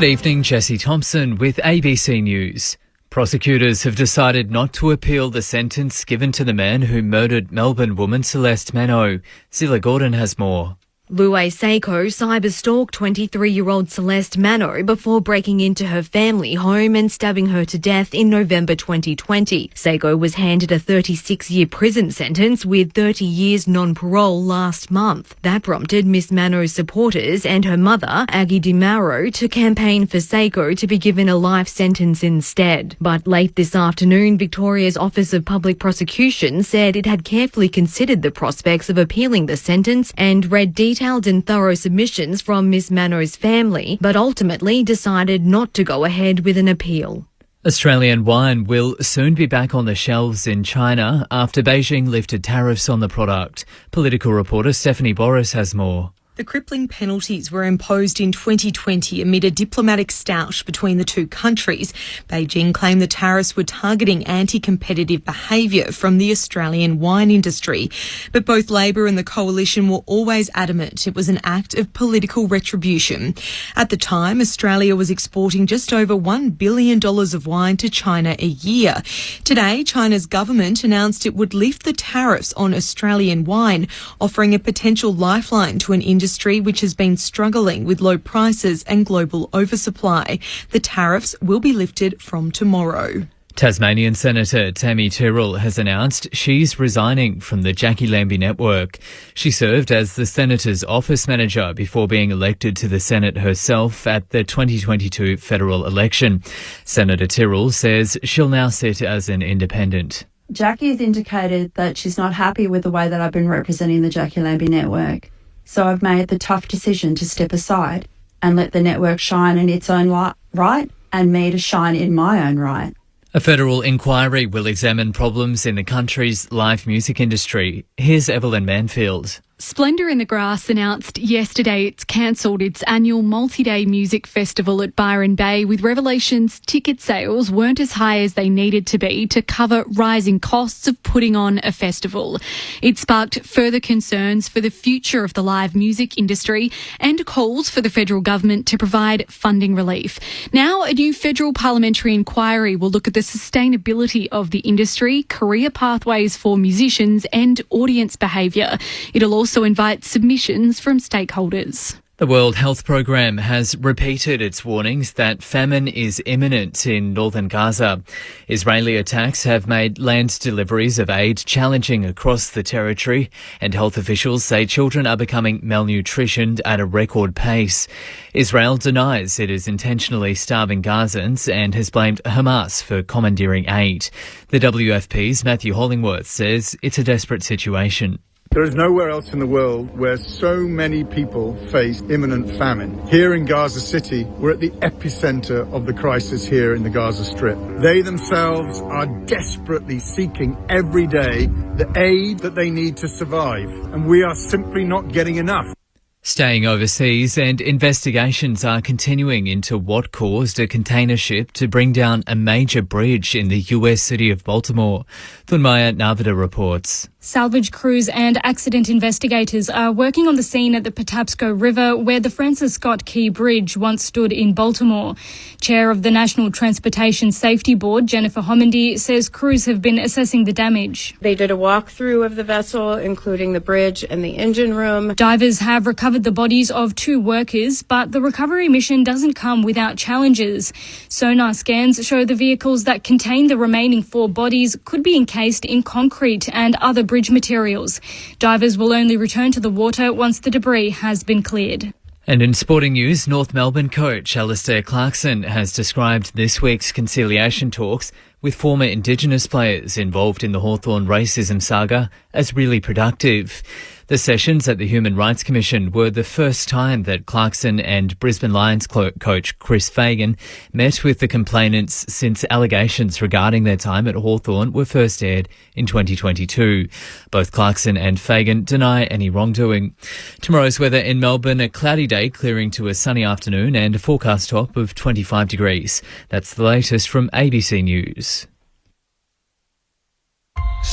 Good evening, Jesse Thompson with ABC News. Prosecutors have decided not to appeal the sentence given to the man who murdered Melbourne woman Celeste Mano. Zilla Gordon has more. Luay Seiko cyberstalked 23-year-old Celeste Mano before breaking into her family home and stabbing her to death in November 2020. Seiko was handed a 36-year prison sentence with 30 years non-parole last month. That prompted Miss Mano's supporters and her mother, Aggie DiMauro, to campaign for Seiko to be given a life sentence instead. But late this afternoon, Victoria's Office of Public Prosecution said it had carefully considered the prospects of appealing the sentence and read detailed and thorough submissions from Miss Mano's family, but ultimately decided not to go ahead with an appeal. Australian wine will soon be back on the shelves in China after Beijing lifted tariffs on the product. Political reporter Stephanie Boris has more. The crippling penalties were imposed in 2020 amid a diplomatic stoush between the two countries. Beijing claimed the tariffs were targeting anti-competitive behaviour from the Australian wine industry. But both Labor and the Coalition were always adamant it was an act of political retribution. At the time, Australia was exporting just over $1 billion of wine to China a year. Today, China's government announced it would lift the tariffs on Australian wine, offering a potential lifeline to an industry which has been struggling with low prices and global oversupply. The tariffs will be lifted from tomorrow. Tasmanian Senator Tammy Tyrrell has announced she's resigning from the Jackie Lambie network. She served as the Senator's office manager before being elected to the Senate herself at the 2022 federal election. Senator Tyrrell says she'll now sit as an independent. Jackie has indicated that she's not happy with the way that I've been representing the Jackie Lambie network. So I've made the tough decision to step aside and let the network shine in its own right and me to shine in my own right. A federal inquiry will examine problems in the country's live music industry. Here's Evelyn Manfield. Splendour in the Grass announced yesterday it's cancelled its annual multi-day music festival at Byron Bay, with revelations ticket sales weren't as high as they needed to be to cover rising costs of putting on a festival. It sparked further concerns for the future of the live music industry and calls for the federal government to provide funding relief. Now, a new federal parliamentary inquiry will look at the sustainability of the industry, career pathways for musicians and audience behaviour. It'll also invite submissions from stakeholders. The World Health Programme has repeated its warnings that famine is imminent in northern Gaza. Israeli attacks have made land deliveries of aid challenging across the territory, and health officials say children are becoming malnutritioned at a record pace. Israel denies it is intentionally starving Gazans and has blamed Hamas for commandeering aid. The WFP's Matthew Hollingworth says it's a desperate situation. There is nowhere else in the world where so many people face imminent famine. Here in Gaza City, we're at the epicenter of the crisis here in the Gaza Strip. They themselves are desperately seeking every day the aid that they need to survive, and we are simply not getting enough. Staying overseas, and investigations are continuing into what caused a container ship to bring down a major bridge in the US city of Baltimore. Thunmaya Navida reports. Salvage crews and accident investigators are working on the scene at the Patapsco River, where the Francis Scott Key Bridge once stood in Baltimore. Chair of the National Transportation Safety Board, Jennifer Homendy, says crews have been assessing the damage. They did a walkthrough of the vessel, including the bridge and the engine room. Divers have recovered the bodies of 2 workers, but the recovery mission doesn't come without challenges. Sonar scans show the vehicles that contain the remaining 4 bodies could be encased in concrete and other bridge materials. Divers will only return to the water once the debris has been cleared. And in sporting news, North Melbourne coach Alistair Clarkson has described this week's conciliation talks with former Indigenous players involved in the Hawthorn racism saga as really productive. The sessions at the Human Rights Commission were the first time that Clarkson and Brisbane Lions coach Chris Fagan met with the complainants since allegations regarding their time at Hawthorn were first aired in 2022. Both Clarkson and Fagan deny any wrongdoing. Tomorrow's weather in Melbourne, a cloudy day clearing to a sunny afternoon and a forecast top of 25 degrees. That's the latest from ABC News.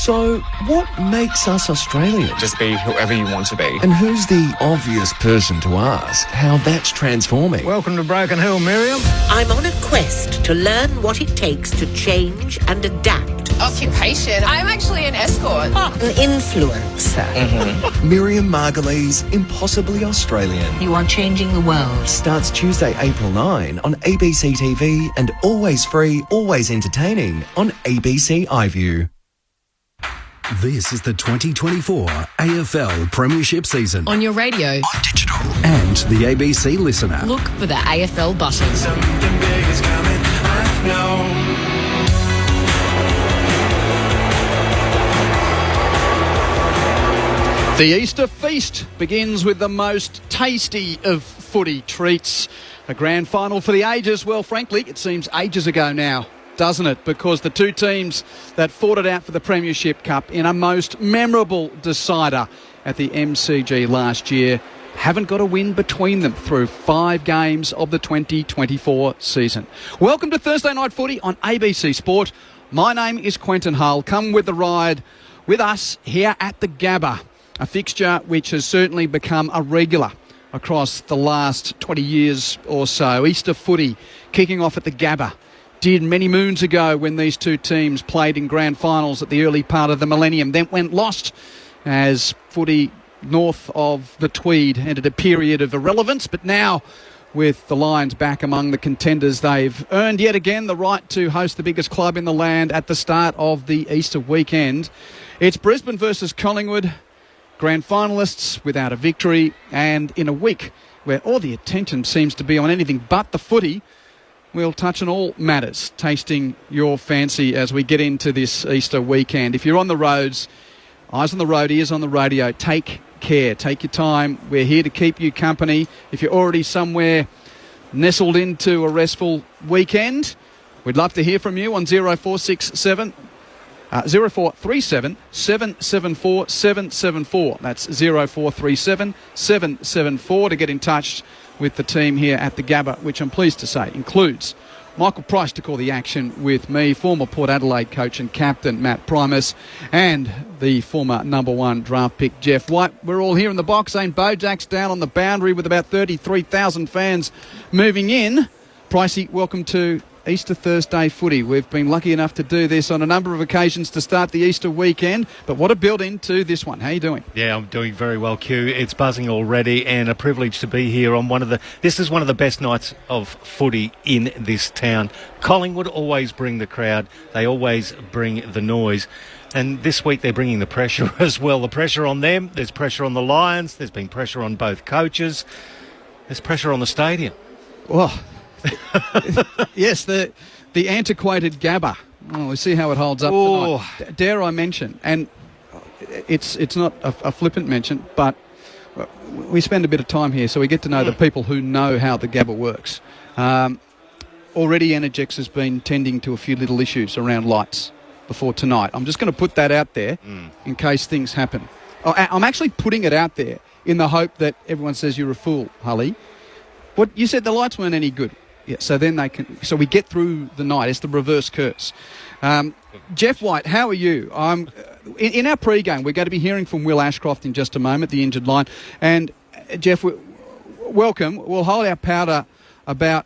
So, what makes us Australian? Just be whoever you want to be. And who's the obvious person to ask how that's transforming? Welcome to Broken Hill, Miriam. I'm on a quest to learn what it takes to change and adapt. Occupation. I'm actually an escort. An influencer. Miriam Margolyes, Impossibly Australian. You are changing the world. Starts Tuesday, April 9 on ABC TV and always free, always entertaining on ABC iView. This is the 2024 AFL Premiership season. On your radio. On digital. And the ABC Listener. Look for the AFL button. Something big is coming, I know. The Easter feast begins with the most tasty of footy treats. A grand final for the ages. Well, frankly, it seems ages ago now, doesn't it? Because the two teams that fought it out for the Premiership Cup in a most memorable decider at the MCG last year haven't got a win between them through 5 games of the 2024 season. Welcome to Thursday Night Footy on ABC Sport. My name is Quentin Hull. Come with the ride with us here at the Gabba. A fixture which has certainly become a regular across the last 20 years or so. Easter footy kicking off at the Gabba did many moons ago when these two teams played in grand finals at the early part of the millennium. Then went lost as footy north of the Tweed entered a period of irrelevance. But now, with the Lions back among the contenders, they've earned yet again the right to host the biggest club in the land at the start of the Easter weekend. It's Brisbane versus Collingwood. Grand finalists without a victory, and in a week where all the attention seems to be on anything but the footy, we'll touch on all matters, tasting your fancy as we get into this Easter weekend. If you're on the roads, eyes on the road, ears on the radio, take care, take your time. We're here to keep you company. If you're already somewhere nestled into a restful weekend, we'd love to hear from you on 0467 0437 774 774. That's 0437 774 to get in touch with the team here at the Gabba, which I'm pleased to say includes Michael Price to call the action with me, former Port Adelaide coach and captain Matt Primus, and the former number 1 draft pick Jeff White. We're all here in the box. St. Bojack's down on the boundary with about 33,000 fans moving in. Pricey, welcome to Easter Thursday footy. We've been lucky enough to do this on a number of occasions to start the Easter weekend, but what a build into this one. How are you doing? Yeah, I'm doing very well, Q. It's buzzing already, and a privilege to be here on this is one of the best nights of footy in this town. Collingwood always bring the crowd. They always bring the noise. And this week they're bringing the pressure as well. The pressure on them, there's pressure on the Lions, there's been pressure on both coaches, there's pressure on the stadium. Oh, yes, the antiquated Gabba. Oh, we'll see how it holds up tonight. Dare I mention, and it's not a flippant mention, but we spend a bit of time here, so we get to know the people who know how the Gabba works. Already Energex has been tending to a few little issues around lights before tonight. I'm just going to put that out there in case things happen. I'm actually putting it out there in the hope that everyone says you're a fool, Hully. What you said, the lights weren't any good. Yeah, so then so we get through the night. It's the reverse curse. Jeff White, how are you? In our pre-game, we're going to be hearing from Will Ashcroft in just a moment, the injured line. And Jeff, welcome. We'll hold our powder about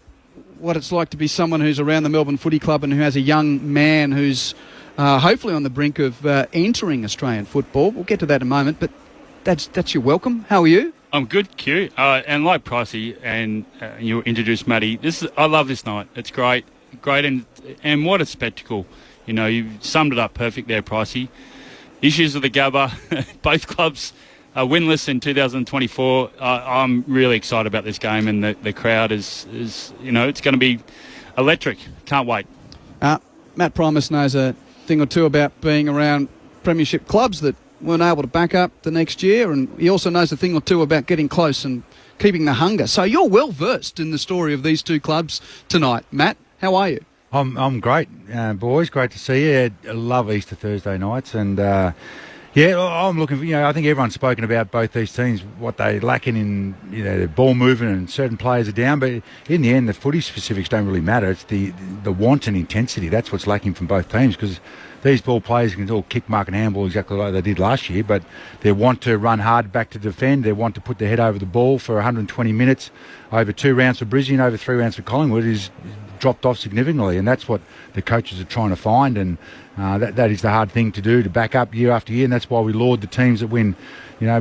what it's like to be someone who's around the Melbourne Footy Club and who has a young man who's hopefully on the brink of entering Australian football. We'll get to that in a moment, but that's your welcome. How are you? I'm good, Q. And like Pricey and you introduced Matty, I love this night. It's great, and what a spectacle. You know, you summed it up perfect there, Pricey. Issues of the Gabba, both clubs are winless in 2024. I'm really excited about this game, and the crowd is it's going to be electric. Can't wait. Matt Primus knows a thing or two about being around premiership clubs that weren't able to back up the next year, and he also knows a thing or two about getting close and keeping the hunger. So you're well versed in the story of these two clubs tonight. Matt, how are you? I'm great, boys. Great to see you. I love Easter Thursday nights, and Yeah, I'm looking for, I think everyone's spoken about both these teams, what they're lacking in, their ball movement, and certain players are down. But in the end, the footy specifics don't really matter. It's the want and intensity. That's what's lacking from both teams, because these ball players can all kick, mark and handball exactly like they did last year, but they want to run hard back to defend. They want to put their head over the ball for 120 minutes over 2 rounds for Brisbane, over 3 rounds for Collingwood is dropped off significantly, and that's what the coaches are trying to find, and that is the hard thing to do, to back up year after year, and that's why we laud the teams that win.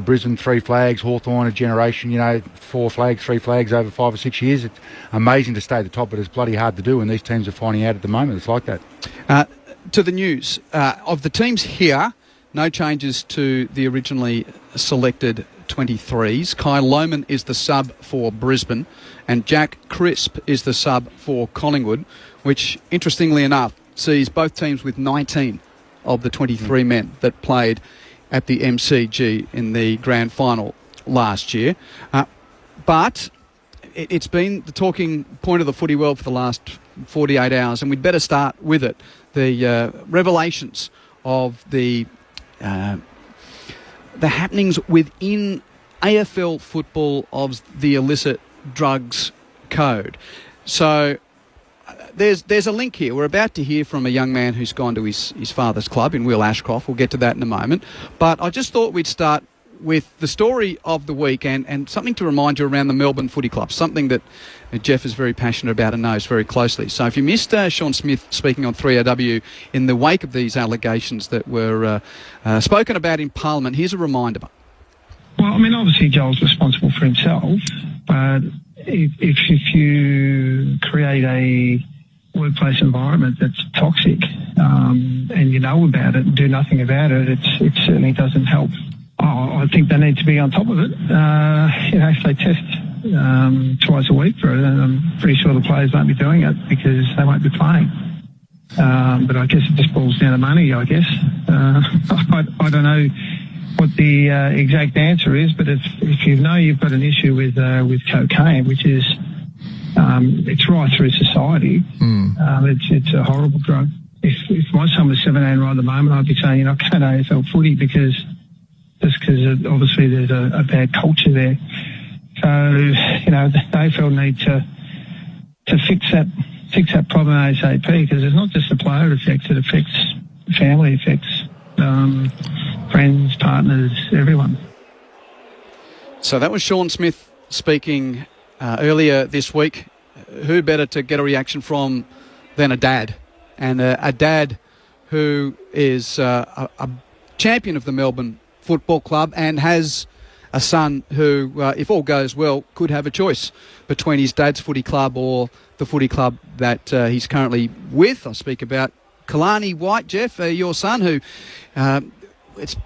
Brisbane 3 flags, Hawthorn a generation, 4 flags, 3 flags over 5 or 6 years. It's amazing to stay at the top, but it's bloody hard to do, and these teams are finding out at the moment it's like that. To the news, of the teams here, no changes to the originally selected 23s. Kyle Lohmann is the sub for Brisbane, and Jack Crisp is the sub for Collingwood, which, interestingly enough, sees both teams with 19 of the 23 men that played at the MCG in the grand final last year. But it's been the talking point of the footy world for the last 48 hours, and we'd better start with it. The revelations of the happenings within AFL football of the illicit drugs code. So there's a link here. We're about to hear from a young man who's gone to his father's club in Will Ashcroft. We'll get to that in a moment. But I just thought we'd start with the story of the week and something to remind you around the Melbourne Footy Club, something that Jeff is very passionate about and knows very closely. So if you missed Sean Smith speaking on 3AW in the wake of these allegations that were spoken about in Parliament, here's a reminder. Well, obviously Joel's responsible for himself, but if you create a workplace environment that's toxic and you know about it and do nothing about it, it certainly doesn't help. I think they need to be on top of it. If they test twice a week for it, and I'm pretty sure the players won't be doing it because they won't be playing. But I guess it just boils down to money, I guess. I don't know what the exact answer is, but if you know you've got an issue with cocaine, which is it's right through society, it's a horrible drug. If my son was 17 right at the moment, I'd be saying you're not going to AFL footy because obviously there's a bad culture there. So, the AFL need to fix that problem ASAP, because it's not just the player it affects family, it affects friends, partners, everyone. So that was Sean Smith speaking earlier this week. Who better to get a reaction from than a dad? And a dad who is a champion of the Melbourne Football Club and has a son who, if all goes well, could have a choice between his dad's footy club or the footy club that he's currently with. I speak about Kalani White, Jeff, your son, who it's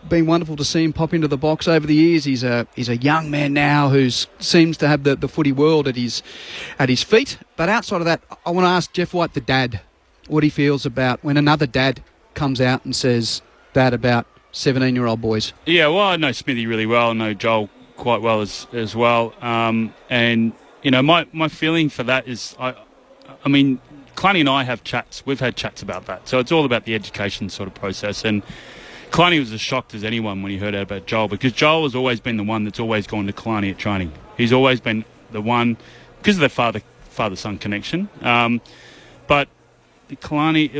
been wonderful to see him pop into the box over the years. He's a young man now who seems to have the footy world at his feet. But outside of that, I want to ask Jeff White, the dad, what he feels about when another dad comes out and says that about 17-year-old boys. Yeah, well, I know Smithy really well. I know Joel quite well as well. And, my feeling for that is, Kalani and I have chats. We've had chats about that. So it's all about the education sort of process. And Kalani was as shocked as anyone when he heard out about Joel, because Joel has always been the one that's always gone to Kalani at training. He's always been the one, because of their father-son connection. But Kalani,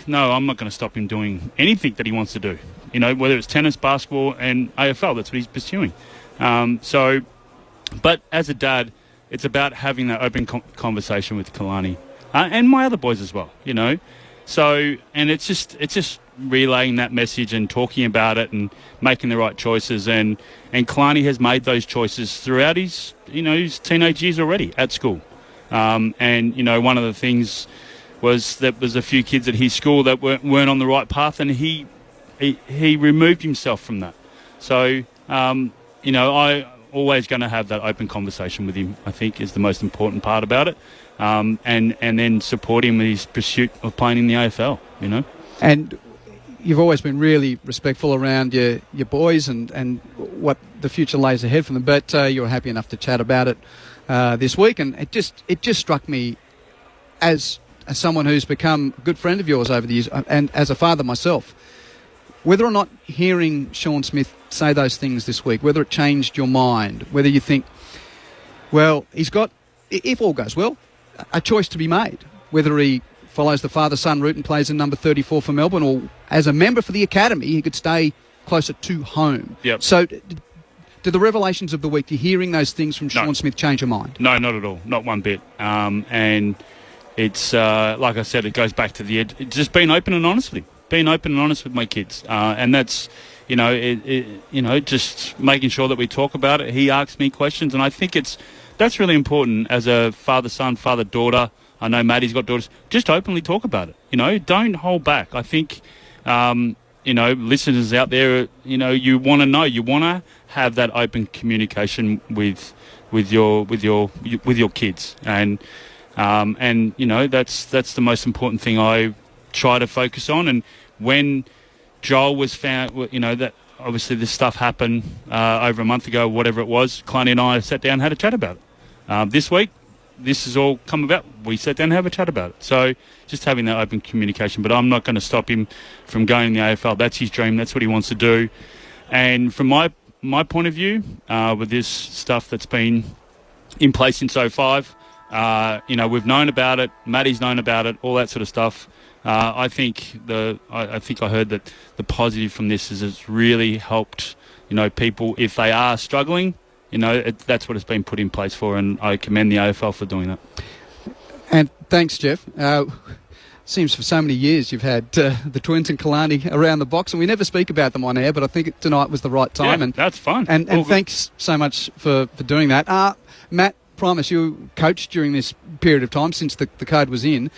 no, I'm not going to stop him doing anything that he wants to do. Whether it's tennis, basketball, and AFL, that's what he's pursuing. But as a dad, it's about having that open conversation with Kalani and my other boys as well. So, and it's just relaying that message and talking about it and making the right choices. And Kalani has made those choices throughout his teenage years already at school. One of the things was that there's a few kids at his school that weren't on the right path, and he removed himself from that. So, I always going to have that open conversation with him, I think, is the most important part about it. And then support him in his pursuit of playing in the AFL, And you've always been really respectful around your boys and what the future lays ahead for them. But you were happy enough to chat about it this week. And it just struck me as someone who's become a good friend of yours over the years, and as a father myself, Whether or not hearing Sean Smith say those things this week, whether it changed your mind, whether you think, well, he's got, if all goes well, a choice to be made, whether he follows the father-son route and plays in number 34 for Melbourne, or as a member for the academy, he could stay closer to home. Yep. So do the revelations of the week, do hearing those things from Sean Smith change your mind? No, not at all. Not one bit. And it's, like I said, it goes back to the it's just being open and honest with him. Being open and honest with my kids. And that's, just making sure that we talk about it. He asks me questions, and I think that's really important as a father-son, father-daughter. I know Maddie's got daughters. Just openly talk about it. Don't hold back. I think, listeners out there, you want to know. You want to have that open communication with your kids, and that's the most important thing I try to focus on. And when Joel was found, that obviously this stuff happened over a month ago, whatever it was, Kleiny and I sat down and had a chat about it. This week, this has all come about. We sat down and have a chat about it. So just having that open communication. But I'm not going to stop him from going to the AFL. That's his dream. That's what he wants to do. And from my point of view, with this stuff that's been in place since 05, we've known about it. Maddie's known about it. All that sort of stuff. I think I heard that the positive from this is it's really helped, people if they are struggling. That's what it's been put in place for, and I commend the AFL for doing that. And thanks, Jeff. Seems for so many years you've had the Twins and Kalani around the box, and we never speak about them on air, but I think tonight was the right time. Yeah, and that's fun. And thanks so much for doing that. Matt Primus, you coached during this period of time since the code was in.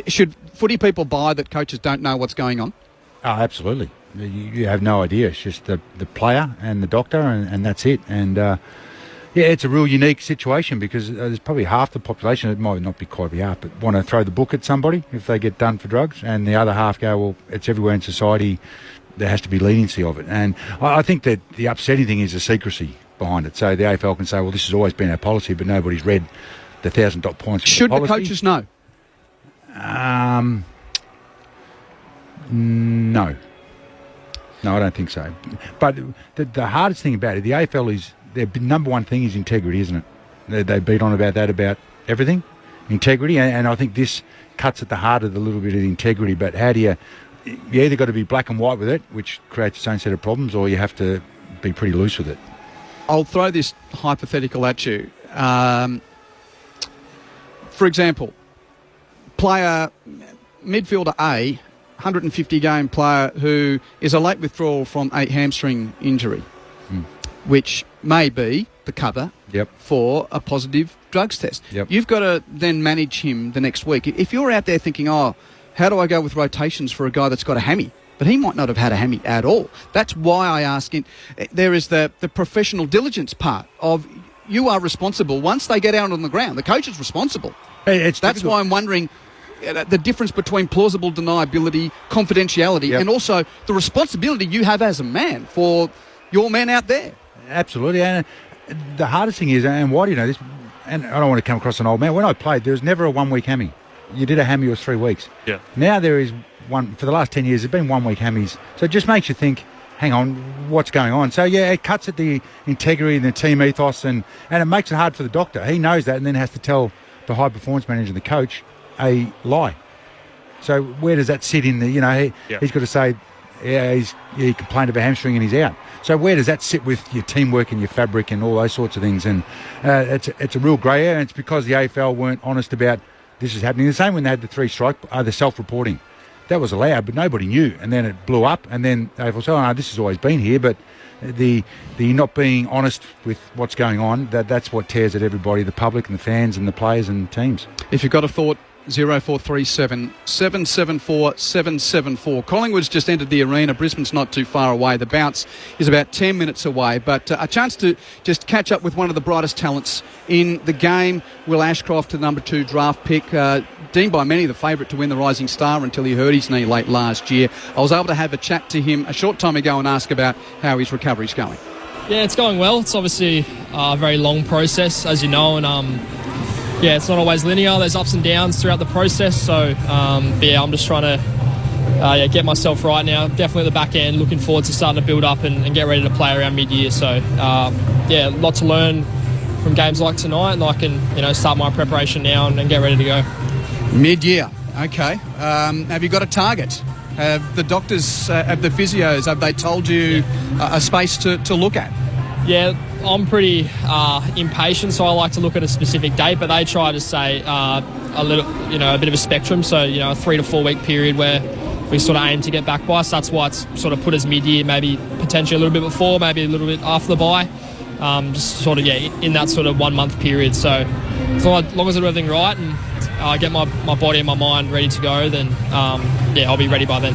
Should footy people buy that coaches don't know what's going on? Oh, absolutely. You have no idea. It's just the player and the doctor, and that's it. And it's a real unique situation because there's probably half the population, it might not be quite half, but want to throw the book at somebody if they get done for drugs, and the other half go, well, it's everywhere in society. There has to be leniency of it. And I think that the upsetting thing is the secrecy behind it. So the AFL can say, well, this has always been our policy, but nobody's read the 1,000 dot points. Should the coaches know? No. No, I don't think so. But the hardest thing about it, the AFL is, their number one thing is integrity, isn't it? They beat on about that, about everything, integrity, and I think this cuts at the heart of the little bit of the integrity. But how do you either got to be black and white with it, which creates its own set of problems, or you have to be pretty loose with it. I'll throw this hypothetical at you. For example, player, midfielder A, 150-game player who is a late withdrawal from a hamstring injury, which may be the cover for a positive drugs test. You've got to then manage him the next week. If you're out there thinking, how do I go with rotations for a guy that's got a hammy? But he might not have had a hammy at all. That's why I ask him. There is the professional diligence part of you are responsible. Once they get out on the ground, the coach is responsible. That's why I'm wondering the difference between plausible deniability, confidentiality, and also the responsibility you have as a man for your men out there. Absolutely. And the hardest thing is, and why do you know this, and I don't want to come across an old man, when I played, there was never a 1 week hammy. You did a hammy, it was 3 weeks. Yeah. Now there is one, for the last 10 years, there's been 1 week hammies. So it just makes you think, hang on, what's going on? So, yeah, it cuts at the integrity and the team ethos, and it makes it hard for the doctor. He knows that and then has to tell the high performance manager and the coach a lie. So where does that sit in the, he's got to say, he complained of a hamstring and he's out. So where does that sit with your teamwork and your fabric and all those sorts of things? And it's a real grey area, and it's because the AFL weren't honest about this is happening. The same when they had the 3 strike, the self-reporting. That was allowed, but nobody knew. And then it blew up, and then the AFL said, this has always been here, but the not being honest with what's going on, that's what tears at everybody, the public and the fans and the players and teams. If you've got a thought, 0437 774 774. Collingwood's just entered the arena. Brisbane's not too far away. The bounce is about 10 minutes away, but a chance to just catch up with one of the brightest talents in the game. Will Ashcroft, the number 2 draft pick, deemed by many the favourite to win the Rising Star until he hurt his knee late last year. I was able to have a chat to him a short time ago and ask about how his recovery's going. Yeah, it's going well. It's obviously a very long process, as you know, and it's not always linear. There's ups and downs throughout the process. So, I'm just trying to get myself right now. Definitely at the back end, looking forward to starting to build up and get ready to play around mid-year. So, lot to learn from games like tonight, and I can, start my preparation now and get ready to go. Mid-year, okay. Have you got a target? Have the doctors, have the physios, have they told you a space to look at? Yeah, I'm pretty impatient, so I like to look at a specific date, but they try to say a bit of a spectrum, so, a 3 to 4 week period where we sort of aim to get back by. So that's why it's sort of put as mid-year, maybe potentially a little bit before, maybe a little bit after the bye. Just sort of, in that sort of 1 month period. So as long as I do everything right and I get my body and my mind ready to go, then, I'll be ready by then.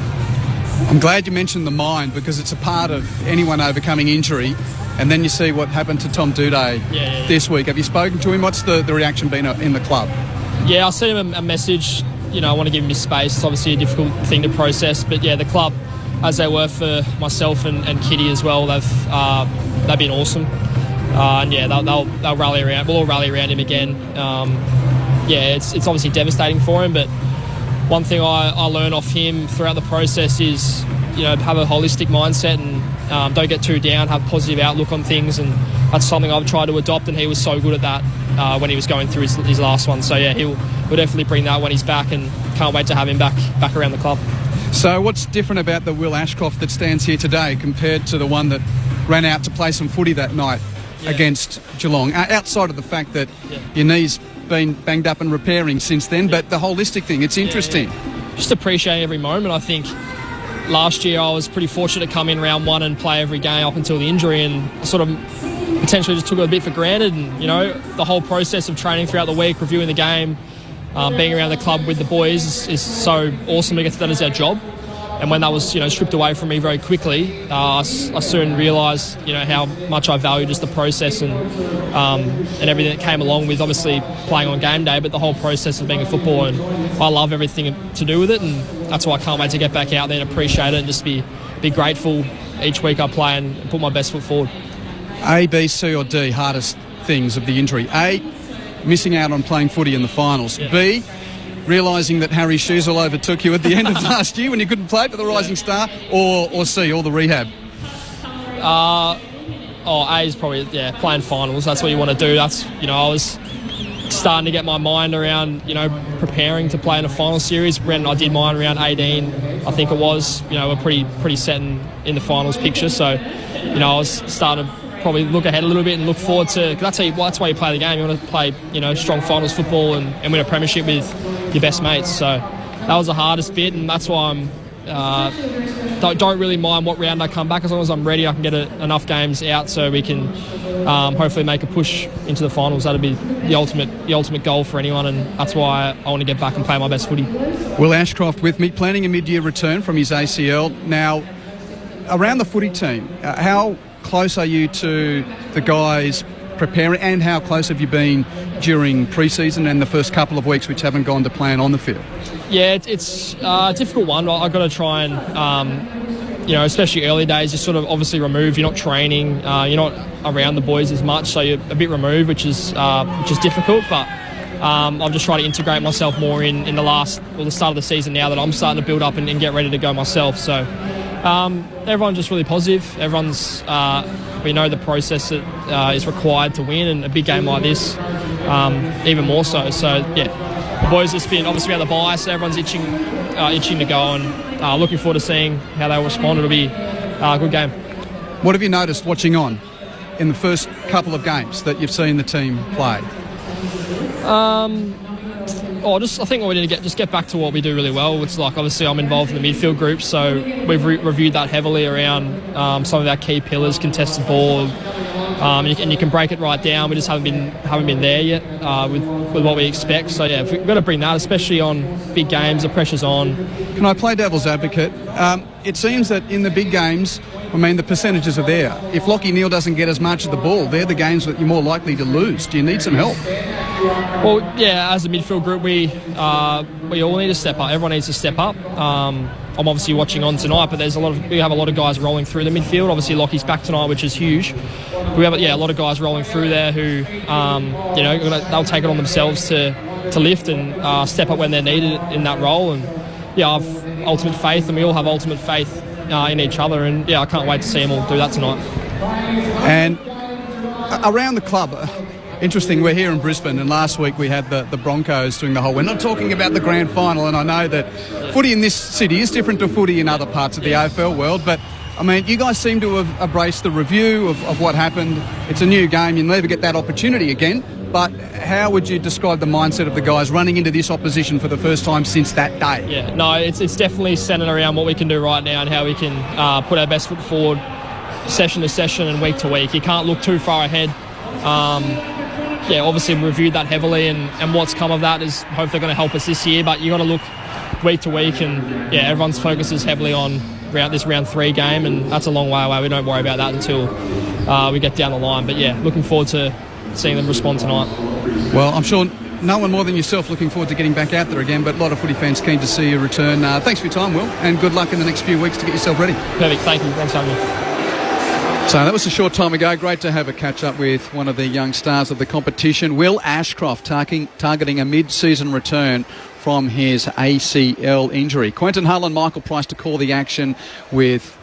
I'm glad you mentioned the mind, because it's a part of anyone overcoming injury. And then you see what happened to Tom Doedee this week. Have you spoken to him? What's the reaction been in the club? Yeah, I sent him a message. I want to give him his space. It's obviously a difficult thing to process. But, the club, as they were for myself and Kitty as well, they've been awesome. They'll rally around. We'll all rally around him again. It's obviously devastating for him. But one thing I learned off him throughout the process is, have a holistic mindset and don't get too down, have a positive outlook on things, and that's something I've tried to adopt, and he was so good at that when he was going through his last one. So he'll definitely bring that when he's back, and can't wait to have him back around the club. So what's different about the Will Ashcroft that stands here today compared to the one that ran out to play some footy that night against Geelong, outside of the fact that your knee's been banged up and repairing since then, but the holistic thing, it's interesting. Just appreciating every moment. I think last year I was pretty fortunate to come in round one and play every game up until the injury, and I sort of potentially just took it a bit for granted. And, the whole process of training throughout the week, reviewing the game, being around the club with the boys is so awesome to get to that as our job. And when that was, stripped away from me very quickly, I soon realised, how much I value just the process and everything that came along with obviously playing on game day, but the whole process of being a footballer. And I love everything to do with it, and that's why I can't wait to get back out there and appreciate it and just be grateful each week I play and put my best foot forward. A, B, C or D, hardest things of the injury? A, missing out on playing footy in the finals. Yeah. B, realising that Harry Sheasel overtook you at the end of last year when you couldn't play for the Rising Star, or C, all the rehab? A is probably, playing finals. That's what you want to do. That's, I was starting to get my mind around, preparing to play in a final series. When I did mine around 18, I think it was, we're pretty set in the finals picture. So, I was starting to probably look ahead a little bit and look forward to, because that's why you play the game. You want to play, strong finals football and win a premiership with your best mates. So that was the hardest bit, and that's why I'm don't really mind what round I come back. As long as I'm ready, I can get enough games out so we can hopefully make a push into the finals. That'd be the ultimate goal for anyone, and that's why I want to get back and play my best footy. Will Ashcroft with me, planning a mid-year return from his ACL. Now, around the footy team, how close are you to the guys preparing, and how close have you been during pre-season and the first couple of weeks which haven't gone to plan on the field? Yeah, it's a difficult one. I've got to try and, especially early days, you're sort of obviously removed. You're not training, you're not around the boys as much, so you're a bit removed, which is difficult. But I've just tried to integrate myself more in the start of the season now that I'm starting to build up and get ready to go myself. So everyone's just really positive. Everyone's we know the process that is required to win, and a big game like this even more so. So the boys have been obviously out of the bye, so everyone's itching to go, and looking forward to seeing how they'll respond. It'll be a good game. What have you noticed watching on in the first couple of games that you've seen the team play? I think what we need to get back to what we do really well. It's like, obviously I'm involved in the midfield group, so we've reviewed that heavily around some of our key pillars, contested ball, and you can break it right down. We just haven't been there yet with what we expect. So we've got to bring that, especially on big games. The pressure's on. Can I play devil's advocate? It seems that in the big games, the percentages are there. If Lachie Neale doesn't get as much of the ball, they're the games that you're more likely to lose. Do you need some help? Well, as a midfield group, we all need to step up. Everyone needs to step up. I'm obviously watching on tonight, but we have a lot of guys rolling through the midfield. Obviously, Lachie's back tonight, which is huge. We have a lot of guys rolling through there who, they'll take it on themselves to lift and step up when they're needed in that role. And ultimate faith, and we all have ultimate faith in each other. And yeah, I can't wait to see them all do that tonight. And around the club, interesting, we're here in Brisbane, and last week we had the Broncos doing the whole. We're not talking about the grand final, and I know that footy in this city is different to footy in other parts of the AFL world, but I mean, you guys seem to have embraced the review of what happened. It's a new game, you'll never get that opportunity again, but how would you describe the mindset of the guys running into this opposition for the first time since that day? Yeah, no, it's definitely centred around what we can do right now and how we can put our best foot forward session to session and week to week. You can't look too far ahead. Yeah, obviously we reviewed that heavily, and what's come of that is hopefully going to help us this year, but you got to look week to week, and yeah, everyone's focus is heavily on this round 3 game, and that's a long way away. We don't worry about that until we get down the line, but yeah, looking forward to seeing them respond tonight. Well, I'm sure no one more than yourself looking forward to getting back out there again, but a lot of footy fans keen to see you return. Thanks for your time, Will, and good luck in the next few weeks to get yourself ready. Perfect, thank you, thanks for having me. So that was a short time ago. Great to have a catch-up with one of the young stars of the competition, Will Ashcroft, targeting a mid-season return from his ACL injury. Quentin Hull and Michael Price to call the action with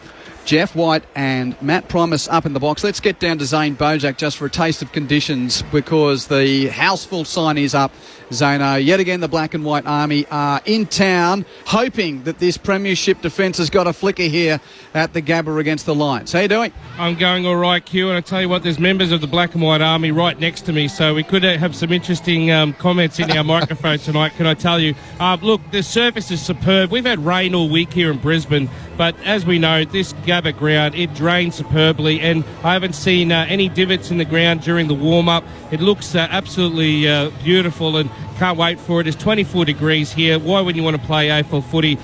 Jeff White and Matt Primus up in the box. Let's get down to Zane Bojak just for a taste of conditions, because the houseful sign is up. Zano, yet again the Black and White Army are in town, hoping that this premiership defence has got a flicker here at the Gabba against the Lions. How you doing? I'm going all right, Q, and I tell you what, there's members of the Black and White Army right next to me, so we could have some interesting comments in our microphone tonight, can I tell you. Look, the surface is superb. We've had rain all week here in Brisbane, but as we know, this Gabba ground, it drains superbly, and I haven't seen any divots in the ground during the warm-up. It looks absolutely beautiful, and can't wait for it. It's 24 degrees here. Why wouldn't you want to play AFL footy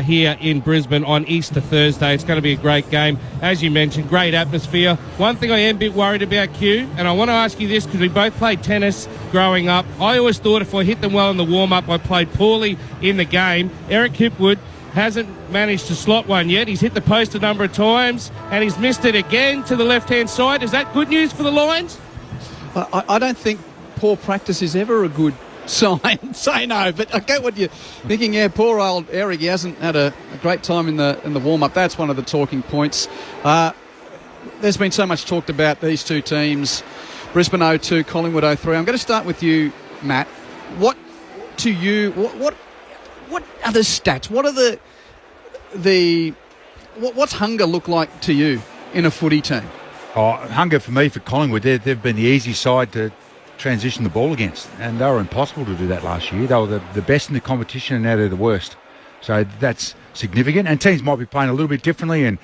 here in Brisbane on Easter Thursday? It's going to be a great game. As you mentioned, great atmosphere. One thing I am a bit worried about, Q, and I want to ask you this because we both played tennis growing up. I always thought if I hit them well in the warm-up, I played poorly in the game. Eric Hipwood hasn't managed to slot one yet. He's hit the post a number of times, and he's missed it again to the left-hand side. Is that good news for the Lions? I don't think poor practice is ever a good sign. Say no, but I get what you're thinking. Yeah, poor old Eric, he hasn't had a great time in the warm-up. That's one of the talking points. There's been so much talked about these two teams, Brisbane 0-2, Collingwood 0-3. I'm going to start with you, Matt. What are the stats? What are what's hunger look like to you in a footy team? Hunger for me, for Collingwood, they've been the easy side to transition the ball against, and they were impossible to do that last year. They were the best in the competition, and now they're the worst. So that's significant, and teams might be playing a little bit differently, and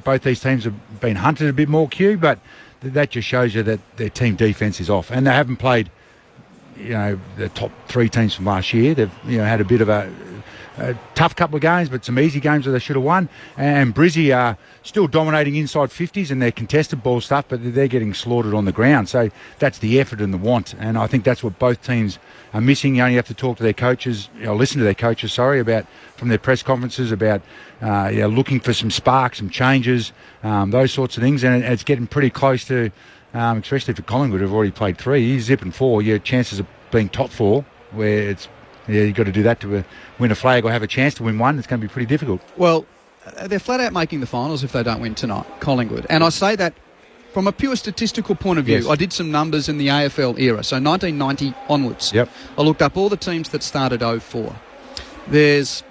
both these teams have been hunted a bit more, Q, but that just shows you that their team defence is off, and they haven't played the top 3 teams from last year. They've had a bit of a tough couple of games, but some easy games that they should have won. And Brizzy are still dominating inside 50s and their contested ball stuff, but they're getting slaughtered on the ground. So that's the effort and the want, and I think that's what both teams are missing. You only have to talk to their coaches, listen to their coaches, about from their press conferences about looking for some sparks, some changes, those sorts of things, and it's getting pretty close to. Especially for Collingwood, who've already played 3, you're zipping 4. Your chances of being top 4, where you've got to do that to win a flag or have a chance to win one. It's going to be pretty difficult. Well, they're flat out making the finals if they don't win tonight, Collingwood. And I say that from a pure statistical point of view. Yes. I did some numbers in the AFL era, so 1990 onwards. Yep. I looked up all the teams that started 04. There's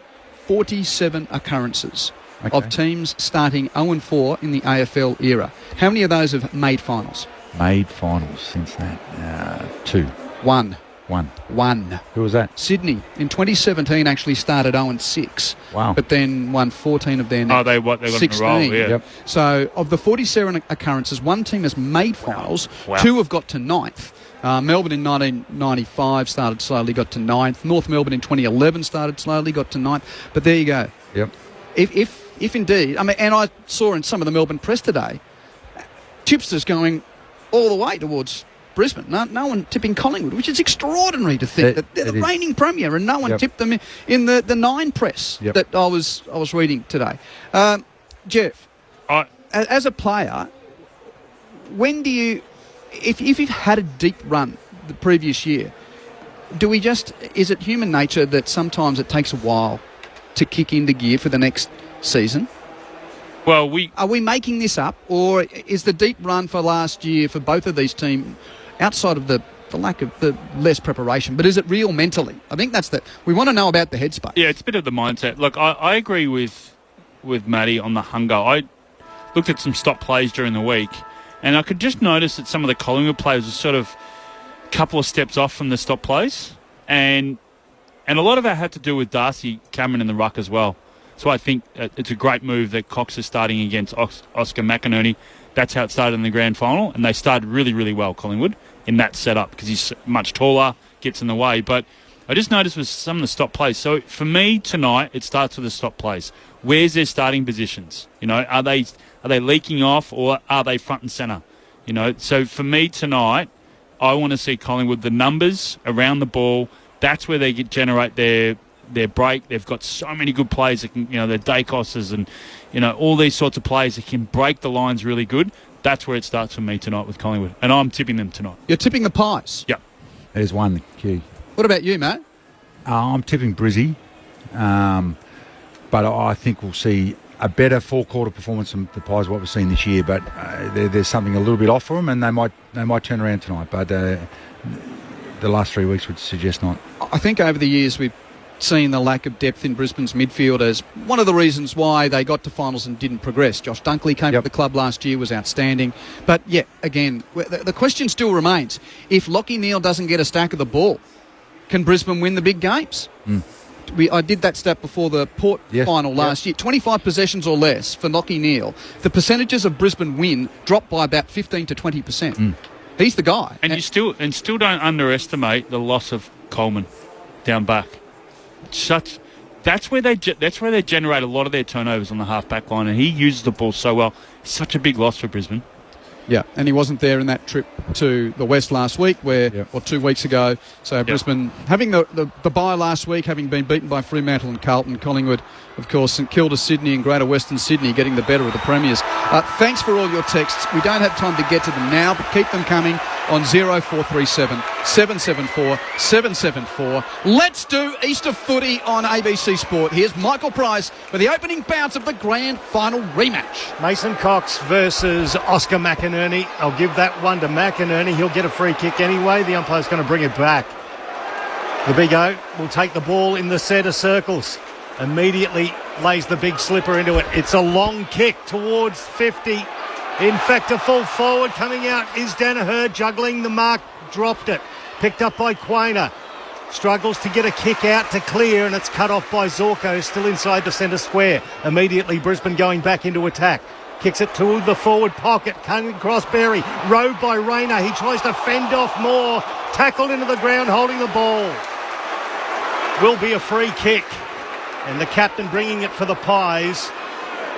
47 occurrences. Okay. Of teams starting 0-4 in the AFL era. How many of those have made finals? Made finals since that? 2. 1. 1. Who was that? Sydney in 2017 actually started 0-6. Wow. But then won 14 of their next they got 16. In a row, yeah. Yep. So of the 47 occurrences, one team has made finals. Wow. 2 have got to 9th. Melbourne in 1995 started slowly, got to 9th. North Melbourne in 2011 started slowly, got to 9th. But there you go. Yep. If indeed, and I saw in some of the Melbourne press today, tipsters going all the way towards Brisbane. No one tipping Collingwood, which is extraordinary to think that they're the reigning premier, and no one tipped them in the 9 press that I was reading today. Jeff, as a player, when do you, if you've had a deep run the previous year, is it human nature that sometimes it takes a while to kick into gear for the next season? Well, are we making this up, or is the deep run for last year for both of these teams outside of the lack of the less preparation, but is it real mentally? I think that's we want to know about the headspace. Yeah, it's a bit of the mindset. Look, I agree with Matty on the hunger. I looked at some stop plays during the week, and I could just notice that some of the Collingwood players were sort of a couple of steps off from the stop plays, and a lot of that had to do with Darcy Cameron in the ruck as well. So I think it's a great move that Cox is starting against Oscar McInerney. That's how it started in the grand final, and they started really, really well, Collingwood, in that setup because he's much taller, gets in the way. But I just noticed with some of the stop plays. So for me tonight, it starts with the stop plays. Where's their starting positions? You know, are they leaking off or are they front and centre? You know, so for me tonight, I want to see Collingwood, the numbers around the ball. That's where they generate their break. They've got so many good players that can, you know, their Dacoses and, you know, all these sorts of players that can break the lines really good. That's where it starts for me tonight with Collingwood. And I'm tipping them tonight. You're tipping the Pies? Yep. There's one key. What about you, Matt? I'm tipping Brizzy. But I think we'll see a better four-quarter performance from the Pies, what we've seen this year. But there's something a little bit off for them, and they might turn around tonight. But the last 3 weeks would suggest not. I think over the years we've seen the lack of depth in Brisbane's midfield as one of the reasons why they got to finals and didn't progress. Josh Dunkley came to the club last year, was outstanding. But, yeah, again, the question still remains. If Lachie Neale doesn't get a stack of the ball, can Brisbane win the big games? I did that stat before the Port final last year. 25 possessions or less for Lachie Neale. The percentages of Brisbane win dropped by about 15 to 20%. He's the guy. And you still don't underestimate the loss of Coleman down back. That's where they generate a lot of their turnovers on the half-back line, and he uses the ball so well. It's such a big loss for Brisbane. Yeah, and he wasn't there in that trip to the West last week, or 2 weeks ago. So Brisbane, having the bye last week, having been beaten by Fremantle and Carlton, Collingwood, of course, St Kilda, Sydney and Greater Western Sydney getting the better of the Premiers. Thanks for all your texts. We don't have time to get to them now, but keep them coming on 0437 774 774. Let's do Easter footy on ABC Sport. Here's Michael Price for the opening bounce of the grand final rematch. Mason Cox versus Oscar McInerney. I'll give that one to McInerney. He'll get a free kick anyway. The umpire's going to bring it back. The Big O will take the ball in the centre circles. Immediately lays the big slipper into it. It's a long kick towards 50. In fact, a full forward coming out is Danaher, juggling the mark, dropped it. Picked up by Quainer. Struggles to get a kick out to clear, and it's cut off by Zorko, still inside the centre square. Immediately Brisbane going back into attack. Kicks it to the forward pocket, coming across Berry. Rowed by Rayner. He tries to fend off Moore. Tackled into the ground, holding the ball. Will be a free kick. And the captain bringing it for the Pies.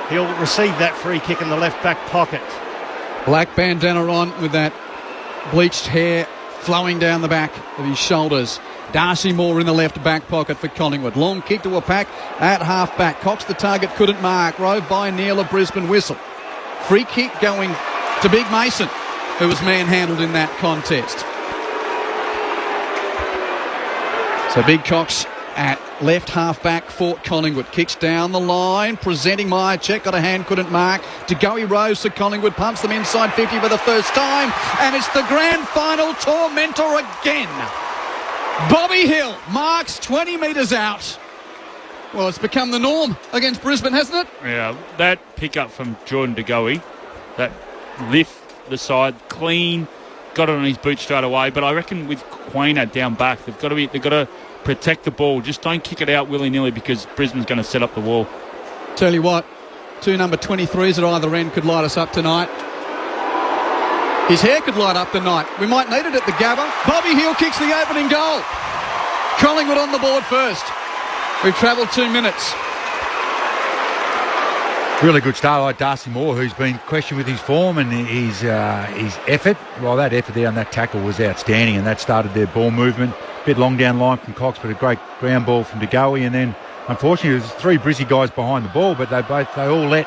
He'll receive that free kick in the left back pocket. Black bandana on with that bleached hair flowing down the back of his shoulders. Darcy Moore in the left back pocket for Collingwood. Long kick to a pack at half back. Cox the target, couldn't mark. Rove by Neale, a Brisbane whistle. Free kick going to Big Mason, who was manhandled in that contest. So Big Cox at left half-back for Collingwood. Kicks down the line, presenting Myercheck, got a hand, couldn't mark. Degoe Rose for Collingwood, pumps them inside 50 for the first time, and it's the grand final tormentor again. Bobby Hill marks 20 metres out. Well, it's become the norm against Brisbane, hasn't it? Yeah, that pick-up from Jordan Degoe, that lift the side, clean, got it on his boot straight away, but I reckon with Quainer down back, they've got to protect the ball. Just don't kick it out willy-nilly because Brisbane's going to set up the wall. Tell you what, two number 23s at either end could light us up tonight. His hair could light up tonight. We might need it at the Gabba. Bobby Hill kicks the opening goal. Collingwood on the board first. We've travelled 2 minutes. Really good start like Darcy Moore, who's been questioned with his form and his effort. Well, that effort there on that tackle was outstanding, and that started their ball movement. Bit long down line from Cox, but a great ground ball from Degoe. And then, unfortunately, there's three Brizzy guys behind the ball, but they all let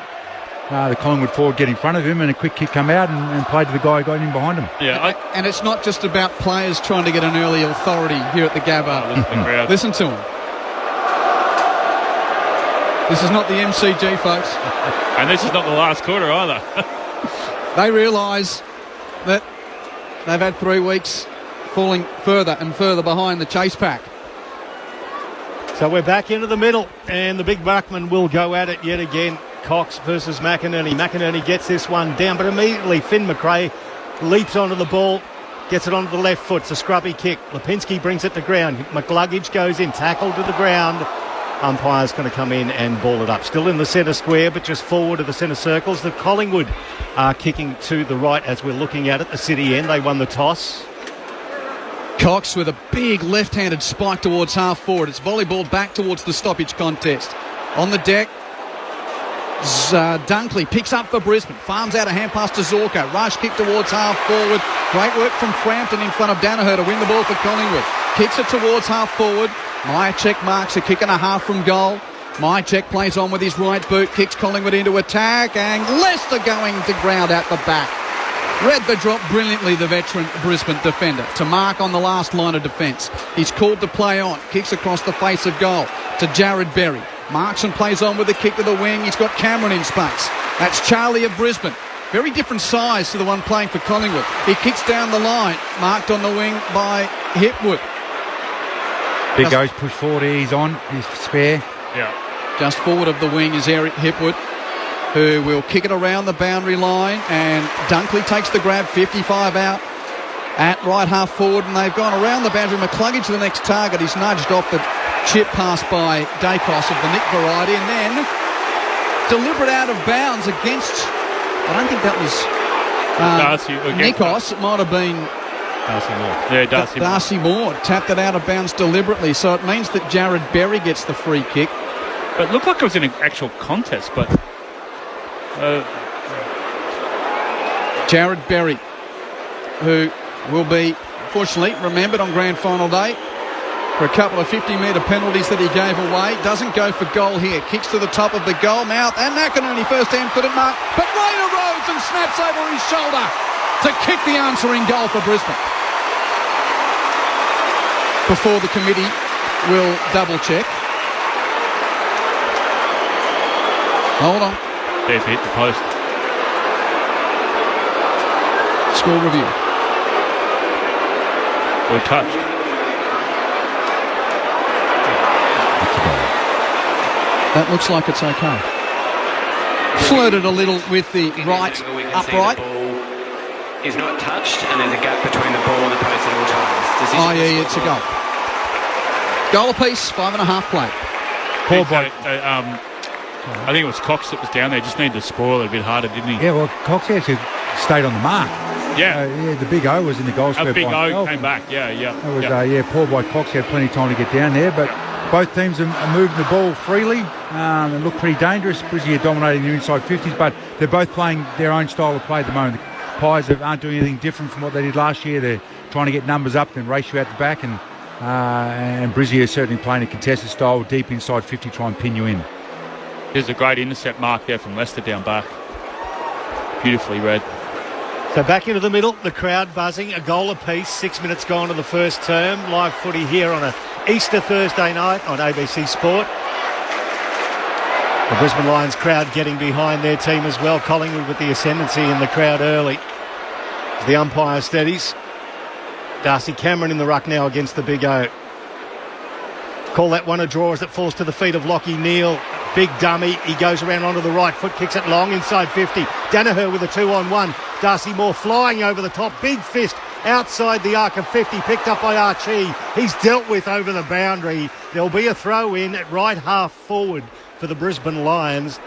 the Collingwood forward get in front of him, and a quick kick come out and played to the guy who got in behind him. Yeah, and it's not just about players trying to get an early authority here at the Gabba. Listen to the crowd. Listen to him. This is not the MCG, folks. And this is not the last quarter either. They realise that they've had 3 weeks falling further and further behind the chase pack. So we're back into the middle, and the big Buckman will go at it yet again. Cox versus McInerney. McInerney gets this one down, but immediately Finn McRae leaps onto the ball, gets it onto the left foot. It's a scrubby kick. Lipinski brings it to ground. McLuggage goes in, tackle to the ground. Umpire's going to come in and ball it up. Still in the centre square, but just forward of the centre circles. The Collingwood are kicking to the right as we're looking at it. The City end, they won the toss. Cox with a big left-handed spike towards half forward. It's volleyball back towards the stoppage contest. On the deck, Dunkley picks up for Brisbane. Farms out a hand pass to Zorko. Rush kick towards half forward. Great work from Frampton in front of Danaher to win the ball for Collingwood. Kicks it towards half forward. Myercheck marks a kick and a half from goal. Myercheck plays on with his right boot. Kicks Collingwood into attack. And Lester going to ground out the back. Read the drop brilliantly, the veteran Brisbane defender, to mark on the last line of defence. He's called to play on. Kicks across the face of goal to Jared Berry. Marks and plays on with the kick to the wing. He's got Cameron in space. That's Charlie of Brisbane. Very different size to the one playing for Collingwood. He kicks down the line. Marked on the wing by Hipwood. Big goes push forward. He's on. He's spare. Yeah. Just forward of the wing is Eric Hipwood, who will kick it around the boundary line, and Dunkley takes the grab, 55 out at right half forward, and they've gone around the boundary. McCluggage to the next target. He's nudged off the chip pass by Dacos of the Nick variety, and then deliberate out of bounds against, I don't think that was Nikos. It might have been Darcy Moore. Yeah, Darcy Moore tapped it out of bounds deliberately, so it means that Jared Berry gets the free kick. But it looked like it was in an actual contest, but Jared Berry, who will be, unfortunately, remembered on grand final day for a couple of 50-metre penalties that he gave away. Doesn't go for goal here. Kicks to the top of the goal mouth, and McInerney first hand couldn't mark, but Rayner Rhodes and snaps over his shoulder to kick the answering goal for Brisbane. Before the committee will double check. Hold on. They've hit the post. Score review. We're touched. That looks like it's okay. Flirted a little with the right upright. Is not touched, and there's a gap between the ball and the post at all times. It's a goal. Goal apiece, 5.5 play. Poor bloke. I think it was Cox that was down there. Just needed to spoil it a bit harder, didn't he? Yeah, well, Cox actually stayed on the mark. Yeah. The big O was in the goal square. A big by O came back, yeah. That was, poor by Cox. He had plenty of time to get down there, but both teams are moving the ball freely and look pretty dangerous. Brizzy are dominating the inside 50s, but they're both playing their own style of play at the moment. The Pies aren't doing anything different from what they did last year. They're trying to get numbers up and race you out the back, and Brizzy is certainly playing a contested style, deep inside 50, try and pin you in. There's a great intercept mark there from Leicester down back. Beautifully read. So back into the middle, the crowd buzzing, a goal apiece, 6 minutes gone to the first term. Live footy here on a Easter Thursday night on ABC Sport. The Brisbane Lions crowd getting behind their team as well. Collingwood with the ascendancy in the crowd early. As the umpire steadies. Darcy Cameron in the ruck now against the Big O. Call that one a draw as it falls to the feet of Lachie Neale. Big dummy. He goes around onto the right foot, kicks it long inside 50. Danaher with a 2-on-1. Darcy Moore flying over the top. Big fist outside the arc of 50, picked up by Archie. He's dealt with over the boundary. There'll be a throw in at right half forward for the Brisbane Lions,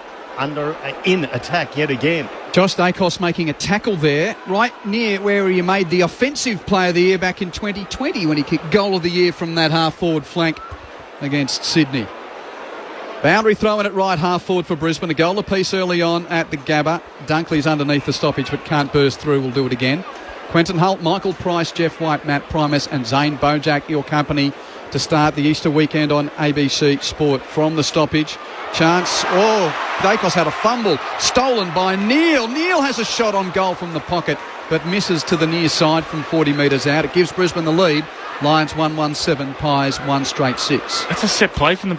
in attack yet again. Josh Dacos making a tackle there, right near where he made the offensive player of the year back in 2020 when he kicked goal of the year from that half forward flank against Sydney. Boundary throw in at right half forward for Brisbane. A goal apiece early on at the Gabba. Dunkley's underneath the stoppage but can't burst through. We'll do it again. Quentin Holt, Michael Price, Jeff White, Matt Primus and Zane Bojack, your company to start the Easter weekend on ABC Sport from the stoppage. Chance. Dacos had a fumble. Stolen by Neale. Neale has a shot on goal from the pocket but misses to the near side from 40 metres out. It gives Brisbane the lead. Lions 1-1-7, Pies 1 straight 6. That's a set play from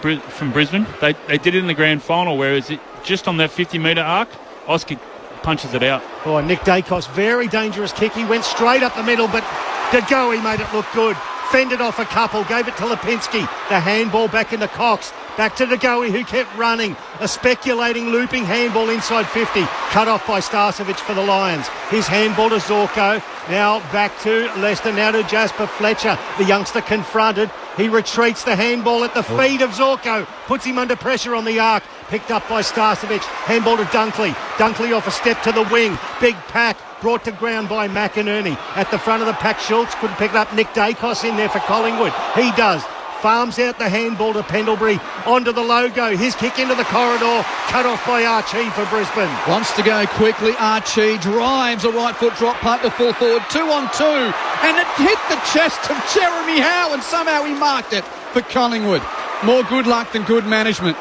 Brisbane. They did it in the grand final, whereas it just on that 50-metre arc, Oscar punches it out. Oh, Nick Dacos, very dangerous kick. He went straight up the middle, but DeGoey made it look good. Fended off a couple, gave it to Lipinski. The handball back into Cox. Back to DeGoey, who kept running. A speculating, looping handball inside 50. Cut off by Starcevic for the Lions. His handball to Zorko. Now back to Leicester, now to Jasper Fletcher. The youngster confronted. He retreats the handball at the feet of Zorko. Puts him under pressure on the arc. Picked up by Starcevic. Handball to Dunkley. Dunkley off a step to the wing. Big pack. Brought to ground by McInerney. At the front of the pack, Schultz couldn't pick it up. Nick Dacos in there for Collingwood. He does. Farms out the handball to Pendlebury. Onto the logo. His kick into the corridor. Cut off by Archie for Brisbane. Wants to go quickly. Archie drives a right foot drop punt to full forward. 2-on-2. And it hit the chest of Jeremy Howe, and somehow he marked it for Collingwood. More good luck than good management,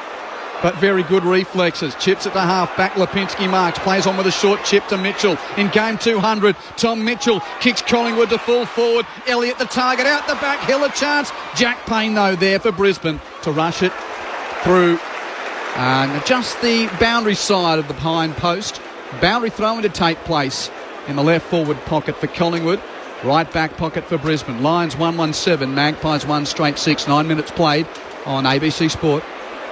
but very good reflexes. Chips it to half back. Lipinski marks. Plays on with a short chip to Mitchell. In game 200, Tom Mitchell kicks Collingwood to full forward. Elliott the target. Out the back. Hill a chance. Jack Payne, though, there for Brisbane to rush it through and just the boundary side of the hind post. Boundary throw-in to take place in the left forward pocket for Collingwood. Right back pocket for Brisbane. Lions 1-1-7. Magpies 1 straight 6. 9 minutes played on ABC Sport.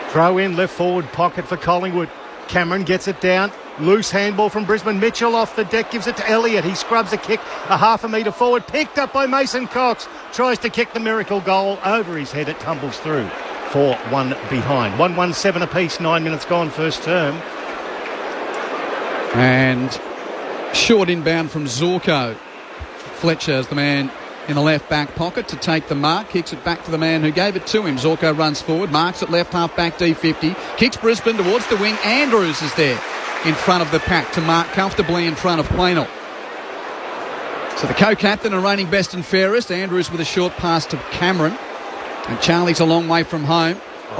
Throw in left forward pocket for Collingwood. Cameron gets it down. Loose handball from Brisbane. Mitchell off the deck, gives it to Elliott. He scrubs a kick a half a metre forward. Picked up by Mason Cox. Tries to kick the miracle goal over his head. It tumbles through for 1 behind. 1-1-7 apiece. 9 minutes gone first term. And short inbound from Zorko. Fletcher's the man in the left back pocket to take the mark. Kicks it back to the man who gave it to him. Zorko runs forward, marks at left half back D50. Kicks Brisbane towards the wing. Andrews is there in front of the pack to mark comfortably in front of Planell. So the co-captain and reigning best and fairest, Andrews with a short pass to Cameron. And Charlie's a long way from home.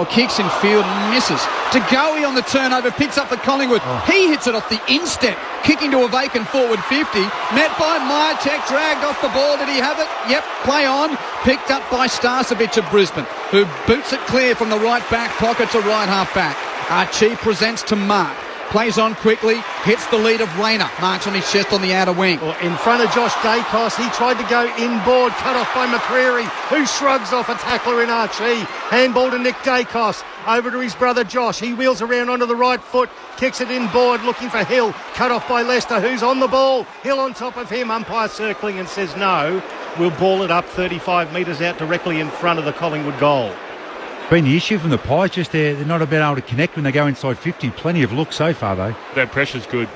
Kicks in field and misses. DeGoey on the turnover, picks up for Collingwood. He hits it off the instep, kicking to a vacant forward 50. Met by Myercheck, dragged off the ball. Did he have it? Yep, play on. Picked up by Starcevic of Brisbane, who boots it clear from the right back pocket to right half back. Archie presents to Mark. Plays on quickly, hits the lead of Rayner. Marks on his chest on the outer wing. In front of Josh Dacos, he tried to go inboard, cut off by McCreary, who shrugs off a tackler in Archie. Handball to Nick Dacos, over to his brother Josh. He wheels around onto the right foot, kicks it inboard, looking for Hill. Cut off by Leicester, who's on the ball. Hill on top of him, umpire circling and says no. We'll ball it up 35 metres out directly in front of the Collingwood goal. Been the issue from the Pies, just they're not about able to connect when they go inside 50. Plenty of looks so far, though. That pressure's good.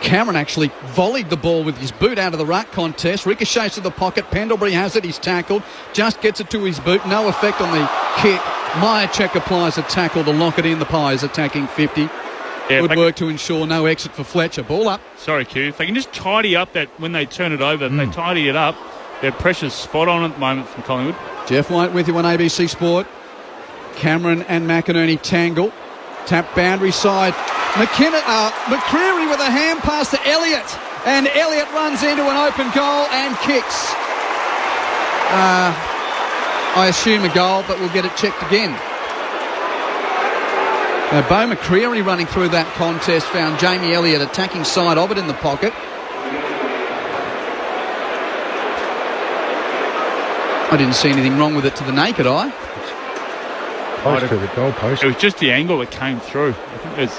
Cameron actually volleyed the ball with his boot out of the ruck contest. Ricochets to the pocket. Pendlebury has it. He's tackled. Just gets it to his boot. No effect on the kick. Myercheck applies a tackle to lock it in. The Pies attacking 50. Good work to ensure no exit for Fletcher. Ball up. Sorry, Q. If they can just tidy up that when they turn it over, if they tidy it up, their pressure's spot on at the moment from Collingwood. Jeff White with you on ABC Sport. Cameron and McInerney tangle. Tap boundary side. McCreary with a hand pass to Elliott. And Elliott runs into an open goal and kicks. I assume a goal, but we'll get it checked again. Now, Beau McCreary running through that contest found Jamie Elliott attacking side of it in the pocket. I didn't see anything wrong with it to the naked eye. Post to the goal post. It was just the angle that came through. I think there's...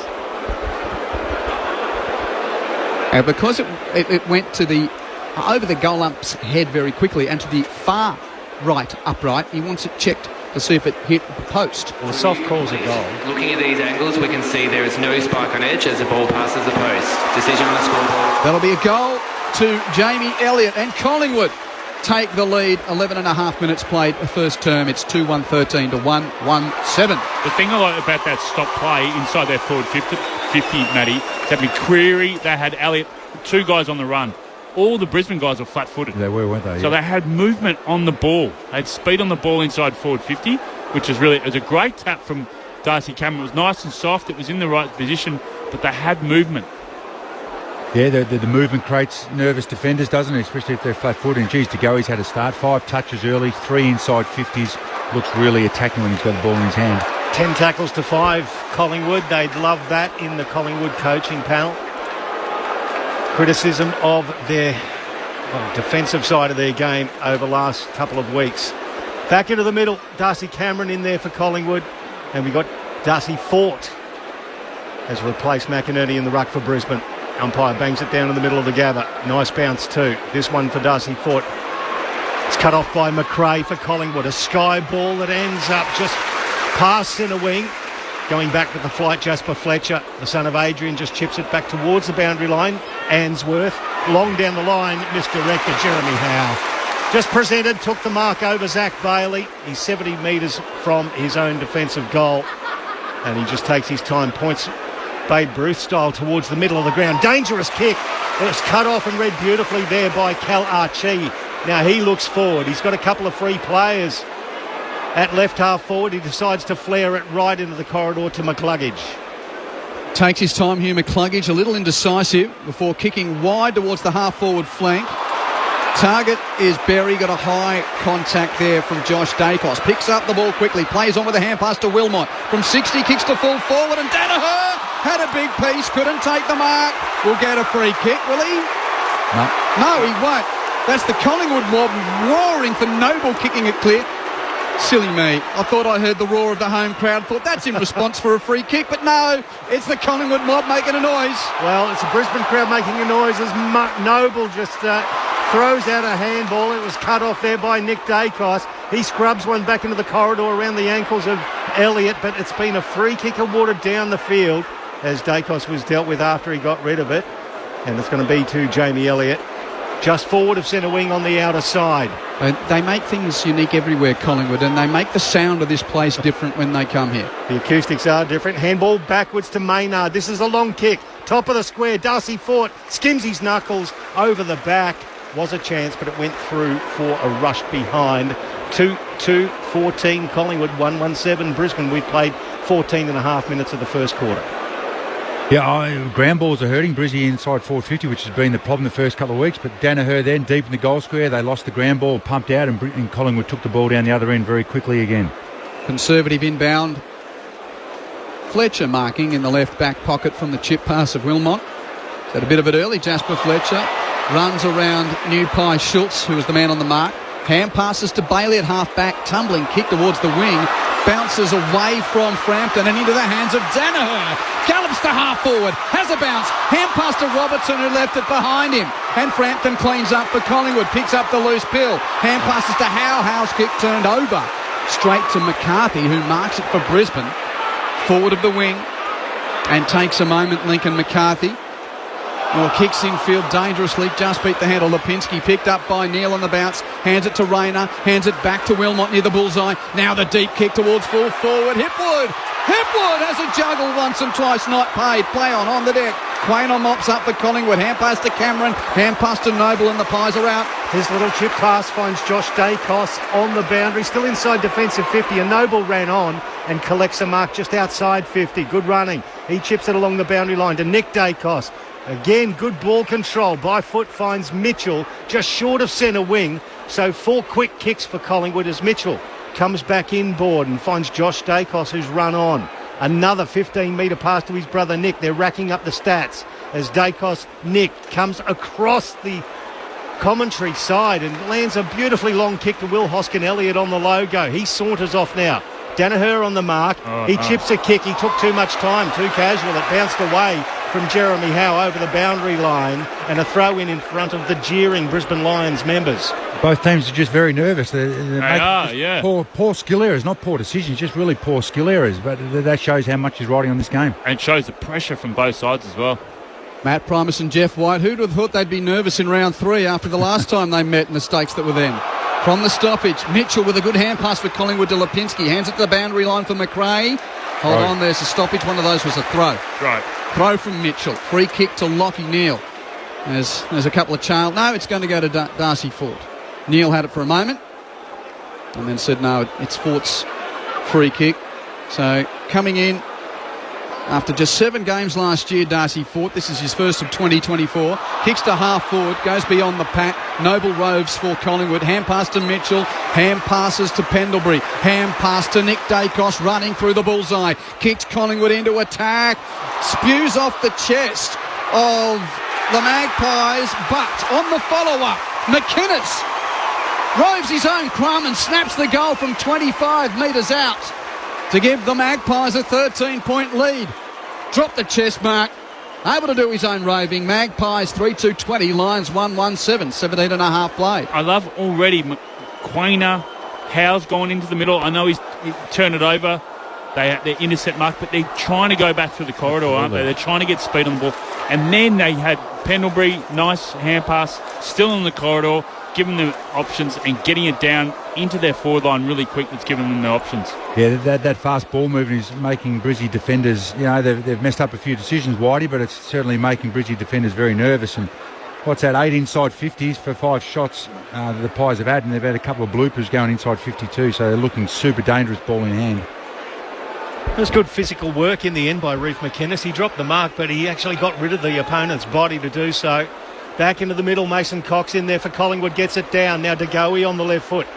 because it went to the over the goal ump's head very quickly and to the far right upright, he wants it checked to see if it hit the post. Well, the soft call's a goal. Looking at these angles, we can see there is no spike on edge as the ball passes the post. Decision on the scoreboard. That'll be a goal to Jamie Elliott, and Collingwood take the lead. 11 and a half minutes played the first term. It's 2-1-13 to 1-1-7. The thing I like about that stop play inside their forward 50 Matty, that McCreary, they had Elliott, two guys on the run. All the Brisbane guys were flat-footed. They were, weren't they? So they had movement on the ball. They had speed on the ball inside forward 50, which is really, it was a great tap from Darcy Cameron. It was nice and soft. It was in the right position, but they had movement. Yeah, the movement creates nervous defenders, doesn't it? Especially if they're flat-footed. And geez, De Goey's had a start. 5 touches early, 3 inside 50s. Looks really attacking when he's got the ball in his hand. 10 tackles to 5, Collingwood. They'd love that in the Collingwood coaching panel. Criticism of their defensive side of their game over the last couple of weeks. Back into the middle, Darcy Cameron in there for Collingwood. And we got Darcy Fort has replaced McInerney in the ruck for Brisbane. Umpire bangs it down in the middle of the gather. Nice bounce too. This one for Darcy Fort. It's cut off by McRae for Collingwood. A sky ball that ends up just past centre wing. Going back with the flight, Jasper Fletcher, the son of Adrian, just chips it back towards the boundary line. Answorth, long down the line, misdirected. Jeremy Howe just presented, took the mark over Zach Bailey. He's 70 metres from his own defensive goal. And he just takes his time, points Babe Ruth style towards the middle of the ground. Dangerous kick. It was cut off and read beautifully there by Cal Archie. Now he looks forward. He's got a couple of free players at left half forward. He decides to flare it right into the corridor to McCluggage. Takes his time here, McCluggage, a little indecisive before kicking wide towards the half forward flank. Target is Berry, got a high contact there from Josh Dacos. Picks up the ball quickly, plays on with a hand pass to Wilmot. From 60, kicks to full forward, and Danaher had a big piece, couldn't take the mark. Will get a free kick, will he? No, he won't. That's the Collingwood mob roaring for Noble kicking it clear. Silly me. I thought I heard the roar of the home crowd. Thought that's in response for a free kick, but no, it's the Collingwood mob making a noise. Well, it's the Brisbane crowd making a noise as Noble just throws out a handball. It was cut off there by Nick Dacos. He scrubs one back into the corridor around the ankles of Elliott, but it's been a free kick awarded down the field as Dacos was dealt with after he got rid of it. And it's going to be to Jamie Elliott, just forward of centre wing on the outer side. They make things unique everywhere, Collingwood, and they make the sound of this place different when they come here. The acoustics are different. Handball backwards to Maynard. This is a long kick. Top of the square. Darcy Fort skims his knuckles over the back. Was a chance, but it went through for a rush behind. 2-2-14 Collingwood, 1-1-7 Brisbane. We've played 14 and a half minutes of the first quarter. Yeah, ground balls are hurting Brizzy inside 450, which has been the problem the first couple of weeks. But Danaher then deep in the goal square. They lost the ground ball, pumped out, and Collingwood took the ball down the other end very quickly again. Conservative inbound. Fletcher marking in the left back pocket from the chip pass of Wilmot. Had a bit of it early, Jasper Fletcher. Runs around New Pie Schultz, who was the man on the mark. Hand passes to Bailey at half-back. Tumbling kick towards the wing. Bounces away from Frampton and into the hands of Danaher. Gallops to half-forward. Has a bounce. Hand pass to Robertson, who left it behind him. And Frampton cleans up for Collingwood. Picks up the loose pill. Hand passes to Howe. Howe's kick turned over. Straight to McCarthy, who marks it for Brisbane. Forward of the wing. And takes a moment, Lincoln McCarthy. Well, kicks infield dangerously, just beat the handle. Lipinski picked up by Neil on the bounce, hands it to Rayner, hands it back to Wilmot near the bullseye. Now the deep kick towards full forward. Hipwood has a juggle once and twice, not paid. Play on the deck. Quaynor mops up for Collingwood. Hand pass to Cameron, hand pass to Noble, and the Pies are out. His little chip pass finds Josh Dacos on the boundary, still inside defensive 50, and Noble ran on and collects a mark just outside 50. Good running. He chips it along the boundary line to Nick Dacos. Again, good ball control. By foot finds Mitchell just short of centre wing. So 4 quick kicks for Collingwood as Mitchell comes back inboard and finds Josh Dacos, who's run on. Another 15-metre pass to his brother Nick. They're racking up the stats as Dacos, Nick, comes across the commentary side and lands a beautifully long kick to Will Hoskin-Elliott on the logo. He saunters off now. Danaher on the mark. He chips a kick. He took too much time, too casual. It bounced away from Jeremy Howe over the boundary line, and a throw in front of the jeering Brisbane Lions members. Both teams are just very nervous. They are, yeah. Poor skill errors, not poor decisions, just really poor skill errors. But that shows how much is riding on this game. And shows the pressure from both sides as well. Matt Primus and Jeff White, who'd have thought they'd be nervous in round 3 after the last time they met and the stakes that were then. From the stoppage, Mitchell with a good hand pass for Collingwood to Lipinski. Hands it to the boundary line for McRae. Hold on, there's a stoppage. One of those was a throw. Right. Throw from Mitchell. Free kick to Lockie Neal. There's a couple of No, it's going to go to Darcy Fort. Neal had it for a moment and then said, no, it's Fort's free kick. So coming in After just 7 games last year, Darcy Fort. This is his first of 2024. Kicks to half forward, goes beyond the pack. Noble roves for Collingwood. Hand pass to Mitchell. Hand passes to Pendlebury. Hand pass to Nick Dacos, running through the bullseye. Kicks Collingwood into attack. Spews off the chest of the Magpies, but on the follow-up, McInnes roves his own crumb and snaps the goal from 25 metres out to give the Magpies a 13-point lead. Drop the chest mark, able to do his own roving. Magpies 3-2-20, Lions 1-1-7, 17 and a half played. I love already Quainer, Howe's gone into the middle. I know he turned it over. They intercept mark, but they're trying to go back through the corridor, aren't they? They're trying to get speed on the ball. And then they had Pendlebury, nice hand pass, still in the corridor, giving them options and getting it down into their forward line really quick. That's giving them the options. Yeah, that fast ball movement is making Brizzy defenders, they've messed up a few decisions, Whitey, but it's certainly making Brizzy defenders very nervous. And what's that, 8 inside 50s for 5 shots the Pies have had, and they've had a couple of bloopers going inside 52, so they're looking super dangerous ball in hand. It was good physical work in the end by Reef McInnes. He dropped the mark, but he actually got rid of the opponent's body to do so. Back into the middle, Mason Cox in there for Collingwood, gets it down. Now DeGoey on the left foot.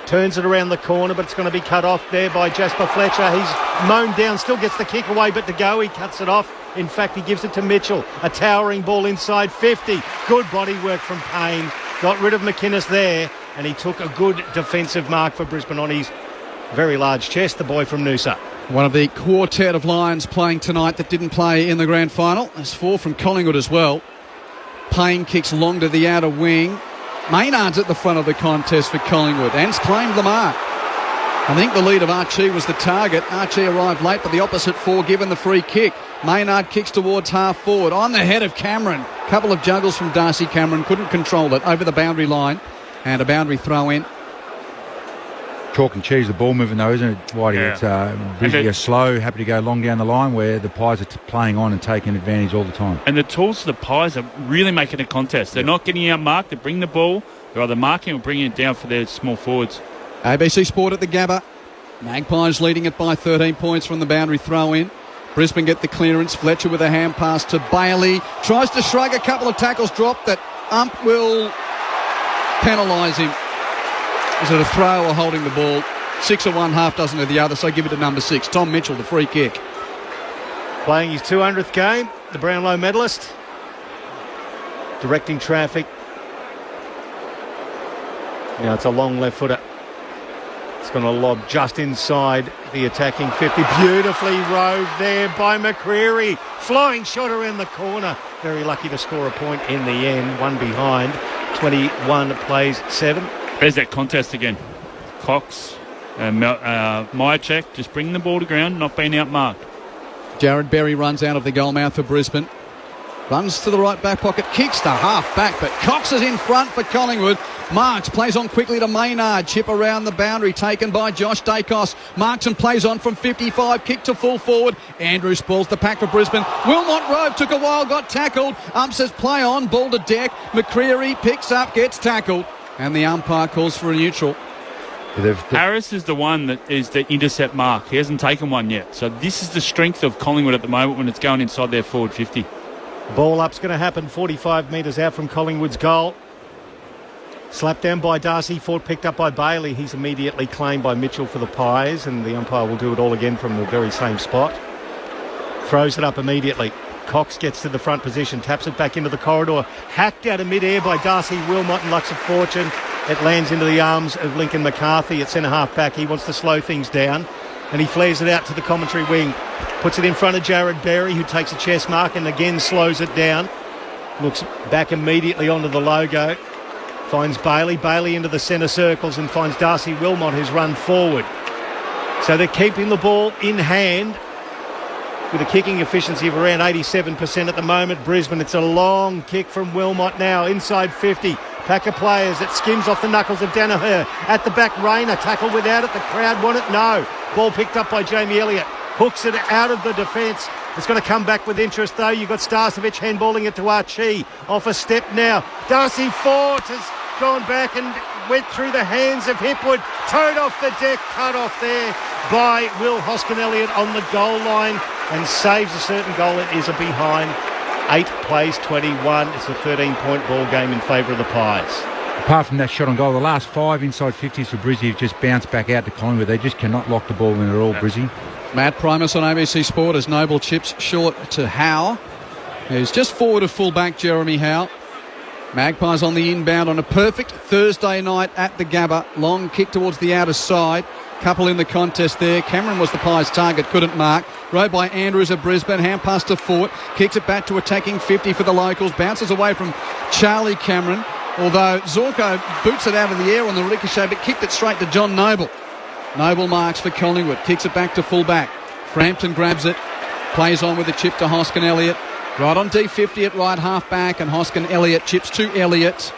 Turns it around the corner, but it's going to be cut off there by Jasper Fletcher. He's mown down, still gets the kick away, but DeGoey cuts it off. In fact, he gives it to Mitchell. A towering ball inside 50. Good body work from Payne. Got rid of McInnes there, and he took a good defensive mark for Brisbane on his very large chest, the boy from Noosa. One of the quartet of Lions playing tonight that didn't play in the grand final. There's 4 from Collingwood as well. Payne kicks long to the outer wing. Maynard's at the front of the contest for Collingwood and's claimed the mark. I think the lead of Archie was the target. Archie arrived late, but the opposite 4 given the free kick. Maynard kicks towards half forward on the head of Cameron. Couple of juggles from Darcy Cameron, couldn't control it over the boundary line, and a boundary throw in. Chalk and cheese, the ball moving though, isn't it, Whitey? Yeah. It's Brisbane are slow, happy to go long down the line, where the Pies are playing on and taking advantage all the time. And the tools of the Pies are really making a contest. They're not getting out marked. They bring the ball. They're either marking or bringing it down for their small forwards. ABC Sport at the Gabba. Magpies leading it by 13 points from the boundary throw in. Brisbane get the clearance. Fletcher with a hand pass to Bailey. Tries to shrug, a couple of tackles dropped. That ump will penalise him. Is it a throw or holding the ball? 6 of one, half dozen of the other, so give it to number 6. Tom Mitchell, the free kick. Playing his 200th game, the Brownlow medalist. Directing traffic. Now it's a long left footer. It's going to lob just inside the attacking 50. Beautifully roved there by McCreary. Flying shot around the corner. Very lucky to score a point in the end. One behind. 21 plays 7. There's that contest again. Cox and Myercheck just bringing the ball to ground, not being outmarked. Jared Berry runs out of the goal mouth for Brisbane. Runs to the right back pocket, kicks to half back, but Cox is in front for Collingwood. Marks plays on quickly to Maynard. Chip around the boundary taken by Josh Dacos. Marks and plays on from 55. Kick to full forward. Andrews balls the pack for Brisbane. Wilmot Rove took a while, got tackled. Says play on, ball to deck. McCreary picks up, gets tackled. And the umpire calls for a neutral. Harris is the one that is the intercept mark. He hasn't taken one yet. So this is the strength of Collingwood at the moment when it's going inside their forward 50. Ball up's going to happen 45 metres out from Collingwood's goal. Slapped down by Darcy Fort, picked up by Bailey. He's immediately claimed by Mitchell for the Pies, and the umpire will do it all again from the very same spot. Throws it up immediately. Cox gets to the front position, taps it back into the corridor. Hacked out of mid-air by Darcy Wilmot and Lux of Fortune. It lands into the arms of Lincoln McCarthy at centre-half back. He wants to slow things down, and he flares it out to the commentary wing. Puts it in front of Jared Berry, who takes a chest mark and again slows it down. Looks back immediately onto the logo. Finds Bailey. Bailey into the centre circles and finds Darcy Wilmot, who's run forward. So they're keeping the ball in hand with a kicking efficiency of around 87% at the moment. Brisbane, it's a long kick from Wilmot now, inside 50. Pack of players, it skims off the knuckles of Danaher. At the back, Rayner, tackle without it. The crowd want it, no. Ball picked up by Jamie Elliott. Hooks it out of the defence. It's going to come back with interest, though. You've got Starcevic handballing it to Archie. Off a step now. Darcy Fort has gone back and went through the hands of Hipwood. Towed off the deck, cut off there by Will Hoskin-Elliott on the goal line. and saves a certain goal. It is a behind. 8 plays 21. It's a 13-point ball game in favour of the Pies. Apart from that shot on goal, the last 5 inside 50s for Brizzy have just bounced back out to Collingwood. They just cannot lock the ball in at all, Brizzy. Matt Primus on ABC Sport as Noble chips short to Howe, who's just forward of full-back Jeremy Howe. Magpies on the inbound on a perfect Thursday night at the Gabba. Long kick towards the outer side. Couple in the contest there. Cameron was the Pies' target, couldn't mark. Rowed by Andrews of Brisbane. Hand pass to Fort. Kicks it back to attacking 50 for the locals. Bounces away from Charlie Cameron. Although Zorko boots it out of the air on the ricochet, but kicked it straight to John Noble. Noble marks for Collingwood. Kicks it back to full-back. Frampton grabs it. Plays on with a chip to Hoskin Elliott. Right on D50 at right half-back, and Hoskin Elliott chips to Elliott.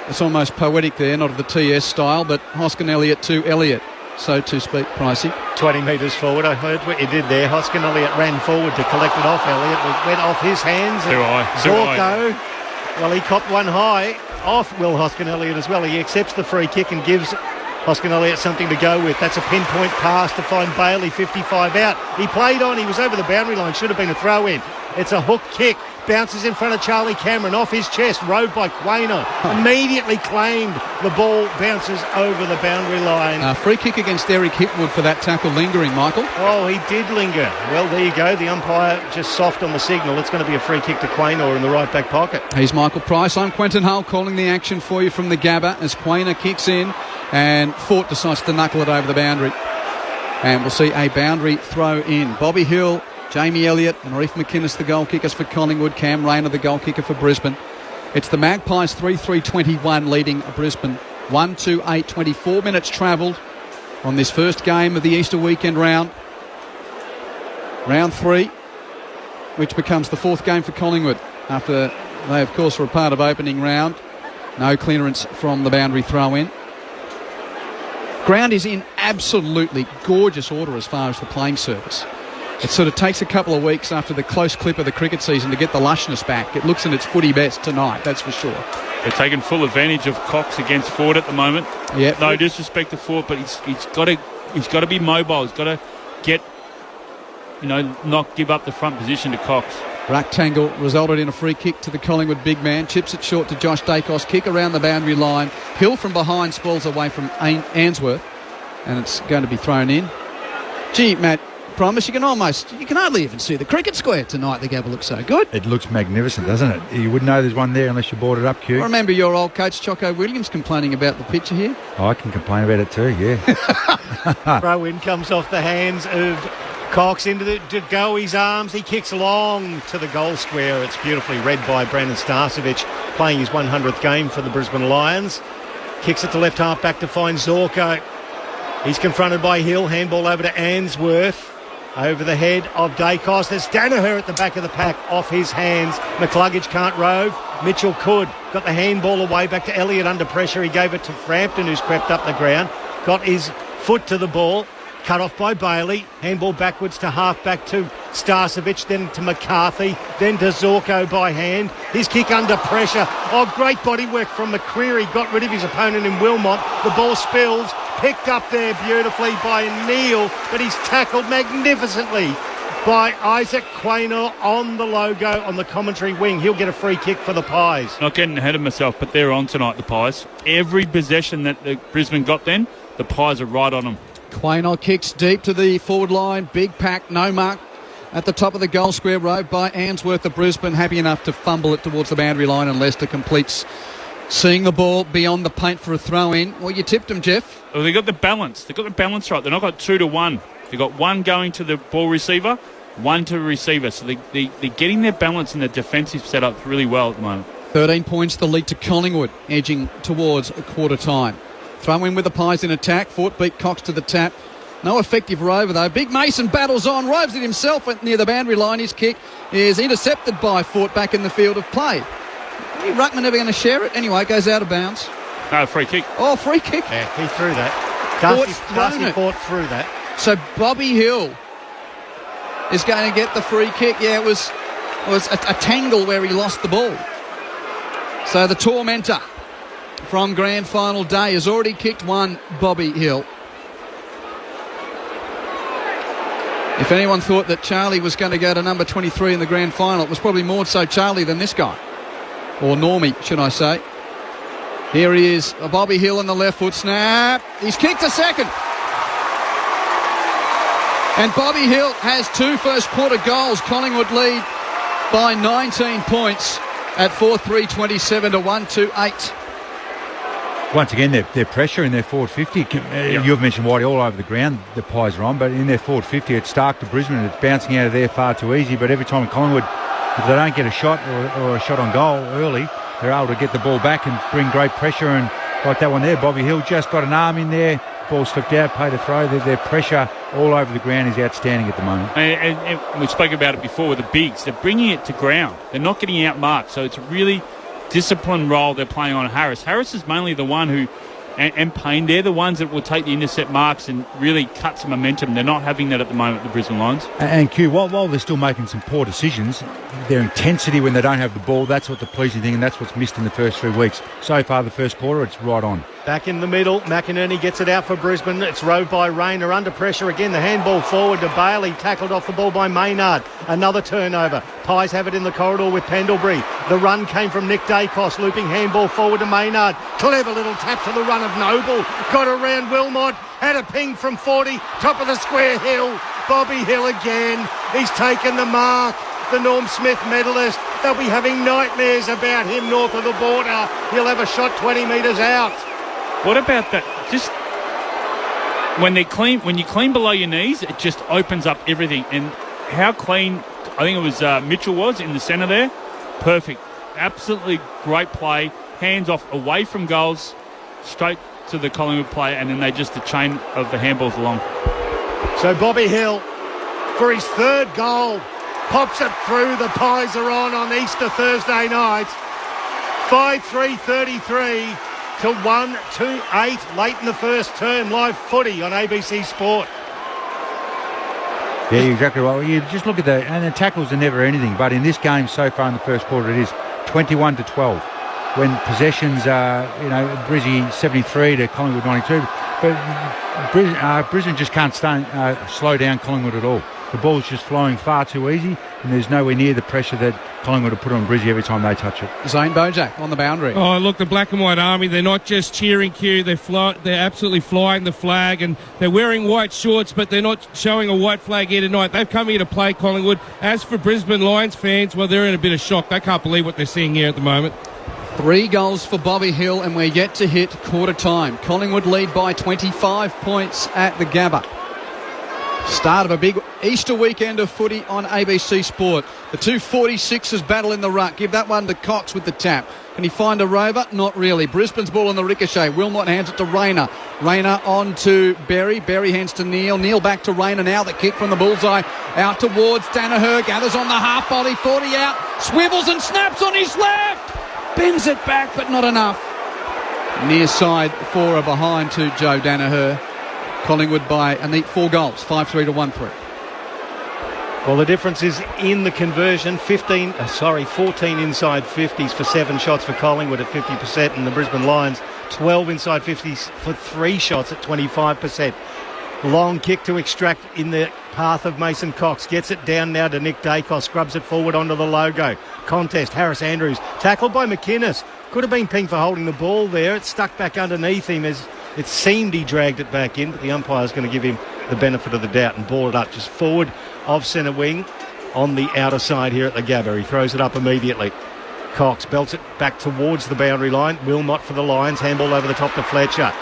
It's almost poetic there, not of the TS style, but Hoskin Elliott to Elliott, so to speak, Pricey. 20 metres forward. I heard what you did there. Hoskin Elliott ran forward to collect it off Elliott. It went off his hands. Zorko, well, he copped one high off Will Hoskin Elliott as well. He accepts the free kick and gives Hoskin Elliott something to go with. That's a pinpoint pass to find Bailey, 55 out. He played on. He was over the boundary line. Should have been a throw-in. It's a hook kick. Bounces in front of Charlie Cameron, off his chest, rowed by Quainer. Immediately claimed. The ball bounces over the boundary line. Free kick against Eric Hipwood for that tackle lingering, Michael. Oh, he did linger. Well, there you go. The umpire just soft on the signal. It's going to be a free kick to Quainer in the right back pocket. He's Michael Price. I'm Quentin Hull calling the action for you from the Gabba as Quainer kicks in and Fort decides to knuckle it over the boundary. And we'll see a boundary throw in. Bobby Hill, Jamie Elliott and Reef McInnes, the goal kickers for Collingwood. Cam Rayner, the goal kicker for Brisbane. It's the Magpies 3-3-21 leading Brisbane 1-2-8, 24 minutes travelled on this first game of the Easter weekend round. Round 3, which becomes the 4th game for Collingwood after they, of course, were a part of opening round. No clearance from the boundary throw-in. Ground is in absolutely gorgeous order as far as the playing surface. It sort of takes a couple of weeks after the close clip of the cricket season to get the lushness back. It looks in its footy best tonight, that's for sure. They're taking full advantage of Cox against Ford at the moment. Yeah. No disrespect to Ford, but he's got to be mobile. He's got to get, not give up the front position to Cox. Rectangle resulted in a free kick to the Collingwood big man. Chips it short to Josh Dacos. Kick around the boundary line. Hill from behind spalls away from Ainsworth. And it's going to be thrown in. Gee, Matt, Promise, you can hardly even see the cricket square tonight. The Gabba looks so good. It looks magnificent, doesn't it? You wouldn't know there's one there unless you bought it up, Q. I remember your old coach, Choco Williams, complaining about the picture here. Oh, I can complain about it too, yeah. Throw-in comes off the hands of Cox into the Goey's arms. He kicks long to the goal square. It's beautifully read by Brandon Starcevic, playing his 100th game for the Brisbane Lions. Kicks it to left half back to find Zorko. He's confronted by Hill. Handball over to Ainsworth. Over the head of Dacos. There's Danaher at the back of the pack, off his hands. McCluggage can't rove. Mitchell could. Got the handball away back to Elliott under pressure. He gave it to Frampton, who's crept up the ground. Got his foot to the ball. Cut off by Bailey. Handball backwards to half-back to Starcevic, then to McCarthy, then to Zorko by hand. His kick under pressure. Oh, great body work from McCreary. Got rid of his opponent in Wilmot. The ball spills. Picked up there beautifully by Neil, but he's tackled magnificently by Isaac Quaynor on the logo on the commentary wing. He'll get a free kick for the Pies. Not getting ahead of myself, but they're on tonight, the Pies. Every possession that the Brisbane got then, the Pies are right on them. Quaynor kicks deep to the forward line. Big pack, no mark at the top of the goal square, rowed by Ainsworth of Brisbane. Happy enough to fumble it towards the boundary line, and Leicester completes seeing the ball beyond the paint for a throw-in. Well, you tipped them, Jeff. Well, they got the balance. They got the balance right. They're not got 2-1. They got one going to the ball receiver, one to the receiver. So they're getting their balance in the defensive setup really well at the moment. 13 points the lead to Collingwood, edging towards a quarter time. Throw in with the Pies in attack. Fort beat Cox to the tap. No effective rover, though. Big Mason battles on, roves it himself near the boundary line. His kick is intercepted by Fort back in the field of play. Is Ruckman ever going to share it? Anyway, it goes out of bounds. No, free kick. Oh, free kick. Yeah, he threw that. Darcy Fort threw that. So Bobby Hill is going to get the free kick. Yeah, it was a tangle where he lost the ball. So the tormentor from grand final day has already kicked one, Bobby Hill. If anyone thought that Charlie was going to go to number 23 in the grand final, it was probably more so Charlie than this guy. Or Normie, should I say. Here he is, Bobby Hill on the left foot snap. He's kicked a second. And Bobby Hill has 2 first quarter goals. Collingwood lead by 19 points at 4-3-27 to 1-2-8. Once again, their pressure in their forward 50. You've mentioned Whitey all over the ground, the Pies are on, but in their forward 50, it's Stark to Brisbane, and it's bouncing out of there far too easy. But every time Collingwood, if they don't get a shot or a shot on goal early, they're able to get the ball back and bring great pressure. And like that one there, Bobby Hill just got an arm in there, ball slipped out, played a throw. Their pressure all over the ground is outstanding at the moment. And we spoke about it before with the bigs. They're bringing it to ground. They're not getting outmarked. So it's a really disciplined role they're playing on Harris. Harris is mainly the one who, and Payne, they're the ones that will take the intercept marks and really cut some momentum. They're not having that at the moment, the Brisbane Lions. And Q, while they're still making some poor decisions, their intensity when they don't have the ball, that's what the pleasing thing, and that's what's missed in the first 3 weeks. So far, the first quarter, it's right on. Back in the middle, McInerney gets it out for Brisbane. It's rove by Rayner under pressure again. The handball forward to Bailey, tackled off the ball by Maynard. Another turnover. Pies have it in the corridor with Pendlebury. The run came from Nick Dacos, looping handball forward to Maynard. Clever little tap to the run of Noble. Got around Wilmot, had a ping from 40, top of the square Hill. Bobby Hill again. He's taken the mark. The Norm Smith medalist. They'll be having nightmares about him north of the border. He'll have a shot 20 metres out. What about that? Just when you clean below your knees, it just opens up everything. And how clean, I think it was Mitchell was in the centre there. Perfect. Absolutely great play. Hands off, away from goals, straight to the Collingwood player, and then they just the chain of the handballs along. So Bobby Hill, for his 3rd goal, pops it through. The Pies are on Easter Thursday night. 5-3-33 to 1-2-8 late in the first term. Live footy on ABC Sport. Yeah, exactly right. You just look at and the tackles are never anything, but in this game so far in the first quarter, it is 21-12. When possessions are, Brizzy 73 to Collingwood 92, but Brisbane just can't slow down Collingwood at all. The ball's just flowing far too easy, and there's nowhere near the pressure that Collingwood have put on Brizzy every time they touch it. Zane Bojack on the boundary. Oh, look, the Black and White Army, they're not just cheering Q, they're absolutely flying the flag, and they're wearing white shorts, but they're not showing a white flag here tonight. They've come here to play Collingwood. As for Brisbane Lions fans, well, they're in a bit of shock. They can't believe what they're seeing here at the moment. 3 goals for Bobby Hill, and we're yet to hit quarter time. Collingwood lead by 25 points at the Gabba. Start of a big Easter weekend of footy on ABC Sport. The 246ers battle in the ruck. Give that one to Cox with the tap. Can he find a rover? Not really. Brisbane's ball on the ricochet. Wilmot hands it to Rayner. Rayner on to Berry. Berry hands to Neal. Neal back to Rayner now. The kick from the bullseye. Out towards Danaher. Gathers on the half volley. 40 out. Swivels and snaps on his left. Bends it back, but not enough. Near side 4 are behind to Joe Danaher. Collingwood by a neat 4 goals, 5-3 to 1-3. Well, the difference is in the conversion. 14 inside 50s for 7 shots for Collingwood at 50%, and the Brisbane Lions 12 inside 50s for 3 shots at 25%. Long kick to extract in the path of Mason Cox. Gets it down now to Nick Dacos. Scrubs it forward onto the logo. Contest, Harris Andrews. Tackled by McInnes. Could have been pinged for holding the ball there. It stuck back underneath him as it seemed he dragged it back in, but the umpire's going to give him the benefit of the doubt and ball it up just forward of centre wing on the outer side here at the Gabba. He throws it up immediately. Cox belts it back towards the boundary line. Wilmot for the Lions. Handball over the top to Fletcher.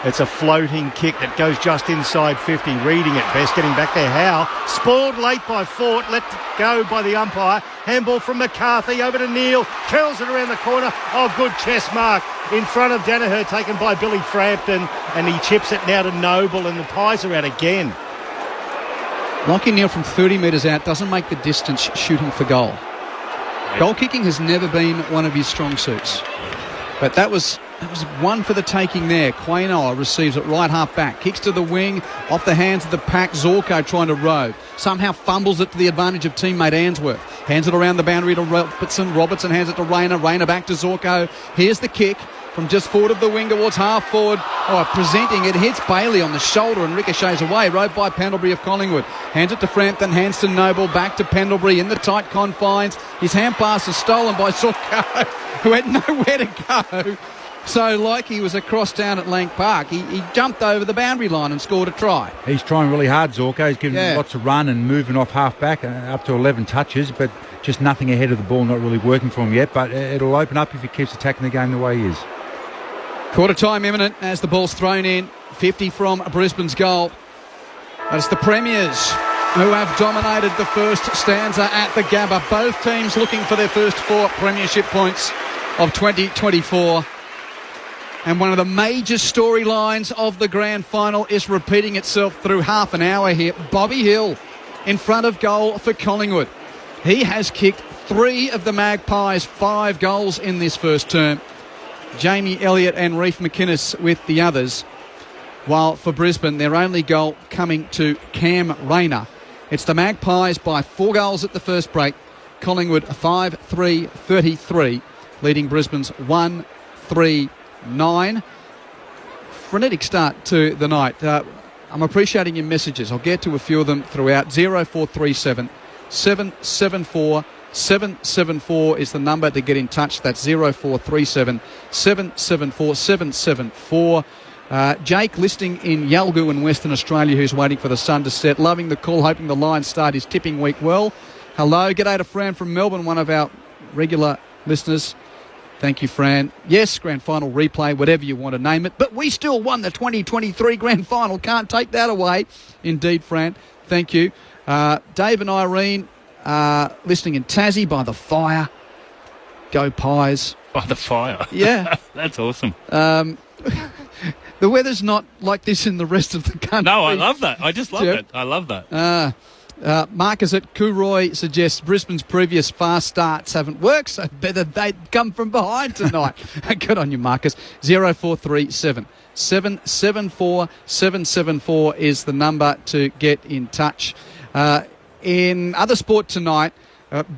It's a floating kick that goes just inside 50. Reading it best, getting back there. Howe spoiled late by Fort. Let go by the umpire. Handball from McCarthy over to Neal. Curls it around the corner. Oh, good chest mark in front of Danaher, taken by Billy Frampton, and he chips it now to Noble, and the Pies are out again. Lockie Neal from 30 metres out doesn't make the distance shooting for goal. Goal kicking has never been one of his strong suits. But that was one for the taking there. Quainoa receives it right half back. Kicks to the wing, off the hands of the pack. Zorko trying to rove. Somehow fumbles it to the advantage of teammate Answorth. Hands it around the boundary to Robertson. Robertson hands it to Rayner. Rayner back to Zorko. Here's the kick. from just forward of the wing towards half forward. Presenting it, hits Bailey on the shoulder and ricochets away. Rode by Pendlebury of Collingwood. Hands it to Frampton, hands to Noble, back to Pendlebury in the tight confines. His hand pass is stolen by Sorko, who had nowhere to go. So, like he was across down at Lang Park, he jumped over the boundary line and scored a try. He's trying really hard, Zorko. He's giving lots of run and moving off half-back, up to 11 touches, but just nothing ahead of the ball, not really working for him yet. But it'll open up if he keeps attacking the game the way he is. Quarter time imminent as the ball's thrown in. 50 from Brisbane's goal. But it's the Premiers who have dominated the first stanza at the Gabba. Both teams looking for their first 4 premiership points of 2024. And one of the major storylines of the grand final is repeating itself through half an hour here. Bobby Hill in front of goal for Collingwood. He has kicked 3 of the Magpies' 5 goals in this first term. Jamie Elliott and Reef McInnes with the others. While for Brisbane, their only goal coming to Cam Rayner. It's the Magpies by 4 goals at the first break. Collingwood 5-3-33, leading Brisbane's 1-3-9. Frenetic start to the night. I'm appreciating your messages. I'll get to a few of them throughout. 0437 774 774 is the number to get in touch. That's 0437 774 774. Jake listening in Yalgoo in Western Australia, who's waiting for the sun to set. Loving the call, hoping the Lions start his tipping week well. Hello, g'day to Fran from Melbourne, one of our regular listeners. Thank you, Fran. Yes, grand final replay, whatever you want to name it. But we still won the 2023 grand final. Can't take that away. Indeed, Fran. Thank you. Dave and Irene listening in Tassie by the fire. Go Pies. By the fire? Yeah. That's awesome. The weather's not like this in the rest of the country. No, I love that. I just love it. I love that. Marcus at Cooroy suggests Brisbane's previous fast starts haven't worked, so better they come from behind tonight. Good on you, Marcus. 0437 774 774 is the number to get in touch. In other sport tonight,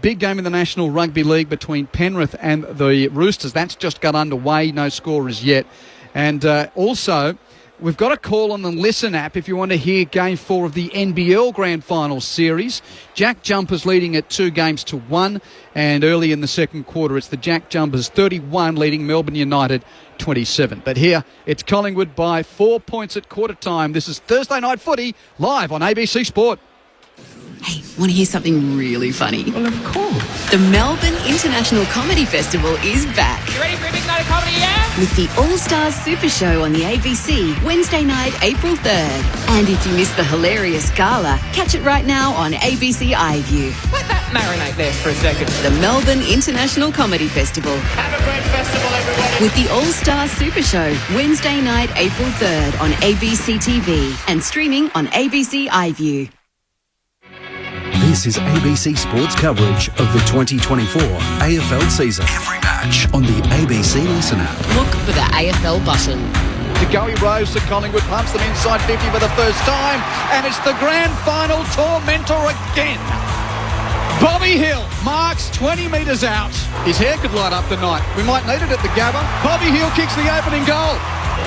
big game in the National Rugby League between Penrith and the Roosters. That's just got underway. No score as yet. And also, we've got a call on the Listen app if you want to hear Game 4 of the NBL Grand Final Series. Jack Jumpers leading at 2-1, and early in the second quarter, it's the Jack Jumpers 31 leading Melbourne United 27. But here, it's Collingwood by 4 points at quarter time. This is Thursday Night Footy, live on ABC Sport. Hey, want to hear something really funny? Well, of course. The Melbourne International Comedy Festival is back. You ready for a big night of comedy, yeah? With the All-Stars Super Show on the ABC, Wednesday night, April 3rd. And if you missed the hilarious gala, catch it right now on ABC iView. Let that marinate there for a second. The Melbourne International Comedy Festival. Have a great festival, everybody. With the All-Stars Super Show, Wednesday night, April 3rd on ABC TV and streaming on ABC iView. This is ABC Sports coverage of the 2024 AFL season. Every match on the ABC Listen app. Look for the AFL button. DeGoey Rose to Collingwood, pumps them inside 50 for the first time, and it's the grand final tormentor again. Bobby Hill marks 20 metres out. His hair could light up the night. We might need it at the Gabba. Bobby Hill kicks the opening goal.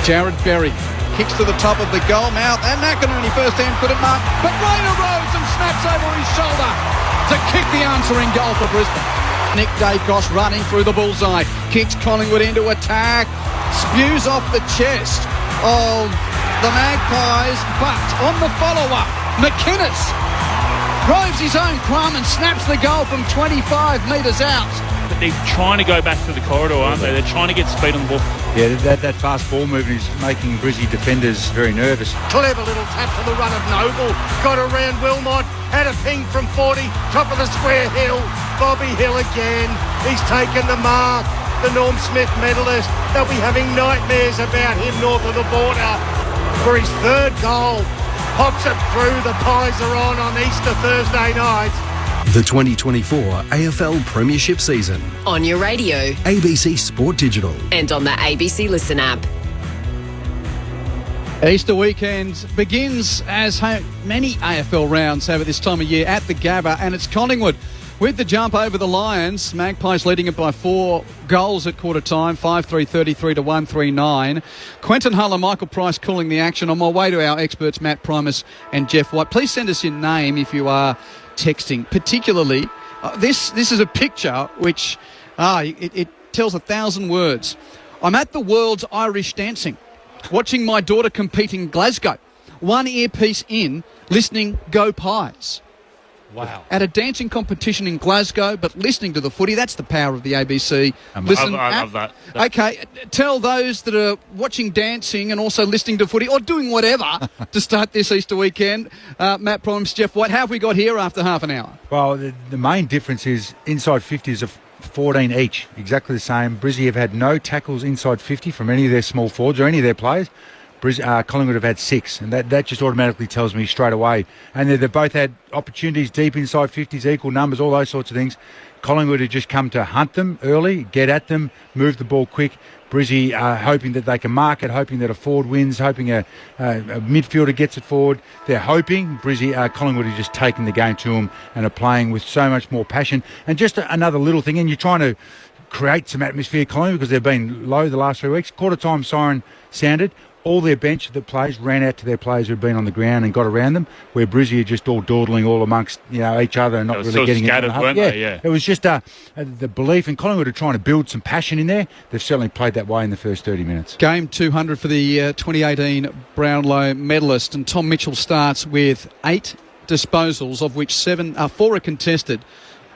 Jared Berry kicks to the top of the goal mouth, and McInerney first hand couldn't mark, but Rayner rose and snaps over his shoulder to kick the answering goal for Brisbane. Nick Dacos running through the bullseye, kicks Collingwood into attack, spews off the chest of the Magpies, but on the follow-up, McInnes roves his own plum and snaps the goal from 25 metres out. But they're trying to go back to the corridor, aren't they? They're trying to get speed on the ball. Yeah, that fast ball movement is making Brizzy defenders very nervous. Clever little tap to the run of Noble. Got around Wilmot. Had a ping from 40. Top of the square hill. Bobby Hill again. He's taken the mark. The Norm Smith medalist. They'll be having nightmares about him north of the border for his third goal. Pops it through. The Pies are on Easter Thursday night. The 2024 AFL Premiership season. On your radio. ABC Sport Digital. And on the ABC Listen app. Easter weekend begins as many AFL rounds have at this time of year at the Gabba, and it's Collingwood With the jump over the Lions, Magpies leading it by 4 goals at quarter time, 5-3, 33 to 139. Quentin Hull and Michael Price calling the action. On my way to our experts, Matt Primus and Jeff White. Please send us your name if you are texting. Particularly, this is a picture which it tells 1,000 words. I'm at the World's Irish Dancing, watching my daughter compete in Glasgow. One earpiece in, listening Go Pies. Wow. At a dancing competition in Glasgow, but listening to the footy. That's the power of the ABC. I love that. Okay, tell those that are watching dancing and also listening to footy or doing whatever to start this Easter weekend. Matt Primus, Jeff White, how have we got here after half an hour? Well, the main difference is inside 50s of 14 each, exactly the same. Brizzy have had no tackles inside 50 from any of their small forwards or any of their players. Collingwood have had 6, and that just automatically tells me straight away. And they've both had opportunities deep inside 50s, equal numbers, all those sorts of things. Collingwood have just come to hunt them early, get at them, move the ball quick. Brizzy hoping that they can mark it, hoping that a forward wins, hoping a midfielder gets it forward. They're hoping. Collingwood are just taking the game to them and are playing with so much more passion. And just another little thing, and you're trying to create some atmosphere, Collingwood, because they've been low the last 3 weeks. Quarter time siren sounded. All their bench that plays ran out to their players who'd been on the ground and got around them, where Brizzy are just all dawdling all amongst each other and not really getting scattered, weren't they? Yeah. It was just the belief, and Collingwood are trying to build some passion in there. They've certainly played that way in the first 30 minutes. Game 200 for the 2018 Brownlow medalist, and Tom Mitchell starts with 8 disposals, of which 4 are contested.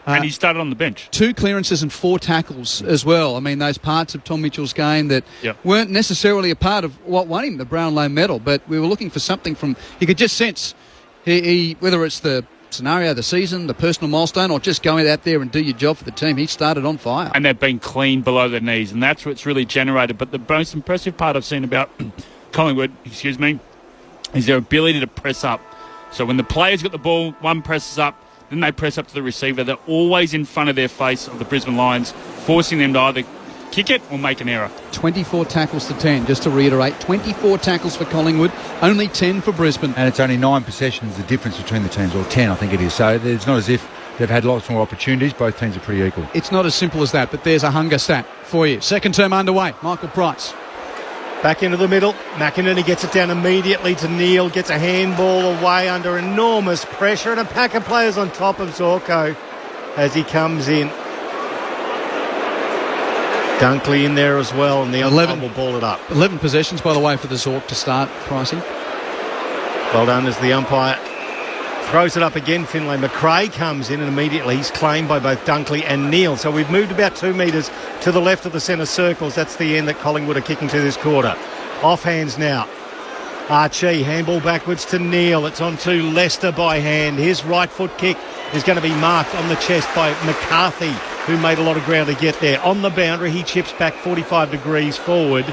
And he started on the bench. 2 clearances and 4 tackles as well. I mean, those parts of Tom Mitchell's game that weren't necessarily a part of what won him the Brownlow medal, but we were looking for something from... You could just sense, he whether it's the scenario, the season, the personal milestone, or just going out there and do your job for the team, he started on fire. And they've been clean below their knees, and that's what's really generated. But the most impressive part I've seen about Collingwood, is their ability to press up. So when the players got the ball, one presses up, then they press up to the receiver. They're always in front of their face of the Brisbane Lions, forcing them to either kick it or make an error. 24 tackles to 10, just to reiterate. 24 tackles for Collingwood, only 10 for Brisbane. And it's only 9 possessions, the difference between the teams, or 10, I think it is. So it's not as if they've had lots more opportunities. Both teams are pretty equal. It's not as simple as that, but there's a hunger stat for you. Second term underway. Michael Price. Back into the middle. McInerney gets it down immediately to Neil. Gets a handball away under enormous pressure, and a pack of players on top of Zorko as he comes in. Dunkley in there as well, and the 11 will ball it up. 11 possessions, by the way, for the Zork to start, Pricey. Well done as the umpire throws it up again. Finlay McRae comes in, and immediately he's claimed by both Dunkley and Neil. So we've moved about 2 metres to the left of the centre circles. That's the end that Collingwood are kicking to this quarter. Off hands now. Archie, handball backwards to Neil. It's on to Lester by hand. His right foot kick is going to be marked on the chest by McCarthy, who made a lot of ground to get there. On the boundary, he chips back 45 degrees forward.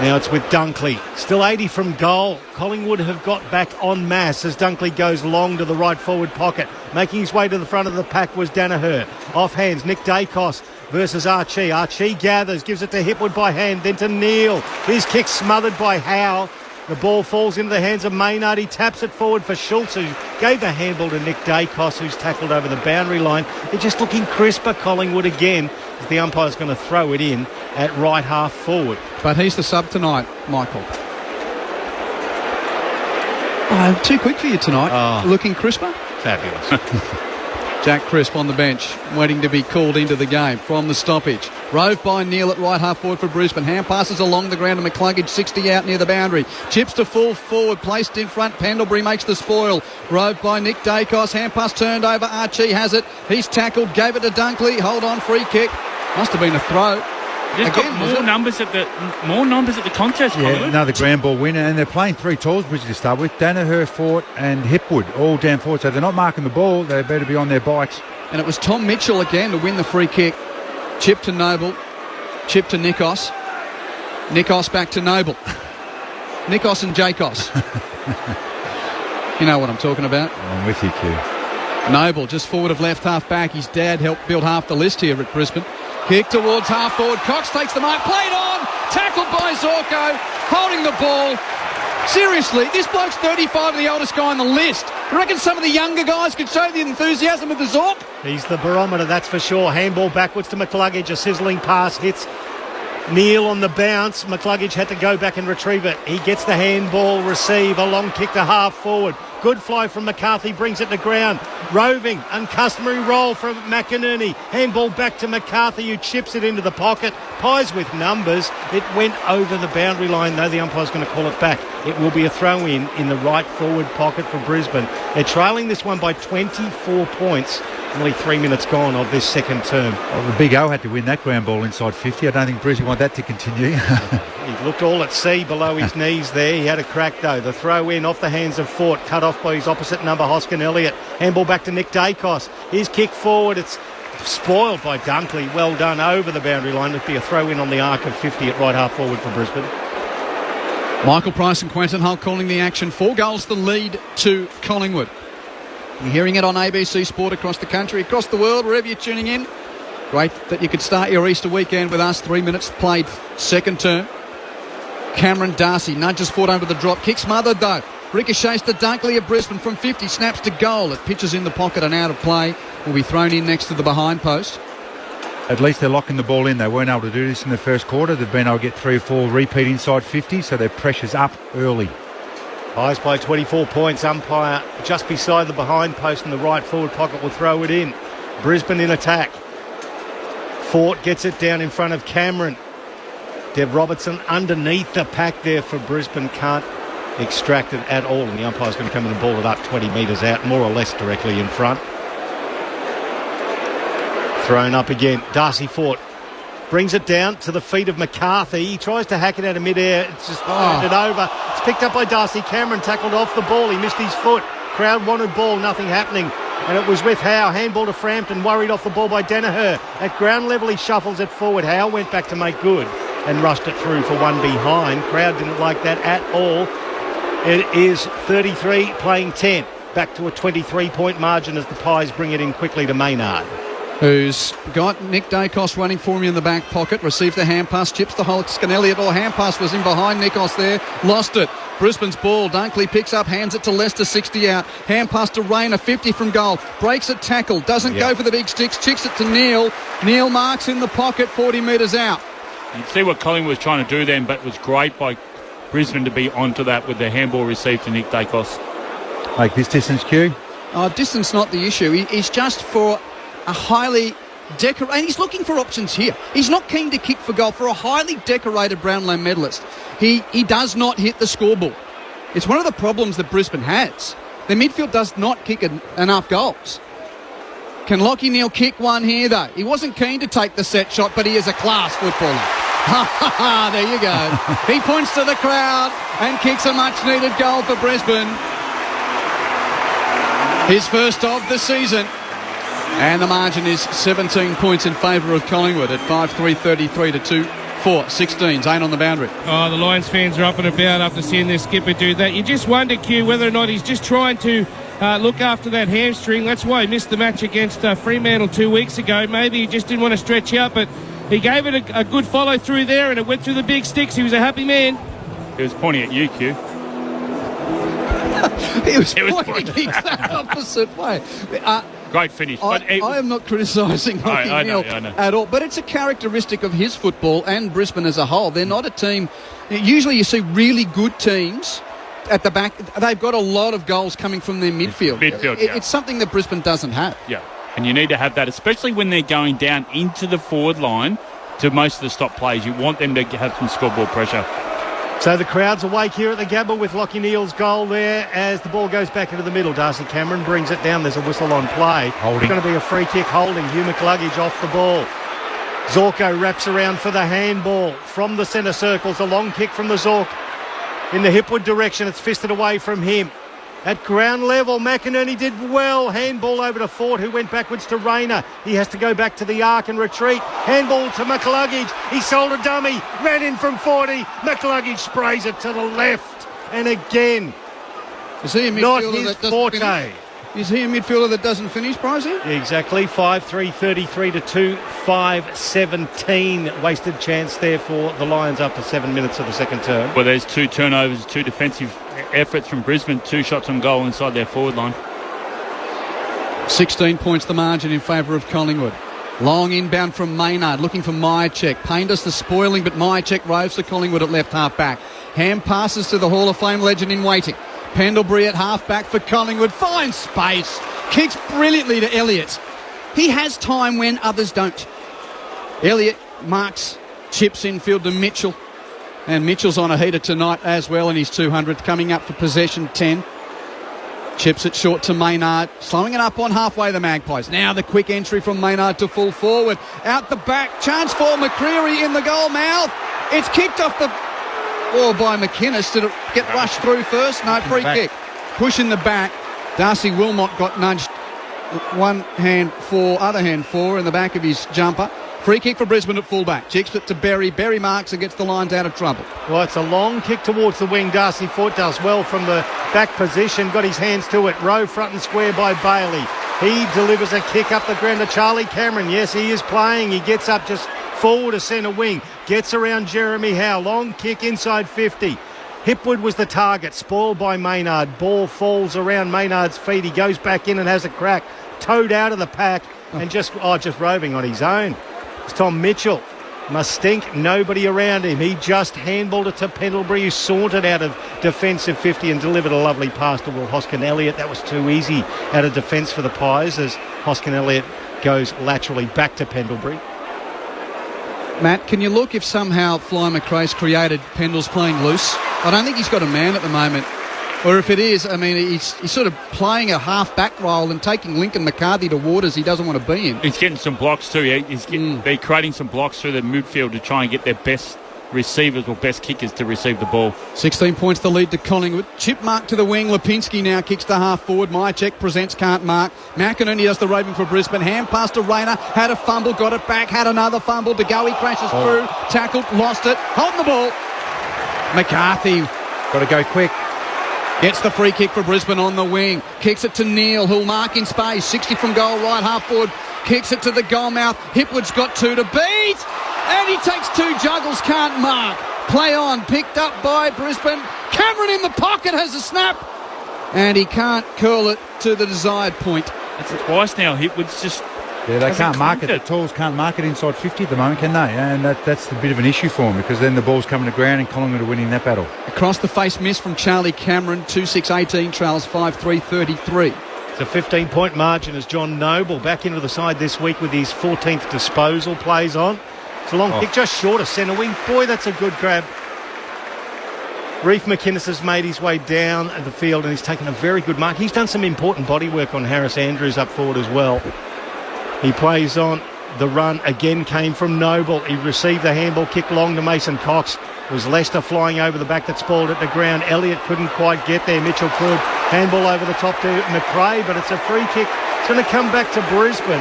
Now it's with Dunkley. Still 80 from goal. Collingwood have got back en masse as Dunkley goes long to the right forward pocket. Making his way to the front of the pack was Danaher. Off hands, Nick Dacos versus Archie. Archie gathers, gives it to Hipwood by hand, then to Neil. His kick smothered by Howe. The ball falls into the hands of Maynard. He taps it forward for Schultz, who gave the handball to Nick Dacos, who's tackled over the boundary line. They're just looking crisper, Collingwood again, as the umpire's going to throw it in at right half forward. But he's the sub tonight, Michael. Oh, too quick for you tonight. Looking crisper? Fabulous. Jack Crisp on the bench, waiting to be called into the game from the stoppage. Rove by Neil at right half forward for Brisbane. Hand passes along the ground to McCluggage, 60 out near the boundary. Chips to full forward, placed in front. Pendlebury makes the spoil. Rove by Nick Dacos. Hand pass turned over. Archie has it. He's tackled, gave it to Dunkley. Hold on, free kick. Must have been a throw. Just got more numbers at the contest. Yeah, another ground ball winner, and they're playing 3 talls, Bridget, to start with. Danaher, Fort and Hipwood all down forward, so they're not marking the ball. They better be on their bikes. And it was Tom Mitchell again to win the free kick. Chip to Noble, chip to Nikos. Nikos back to Noble. Nikos and Jacos. You know what I'm talking about. I'm with you, Q. Noble just forward of left half back. His dad helped build half the list here at Brisbane. Kick towards half forward. Cox takes the mark. Played on. Tackled by Zorko. Holding the ball. Seriously, this bloke's 35, the oldest guy on the list. You reckon some of the younger guys could show the enthusiasm with the Zork? He's the barometer, that's for sure. Handball backwards to McCluggage. A sizzling pass hits Neil on the bounce. McCluggage had to go back and retrieve it. He gets the handball receive. A long kick to half forward. Good fly from McCarthy, brings it to ground. Roving, uncustomary roll from McInerney. Handball back to McCarthy, who chips it into the pocket. Pies with numbers. It went over the boundary line, though the umpire's going to call it back. It will be a throw-in the right forward pocket for Brisbane. They're trailing this one by 24 points. Nearly 3 minutes gone of this second term. Well, the Big O had to win that ground ball inside 50. I don't think Brisbane want that to continue. He looked all at sea below his knees there. He had a crack, though. The throw-in off the hands of Fort, cut off by his opposite number, Hoskin Elliott. Handball back to Nick Dacos. His kick forward, it's spoiled by Dunkley. Well done over the boundary line. It'd be a throw-in on the arc of 50 at right half forward for Brisbane. Michael Price and Quentin Hull calling the action. 4 goals the lead to Collingwood. You're hearing it on ABC Sport across the country, across the world, wherever you're tuning in. Great that you could start your Easter weekend with us. 3 minutes played, second term. Cameron Darcy nudges Ford over the drop. Kick smothered though. Ricochets to Dunkley of Brisbane from 50. Snaps to goal. It pitches in the pocket and out of play. Will be thrown in next to the behind post. At least they're locking the ball in. They weren't able to do this in the first quarter. They've been able to get 3 or 4 repeat inside 50, so their pressure's up early. Pies by 24 points. Umpire just beside the behind post in the right forward pocket will throw it in. Brisbane in attack. Fort gets it down in front of Cameron. Dev Robertson underneath the pack there for Brisbane. Can't extract it at all. And the umpire's going to come in and ball it up 20 metres out, more or less directly in front. Thrown up again. Darcy Fort brings it down to the feet of McCarthy. He tries to hack it out of midair. It's just turned it over. It's picked up by Darcy. Cameron tackled off the ball. He missed his foot. Crowd wanted ball. Nothing happening. And it was with Howe. Handball to Frampton. Worried off the ball by Danaher. At ground level, he shuffles it forward. Howe went back to make good and rushed it through for one behind. Crowd didn't like that at all. It is 33 playing 10. Back to a 23-point margin as the Pies bring it in quickly to Maynard, who's got Nick Dacos running for him in the back pocket. Received the hand pass, chips the Hoskin Elliott. Or hand pass was in behind Nikos there. Lost it. Brisbane's ball. Dunkley picks up, hands it to Lester, 60 out. Hand pass to Rayner, 50 from goal. Breaks a tackle. Doesn't go for the big sticks. Chicks it to Neil. Neil marks in the pocket, 40 metres out. You'd see what Collingwood was trying to do then, but it was great by Brisbane to be onto that with the handball received to Nick Dacos. Like this distance, Q? Distance not the issue. He's just for a highly decorated... And he's looking for options here. He's not keen to kick for goal. For a highly decorated Brownlow medalist, he does not hit the scoreboard. It's one of the problems that Brisbane has. The midfield does not kick enough goals. Can Lachie Neale kick one here, though? He wasn't keen to take the set shot, but he is a class footballer. There you go. He points to the crowd and kicks a much-needed goal for Brisbane. His first of the season. And the margin is 17 points in favour of Collingwood at 5-3-33 to 2-4-16. Zane on the boundary. Oh, the Lions fans are up and about after seeing their skipper do that. You just wonder, Q, whether or not he's just trying to look after that hamstring. That's why he missed the match against Fremantle 2 weeks ago. Maybe he just didn't want to stretch out, but he gave it a good follow through there and it went through the big sticks. He was a happy man. He was pointing at you, Q. He was pointing the exact opposite way. Great finish. I am not criticising Lachie Neale at all, but it's a characteristic of his football and Brisbane as a whole. They're not a team... Usually you see really good teams at the back. They've got a lot of goals coming from their midfield. It's something that Brisbane doesn't have. Yeah, and you need to have that, especially when they're going down into the forward line to most of the stop plays. You want them to have some scoreboard pressure. So the crowd's awake here at the Gabba with Lachie Neale's goal there as the ball goes back into the middle. Darcy Cameron brings it down. There's a whistle on play. It's going to be a free kick holding. Hugh McCluggage off the ball. Zorko wraps around for the handball from the centre circles. A long kick from the Zork in the Hipwood direction. It's fisted away from him. At ground level, McInerney did well. Handball over to Fort, who went backwards to Rayner. He has to go back to the arc and retreat. Handball to McCluggage. He sold a dummy. Ran in from 40. McCluggage sprays it to the left. And again, is he a not midfielder his that doesn't forte. finish? Is he a midfielder that doesn't finish, Pricey? Exactly. 5-3, 33 to 2, 5-17. Wasted chance there for the Lions after 7 minutes of the second term. Well, there's 2 turnovers, 2 defensive efforts from Brisbane, 2 shots on goal inside their forward line. 16 points the margin in favour of Collingwood. Long inbound from Maynard, looking for Myercheck. Pain does the spoiling, but Myercheck roves to Collingwood at left half back. Ham passes to the Hall of Fame legend in waiting. Pendlebury at half back for Collingwood. Finds space. Kicks brilliantly to Elliott. He has time when others don't. Elliott marks, chips infield to Mitchell. And Mitchell's on a heater tonight as well in his 200th, coming up for possession 10. Chips it short to Maynard, slowing it up on halfway the Magpies. Now the quick entry from Maynard to full forward. Out the back, chance for McCreery in the goal mouth. It's kicked off the ball by McInnes. Did it get rushed through first? No, free kick. Push in the back. Darcy Wilmot got nudged one hand for, other hand for in the back of his jumper. Free kick for Brisbane at fullback. Chips it to Berry. Berry marks and gets the Lions out of trouble. Well, it's a long kick towards the wing. Darcy Fort does well from the back position. Got his hands to it. Rowe front and square by Bailey. He delivers a kick up the ground to Charlie Cameron. Yes, he is playing. He gets up just forward to centre wing. Gets around Jeremy Howe. Long kick inside 50. Hipwood was the target. Spoiled by Maynard. Ball falls around Maynard's feet. He goes back in and has a crack. Towed out of the pack and just roving on his own. It's Tom Mitchell. Must stink. Nobody around him. He just handballed it to Pendlebury, who sauntered out of defensive 50 and delivered a lovely pass to Will Hoskin-Elliott. That was too easy out of defence for the Pies as Hoskin-Elliott goes laterally back to Pendlebury. Matt, can you look if somehow Fly McRae's created Pendle's playing loose? I don't think he's got a man at the moment. Or if it is, I mean, he's sort of playing a half-back role and taking Lincoln McCarthy to waters he doesn't want to be in. He's getting some blocks too. They're creating some blocks through the midfield to try and get their best receivers or best kickers to receive the ball. 16 points the lead to Collingwood. Chip mark to the wing. Lipinski now kicks to half forward. Myercheck presents, can't mark. McInerney does the roving for Brisbane. Hand pass to Rayner. Had a fumble, got it back. Had another fumble. DeGoey crashes through. Tackled, lost it. Holding the ball. McCarthy. Got to go quick. Gets the free kick for Brisbane on the wing. Kicks it to Neil, who'll mark in space. 60 from goal, right half forward. Kicks it to the goal mouth. Hipwood's got 2 to beat. And he takes 2 juggles, can't mark. Play on, picked up by Brisbane. Cameron in the pocket has a snap. And he can't curl it to the desired point. It's twice now. Hipwood's just... Yeah, they can't mark it. The Tools can't mark it inside 50 at the moment, can they? And that's a bit of an issue for them because then the ball's coming to ground and Collingwood are winning that battle. Across the face miss from Charlie Cameron. 2-6-18 trails 5-3-33. It's a 15-point margin as John Noble back into the side this week with his 14th disposal plays on. It's a long kick just short of centre wing. Boy, that's a good grab. Reef McInnes has made his way down the field and he's taken a very good mark. He's done some important body work on Harris Andrews up forward as well. He plays on. The run again came from Noble. He received the handball kick long to Mason Cox. It was Lester flying over the back that spoiled it to ground. Elliott couldn't quite get there. Mitchell could. Handball over the top to McRae, but it's a free kick. It's going to come back to Brisbane.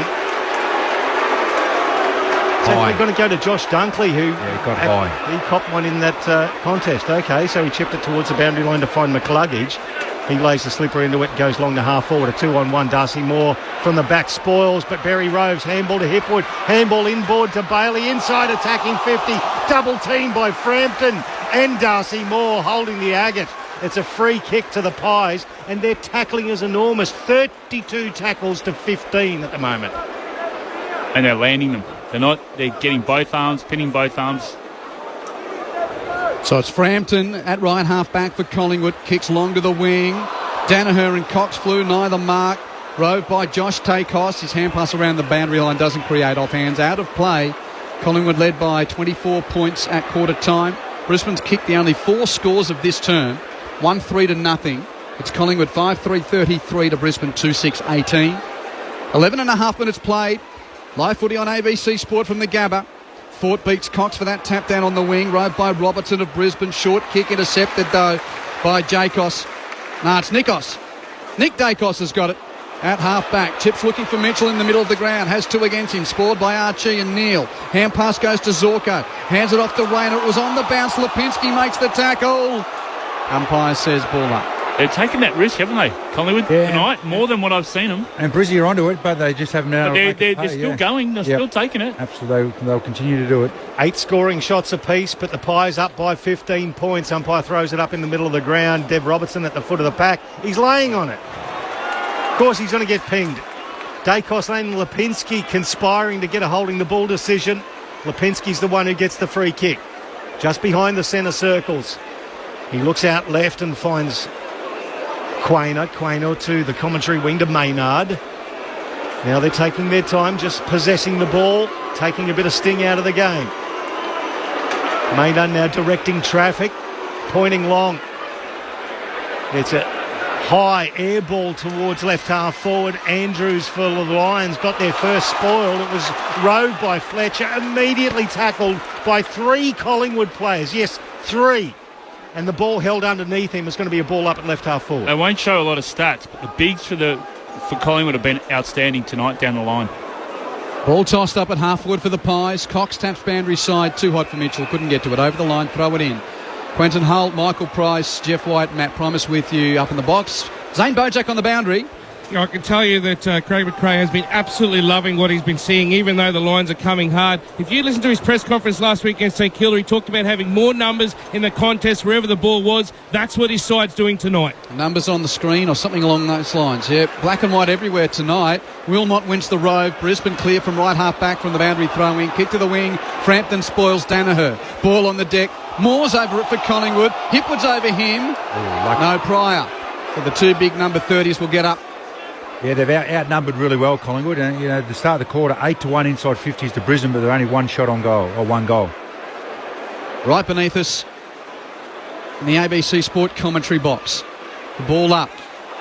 It's actually going to go to Josh Dunkley, who got high. He copped one in that contest. Okay, so he chipped it towards the boundary line to find McCluggage. He lays the slipper into it, goes long to half forward. A 2-on-1. Darcy Moore from the back spoils, but Berry roves. Handball to Hipwood. Handball inboard to Bailey. Inside attacking 50. Double team by Frampton and Darcy Moore holding the agate. It's a free kick to the Pies, and their tackling is enormous. 32 tackles to 15 at the moment. And they're landing them. They're getting both arms, pinning both arms. So it's Frampton at right half back for Collingwood. Kicks long to the wing. Danaher and Cox flew, neither mark. Roved by Josh Takos. His hand pass around the boundary line doesn't create offhands. Out of play. Collingwood led by 24 points at quarter time. Brisbane's kicked the only 4 scores of this term. 1-3 to nothing. It's Collingwood 5-3-33 to Brisbane 2-6-18. 11 and a half minutes played. Live footy on ABC Sport from the Gabba. Fort beats Cox for that tap down on the wing. Roved by Robertson of Brisbane. Short kick intercepted though by Jacos. It's Nikos. Nick Dacos has got it at half back. Chips looking for Mitchell in the middle of the ground. Has 2 against him. Spoiled by Archie and Neil. Hand pass goes to Zorko. Hands it off to Rayner. It was on the bounce. Lipinski makes the tackle. Umpire says ball up. They're taking that risk, haven't they, Collingwood, tonight, more than what I've seen them. And Brizzy are onto it, but they just haven't been able to They're still going. They're still taking it. Absolutely. They'll continue to do it. 8 scoring shots apiece, but the Pies up by 15 points. Umpire throws it up in the middle of the ground. Dev Robertson at the foot of the pack. He's laying on it. Of course, he's going to get pinged. Dacos and Lipinski conspiring to get a holding the ball decision. Lipinski's the one who gets the free kick. Just behind the centre circles. He looks out left and finds Quainer to the commentary wing to Maynard. Now they're taking their time, just possessing the ball, taking a bit of sting out of the game. Maynard now directing traffic, pointing long. It's a high air ball towards left half forward. Andrews for the Lions got their first spoil. It was rowed by Fletcher, immediately tackled by 3 Collingwood players. Yes, 3. And the ball held underneath him. It's going to be a ball up at left half forward. They won't show a lot of stats, but the bigs for Collingwood have been outstanding tonight down the line. Ball tossed up at half forward for the Pies. Cox taps boundary side. Too hot for Mitchell. Couldn't get to it. Over the line. Throw it in. Quentin Hull, Michael Price, Jeff White, Matt Primus with you up in the box. Zane Bojack on the boundary. I can tell you that Craig McRae has been absolutely loving what he's been seeing, even though the Lions are coming hard. If you listen to his press conference last week against St Kilda, he talked about having more numbers in the contest wherever the ball was. That's what his side's doing tonight. Numbers on the screen or something along those lines. Yeah, black and white everywhere tonight. Wilmot wins the Rove. Brisbane clear from right half back from the boundary throw-in. Kick to the wing. Frampton spoils Danaher. Ball on the deck. Moore's over it for Collingwood. Hipwood's over him. No Pryor. So the 2 big number 30s will get up. Yeah, they've outnumbered really well, Collingwood. And, at the start of the quarter, 8-1 inside 50s to Brisbane, but they're only 1 shot on goal, or 1 goal. Right beneath us in the ABC Sport commentary box. The ball up.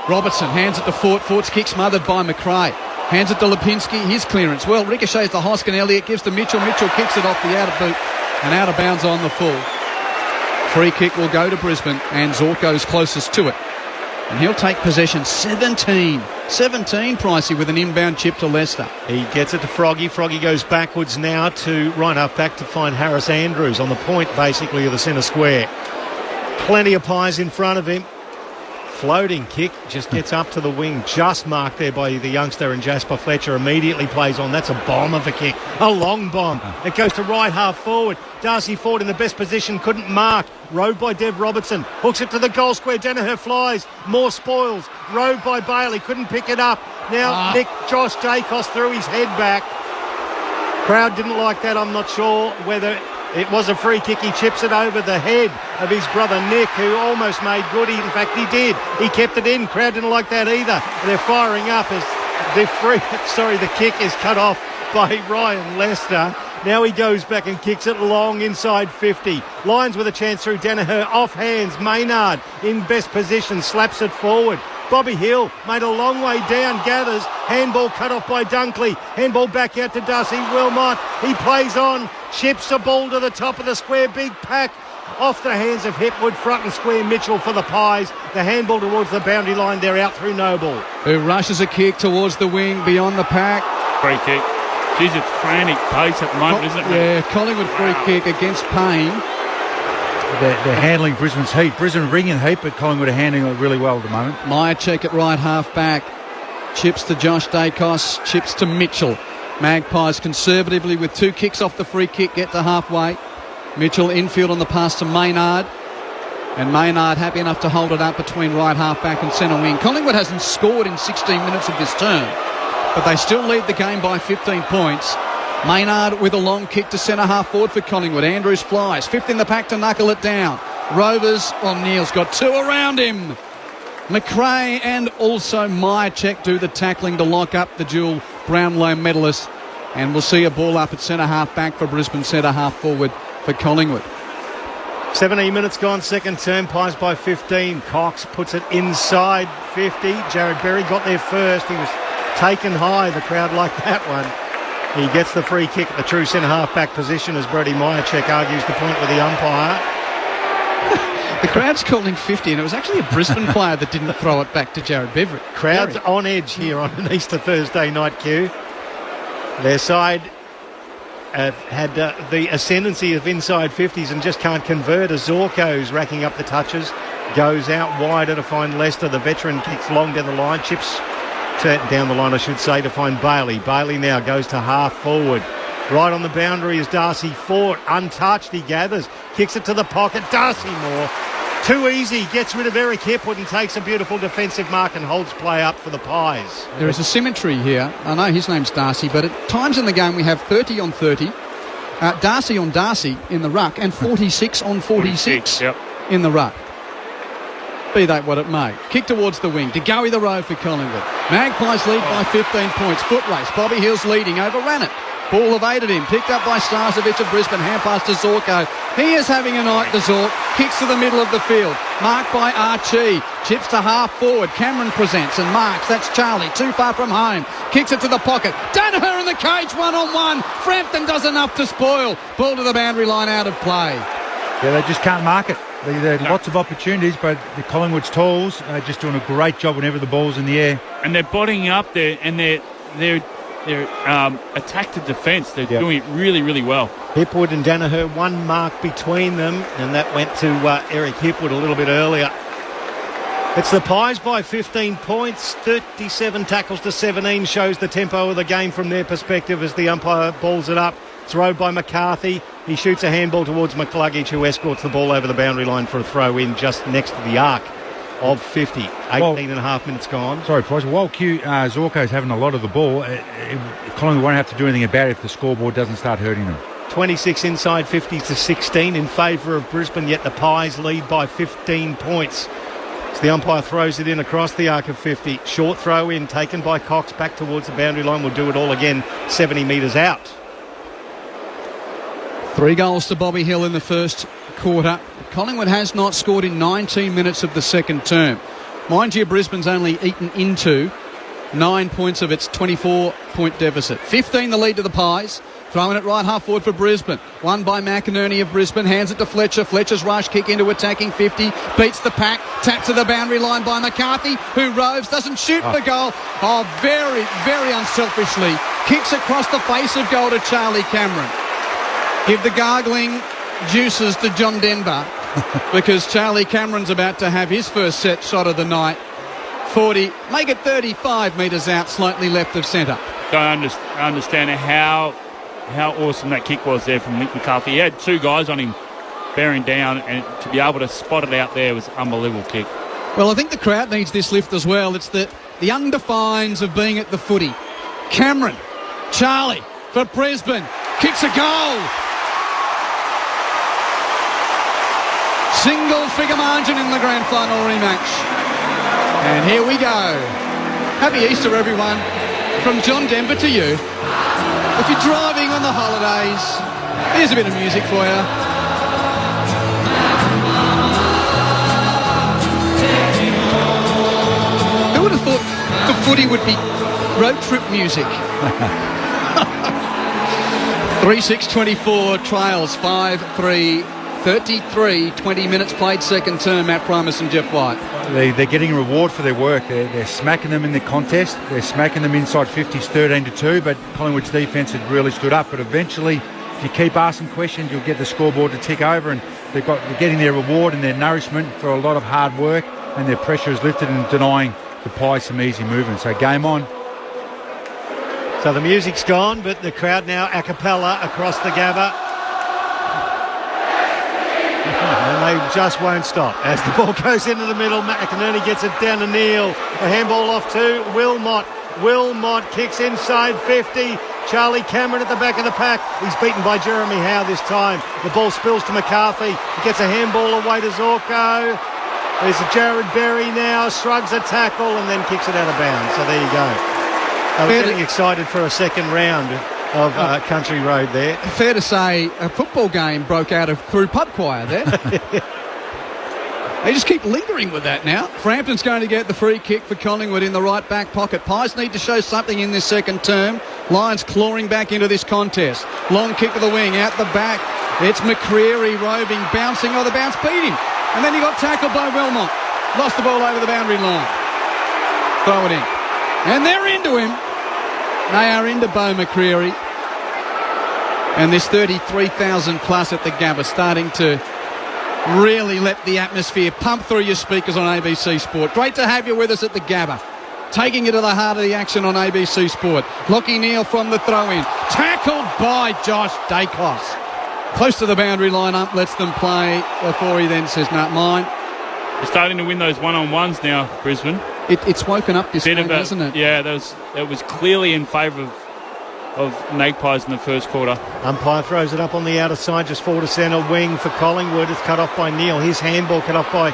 Robertson hands it to Fort. Fort's kick smothered by McRae. Hands it to Lipinski. His clearance. Well, ricochets to Hoskin. Elliott gives to Mitchell. Mitchell kicks it off the outer boot and out of bounds on the full. Free kick will go to Brisbane, and Zorko's closest to it. And he'll take possession. 17, Pricey, with an inbound chip to Leicester. He gets it to Froggy. Froggy goes backwards now to right half back to find Harris Andrews on the point, basically, of the centre square. Plenty of Pies in front of him. Floating kick, just gets up to the wing, just marked there by the youngster, and Jasper Fletcher immediately plays on. That's a bomb of a kick, a long bomb. It goes to right half forward. Darcy Ford in the best position, couldn't mark. Rowed by Dev Robertson, hooks it to the goal square. Danaher flies, more spoils. Rowed by Bailey, couldn't pick it up. Now Josh Dacos threw his head back. Crowd didn't like that. I'm not sure whether it was a free kick. He chips it over the head of his brother Nick, who almost made good. In fact, he did. He kept it in. Crowd didn't like that either. They're firing up as the kick is cut off by Ryan Lester. Now he goes back and kicks it long inside 50. Lions with a chance through Danaher. Off hands. Maynard in best position. Slaps it forward. Bobby Hill made a long way down, gathers. Handball cut off by Dunkley. Handball back out to Darcy Wilmot. He plays on. Chips the ball to the top of the square. Big pack off the hands of Hipwood. Front and square Mitchell for the Pies. The handball towards the boundary line. They're out through Noble, who rushes a kick towards the wing beyond the pack. Free kick. Geez, it's frantic pace at the moment, isn't it? Yeah, Collingwood free kick against Payne. They're handling Brisbane's heat. Brisbane bringing heat, but Collingwood are handling it really well at the moment. Myercheck at right half back. Chips to Josh Dacos. Chips to Mitchell. Magpies conservatively with 2 kicks off the free kick. Get to halfway. Mitchell infield on the pass to Maynard. And Maynard happy enough to hold it up between right half back and centre wing. Collingwood hasn't scored in 16 minutes of this term, but they still lead the game by 15 points. Maynard with a long kick to centre half forward for Collingwood. Andrews flies. 5th in the pack to knuckle it down. Rovers, Neil's got 2 around him. McRae and also Myercheck do the tackling to lock up the dual Brownlow medalist. And we'll see a ball up at centre half back for Brisbane, centre half forward for Collingwood. 17 minutes gone, second term. Pies by 15. Cox puts it inside 50. Jared Berry got there first. He was taken high. The crowd liked that one. He gets the free kick at the true centre half-back position as Brody Myercheck argues the point with the umpire. The crowd's calling 50, and it was actually a Brisbane player that didn't throw it back to Jared Beveridge. Crowd's on edge here on an Easter Thursday night, Q. Their side had the ascendancy of inside 50s and just can't convert as Zorko's racking up the touches. goes out wider to find Lester. The veteran kicks long down the line, chips down the line, I should say, to find Bailey. Bailey now goes to half forward. Right on the boundary is Darcy Fort. Untouched, he gathers. Kicks it to the pocket. Darcy Moore. Too easy. Gets rid of Eric Hipwood and takes a beautiful defensive mark and holds play up for the Pies. There is a symmetry here. I know his name's Darcy, but at times in the game we have 30 on 30, Darcy on Darcy in the ruck, and 46 on 46 in the ruck. Be that what it may. Kick towards the wing. To Goey the row for Collingwood. Magpies lead by 15 points. Foot race. Bobby Hill's leading. Overran it. Ball evaded him. Picked up by Starcevic of Brisbane. Hand pass to Zorko. He is having a night, the Zork. Kicks to the middle of the field. Marked by Archie. Chips to half forward. Cameron presents and marks. That's Charlie. Too far from home. Kicks it to the pocket. Danaher in the cage. 1-on-1. Frampton does enough to spoil. Ball to the boundary line, out of play. Yeah, they just can't mark it. There are lots of opportunities, but the Collingwood's tools are just doing a great job whenever the ball's in the air. And they're bodying up there, and they're attack to defence. They're doing it really, really well. Hipwood and Danaher, one mark between them, and that went to Eric Hipwood a little bit earlier. It's the Pies by 15 points. 37 tackles to 17 shows the tempo of the game from their perspective as the umpire balls it up. Throw by McCarthy. He shoots a handball towards McCluggage, who escorts the ball over the boundary line for a throw in just next to the arc of 50. 18 and a half minutes gone. Sorry, Price. While Zorko's having a lot of the ball, Collingwood won't have to do anything about it if the scoreboard doesn't start hurting them. 26 inside, 50 to 16 in favour of Brisbane, yet the Pies lead by 15 points. So the umpire throws it in across the arc of 50. Short throw in, taken by Cox, back towards the boundary line. We'll do it all again, 70 metres out. 3 goals to Bobby Hill in the first quarter. Collingwood has not scored in 19 minutes of the second term. Mind you, Brisbane's only eaten into 9 points of its 24-point deficit. 15 the lead to the Pies. Throwing it right half forward for Brisbane. Won by McInerney of Brisbane. Hands it to Fletcher. Fletcher's rush kick into attacking 50. Beats the pack. Tapped to the boundary line by McCarthy, who roves. Doesn't shoot for goal. Oh, very, very unselfishly. Kicks across the face of goal to Charlie Cameron. Give the gargling juices to John Denver because Charlie Cameron's about to have his first set shot of the night. 40, make it 35 metres out, slightly left of centre. Don't understand how awesome that kick was there from Mick McCarthy. He had 2 guys on him bearing down, and to be able to spot it out there was an unbelievable kick. Well, I think the crowd needs this lift as well. It's the undefines of being at the footy. Cameron, Charlie for Brisbane, kicks a goal. Single figure margin in the grand final rematch. And here we go. Happy Easter, everyone. From John Denver to you. If you're driving on the holidays, here's a bit of music for you. Who would have thought the footy would be road trip music? 3-6-24 trails 5-3. 33, 20 minutes played second term, Matt Primus and Jeff White. They're getting a reward for their work. They're smacking them in the contest. They're smacking them inside 50s 13-2, but Collingwood's defence had really stood up. But eventually, if you keep asking questions, you'll get the scoreboard to tick over, and they're getting their reward and their nourishment for a lot of hard work, and their pressure is lifted and denying the Pies some easy movement. So game on. So the music's gone, but the crowd now a cappella across the Gabba. And they just won't stop. As the ball goes into the middle, McInerney gets it down to Neil. A handball off to Wilmot. Wilmot kicks inside 50. Charlie Cameron at the back of the pack. He's beaten by Jeremy Howe this time. The ball spills to McCarthy. He gets a handball away to Zorko. There's Jared Berry now, shrugs a tackle and then kicks it out of bounds. So there you go. I was getting excited for a second round of Country Road there. Fair to say a football game broke out of Crew Pub Choir there. They just keep lingering with that now. Frampton's going to get the free kick for Collingwood in the right back pocket. Pies need to show something in this second term. Lions clawing back into this contest. Long kick to the wing, out the back. It's McCreary roving, bouncing. Oh, the bounce beat him. And then he got tackled by Wilmot. Lost the ball over the boundary line. Throw it in. And they're into him. They are into Beau McCreary. And this 33,000 plus at the Gabba starting to really let the atmosphere pump through your speakers on ABC Sport. Great to have you with us at the Gabba. Taking it to the heart of the action on ABC Sport. Lockie Neal from the throw-in. Tackled by Josh Dacos. Close to the boundary line up, lets them play before he then says, "Not mine." They're starting to win those one-on-ones now, Brisbane. It's woken up this game, hasn't it? Yeah, it was clearly in favour of Magpies in the first quarter. Umpire throws it up on the outer side, just forward to centre wing for Collingwood. It's cut off by Neal. His handball cut off by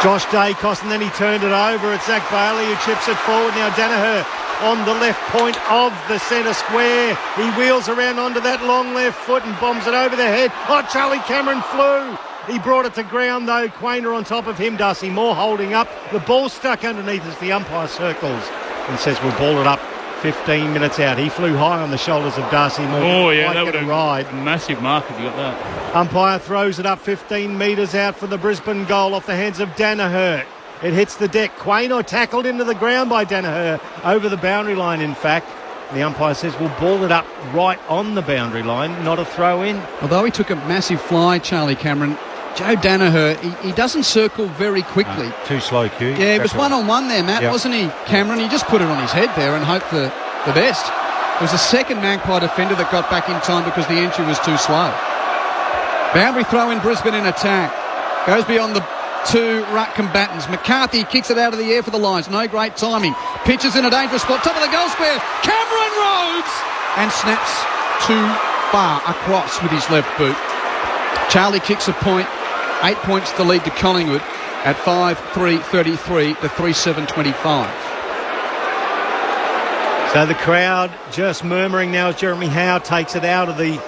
Josh Dacos, and then he turned it over. It's Zach Bailey who chips it forward. Now Danaher on the left point of the centre square. He wheels around onto that long left foot and bombs it over the head. Oh, Charlie Cameron flew. He brought it to ground though. Quainer on top of him. Darcy Moore holding up. The ball stuck underneath as the umpire circles and says we'll ball it up 15 minutes out. He flew high on the shoulders of Darcy Moore. Oh yeah, that would have ride. Massive mark if you got that. Umpire throws it up 15 metres out for the Brisbane goal off the hands of Danaher. It hits the deck. Quainer tackled into the ground by Danaher over the boundary line, in fact. The umpire says we'll ball it up right on the boundary line, not a throw in. Although he took a massive fly, Charlie Cameron, Joe Danaher, he doesn't circle very quickly. Too slow, Q. Yeah, it was one-on-one there, Matt, wasn't he, Cameron? He just put it on his head there and hoped for the best. It was the second Magpie defender that got back in time because the entry was too slow. Boundary throw in Brisbane in attack. Goes beyond the two ruck combatants. McCarthy kicks it out of the air for the Lions. No great timing. Pitches in a dangerous spot. Top of the goal square. Cameron Rhodes! And snaps too far across with his left boot. Charlie kicks a point. 8 points to lead to Collingwood at 5-3-33 to 3-7-25. So the crowd just murmuring now as Jeremy Howe takes it out of the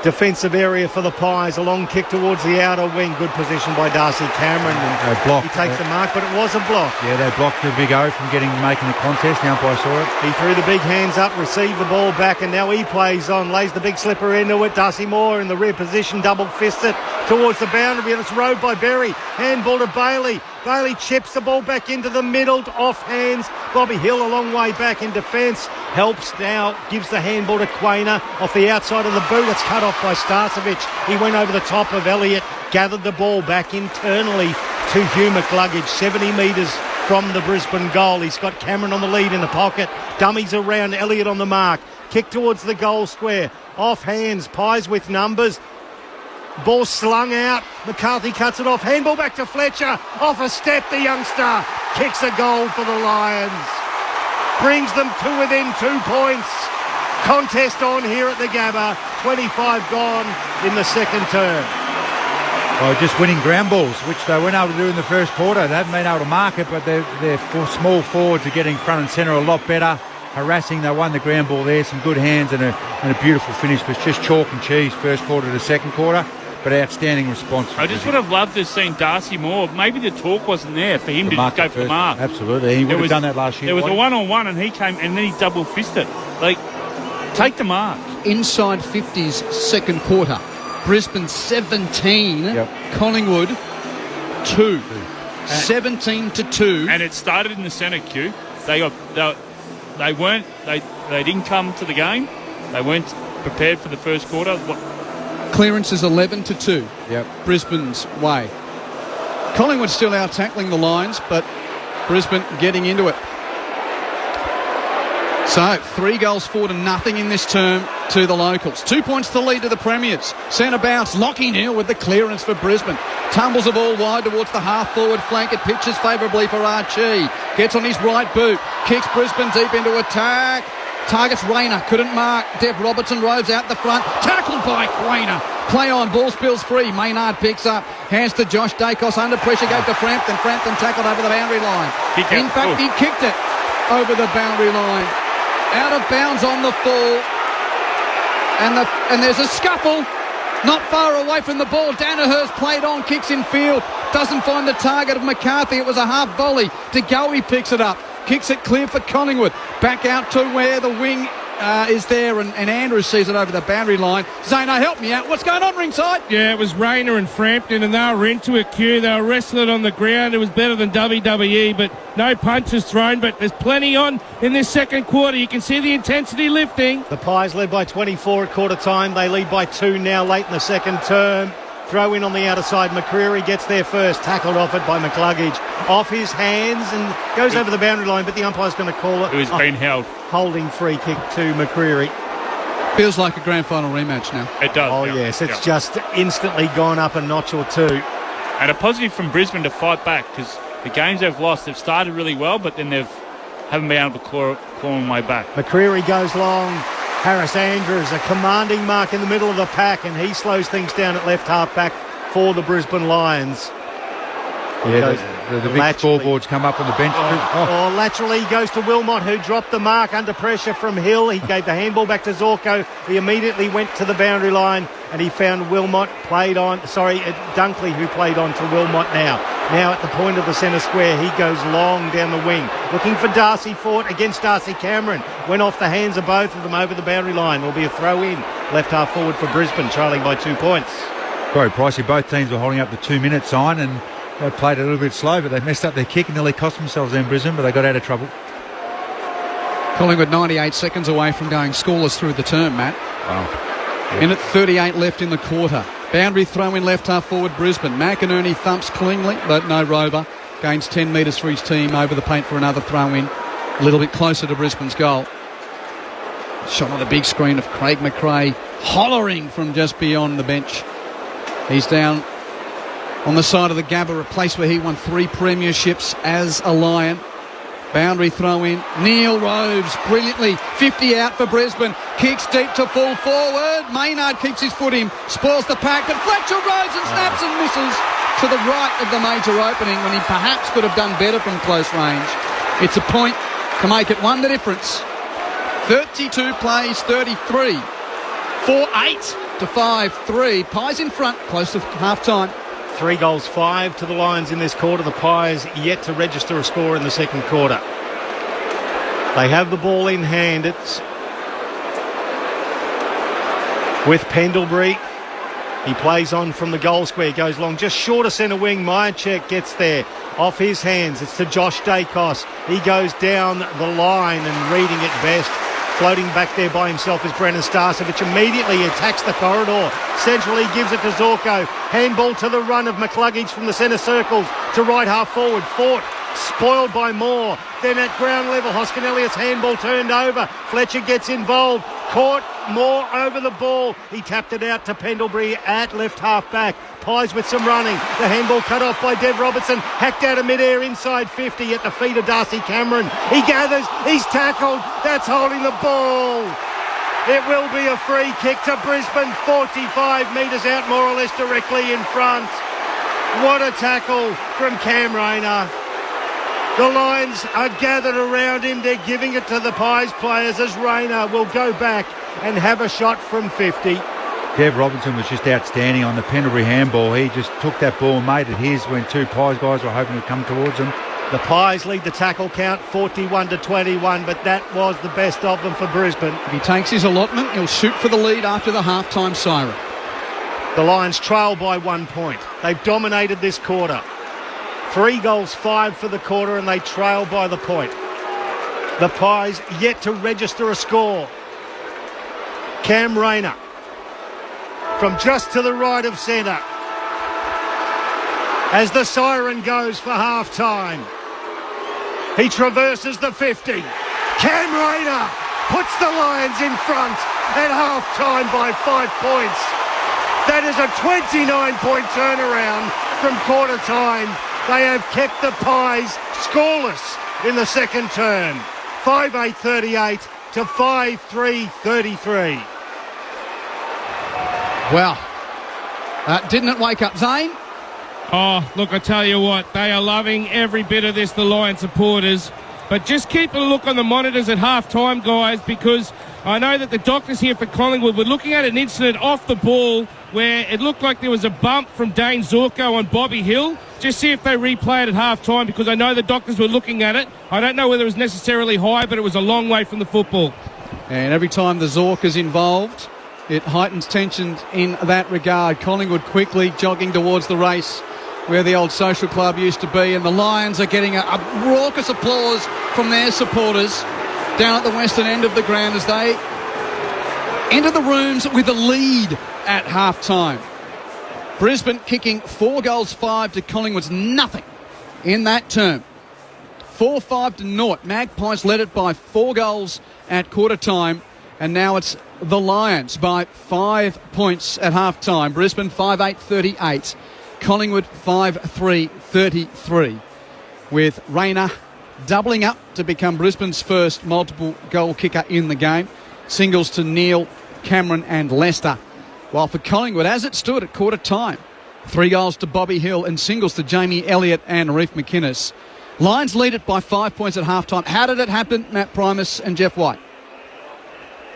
defensive area for the Pies. A long kick towards the outer wing. Good position by Darcy Cameron. And blocked. He takes the mark, but it was a block. Yeah, they blocked the big O from making the contest. The umpire saw it. He threw the big hands up, received the ball back, and now he plays on. Lays the big slipper into it. Darcy Moore in the rear position, double fist it towards the boundary, and it's rowed by Berry. Handball to Bailey. Bailey chips the ball back into the middle, off hands. Bobby Hill a long way back in defence. Helps now, gives the handball to Quainer off the outside of the boot. It's cut off by Starcevic. He went over the top of Elliott, gathered the ball back internally to Hugh McLuggage, 70 metres from the Brisbane goal. He's got Cameron on the lead in the pocket. Dummies around, Elliott on the mark. Kick towards the goal square. Off hands, Pies with numbers. Ball slung out. McCarthy cuts it off. Handball back to Fletcher. Off a step, the youngster kicks a goal for the Lions. Brings them to within 2 points. Contest on here at the Gabba. 25 gone in the second term. Well, just winning ground balls, which they weren't able to do in the first quarter. They haven't been able to mark it, but their small forwards are getting front and centre a lot better. Harassing, they won the ground ball there. Some good hands and a beautiful finish. It was just chalk and cheese first quarter to second quarter. But outstanding response. I just would have loved to have seen Darcy Moore. Maybe the talk wasn't there for him to just go for the mark. Absolutely. He would have done that last year. There was a one-on-one and he came and then he double-fisted. Like, take the mark. Inside 50s second quarter. Brisbane 17. Collingwood 2. 17-2. And it started in the centre, Q. They didn't come to the game. They weren't prepared for the first quarter. Clearance is 11-2. Brisbane's way. Collingwood still out tackling the Lions, but Brisbane getting into it. So 3-4 in this term to the locals. 2 points to lead to the Premiers. Centre bounce. Lockie Neal with the clearance for Brisbane. Tumbles the ball wide towards the half-forward flank. It pitches favourably for Archie. Gets on his right boot. Kicks Brisbane deep into attack. Targets Rayner, couldn't mark. Dev Robertson roves out the front. Tackled by Quainer. Play on, ball spills free. Maynard picks up. Hands to Josh Dacos. Under pressure, go to Frampton. Frampton tackled over the boundary line. In fact, he kicked it over the boundary line. Out of bounds on the fall. And there's a scuffle. Not far away from the ball. Danaher's played on, kicks in field. Doesn't find the target of McCarthy. It was a half volley. De Goey picks it up. Kicks it clear for Collingwood. Back out to where the wing is there, and Andrews sees it over the boundary line. Zano, help me out. What's going on ringside? Yeah, it was Rayner and Frampton, and they were into it, Q. They were wrestling it on the ground. It was better than WWE, but no punches thrown. But there's plenty on in this second quarter. You can see the intensity lifting. The Pies led by 24 at quarter time. They lead by 2 now late in the second term. Throw in on the outer side. McCreery gets there first. Tackled off it by McCluggage. Off his hands and goes over the boundary line, but the umpire's going to call it. It was been held. Holding free kick to McCreery. Feels like a grand final rematch now. It does. Oh, yeah. yes. It's just instantly gone up a notch or two. And a positive from Brisbane to fight back, because the games they've lost, they've started really well, but then haven't been able to claw them way back. McCreery goes long. Harris Andrews, a commanding mark in the middle of the pack, and he slows things down at left half back for the Brisbane Lions. Yeah, the big scoreboards come up on the bench. Laterally goes to Wilmot, who dropped the mark under pressure from Hill. He gave the handball back to Zorko. He immediately went to the boundary line, and he found Dunkley, who played on to Wilmot now. Now at the point of the centre square, he goes long down the wing. Looking for Darcy Fort against Darcy Cameron. Went off the hands of both of them over the boundary line. There'll be a throw in. Left half forward for Brisbane, trailing by 2 points. Very pricey. Both teams were holding up the 2-minute sign, and they played a little bit slow, but they messed up their kick and nearly cost themselves in Brisbane, but they got out of trouble. Collingwood 98 seconds away from going scoreless through the term, Matt. Wow. Yeah. Minute 38 left in the quarter. Boundary throw in left half forward Brisbane. McInerney thumps cleanly, but no rover. Gains 10 metres for his team over the paint for another throw in. A little bit closer to Brisbane's goal. Shot on the big screen of Craig McRae, hollering from just beyond the bench. He's down on the side of the Gabba, a place where he won 3 premierships as a Lion. Boundary throw in. Neil Roves brilliantly. 50 out for Brisbane. Kicks deep to full forward. Maynard keeps his foot in. Spoils the pack. But Fletcher rows and snaps and misses to the right of the major opening when he perhaps could have done better from close range. It's a point to make it 1 the difference. 32 plays 33. 4-8 to 5-3. Pies in front. Close to half-time. 3 goals, 5 to the Lions in this quarter. The Pies yet to register a score in the second quarter. They have the ball in hand. It's with Pendlebury. He plays on from the goal square, goes long, just short of centre wing. Myercheck gets there. Off his hands, it's to Josh Dacos. He goes down the line and reading it best. Floating back there by himself is Brennan Starcevich. Immediately attacks the corridor. Centrally gives it to Zorko. Handball to the run of McCluggage from the centre circles to right half forward. Fort spoiled by Moore. Then at ground level, Hoskin Elliott's handball turned over. Fletcher gets involved. Caught Moore over the ball. He tapped it out to Pendlebury at left half back. Pies with some running. The handball cut off by Dev Robertson. Hacked out of midair inside 50 at the feet of Darcy Cameron. He gathers. He's tackled. That's holding the ball. It will be a free kick to Brisbane. 45 metres out, more or less directly in front. What a tackle from Cam Rayner. The Lions are gathered around him. They're giving it to the Pies players as Rayner will go back and have a shot from 50. Dev Robinson was just outstanding on the Pendlebury handball. He just took that ball and made it his when 2 Pies guys were hoping to come towards him. The Pies lead the tackle count 41-21, but that was the best of them for Brisbane. If he takes his allotment, he'll shoot for the lead after the half-time siren. The Lions trail by 1 point. They've dominated this quarter. 3 goals, 5 for the quarter, and they trail by the point. The Pies yet to register a score. Cam Rayner from just to the right of centre as the siren goes for half-time. He traverses the 50. Cam Rayner puts the Lions in front at half-time by 5 points. That is a 29-point turnaround from quarter time. They have kept the Pies scoreless in the second term. 5-8-38 to 5-3-33. Well, didn't it wake up Zane? Oh, look, I tell you what, they are loving every bit of this, the Lion supporters. But just keep a look on the monitors at half-time, guys, because I know that the doctors here for Collingwood were looking at an incident off the ball where it looked like there was a bump from Dane Zorko on Bobby Hill. Just see if they replay it at half-time, because I know the doctors were looking at it. I don't know whether it was necessarily high, but it was a long way from the football. And every time the Zork is involved, it heightens tension in that regard. Collingwood quickly jogging towards the race where the old social club used to be, and the Lions are getting a raucous applause from their supporters down at the western end of the ground as they enter the rooms with a lead at half-time. Brisbane kicking 4 goals 5 to Collingwood's nothing in that term. 4-5 to naught. Magpies led it by 4 goals at quarter time, and now it's the Lions by 5 points at half time. Brisbane 5-8-38. Collingwood 5-3-33. With Rayner doubling up to become Brisbane's first multiple goal kicker in the game. Singles to Neil, Cameron and Lester. While for Collingwood, as it stood at quarter time, 3 goals to Bobby Hill and singles to Jamie Elliott and Reef McInnes. Lions lead it by 5 points at half-time. How did it happen, Matt Primus and Jeff White?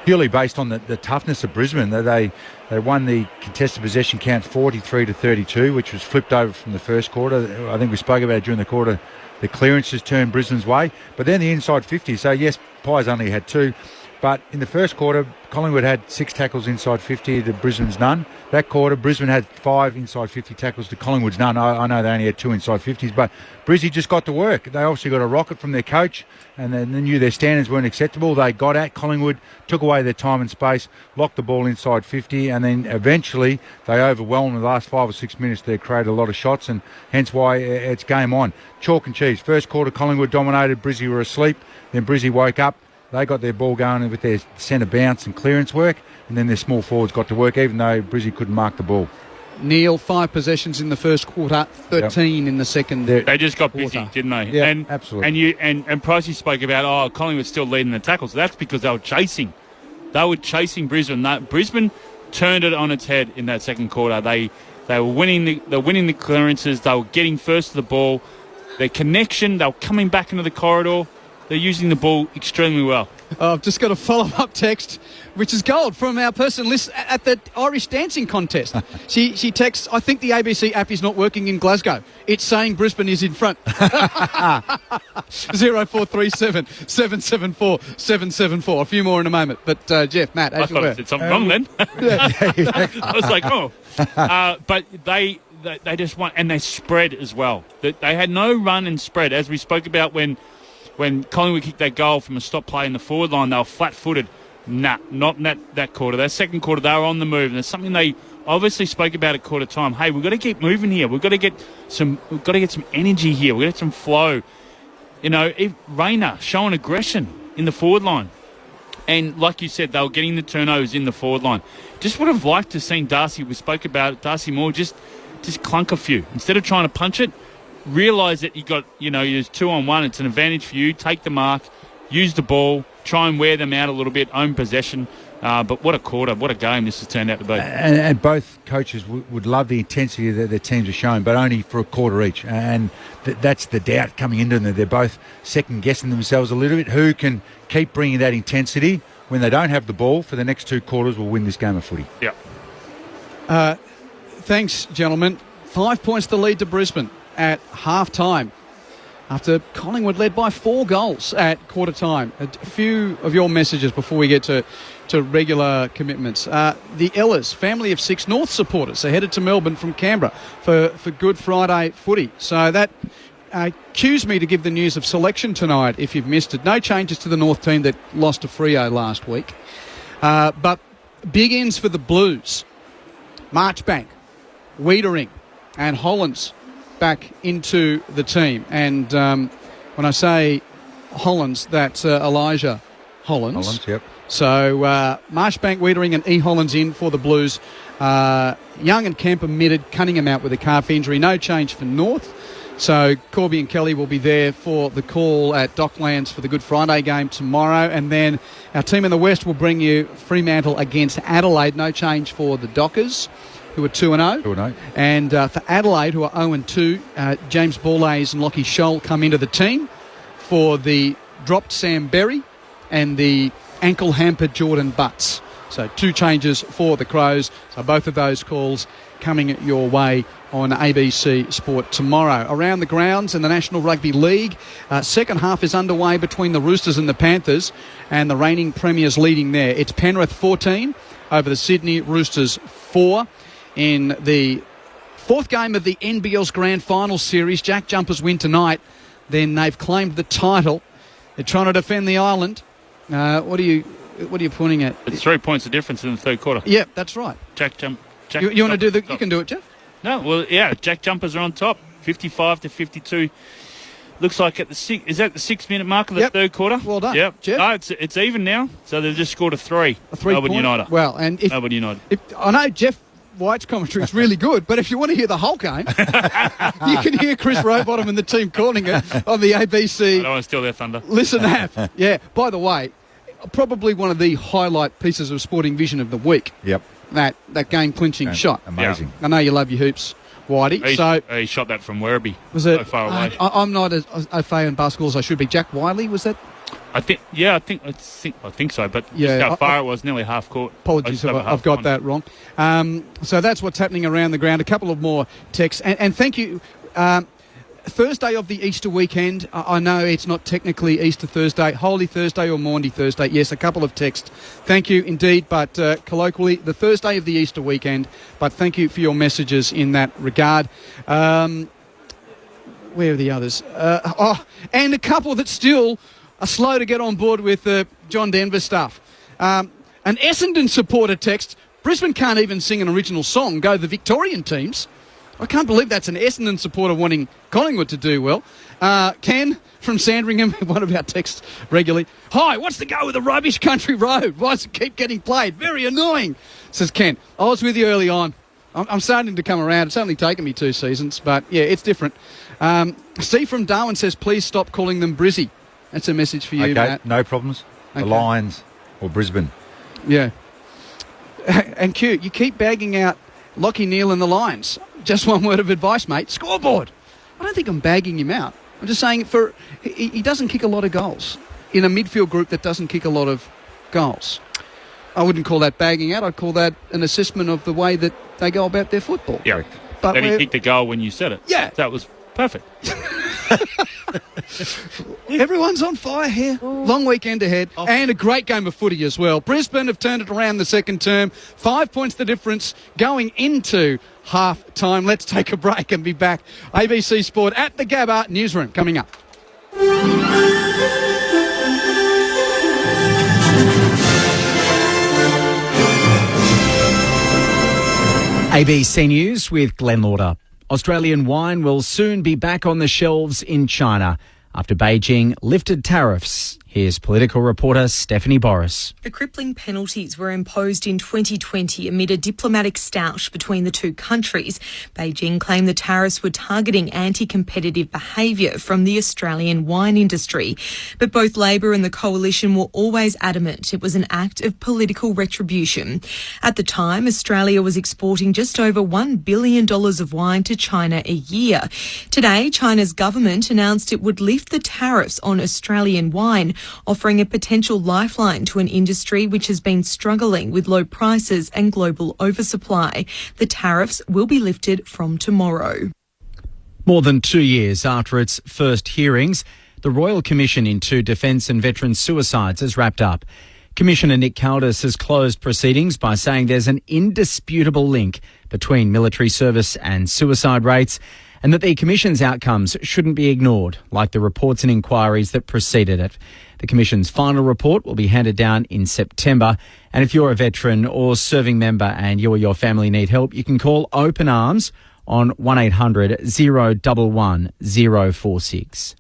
Purely based on the toughness of Brisbane. They won the contested possession count 43-32, which was flipped over from the first quarter. I think we spoke about it during the quarter. The clearances turned Brisbane's way. But then the inside 50. So, yes, Pies only had 2. But in the first quarter, Collingwood had 6 tackles inside 50 to Brisbane's none. That quarter, Brisbane had 5 inside 50 tackles to Collingwood's none. I know they only had 2 inside 50s, but Brizzy just got to work. They obviously got a rocket from their coach, and they knew their standards weren't acceptable. They got at Collingwood, took away their time and space, locked the ball inside 50, and then eventually they overwhelmed in the last 5 or 6 minutes. They created a lot of shots, and hence why it's game on. Chalk and cheese. First quarter, Collingwood dominated. Brizzy were asleep. Then Brizzy woke up. They got their ball going with their centre bounce and clearance work, and then their small forwards got to work, even though Brizzy couldn't mark the ball. Neil, 5 possessions in the first quarter, 13 in the second. They just got busy, didn't they? Yeah, and, absolutely. And Pricey spoke about, Collingwood still leading the tackles. That's because they were chasing. They were chasing Brisbane. Brisbane turned it on its head in that second quarter. They were winning the clearances. They were getting first to the ball. Their connection, they were coming back into the corridor. They're using the ball extremely well. I've just got a follow-up text, which is gold, from our person at the Irish dancing contest. She texts, I think the ABC app is not working in Glasgow. It's saying Brisbane is in front. 0437 774 774. A few more in a moment. But, Jeff, Matt, as you were. I thought I said something wrong then. I was like, but they just won, and they spread as well. They had no run and spread, as we spoke about when Collingwood kicked that goal from a stop play in the forward line. They were flat-footed. Not in that quarter. That second quarter, they were on the move. And it's something they obviously spoke about at quarter time. Hey, we've got to keep moving here. We've got to get some energy here. We've got to get some flow. Rayner showing aggression in the forward line. And like you said, they were getting the turnovers in the forward line. Just would have liked to have seen Darcy. We spoke about it. Darcy Moore just clunk a few. Instead of trying to punch it, realise that you're 2-on-1. It's an advantage for you. Take the mark, use the ball, try and wear them out a little bit, own possession. But what a quarter, what a game this has turned out to be. And both coaches would love the intensity that their teams are showing, but only for a quarter each. And that's the doubt coming into them. They're both second-guessing themselves a little bit. Who can keep bringing that intensity when they don't have the ball for the next 2 quarters will win this game of footy. Yeah. Thanks, gentlemen. 5 points to lead to Brisbane at half-time after Collingwood led by 4 goals at quarter time. A few of your messages before we get to regular commitments. The Ellers, family of 6 North supporters, are headed to Melbourne from Canberra for Good Friday footy. So that cues me to give the news of selection tonight if you've missed it. No changes to the North team that lost to Freo last week. But big ends for the Blues. Marchbank, Wiedering and Hollands back into the team. And when I say Hollands, that's Elijah Hollands. Hollands, yep. So Marchbank, Wiedering and E. Hollands in for the Blues. Young and Kemp omitted, Cunningham out with a calf injury. No change for North. So Corby and Kelly will be there for the call at Docklands for the Good Friday game tomorrow. And then our team in the West will bring you Fremantle against Adelaide. No change for the Dockers, who are 2-0. 2-0. And for Adelaide, who are 0-2, James Borlase and Lockie Scholl come into the team for the dropped Sam Berry and the ankle-hampered Jordan Butts. So 2 changes for the Crows. So both of those calls coming your way on ABC Sport tomorrow. Around the grounds in the National Rugby League, second half is underway between the Roosters and the Panthers, and the reigning premiers leading there. It's Penrith 14 over the Sydney Roosters 4. In the 4th game of the NBL's Grand Final Series, Jack Jumpers win tonight. Then they've claimed the title. They're trying to defend the island. What are you pointing at? It's 3 points of difference in the third quarter. Yeah, that's right. Jack jump. You want to do the? You can do it, Jeff. No, well, yeah, Jack Jumpers are on top, 55-52. Looks like at the 6-minute mark of the third quarter. Well done, Yep. Jeff. No, it's even now. So they've just scored a 3. Melbourne United. Well, and Melbourne United. I know Jeff White's commentary is really good, but if you want to hear the whole game, you can hear Chris Rowbottom and the team calling it on the ABC. I don't want to steal their thunder. Listen app. Yeah. By the way, probably one of the highlight pieces of Sporting Vision of the week. Yep. That game clinching shot. Amazing. Yeah. I know you love your hoops, Whitey. He shot that from Werribee. Was it so far away? I'm not as au fait in basketball as I should be. Jack Wiley, was that? I think so. But Yeah, just how far it was, nearly half court. Apologies if I've got that wrong. So that's what's happening around the ground. A couple of more texts. And thank you. Thursday of the Easter weekend. I know it's not technically Easter Thursday, Holy Thursday or Maundy Thursday. Yes, a couple of texts. Thank you indeed, but colloquially, the Thursday of the Easter weekend. But thank you for your messages in that regard. Where are the others? And a couple that still are slow to get on board with John Denver stuff. An Essendon supporter text, Brisbane can't even sing an original song, go the Victorian teams. I can't believe that's an Essendon supporter wanting Collingwood to do well. Ken from Sandringham, one of our texts regularly. Hi, what's the go with the rubbish country road? Why does it keep getting played? Very annoying, says Ken. I was with you early on. I'm starting to come around. It's only taken me 2 seasons, but yeah, it's different. Steve from Darwin says, please stop calling them Brizzy. That's a message for you, okay, Matt. no problems. The Lions or Brisbane. Yeah. And Q, you keep bagging out Lockie Neal and the Lions. Just one word of advice, mate. Scoreboard. I don't think I'm bagging him out. I'm just saying he doesn't kick a lot of goals in a midfield group that doesn't kick a lot of goals. I wouldn't call that bagging out. I'd call that an assessment of the way that they go about their football. Yeah. But then he kicked the goal when you said it. Yeah. That was perfect. Everyone's on fire here. Long weekend ahead. And a great game of footy as well. Brisbane have turned it around the second term. 5 points the difference going into half time. Let's take a break and be back. ABC Sport at the Gabba newsroom coming up. ABC News with Glenn Lauder. Australian wine will soon be back on the shelves in China after Beijing lifted tariffs. Here's political reporter Stephanie Boris. The crippling penalties were imposed in 2020 amid a diplomatic stoush between the two countries. Beijing claimed the tariffs were targeting anti-competitive behaviour from the Australian wine industry. But both Labor and the coalition were always adamant it was an act of political retribution. At the time, Australia was exporting just over $1 billion of wine to China a year. Today, China's government announced it would lift the tariffs on Australian wine, offering a potential lifeline to an industry which has been struggling with low prices and global oversupply. The tariffs will be lifted from tomorrow. More than 2 years after its first hearings, the Royal Commission into Defence and Veterans Suicides has wrapped up. Commissioner Nick Caldis has closed proceedings by saying there's an indisputable link between military service and suicide rates, and that the Commission's outcomes shouldn't be ignored, like the reports and inquiries that preceded it. The Commission's final report will be handed down in September, and if you're a veteran or serving member and you or your family need help, you can call Open Arms on 1800 011 046.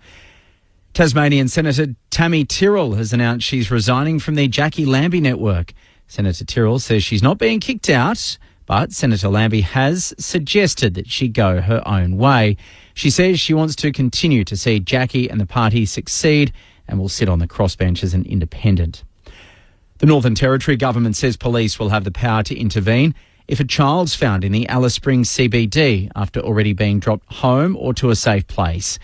Tasmanian Senator Tammy Tyrrell has announced she's resigning from the Jackie Lambie network. Senator Tyrrell says she's not being kicked out, but Senator Lambie has suggested that she go her own way. She says she wants to continue to see Jackie and the party succeed and will sit on the crossbench as an independent. The Northern Territory government says police will have the power to intervene if a child's found in the Alice Springs CBD after already being dropped home or to a safe place.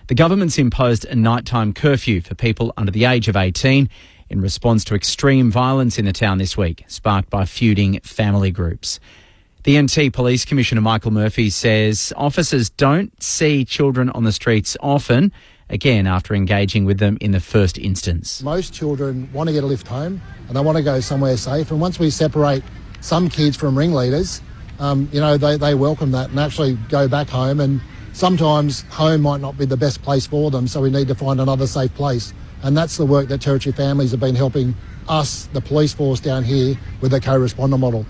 The government's imposed a nighttime curfew for people under the age of 18 in response to extreme violence in the town this week, sparked by feuding family groups. The NT Police Commissioner Michael Murphy says officers don't see children on the streets often, again after engaging with them in the first instance. Most children want to get a lift home and they want to go somewhere safe, and once we separate some kids from ringleaders, they welcome that and actually go back home, and sometimes home might not be the best place for them, so we need to find another safe place. And that's the work that Territory Families have been helping us, the police force down here, with the co-responder model.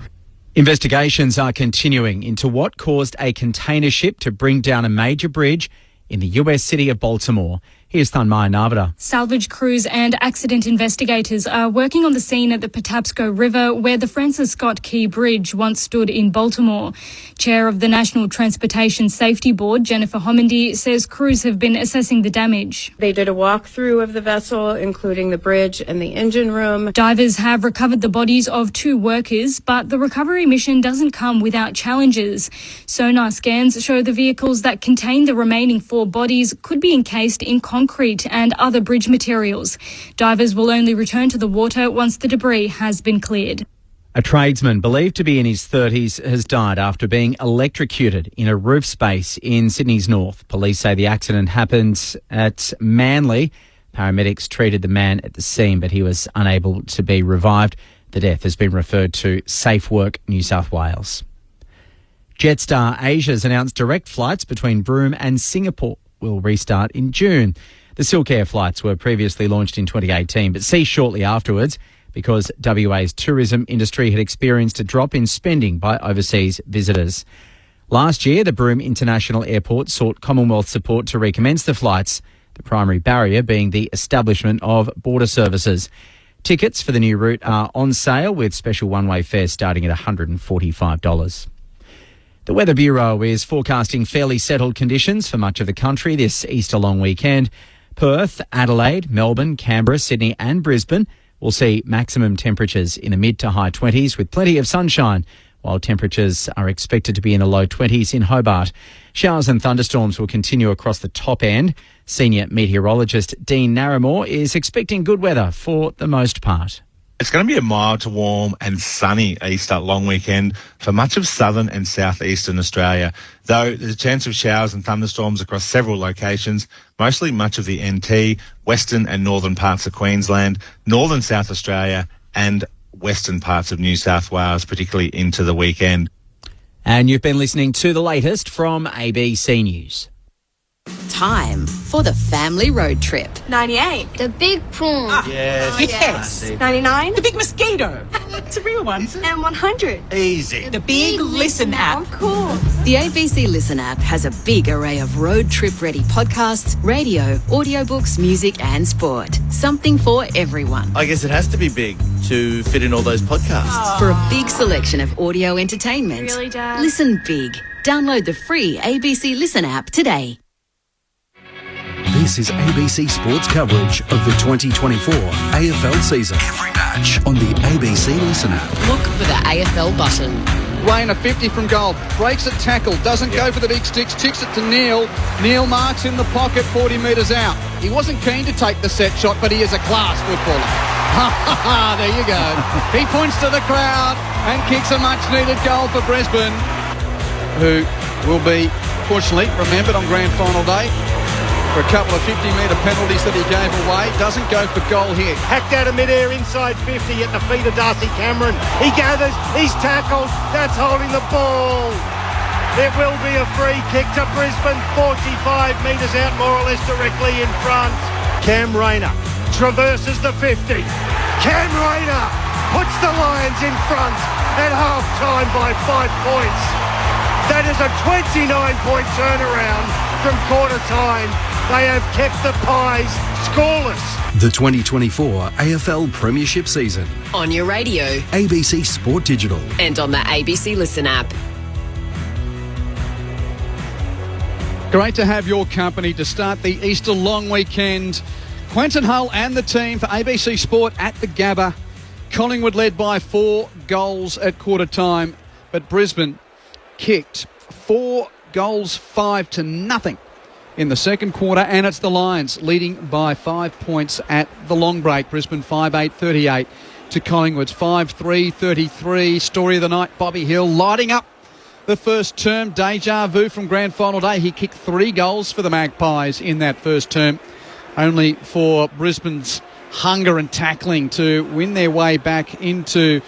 Investigations are continuing into what caused a container ship to bring down a major bridge in the US city of Baltimore. Here's Thanmaya Navada. Salvage crews and accident investigators are working on the scene at the Patapsco River where the Francis Scott Key Bridge once stood in Baltimore. Chair of the National Transportation Safety Board, Jennifer Homendy, says crews have been assessing the damage. They did a walkthrough of the vessel, including the bridge and the engine room. Divers have recovered the bodies of 2 workers, but the recovery mission doesn't come without challenges. Sonar scans show the vehicles that contain the remaining 4 bodies could be encased in concrete and other bridge materials. Divers will only return to the water once the debris has been cleared. A tradesman believed to be in his 30s has died after being electrocuted in a roof space in Sydney's north. Police say the accident happened at Manly. Paramedics treated the man at the scene, but he was unable to be revived. The death has been referred to Safe Work New South Wales. Jetstar Asia has announced direct flights between Broome and Singapore will restart in June. The Silk Air flights were previously launched in 2018 but ceased shortly afterwards because WA's tourism industry had experienced a drop in spending by overseas visitors. Last year, the Broome International Airport sought Commonwealth support to recommence the flights, the primary barrier being the establishment of border services. Tickets for the new route are on sale with special one-way fares starting at $145. The Weather Bureau is forecasting fairly settled conditions for much of the country this Easter long weekend. Perth, Adelaide, Melbourne, Canberra, Sydney and Brisbane will see maximum temperatures in the mid to high 20s with plenty of sunshine, while temperatures are expected to be in the low 20s in Hobart. Showers and thunderstorms will continue across the top end. Senior meteorologist Dean Narramore is expecting good weather for the most part. It's going to be a mild to warm and sunny Easter long weekend for much of southern and southeastern Australia, though there's a chance of showers and thunderstorms across several locations, mostly much of the NT, western and northern parts of Queensland, northern South Australia and western parts of New South Wales, particularly into the weekend. And you've been listening to the latest from ABC News. Time for the family road trip. 98. The big prawn. Yes. 99. The big mosquito. It's a real one. And 100. Easy. The big Listen app. Of course. The ABC Listen app has a big array of road trip ready podcasts, radio, audiobooks, music and sport. Something for everyone. I guess it has to be big to fit in all those podcasts. For a big selection of audio entertainment. Really, Dad? Listen big. Download the free ABC Listen app today. This is ABC Sports coverage of the 2024 AFL season. Every match on the ABC Listen app. Look for the AFL button. Wayne, a 50 from goal, breaks a tackle, doesn't go for the big sticks, ticks it to Neil. Neil marks in the pocket 40 metres out. He wasn't keen to take the set shot, but he is a class footballer. There you go. He points to the crowd and kicks a much-needed goal for Brisbane, who will be, fortunately, remembered on grand final day for a couple of 50-metre penalties that he gave away. Doesn't go for goal here. Hacked out of midair inside 50 at the feet of Darcy Cameron. He gathers, he's tackled, that's holding the ball. It will be a free kick to Brisbane, 45 metres out more or less directly in front. Cam Rayner traverses the 50. Cam Rayner puts the Lions in front at half-time by 5 points. That is a 29-point turnaround from quarter time. They have kept the Pies scoreless. The 2024 AFL Premiership season. On your radio. ABC Sport Digital. And on the ABC Listen app. Great to have your company to start the Easter long weekend. Quentin Hull and the team for ABC Sport at the Gabba. Collingwood led by 4 goals at quarter time, but Brisbane kicked 4 goals, 5-0 in the second quarter, and it's the Lions leading by 5 points at the long break. Brisbane 5-8-38 to Collingwood's 5-3-33. Story of the night, Bobby Hill lighting up the first term. Deja vu from grand final day. He kicked 3 goals for the Magpies in that first term, only for Brisbane's hunger and tackling to win their way back into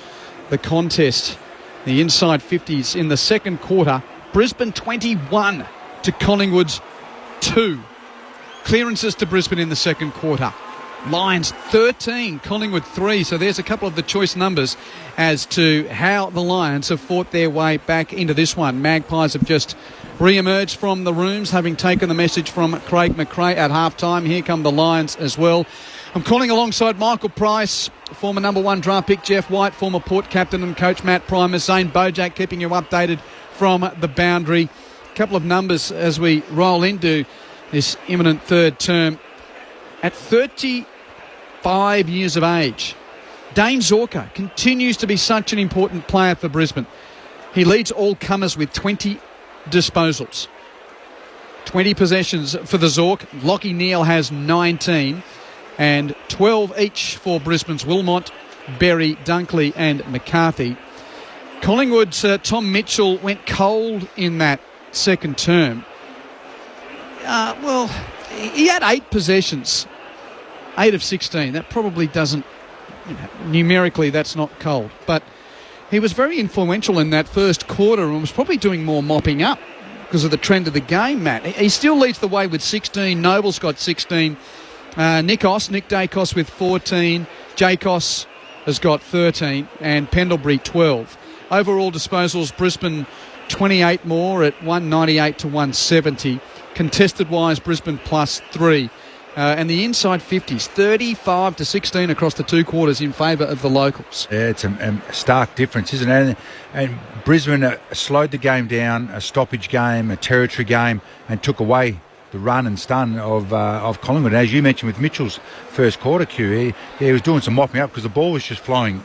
the contest. The inside 50s in the second quarter. Brisbane 21 to Collingwood's 2. Clearances to Brisbane in the second quarter. Lions 13, Collingwood 3. So there's a couple of the choice numbers as to how the Lions have fought their way back into this one. Magpies have just re-emerged from the rooms, having taken the message from Craig McRae at halftime. Here come the Lions as well. I'm calling alongside Michael Price, former number 1 draft pick Jeff White, former Port captain and coach Matt Primus, Zane Bojack keeping you updated from the boundary. A couple of numbers as we roll into this imminent third term. At 35 years of age, Dane Zorko continues to be such an important player for Brisbane. He leads all comers with 20 disposals. 20 possessions for the Zork. Lockie Neal has 19. And 12 each for Brisbane's Wilmot, Berry, Dunkley and McCarthy. Collingwood's Tom Mitchell went cold in that second term. He had 8 possessions, 8 of 16. That probably doesn't, numerically that's not cold. But he was very influential in that first quarter and was probably doing more mopping up because of the trend of the game, Matt. He still leads the way with 16. Noble's got 16. Nick Dacos with 14. Jacos has got 13 and Pendlebury 12. Overall disposals, Brisbane 28 more at 198 to 170. Contested-wise, Brisbane plus 3. And the inside 50s, 35 to 16 across the 2 quarters in favour of the locals. Yeah, it's a stark difference, isn't it? And Brisbane slowed the game down, a stoppage game, a territory game, and took away the run and stun of Collingwood. And as you mentioned with Mitchell's first quarter, Q, he was doing some mopping up because the ball was just flowing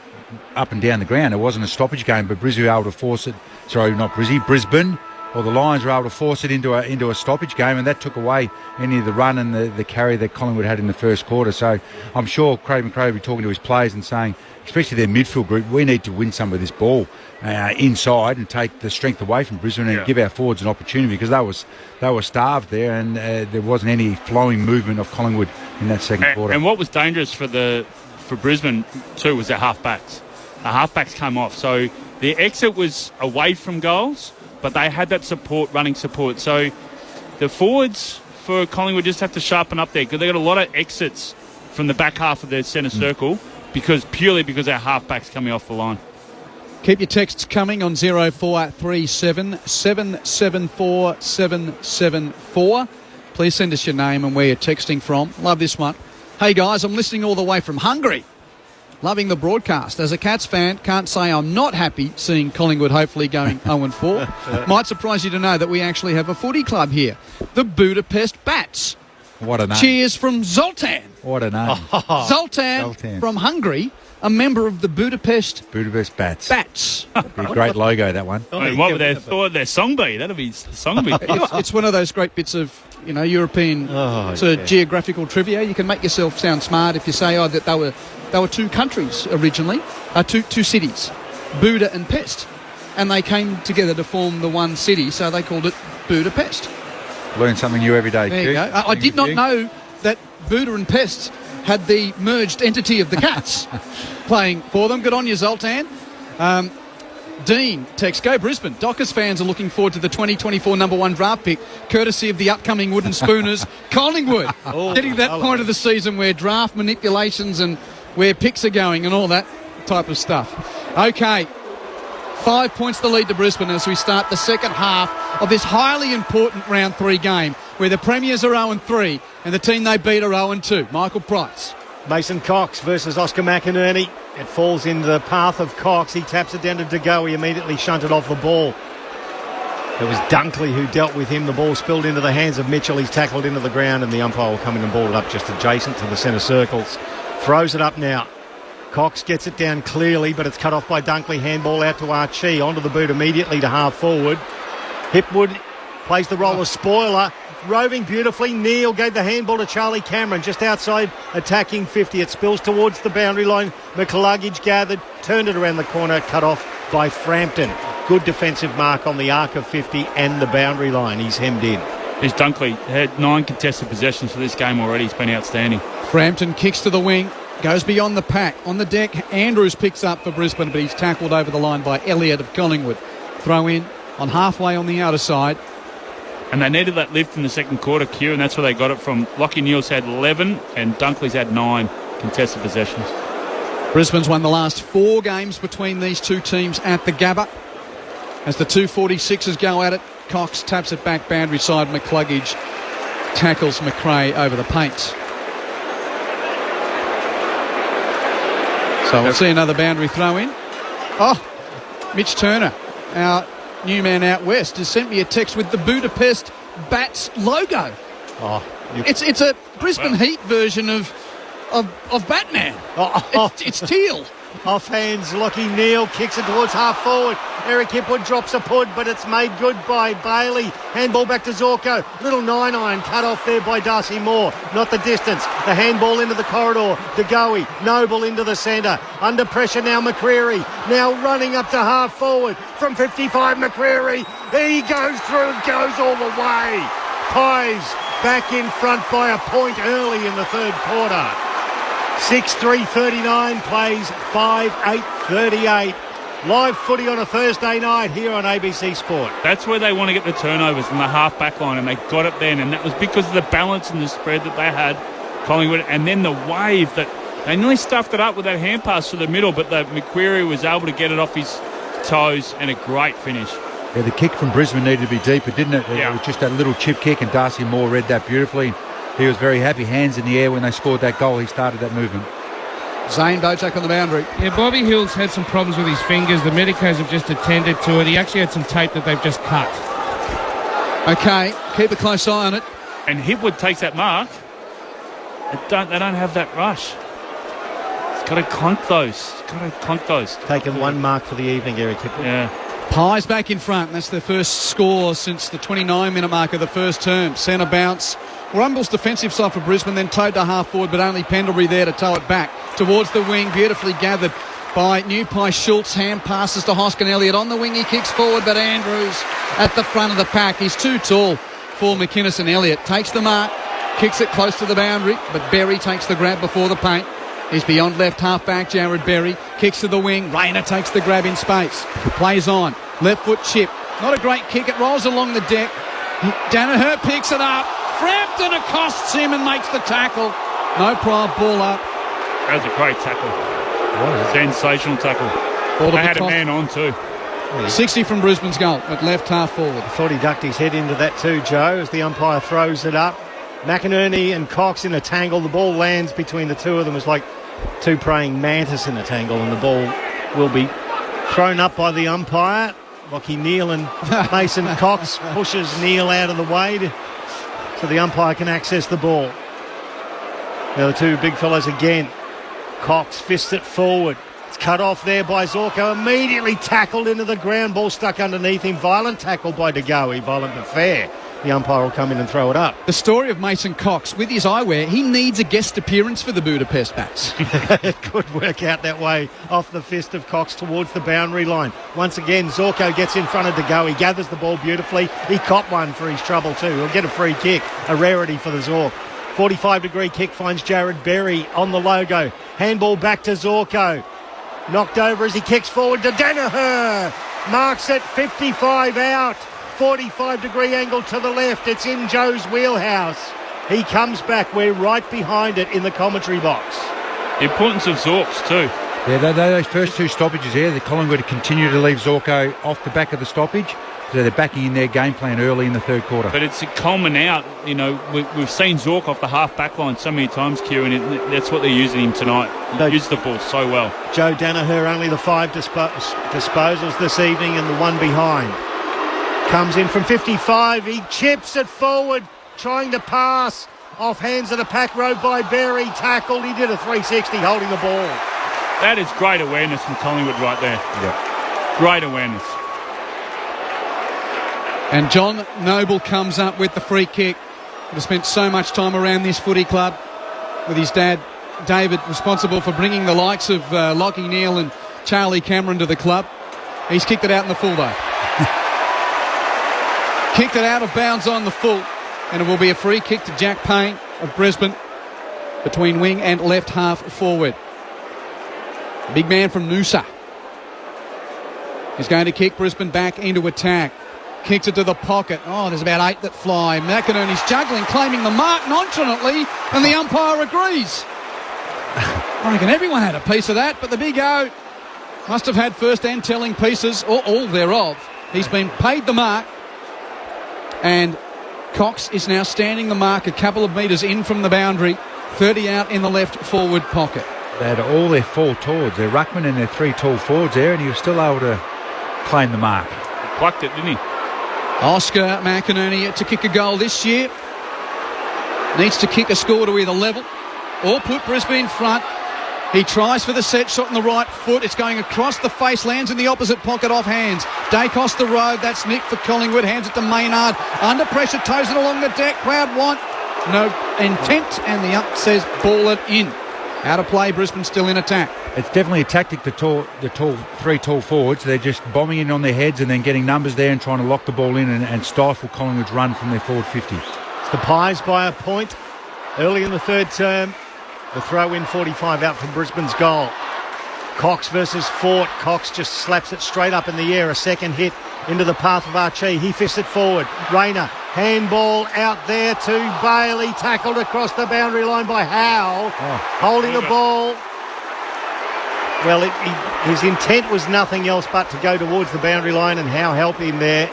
up and down the ground. It wasn't a stoppage game, but Brisbane were able to force it. Sorry, not Brisbane. Or the Lions were able to force it into a stoppage game, and that took away any of the run and the carry that Collingwood had in the first quarter. So I'm sure Craig McRae will be talking to his players and saying, especially their midfield group, we need to win some of this ball inside and take the strength away from Brisbane and give our forwards an opportunity, because they were starved there, and there wasn't any flowing movement of Collingwood in that second quarter. And what was dangerous for Brisbane too was their halfbacks. The halfbacks came off, so their exit was away from goals, but they had that running support. So the forwards for Collingwood just have to sharpen up there, because they got a lot of exits from the back half of their centre circle because our halfbacks coming off the line. Keep your texts coming on 0437 774 774. Please send us your name and where you're texting from. Love this one. Hey guys, I'm listening all the way from Hungary. Loving the broadcast. As a Cats fan, can't say I'm not happy seeing Collingwood hopefully going 0-4. Might surprise you to know that we actually have a footy club here, the Budapest Bats. What a name. Cheers from Zoltan. What a name. Zoltan from Hungary, a member of the Budapest Bats. Bats. Be a great logo, that one. What would their song be? That'll be the song. It's one of those great bits of European geographical trivia. You can make yourself sound smart if you say that they were 2 countries originally, two cities, Buda and Pest, and they came together to form the one city, so they called it Budapest. Learn something new every day. There you go. I did not know that Buda and Pest had the merged entity of the Cats playing for them. Good on you, Zoltan. Dean text, go Brisbane. Dockers fans are looking forward to the 2024 number 1 draft pick, courtesy of the upcoming Wooden Spooners, Collingwood. Getting to that point of the season where draft manipulations and where picks are going and all that type of stuff. Okay, 5 points the lead to Brisbane as we start the second half of this highly important round 3 game, where the Premiers are 0-3 and the team they beat are 0-2. Michael Price. Mason Cox versus Oscar McInerney. It falls in the path of Cox. He taps it down to De Goey, immediately shunted off the ball. It was Dunkley who dealt with him. The ball spilled into the hands of Mitchell. He's tackled into the ground, and the umpire will come in and ball it up just adjacent to the centre circles. Throws it up now. Cox gets it down clearly, but it's cut off by Dunkley. Handball out to Archie. Onto the boot immediately to half forward. Hipwood plays the role of spoiler. Roving beautifully. Neal gave the handball to Charlie Cameron just outside attacking 50. It spills towards the boundary line. McCluggage gathered, turned it around the corner, cut off by Frampton. Good defensive mark on the arc of 50 and the boundary line. He's hemmed in. He's Dunkley had 9 contested possessions for this game already. He's been outstanding. Frampton kicks to the wing, goes beyond the pack. On the deck, Andrews picks up for Brisbane, but he's tackled over the line by Elliott of Collingwood. Throw in on halfway on the outer side. And they needed that lift in the second quarter, Q, and that's where they got it from. Lachie Neale's had 11 and Dunkley's had 9 contested possessions. Brisbane's won the last 4 games between these two teams at the Gabba. As the 246ers go at it, Cox taps it back boundary side. McCluggage tackles McRae over the paint. So we'll see another boundary throw in. Oh, Mitch Turner, our new man out west, has sent me a text with the Budapest Bats logo. Oh, it's a Brisbane Heat version of Batman. It's teal. Off hands, Lachie Neale kicks it towards half forward. Eric Hipwood drops a put, but it's made good by Bailey. Handball back to Zorko. Little 9-iron cut off there by Darcy Moore. Not the distance. The handball into the corridor. DeGoey. Noble into the centre. Under pressure now McCreary. Now running up to half forward. From 55 McCreary. He goes through, goes all the way. Pies back in front by a point early in the third quarter. 6-3-39 plays 5-8-38. Live footy on a Thursday night here on ABC Sport. That's where they want to get the turnovers in the half-back line, and they got it then, and that was because of the balance and the spread that they had, Collingwood, and then the wave that they nearly stuffed it up with that hand pass to the middle, but McQuarrie was able to get it off his toes, and a great finish. Yeah, the kick from Brisbane needed to be deeper, didn't it? Yeah. It was just that little chip kick, and Darcy Moore read that beautifully. He was very happy, hands in the air when they scored that goal. He started that movement. Zane Bojack on the boundary. Yeah, Bobby Hill's had some problems with his fingers. The medicos have just attended to it. He actually had some tape that they've just cut. Okay, keep a close eye on it. And Hipwood takes that mark. They don't have that rush. He's got to conk those. Taking one mark for the evening, Eric Hipwood. Yeah. Pies back in front. That's their first score since the 29-minute mark of the first term. Centre bounce. Rumble's defensive side for Brisbane, then towed to half forward, but only Pendlebury there to tow it back towards the wing. Beautifully gathered by New-Pie Schultz. Hand passes to Hoskin Elliott. On the wing, he kicks forward, but Andrews at the front of the pack. He's too tall for McInnes, and Elliott takes the mark, kicks it close to the boundary, but Berry takes the grab before the paint. He's beyond left half-back, Jared Berry. Kicks to the wing. Rayner takes the grab in space. Plays on. Left foot chip. Not a great kick. It rolls along the deck. Danaher picks it up. Frampton accosts him and makes the tackle. No pride, ball up. That was a great tackle. Sensational tackle. They had a man on too. 60 from Brisbane's goal at left half forward. I thought he ducked his head into that too, Joe, as the umpire throws it up. McInerney and Cox in a tangle. The ball lands between the two of them. It's like two praying mantis in a tangle, and the ball will be thrown up by the umpire. Lachie Neale and Mason Cox pushes Neale out of the way so the umpire can access the ball. Now the two big fellows again. Cox fists it forward. It's cut off there by Zorko. Immediately tackled into the ground. Ball stuck underneath him. Violent tackle by DeGoey. Violent but fair. The umpire will come in and throw it up. The story of Mason Cox, with his eyewear, he needs a guest appearance for the Budapest Bats. It could work out that way. Off the fist of Cox towards the boundary line. Once again, Zorko gets in front of DeGoey. He gathers the ball beautifully. He caught one for his trouble too. He'll get a free kick. A rarity for the Zork. 45-degree kick finds Jared Berry on the logo. Handball back to Zorko. Knocked over as he kicks forward to Danaher. Marks it 55 out. 45-degree angle to the left. It's in Joe's wheelhouse. He comes back. We're right behind it in the commentary box. The importance of Zorks too. Yeah, those first two stoppages there, the Collingwood continue to leave Zorko off the back of the stoppage. So they're backing in their game plan early in the third quarter. But it's a Coleman out. You know, we've seen Zork off the half-back line so many times, Q, and that's what they're using him tonight. He used the ball so well. Joe Danaher, only the 5 disposals this evening and the one behind. Comes in from 55. He chips it forward, trying to pass. Off hands of the pack row by Berry. Tackled. He did a 360 holding the ball. That is great awareness from Collingwood right there. Yeah. Great awareness. And John Noble comes up with the free kick. He spent so much time around this footy club with his dad, David, responsible for bringing the likes of Lachie Neale and Charlie Cameron to the club. He's kicked it out in the full, though. Kicked it out of bounds on the full, and it will be a free kick to Jack Payne of Brisbane between wing and left half forward. Big man from Noosa is going to kick Brisbane back into attack. Kicks it to the pocket. Oh, there's about 8 that fly. McInerney's juggling, claiming the mark nonchalantly, and the umpire agrees. I reckon everyone had a piece of that, but the Big O must have had first-hand telling pieces, or all thereof. He's been paid the mark, and Cox is now standing the mark a couple of metres in from the boundary, 30 out in the left forward pocket. They had all their 4 towards, their ruckman and their 3 tall forwards there, and he was still able to claim the mark. He plucked it, didn't he? Oscar McInerney to kick a goal this year. Needs to kick a score to either level or put Brisbane in front. He tries for the set shot on the right foot. It's going across the face, lands in the opposite pocket off hands. Dacos the road. That's Nick for Collingwood. Hands it to Maynard. Under pressure, toes it along the deck. Crowd want no intent, and the ump says ball it in. Out of play, Brisbane still in attack. It's definitely a tactic, the 3 tall forwards. They're just bombing in on their heads and then getting numbers there and trying to lock the ball in and stifle Collingwood's run from their forward 50. It's the Pies by a point early in the third term. The throw-in 45 out from Brisbane's goal. Cox versus Fort. Cox just slaps it straight up in the air. A second hit into the path of Archie. He fists it forward. Rayner, handball out there to Bailey. Tackled across the boundary line by Howe. Holding the ball. Well, his intent was nothing else but to go towards the boundary line, and Howe helped him there.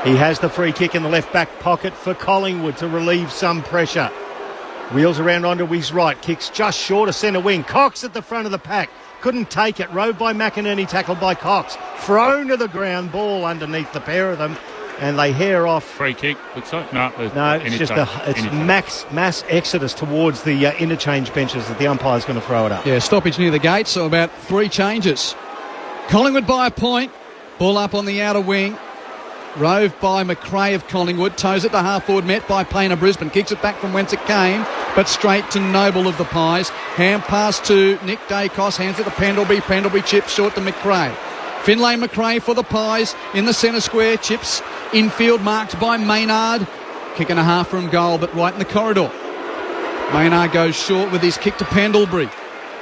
He has the free kick in the left back pocket for Collingwood to relieve some pressure. Wheels around onto his right. Kicks just short of centre wing. Cox at the front of the pack. Couldn't take it. Rode by McInerney, tackled by Cox. Thrown to the ground. Ball underneath the pair of them. And they hair off. Free kick. Looks like no, it's just mass exodus towards the interchange benches that the umpire's going to throw it up. Yeah, stoppage near the gate, so about 3 changes. Collingwood by a point. Ball up on the outer wing. Rove by McRae of Collingwood. Toes it to half-forward, met by Payne of Brisbane. Kicks it back from whence it came, but straight to Noble of the Pies. Hand pass to Nick Dacos. Hands it to Pendlebury. Pendlebury chips short to McRae. Finlay McRae for the Pies in the centre square. Chips infield marked by Maynard. Kick and a half from goal, but right in the corridor. Maynard goes short with his kick to Pendlebury.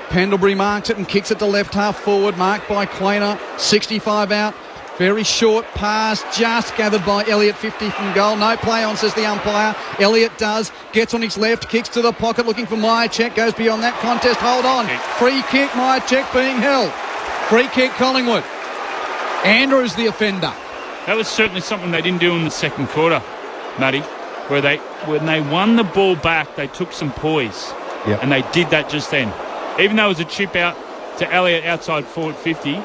Pendlebury marks it and kicks it to left half forward, marked by Quainer. 65 out. Very short pass, just gathered by Elliott, 50 from goal. No play on, says the umpire. Elliott does, gets on his left, kicks to the pocket, looking for Myercheck, goes beyond that contest. Hold on. Free kick, Myercheck being held. Free kick, Collingwood. Andrews the offender. That was certainly something they didn't do in the second quarter, Matty, where when they won the ball back, they took some poise. Yep. And they did that just then. Even though it was a chip out to Elliott outside forward 50,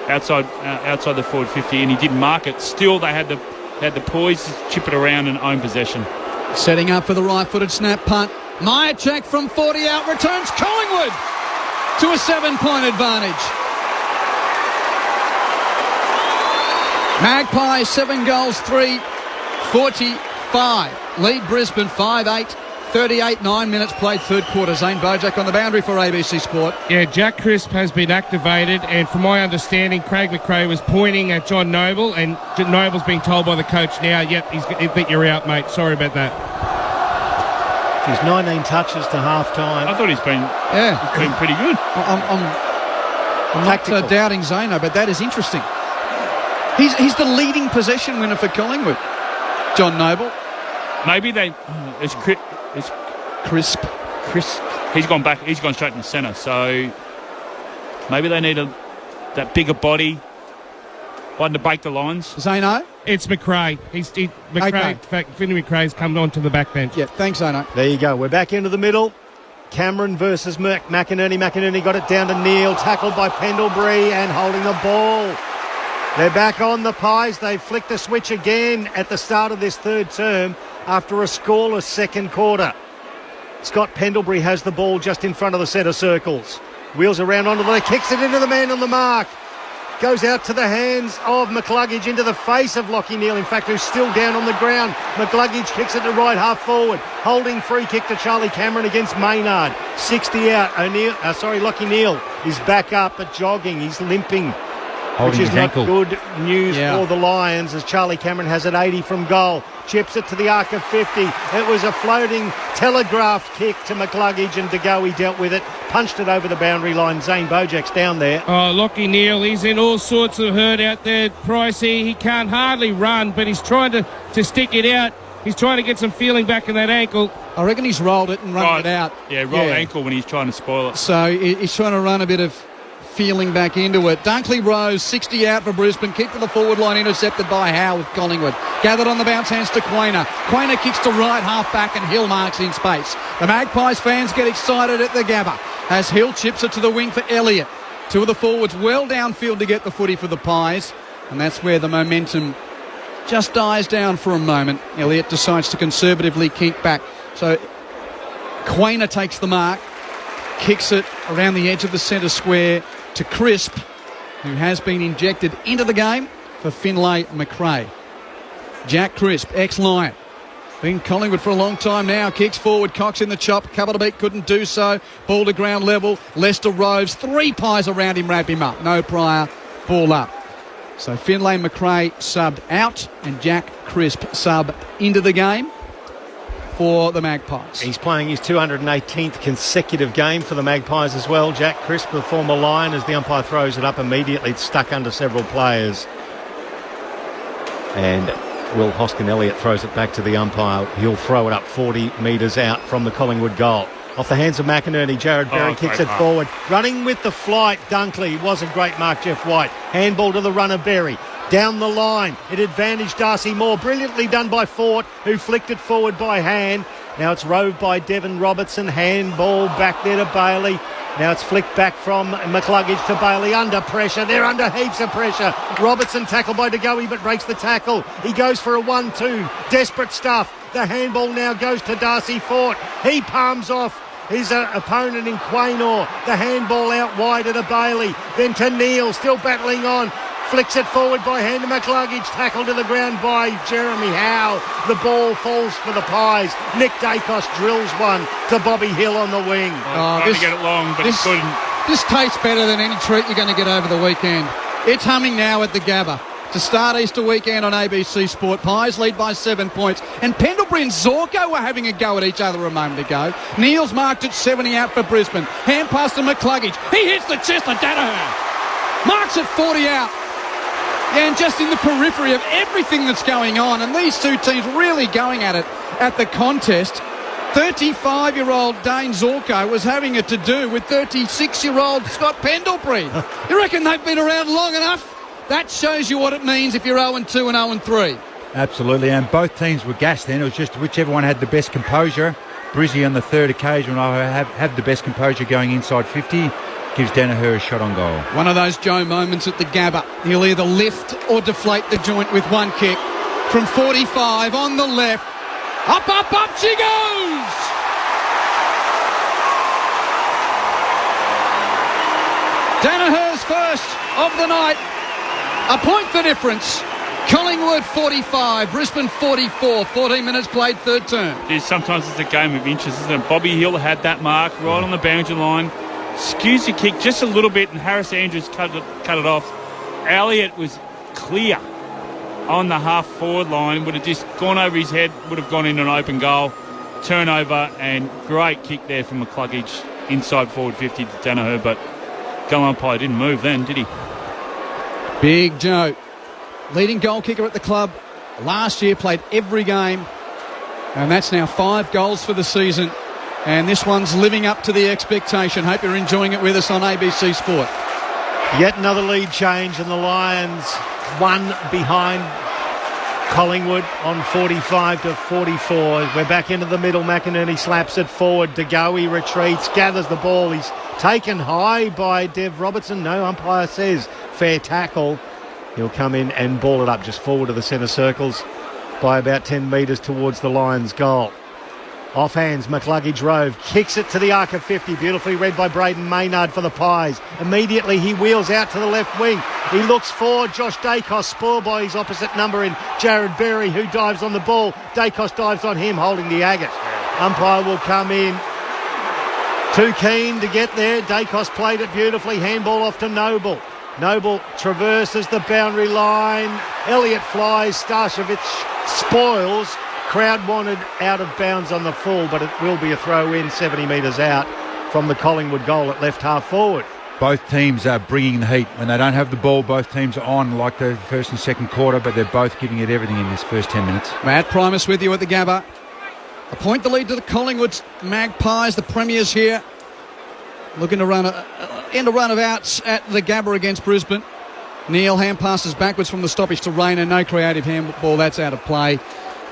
outside the forward 50, and he didn't mark it, still they had the poise to chip it around and own possession. Setting up for the right-footed snap punt. Myercheck from 40 out returns Collingwood to a 7-point advantage. Magpies 7 goals, 3, 45. Lead Brisbane 5-8. 38, 9 minutes played third quarter. Zane Bojack on the boundary for ABC Sport. Yeah, Jack Crisp has been activated, and from my understanding, Craig McRae was pointing at John Noble, and Noble's being told by the coach now, yep, you're out, mate. Sorry about that. He's 19 touches to half-time. I thought he's been pretty good. I'm not doubting Zano, but that is interesting. He's the leading possession winner for Collingwood, John Noble. Maybe it's Crisp. He's gone back. He's gone straight in the centre. So maybe they need that bigger body, one to break the lines. Zano? It's McRae. McRae. Okay. In fact, Finney McRae's come onto the back bench. Yeah, thanks, Zano. There you go. We're back into the middle. Cameron versus McInerney. McInerney got it down to Neal. Tackled by Pendlebury and holding the ball. They're back on the Pies. They flicked the switch again at the start of this third term after a scoreless second quarter. Scott Pendlebury has the ball just in front of the centre circles. Wheels around onto the kicks it into the man on the mark. Goes out to the hands of McCluggage, into the face of Lachie Neale, in fact, who's still down on the ground. McCluggage kicks it to right half forward. Holding free kick to Charlie Cameron against Maynard. 60 out. Lachie Neale is back up but jogging. He's limping. Holding which is his not ankle. good news for the Lions, as Charlie Cameron has it 80 from goal. Chips it to the arc of 50. It was a floating telegraphed kick to McCluggage, and De Goey dealt with it, punched it over the boundary line. Zane Bojak's down there. Oh, Lockie Neal, he's in all sorts of hurt out there, Pricey. He can't hardly run, but he's trying to stick it out. He's trying to get some feeling back in that ankle. I reckon he's rolled it and run it out. Yeah, rolled ankle when he's trying to spoil it. So he's trying to run a bit of feeling back into it. Dunkley Rose, 60 out for Brisbane. Kick to the forward line, intercepted by Howe with Collingwood. Gathered on the bounce, hands to Quainer. Quainer kicks to right, half back, and Hill marks in space. The Magpies fans get excited at the Gabba as Hill chips it to the wing for Elliott. Two of the forwards well downfield to get the footy for the Pies, and that's where the momentum just dies down for a moment. Elliott decides to conservatively kick back. So Quainer takes the mark, kicks it around the edge of the centre square to Crisp, who has been injected into the game for Finlay McRae. Jack Crisp, ex-Lion. Been Collingwood for a long time now. Kicks forward, Cox in the chop. Cover to beat, couldn't do so. Ball to ground level. Lester Roves, 3 Pies around him, wrap him up. No Pryor, ball up. So Finlay McRae subbed out and Jack Crisp subbed into the game for the Magpies. He's playing his 218th consecutive game for the Magpies as well. Jack Crisp, the former Lion, as the umpire throws it up immediately. It's stuck under several players. And Will Hoskin-Elliott throws it back to the umpire. He'll throw it up 40 metres out from the Collingwood goal. Off the hands of McInerney, Jared Berry kicks it forward. Running with the flight, Dunkley. Was a great mark, Jeff White. Handball to the runner, Berry. Down the line, it advantaged Darcy Moore. Brilliantly done by Fort, who flicked it forward by hand. Now it's roved by Devon Robertson. Handball back there to Bailey. Now it's flicked back from McCluggage to Bailey. Under pressure. They're under heaps of pressure. Robertson tackled by De Goey, but breaks the tackle. He goes for a 1-2. Desperate stuff. The handball now goes to Darcy Fort. He palms off his opponent in Quaynor. The handball out wide at a Bailey. Then to Neal, still battling on. Flicks it forward by hand to McCluggage. Tackled to the ground by Jeremy Howe. The ball falls for the Pies. Nick Dacos drills one to Bobby Hill on the wing. Trying to get it long, but he couldn't. This tastes better than any treat you're going to get over the weekend. It's humming now at the Gabba. To start Easter weekend on ABC Sport, Pies lead by 7 points. And Pendlebury and Zorko were having a go at each other a moment ago. Neal's marked at 70 out for Brisbane. Hand pass to McCluggage. He hits the chest of Danaher. Marks at 40 out. Yeah, and just in the periphery of everything that's going on, and these two teams really going at it at the contest. 35-year-old Dane Zorko was having it to do with 36-year-old Scott Pendlebury. You reckon they've been around long enough? That shows you what it means if you're 0-2 and 0-3. Absolutely, and both teams were gassed then. It was just whichever one had the best composure. Brizzy on the third occasion will have the best composure going inside 50. Gives Danaher a shot on goal. One of those Joe moments at the Gabba. He'll either lift or deflate the joint with one kick. From 45 on the left. Up, up, up she goes! Danaher's first of the night. A point the difference. Collingwood 45, Brisbane 44. 14 minutes played, third term. Sometimes it's a game of inches, isn't it? Bobby Hill had that mark right on the boundary line. Skews the kick just a little bit, and Harris Andrews cut it off. Elliott was clear on the half-forward line. Would have just gone over his head, would have gone in an open goal. Turnover, and great kick there from McCluggage inside forward 50 to Danaher, but goal umpire didn't move then, did he? Big Joe, leading goal kicker at the club. Last year played every game, and that's now 5 goals for the season. And this one's living up to the expectation. Hope you're enjoying it with us on ABC Sport. Yet another lead change, and the Lions one behind Collingwood on 45 to 44. We're back into the middle. McInerney slaps it forward. De Goey retreats, gathers the ball. He's taken high by Dev Robertson. No, umpire says fair tackle. He'll come in and ball it up just forward of the centre circles by about 10 metres towards the Lions' goal. Off hands, McCluggage Rove kicks it to the arc of 50. Beautifully read by Braden Maynard for the Pies. Immediately he wheels out to the left wing. He looks for Josh Dacos, spoiled by his opposite number in Jared Berry, who dives on the ball. Dacos dives on him, holding the agate. Umpire will come in. Too keen to get there. Dacos played it beautifully. Handball off to Noble. Noble traverses the boundary line. Elliott flies. Starcevic spoils. Crowd wanted out of bounds on the full, but it will be a throw in 70 metres out from the Collingwood goal at left half forward. Both teams are bringing the heat. When they don't have the ball, both teams are on like the first and second quarter, but they're both giving it everything in this first 10 minutes. Matt Primus with you at the Gabba. A point the lead to the Collingwood Magpies, the premiers here. Looking to end a run of outs at the Gabba against Brisbane. Neil hand passes backwards from the stoppage to Rayner. No creative handball, that's out of play.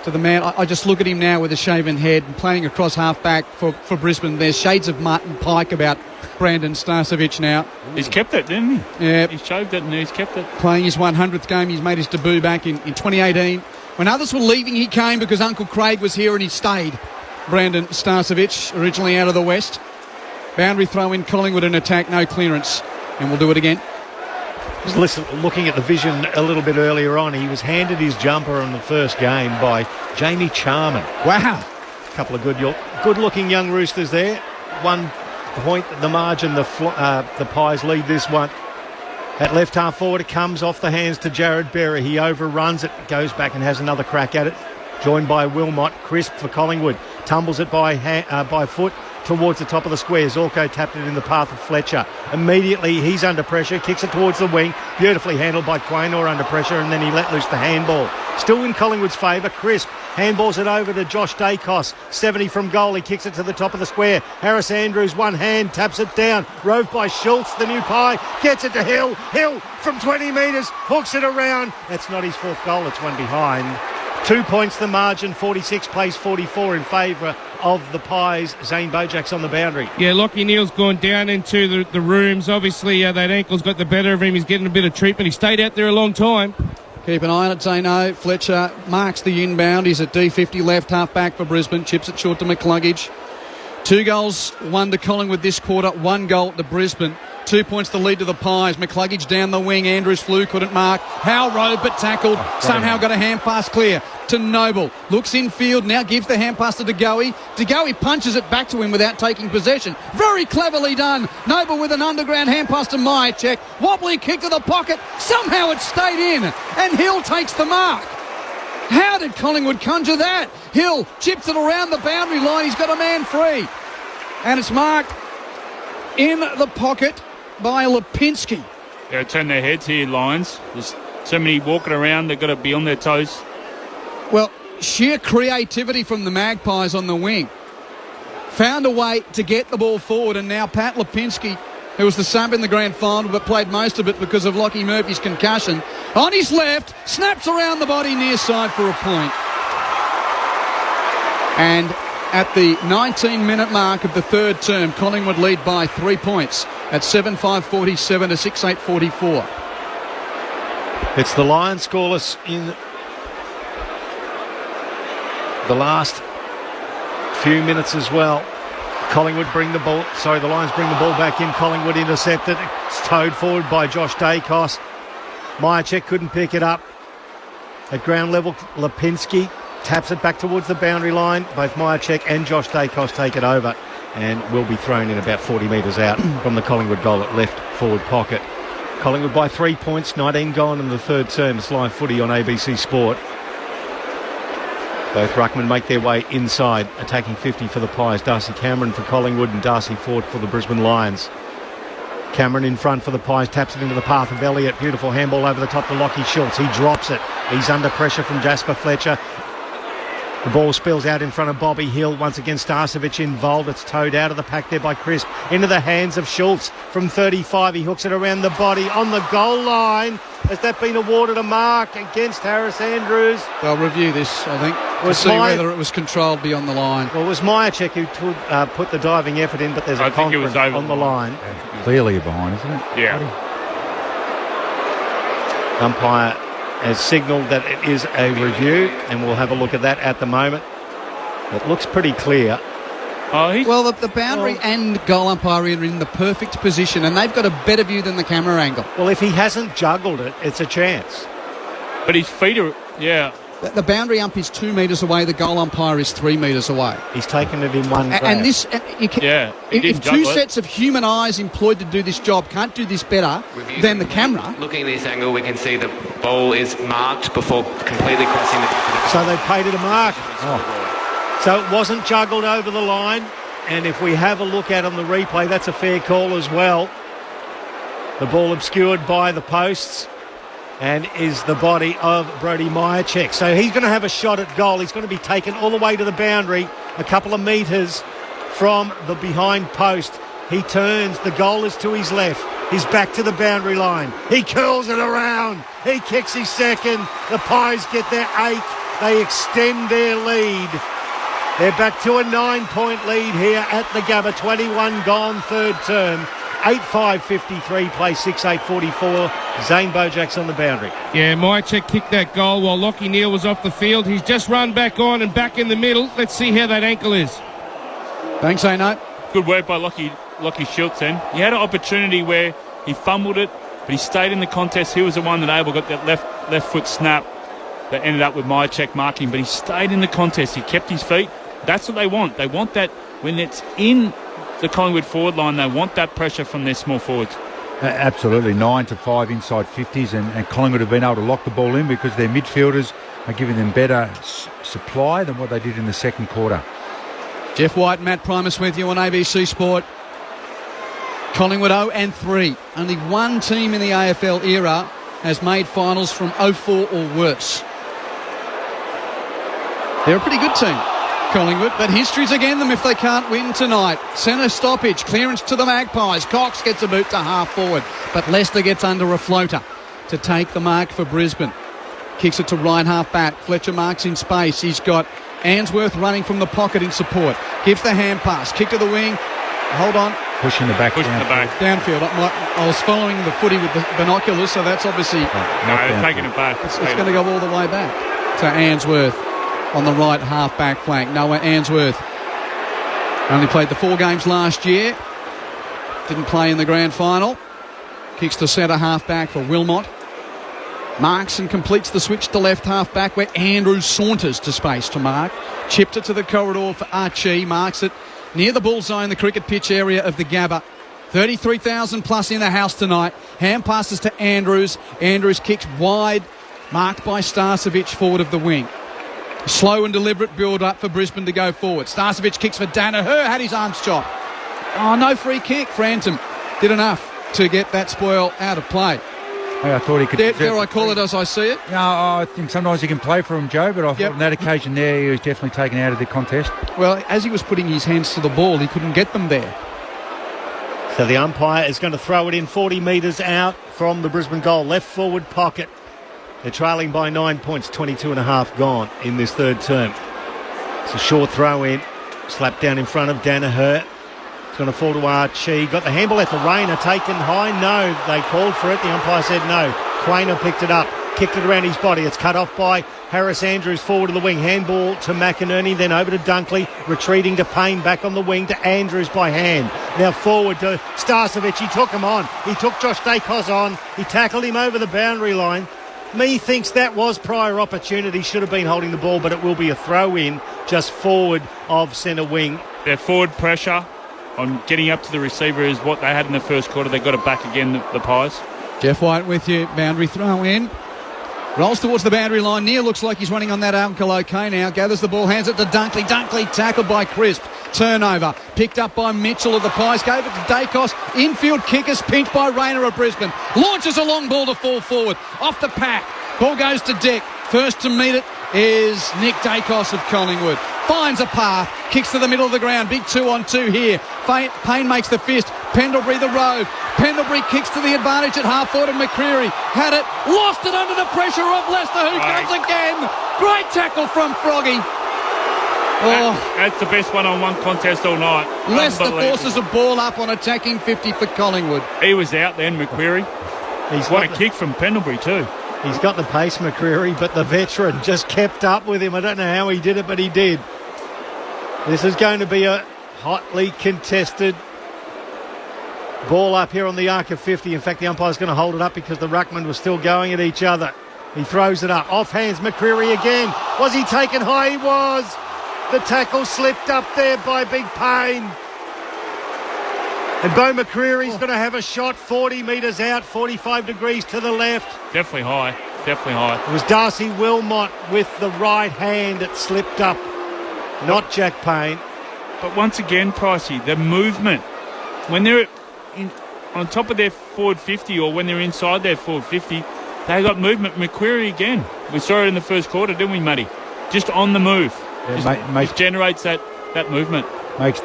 To the man, I just look at him now with a shaven head and playing across half-back for Brisbane. There's shades of Martin Pike about Brandon Starcevic now. He's kept it, didn't he? Yeah. He's shaved it and he's kept it. Playing his 100th game, he's made his debut back in 2018. When others were leaving, he came because Uncle Craig was here and he stayed. Brandon Starcevic, originally out of the West. Boundary throw in, Collingwood an attack, no clearance. And we'll do it again. Just looking at the vision a little bit earlier on, he was handed his jumper in the first game by Jamie Charman. Wow. A couple of good-looking young roosters there. 1 point the margin, the Pies lead this one. At left half forward, it comes off the hands to Jared Berry. He overruns it, goes back and has another crack at it. Joined by Wilmot, crisp for Collingwood. Tumbles it by foot towards the top of the square. Zorko tapped it in the path of Fletcher. Immediately he's under pressure, kicks it towards the wing. Beautifully handled by Quaynor under pressure, and then he let loose the handball. Still in Collingwood's favour, crisp. Handballs it over to Josh Dacos. 70 from goal. He kicks it to the top of the square. Harris Andrews, one hand, taps it down. Roved by Schultz, the new Pie. Gets it to Hill. Hill from 20 metres. Hooks it around. That's not his fourth goal. It's one behind. 2 points the margin. 46 plays 44 in favour of the Pies. Zane Bojak's on the boundary. Yeah, Lockie Neal's gone down into the rooms. Obviously, that ankle's got the better of him. He's getting a bit of treatment. He stayed out there a long time. Keep an eye on it, Zano. Fletcher marks the inbound. He's at D50 left, half back for Brisbane. Chips it short to McCluggage. 2 goals, 1 to Collingwood this quarter, 1 goal to Brisbane. 2 points the lead to the Pies. McCluggage down the wing. Andrews flew, couldn't mark. Howell rode but tackled. Somehow got a hand pass clear to Noble. Looks infield, now gives the hand pass to De Goey. De Goey punches it back to him without taking possession. Very cleverly done. Noble with an underground hand pass to Myercheck. Wobbly kick to the pocket. Somehow it stayed in. And Hill takes the mark. How did Collingwood conjure that? Hill chips it around the boundary line. He's got a man free. And it's marked in the pocket by Lipinski. They'll turn their heads here, Lions. There's so many walking around, they've got to be on their toes. Well, sheer creativity from the Magpies on the wing. Found a way to get the ball forward, and now Pat Lipinski, who was the sub in the grand final but played most of it because of Lockie Murphy's concussion, on his left, snaps around the body near side for a point. And at the 19-minute mark of the third term, Collingwood lead by 3 points at 7-5-47 to 6-8-44. It's the Lions scoreless in the last few minutes as well. The Lions bring the ball back in. Collingwood intercepted. It's towed forward by Josh Dacos. Myercheck couldn't pick it up. At ground level, Lipinski taps it back towards the boundary line. Both Myercheck and Josh Dacos take it over and will be thrown in about 40 metres out from the Collingwood goal at left forward pocket. Collingwood by 3 points, 19 gone in the third term. It's live footy on ABC Sport. Both ruckmen make their way inside, attacking 50 for the Pies. Darcy Cameron for Collingwood and Darcy Ford for the Brisbane Lions. Cameron in front for the Pies, taps it into the path of Elliott. Beautiful handball over the top to Lockie Schultz. He drops it. He's under pressure from Jasper Fletcher. The ball spills out in front of Bobby Hill. Once again, Starcevic involved. It's towed out of the pack there by Crisp. Into the hands of Schultz from 35. He hooks it around the body on the goal line. Has that been awarded a mark against Harris Andrews? They'll review this, I think, to see whether it was controlled beyond the line. Well, it was Myercheck who put the diving effort in, but there's a conference on the line. Clearly behind, isn't it? Yeah. Umpire has signalled that it is a review, and we'll have a look at that at the moment. It looks pretty clear. Well, the boundary and goal umpire are in the perfect position, and they've got a better view than the camera angle. Well, if he hasn't juggled it, it's a chance. But his feet are, yeah. The boundary ump is 2 metres away. The goal umpire is 3 metres away. He's taken it in one grab. And this, if two juggle it. sets of human eyes employed to do this job can't do this better than the camera. Looking at this angle, we can see the ball is marked before completely crossing the... So they paid it a mark. So it wasn't juggled over the line. And if we have a look at on the replay, that's a fair call as well. The ball obscured by the posts and is the body of Brodie Myercheck. So he's going to have a shot at goal. He's going to be taken all the way to the boundary, a couple of metres from the behind post. He turns. The goal is to his left. He's back to the boundary line. He curls it around. He kicks his second. The Pies get their 8th. They extend their lead. They're back to a 9-point lead here at the Gabba. 21 gone, third term. 8-5-53, play 6-8-44. Zane Bojak's on the boundary. Yeah, Myercheck kicked that goal while Lockie Neal was off the field. He's just run back on and back in the middle. Let's see how that ankle is. Thanks, Ain't. Good work by Lockie Schultz then. He had an opportunity where he fumbled it, but he stayed in the contest. He was the one that got that left foot snap that ended up with Myercheck marking, but he stayed in the contest. He kept his feet. That's what they want. They want that when it's in the Collingwood forward line. They want that pressure from their small forwards. Absolutely. 9-5 inside 50s, and Collingwood have been able to lock the ball in because their midfielders are giving them better supply than what they did in the second quarter. Jeff White and Matt Primus with you on ABC Sport. Collingwood 0-3. Only one team in the AFL era has made finals from 04 or worse. They're a pretty good team, Collingwood, but history's against them if they can't win tonight. Centre stoppage, clearance to the Magpies. Cox gets a boot to half forward, but Leicester gets under a floater to take the mark for Brisbane. Kicks it to right half back. Fletcher marks in space. He's got Answorth running from the pocket in support. Gives the hand pass. Kick to the wing. Hold on. Pushing the back. Downfield. I was following the footy with the binoculars, so that's obviously... they're taking it back. It's going to go all the way back to Answorth on the right half-back flank. Noah Answorth only played the 4 games last year. Didn't play in the grand final. Kicks to centre half-back for Wilmot. Marks and completes the switch to left half-back where Andrews saunters to space to mark. Chipped it to the corridor for Archie. Marks it near the bullseye in the cricket pitch area of the Gabba. 33,000 plus in the house tonight. Hand passes to Andrews. Andrews kicks wide. Marked by Starcevic forward of the wing. Slow and deliberate build-up for Brisbane to go forward. Starcevic kicks for Danaher, had his arms chopped. Oh, no free kick. Franton did enough to get that spoil out of play. I thought he could... Dare I call it as I see it? No, I think sometimes he can play for him, Joe, but I thought on that occasion there he was definitely taken out of the contest. Well, as he was putting his hands to the ball, he couldn't get them there. So the umpire is going to throw it in 40 metres out from the Brisbane goal. Left forward pocket. They're trailing by 9 points, 22.5 gone in this third term. It's a short throw in, slapped down in front of Danaher. It's going to fall to Archie. Got the handball at the Rayner, taken high. No, they called for it. The umpire said no. Quainer picked it up, kicked it around his body. It's cut off by Harris Andrews forward of the wing. Handball to McInerney, then over to Dunkley. Retreating to Payne, back on the wing to Andrews by hand. Now forward to Starcevic. He took him on. He took Josh Dacos on. He tackled him over the boundary line. Me thinks that was prior opportunity. Should have been holding the ball, but it will be a throw-in just forward of centre wing. Their forward pressure on getting up to the receiver is what they had in the first quarter. They got it back again, the Pies. Jeff White with you. Boundary throw in. Rolls towards the boundary line. Near looks like he's running on that ankle okay now. Gathers the ball, hands it to Dunkley. Dunkley tackled by Crisp. Turnover. Picked up by Mitchell of the Pies. Gave it to Dacos. Infield kickers pinched by Rayner of Brisbane. Launches a long ball to fall forward. Off the pack. Ball goes to Deck. First to meet it is Nick Dacos of Collingwood. Finds a path. Kicks to the middle of the ground. Big 2-on-2 here. Payne makes the fist. Pendlebury the road. Pendlebury kicks to the advantage at half forward of McCreary. Had it. Lost it under the pressure of Leicester, who comes again. Great tackle from Froggy. That's the best one-on-one contest all night. Leicester forces a ball up on attacking 50 for Collingwood. He was out then, McCreary. What a kick from Pendlebury too. He's got the pace, McCreary, but the veteran just kept up with him. I don't know how he did it, but he did. This is going to be a hotly contested ball up here on the arc of 50. In fact, the umpire's going to hold it up because the ruckman was still going at each other. He throws it up. Off hands McCreary again. Was he taken high? He was. The tackle slipped up there by Big Payne. And Bo McCreary's going to have a shot 40 metres out, 45 degrees to the left. Definitely high. Definitely high. It was Darcy Wilmot with the right hand that slipped up, not Jack Payne. But once again, Pricey, the movement, when they're on top of their forward 50 or when they're inside their forward 50, they got movement. McQuarrie again. We saw it in the first quarter, didn't we, Matty? Just on the move. Yeah, just generates that movement. Makes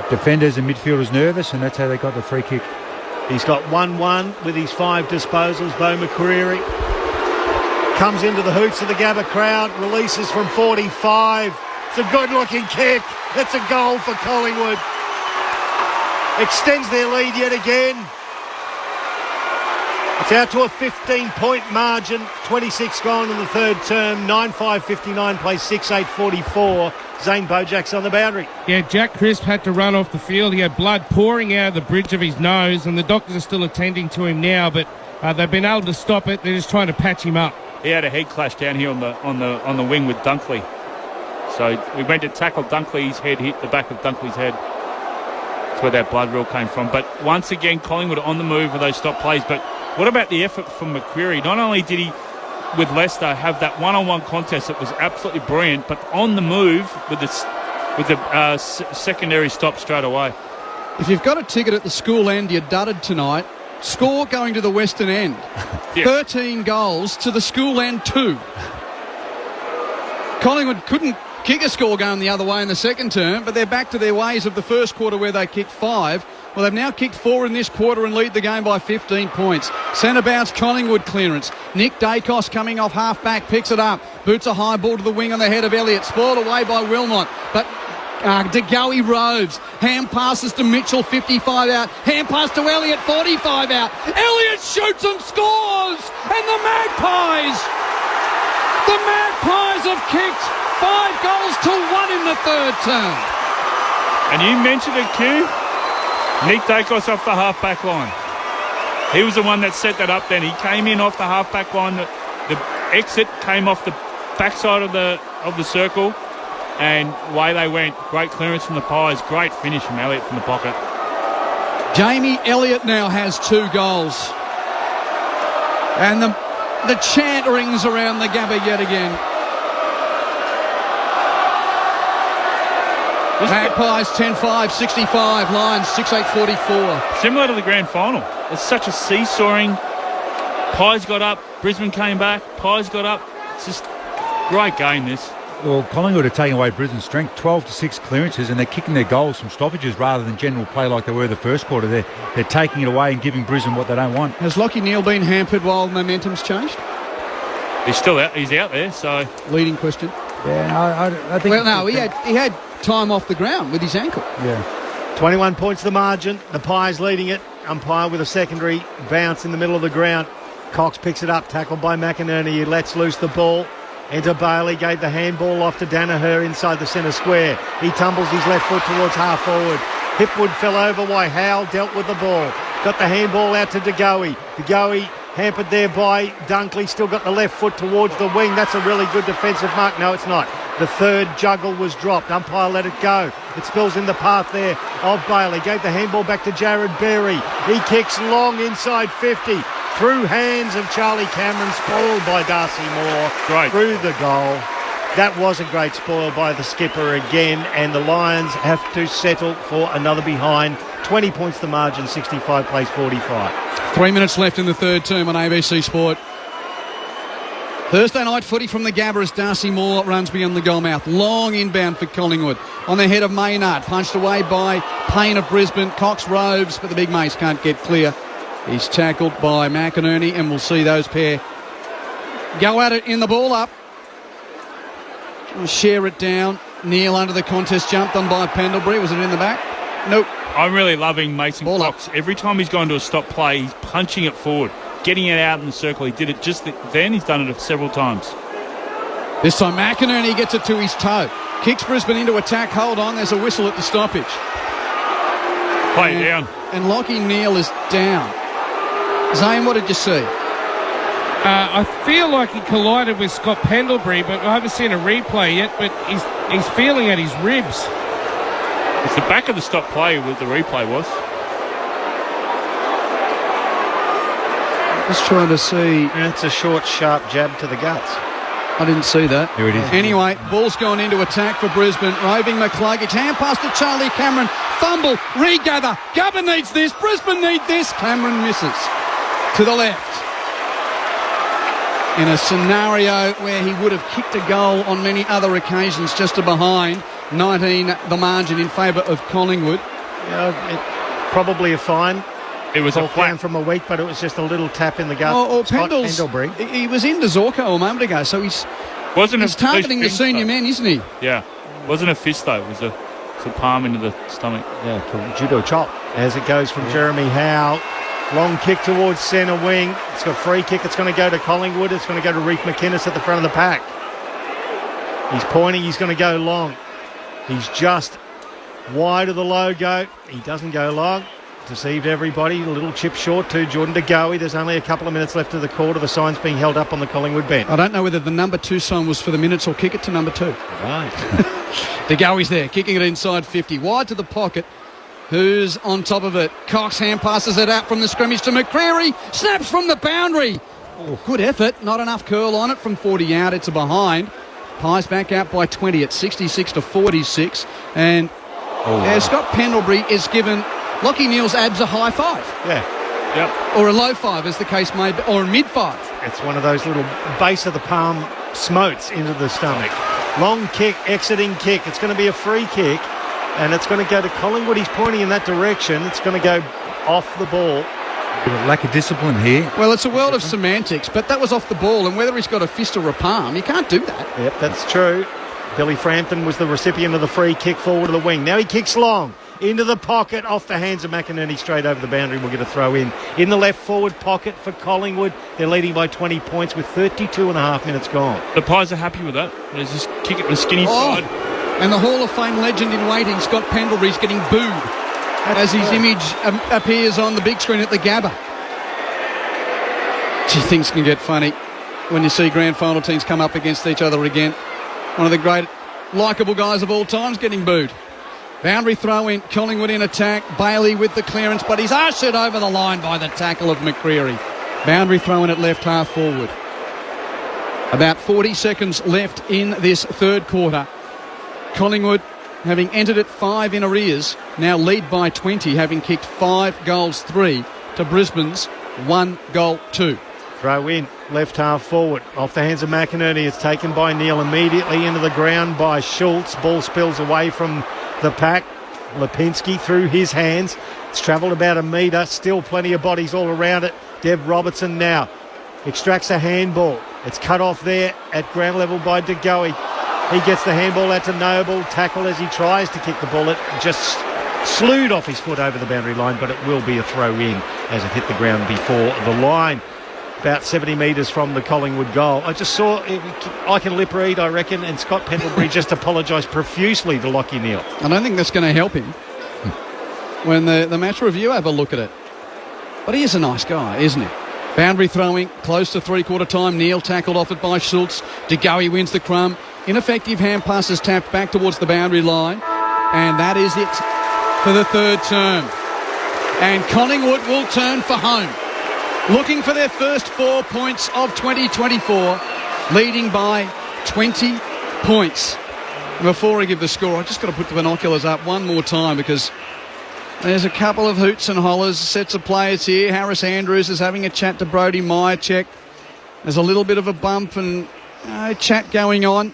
defenders and midfielders nervous, and that's how they got the free kick. He's got 1-1 with his 5 disposals. Bo McCreary comes into the hoots of the Gabba crowd, releases from 45. It's a good-looking kick. That's a goal for Collingwood. Extends their lead yet again. It's out to a 15-point margin. 26 gone in the third term. 9-5-59 plays 6-8-44. Zane Bojak's on the boundary. Yeah, Jack Crisp had to run off the field. He had blood pouring out of the bridge of his nose, and the doctors are still attending to him now, but they've been able to stop it. They're just trying to patch him up. He had a head clash down here on the wing with Dunkley. So we went to tackle Dunkley's head, hit the back of Dunkley's head. That's where that blood reel came from. But once again, Collingwood on the move with those stop plays. But what about the effort from McQuarrie? Not only did he, with Leicester, have that one-on-one contest that was absolutely brilliant, but on the move with the secondary stop straight away. If you've got a ticket at the school end, you're dudded tonight. Score going to the Western End. Yeah. 13 goals to the school end 2. Collingwood couldn't kick a score going the other way in the second term, but they're back to their ways of the first quarter where they kicked 5. Well, they've now kicked 4 in this quarter and lead the game by 15 points. Centre bounce Collingwood clearance. Nick Dacos coming off half-back, picks it up. Boots a high ball to the wing on the head of Elliott. Spoiled away by Wilmot, but De Goey roves. Hand passes to Mitchell, 55 out. Hand pass to Elliott, 45 out. Elliott shoots and scores! And the Magpies have kicked 5 goals to 1 in the third term. And you mentioned it, Q. Nick Dacos off the half-back line. He was the one that set that up then. He came in off the half-back line. The exit came off the backside of the circle, and away they went. Great clearance from the Pies. Great finish from Elliott from the pocket. Jamie Elliott now has 2 goals. And the chant rings around the Gabba yet again. Magpies 10-5, 65. Lions 6-8-44. Similar to the grand final. It's such a seesawing. Pies got up. Brisbane came back. Pies got up. It's just great game, this. Well, Collingwood are taking away Brisbane's strength, 12-6 clearances, and they're kicking their goals from stoppages rather than general play like they were the first quarter. They're taking it away and giving Brisbane what they don't want. Has Lockie Neal been hampered while momentum's changed? He's still out. He's out there, so... Leading question. Yeah, I think... Well, no, he had time off the ground with his ankle. Yeah. 21 points the margin. The Pies leading it. Umpire with a secondary bounce in the middle of the ground. Cox picks it up, tackled by McInerney. He lets loose the ball. Enter Bailey, gave the handball off to Danaher inside the centre square. He tumbles his left foot towards half forward. Hipwood fell over while Howell dealt with the ball. Got the handball out to De Goey. De Goey hampered there by Dunkley. Still got the left foot towards the wing. That's a really good defensive mark. No, it's not. The third juggle was dropped. Umpire let it go. It spills in the path there of Bailey. Gave the handball back to Jared Berry. He kicks long inside 50. Through hands of Charlie Cameron, spoiled by Darcy Moore. Great. Through the goal. That was a great spoil by the skipper again, and the Lions have to settle for another behind. 20 points the margin, 65 plays 45. 3 minutes left in the third term on ABC Sport. Thursday night footy from the Gabba as Darcy Moore runs beyond the goal mouth. Long inbound for Collingwood. On the head of Maynard, punched away by Payne of Brisbane. Cox roves, but the big mace can't get clear. He's tackled by McInerney, and we'll see those pair go at it in the ball up. We'll share it down. Neil under the contest, jumped on by Pendlebury. Was it in the back? Nope. I'm really loving Mason ball Cox. Up. Every time he's gone to a stop play, he's punching it forward, getting it out in the circle. He did it just then. He's done it several times. This time McInerney gets it to his toe. Kicks Brisbane into attack. Hold on. There's a whistle at the stoppage. Play down. And Lockie Neal is down. Zane, what did you see? I feel like he collided with Scott Pendlebury, but I haven't seen a replay yet, but he's feeling at his ribs. It's the back of the stop play where the replay was. Just trying to see. And it's a short, sharp jab to the guts. I didn't see that. Here it is. Anyway, ball's gone into attack for Brisbane. Roving McCluggage. Hand pass to Charlie Cameron. Fumble. Regather. Gubba needs this. Brisbane need this. Cameron misses. To the left. In a scenario where he would have kicked a goal on many other occasions, just to behind. 19 the margin in favour of Collingwood. Yeah, probably a fine. It was a flat from a week, but it was just a little tap in the gut. Or Scott Pendlebury. He was into Zorko a moment ago, so he's targeting the senior men, isn't he? Yeah. Wasn't a fist, though. It was a palm into the stomach. Yeah, judo chop. As it goes from Jeremy Howe. Long kick towards centre wing. It's got a free kick. It's going to go to Collingwood. It's going to go to Reef McInnes at the front of the pack. He's pointing. He's going to go long. He's just wide of the logo. He doesn't go long. Deceived everybody. A little chip short to Jordan De Goey. There's only a couple of minutes left of the quarter. The sign's being held up on the Collingwood bench. I don't know whether the number 2 sign was for the minutes or kick it to number 2. Right. De Goey's there, kicking it inside 50. Wide to the pocket. Who's on top of it? Cox hand passes it out from the scrimmage to McCreary. Snaps from the boundary. Oh, good effort. Not enough curl on it from 40 out. It's a behind. Pies back out by 20 at 66 to 46. And Scott Pendlebury is given Lachie Neale's abs a high 5. Yeah. Yep. Or a low 5, as the case may be, or a mid 5. It's one of those little base of the palm smotes into the stomach. Long kick, exiting kick. It's going to be a free kick, and it's going to go to Collingwood. He's pointing in that direction. It's going to go off the ball. A bit of lack of discipline here. Well, it's a world of semantics, but that was off the ball, and whether he's got a fist or a palm, you can't do that. Yep, that's true. Billy Frampton was the recipient of the free kick forward to the wing. Now he kicks long. Into the pocket, off the hands of McInerney, straight over the boundary. We'll get a throw in the left forward pocket for Collingwood. They're leading by 20 points with 32 and a half minutes gone. The Pies are happy with that. They just kick it the skinny side. And the Hall of Fame legend in waiting, Scott Pendlebury's getting booed as his image appears on the big screen at the Gabba. Gee, things can get funny when you see grand final teams come up against each other again. One of the great likeable guys of all times getting booed. Boundary throw in, Collingwood in attack. Bailey with the clearance, but he's ushered over the line by the tackle of McCreary. Boundary throw in at left half forward. About 40 seconds left in this third quarter. Collingwood, having entered at 5 in arrears, now lead by 20, having kicked 5 goals 3 to Brisbane's 1 goal 2. Throw in, left half forward, off the hands of McInerney. It's taken by Neale, immediately into the ground by Schultz. Ball spills away from the pack. Lipinski through his hands. It's travelled about a metre. Still plenty of bodies all around it. Deb Robertson now extracts a handball. It's cut off there at ground level by De Goey. He gets the handball out to Noble. Tackled as he tries to kick the ball. It just slewed off his foot over the boundary line, but it will be a throw in as it hit the ground before the line. About 70 metres from the Collingwood goal. I just saw, I can lip read, I reckon, and Scott Pendlebury just apologised profusely to Lachie Neale. I don't think that's going to help him when the match review have a look at it. But he is a nice guy, isn't he? Boundary throwing, close to three-quarter time. Neale tackled off it by Schultz. De Goey wins the crumb. Ineffective hand passes tapped back towards the boundary line. And that is it for the third term. And Collingwood will turn for home, looking for their first 4 points of 2024, leading by 20 points. And before I give the score, I've just got to put the binoculars up one more time because there's a couple of hoots and hollers, sets of players here. Harris Andrews is having a chat to Brody Myercheck. There's a little bit of a bump and chat going on.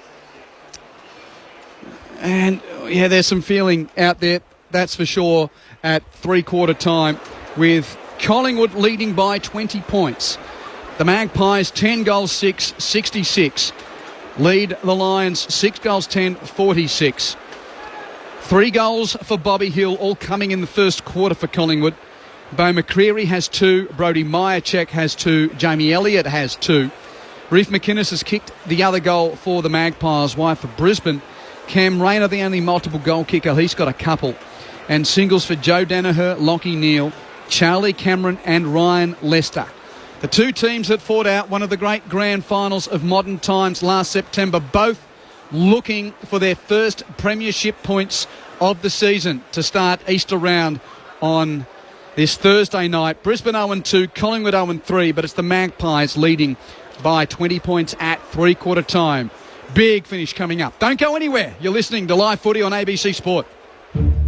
And, yeah, there's some feeling out there, that's for sure, at three-quarter time with Collingwood leading by 20 points. The Magpies 10 goals 6, 66. Lead the Lions 6 goals 10, 46. 3 goals for Bobby Hill, all coming in the first quarter for Collingwood. Bo McCreary has 2, Brody Myercheck has 2, Jamie Elliott has 2. Reef McInnes has kicked the other goal for the Magpies, while for Brisbane, Cam Rayner, the only multiple goal kicker, he's got a couple. And singles for Joe Danaher, Lachie Neale, Charlie Cameron and Ryan Lester. The two teams that fought out one of the great grand finals of modern times last September, both looking for their first premiership points of the season to start Easter round on this Thursday night. Brisbane 0-2, Collingwood 0-3, but it's the Magpies leading by 20 points at three-quarter time. Big finish coming up. Don't go anywhere. You're listening to Live Footy on ABC Sport.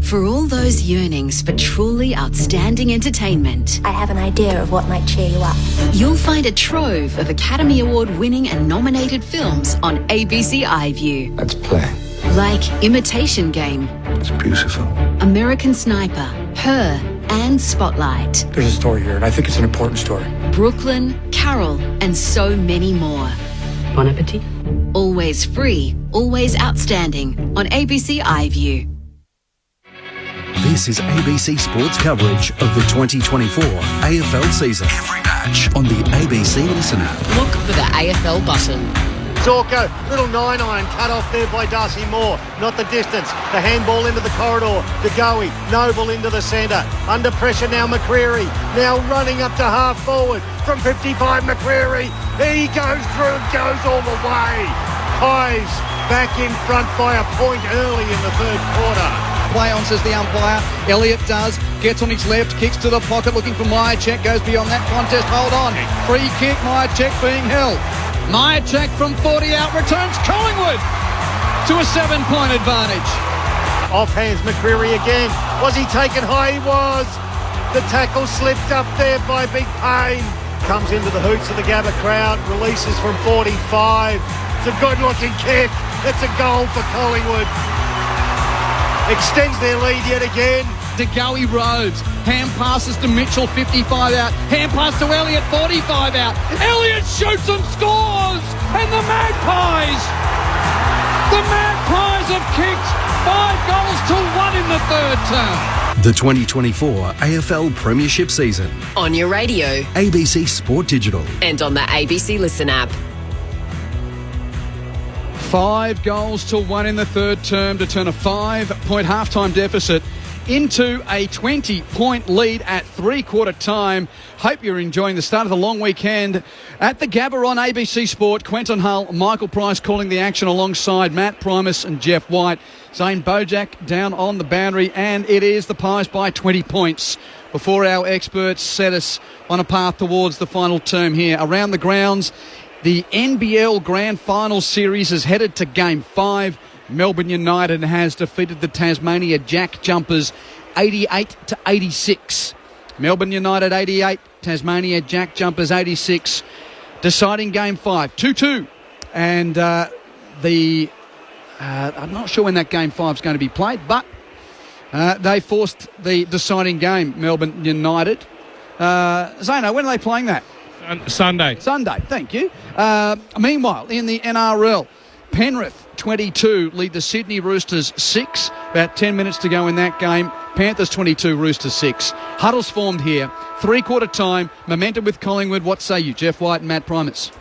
For all those yearnings for truly outstanding entertainment, I have an idea of what might cheer you up. You'll find a trove of Academy Award winning and nominated films on ABC iView. Let's play. Like Imitation Game, It's beautiful. American Sniper, Her, and Spotlight. There's a story here, and I think it's an important story. Brooklyn, Carol, and so many more. Bon appetit. Always free, always outstanding on ABC iView. This is ABC Sports coverage of the 2024 AFL season. Every match on the ABC Listen app. Look for the AFL button. Zorko, little 9-iron cut off there by Darcy Moore. Not the distance. The handball into the corridor. DeGoey, Noble into the centre. Under pressure now McCreary. Now running up to half forward. From 55 McCreary. He goes through, goes all the way. Pies back in front by a point early in the third quarter. Play on, says the umpire. Elliott does. Gets on his left. Kicks to the pocket looking for Myercheck. Goes beyond that contest. Hold on. Free kick. Myercheck being held. Myercheck from 40 out. Returns Collingwood to a 7-point advantage. Off hands McCreary again. Was he taken high? He was. The tackle slipped up there by Big Payne. Comes into the hoots of the Gabba crowd. Releases from 45. It's a good looking kick. It's a goal for Collingwood. Extends their lead yet again. DeGoey Rhodes. Hand passes to Mitchell, 55 out. Hand pass to Elliott, 45 out. Elliott shoots and scores! And the Magpies have kicked 5 goals to 1 in the third term. The 2024 AFL Premiership season. On your radio. ABC Sport Digital. And on the ABC Listen app. 5 goals to 1 in the third term to turn a 5-point halftime deficit into a 20-point lead at three-quarter time. Hope you're enjoying the start of the long weekend at the Gabba on ABC Sport. Quentin Hull, Michael Price calling the action alongside Matt Primus and Jeff White. Zane Bojack down on the boundary, and it is the Pies by 20 points before our experts set us on a path towards the final term here. Around the grounds, the NBL Grand Final Series is headed to Game 5. Melbourne United has defeated the Tasmania Jack Jumpers 88-86. Melbourne United 88, Tasmania Jack Jumpers 86. Deciding Game 5, 2-2. And I'm not sure when that Game 5 is going to be played, but they forced the deciding game, Melbourne United. Zano, when are they playing that? Sunday. Thank you. Meanwhile, in the NRL, Penrith 22 lead the Sydney Roosters 6. About 10 minutes to go in that game. Panthers 22, Roosters 6. Huddles formed here. Three-quarter time. Momentum with Collingwood. What say you, Jeff White and Matt Primus?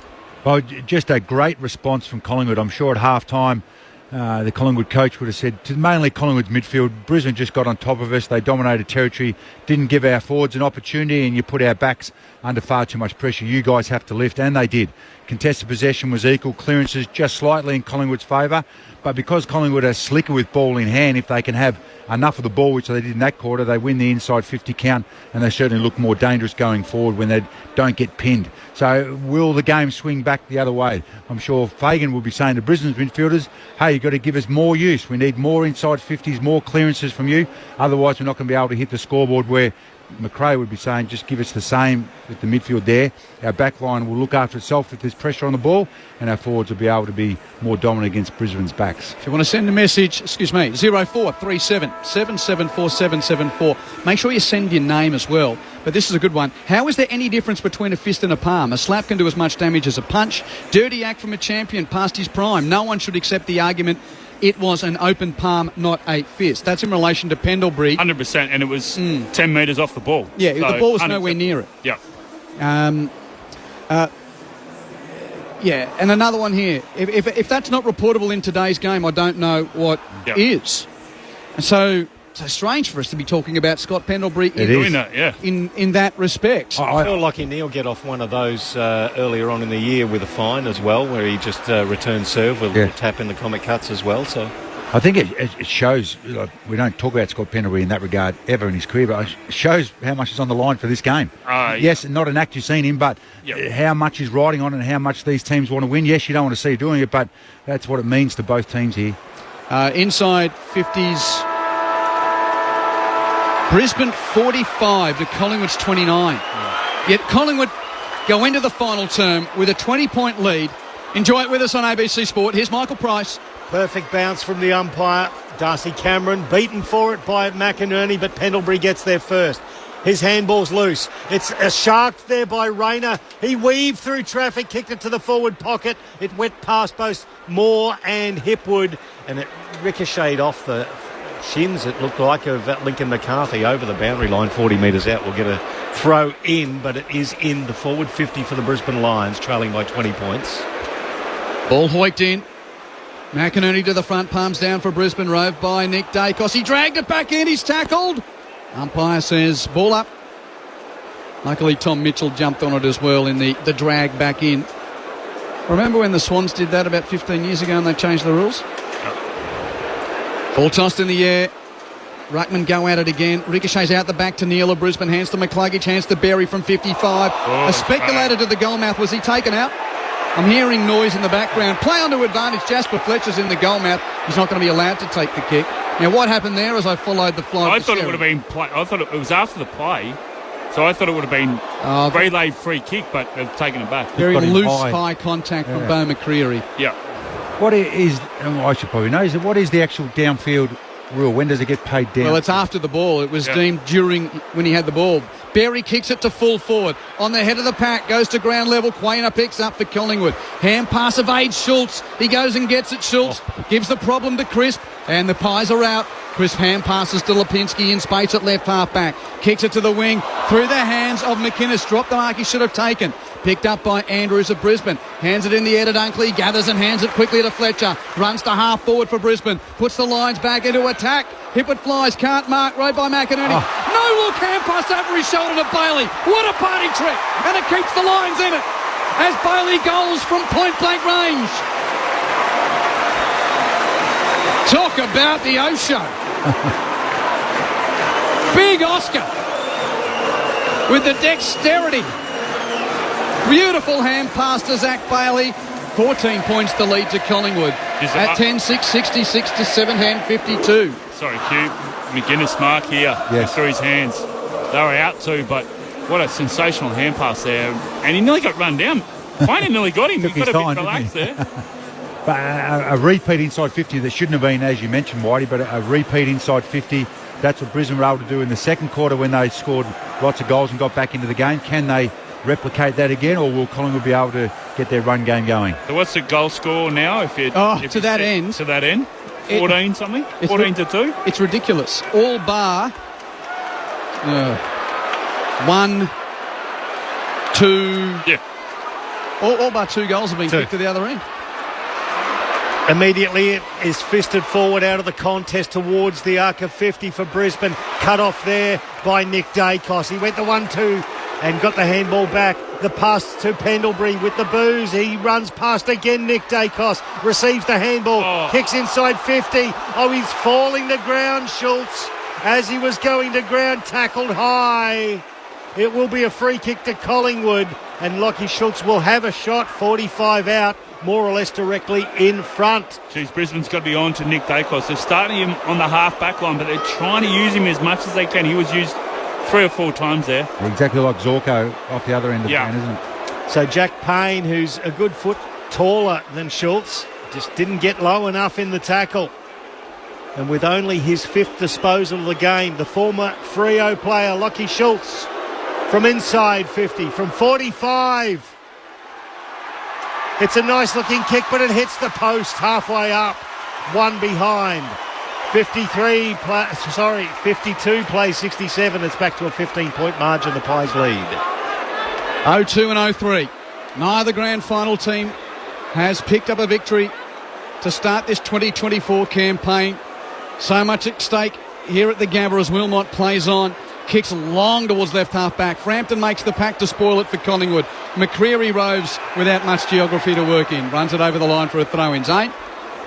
Well, just a great response from Collingwood. I'm sure at half-time the Collingwood coach would have said to mainly Collingwood's midfield, Brisbane just got on top of us. They dominated territory, didn't give our forwards an opportunity, and you put our backs under far too much pressure. You guys have to lift, and they did. Contested possession was equal, clearances just slightly in Collingwood's favour, but because Collingwood are slicker with ball in hand, if they can have enough of the ball, which they did in that quarter, they win the inside 50 count, and they certainly look more dangerous going forward when they don't get pinned. So will the game swing back the other way? I'm sure Fagan will be saying to Brisbane's midfielders, hey, you've got to give us more use. We need more inside 50s, more clearances from you. Otherwise, we're not going to be able to hit the scoreboard, where McRae would be saying, just give us the same with the midfield there. Our back line will look after itself if there's pressure on the ball, and our forwards will be able to be more dominant against Brisbane's backs. If you want to send a message, 0437 774 774. Make sure you send your name as well. But this is a good one. How is there any difference between a fist and a palm? A slap can do as much damage as a punch. Dirty act from a champion past his prime. No one should accept the argument it was an open palm, not a fist. That's in relation to Pendlebury. 100%, and it was 10 metres off the ball. Yeah, so the ball was 100%. nowhere near it. Yeah. Yeah, and another one here. If that's not reportable in today's game, I don't know what is. So So strange for us to be talking about Scott Pendlebury in that respect. I feel like he'll get off one of those earlier on in the year with a fine as well, where he just returns serve with a little tap in the comic cuts as well. So I think it shows, we don't talk about Scott Pendlebury in that regard ever in his career, but it shows how much is on the line for this game. Yes, not an act you've seen him, but how much he's riding on and how much these teams want to win. Yes, you don't want to see you doing it, but that's what it means to both teams here. Inside 50s, Brisbane 45 to Collingwood's 29. Yet Collingwood go into the final term with a 20-point lead. Enjoy it with us on ABC Sport. Here's Michael Price. Perfect bounce from the umpire. Darcy Cameron beaten for it by McInerney, but Pendlebury gets there first. His handball's loose. It's a shark there by Rayner. He weaved through traffic, kicked it to the forward pocket. It went past both Moore and Hipwood, and it ricocheted off the shins, it looked like, of Lincoln McCarthy over the boundary line, 40 metres out. We'll get a throw in, but it is in the forward 50 for the Brisbane Lions, trailing by 20 points. Ball hoiked in. McInerney to the front, palms down for Brisbane, rove by Nick Dacos. He dragged it back in, he's tackled. Umpire says ball up. Luckily Tom Mitchell jumped on it as well in the drag back in. Remember when the Swans did that about 15 years ago and they changed the rules? Ball tossed in the air. Ruckman go at it again. Ricochets out the back to Neal of Brisbane. Hands to McCluggage. Hands to Berry from 55. A speculator to the goal mouth. Was he taken out? I'm hearing noise in the background. Play onto advantage. Jasper Fletcher's in the goal mouth. He's not going to be allowed to take the kick. Now, what happened there as I followed the flow? I thought it would have been play. I thought it was after the play. So I thought it would have been relay free kick, but they've taken it back. Very loose high contact from Bo McCreary. Yeah. What is, I should probably know, what is the actual downfield rule? When does it get paid down? Well, it's after the ball. It was deemed during when he had the ball. Berry kicks it to full forward. On the head of the pack, goes to ground level. Quainer picks up for Collingwood. Hand pass evades Schultz. He goes and gets it. Schultz gives the problem to Crisp, and the Pies are out. Crisp hand passes to Lipinski in space at left half back. Kicks it to the wing through the hands of McInnes. Dropped the mark he should have taken. Picked up by Andrews of Brisbane. Hands it in the air to Dunkley. Gathers and hands it quickly to Fletcher. Runs to half forward for Brisbane. Puts the lines back into attack. Hipwood flies. Can't mark. Rode by McInerney. No look. Hand pass over his shoulder to Bailey. What a party trick. And it keeps the Lions in it as Bailey goals from point blank range. Talk about the O-show. Big Oscar with the dexterity. Beautiful hand pass to Zach Bailey. 14 points to lead to Collingwood. At 10-6, 66 to 7, hand 52. Sorry, Q. McGuinness mark here. Through his hands. They were out too, but what a sensational hand pass there. And he nearly got run down. Quainer nearly got him. He got a bit relaxed there. But a repeat inside 50, that shouldn't have been, as you mentioned, Whitey, but a repeat inside 50, that's what Brisbane were able to do in the second quarter when they scored lots of goals and got back into the game. Can they replicate that again, or will Collingwood be able to get their run game going? So what's the goal score now? If to that end. 14 something? 14 to 2? It's ridiculous. All bar 1, 2. Yeah. All bar 2 goals have been kicked to the other end. Immediately it is fisted forward out of the contest towards the arc of 50 for Brisbane. Cut off there by Nick Dacos. He went the 1-2 and got the handball back. The pass to Pendlebury with the booze. He runs past again. Nick Dacos receives the handball. Kicks inside 50. He's falling to ground, Schultz. As he was going to ground, tackled high. It will be a free kick to Collingwood. And Lockie Schultz will have a shot, 45 out, more or less directly in front. Geez, Brisbane's got to be on to Nick Dacos. They're starting him on the half-back line, but they're trying to use him as much as they can. He was used 3 or 4 times there. Exactly like Zorko off the other end of the ground, isn't it? So Jack Payne, who's a good foot taller than Schultz, just didn't get low enough in the tackle. And with only his 5th disposal of the game, the former Freo player, Lockie Schultz, from inside 50, from 45. It's a nice-looking kick, but it hits the post halfway up, one behind. 52 plays 67. It's back to a 15-point margin. The Pies lead. 0-2 and 0-3. Neither grand final team has picked up a victory to start this 2024 campaign. So much at stake here at the Gabba as Wilmot plays on. Kicks long towards left half back. Frampton makes the pack to spoil it for Collingwood. McCreary roves without much geography to work in. Runs it over the line for a throw-in. Zane?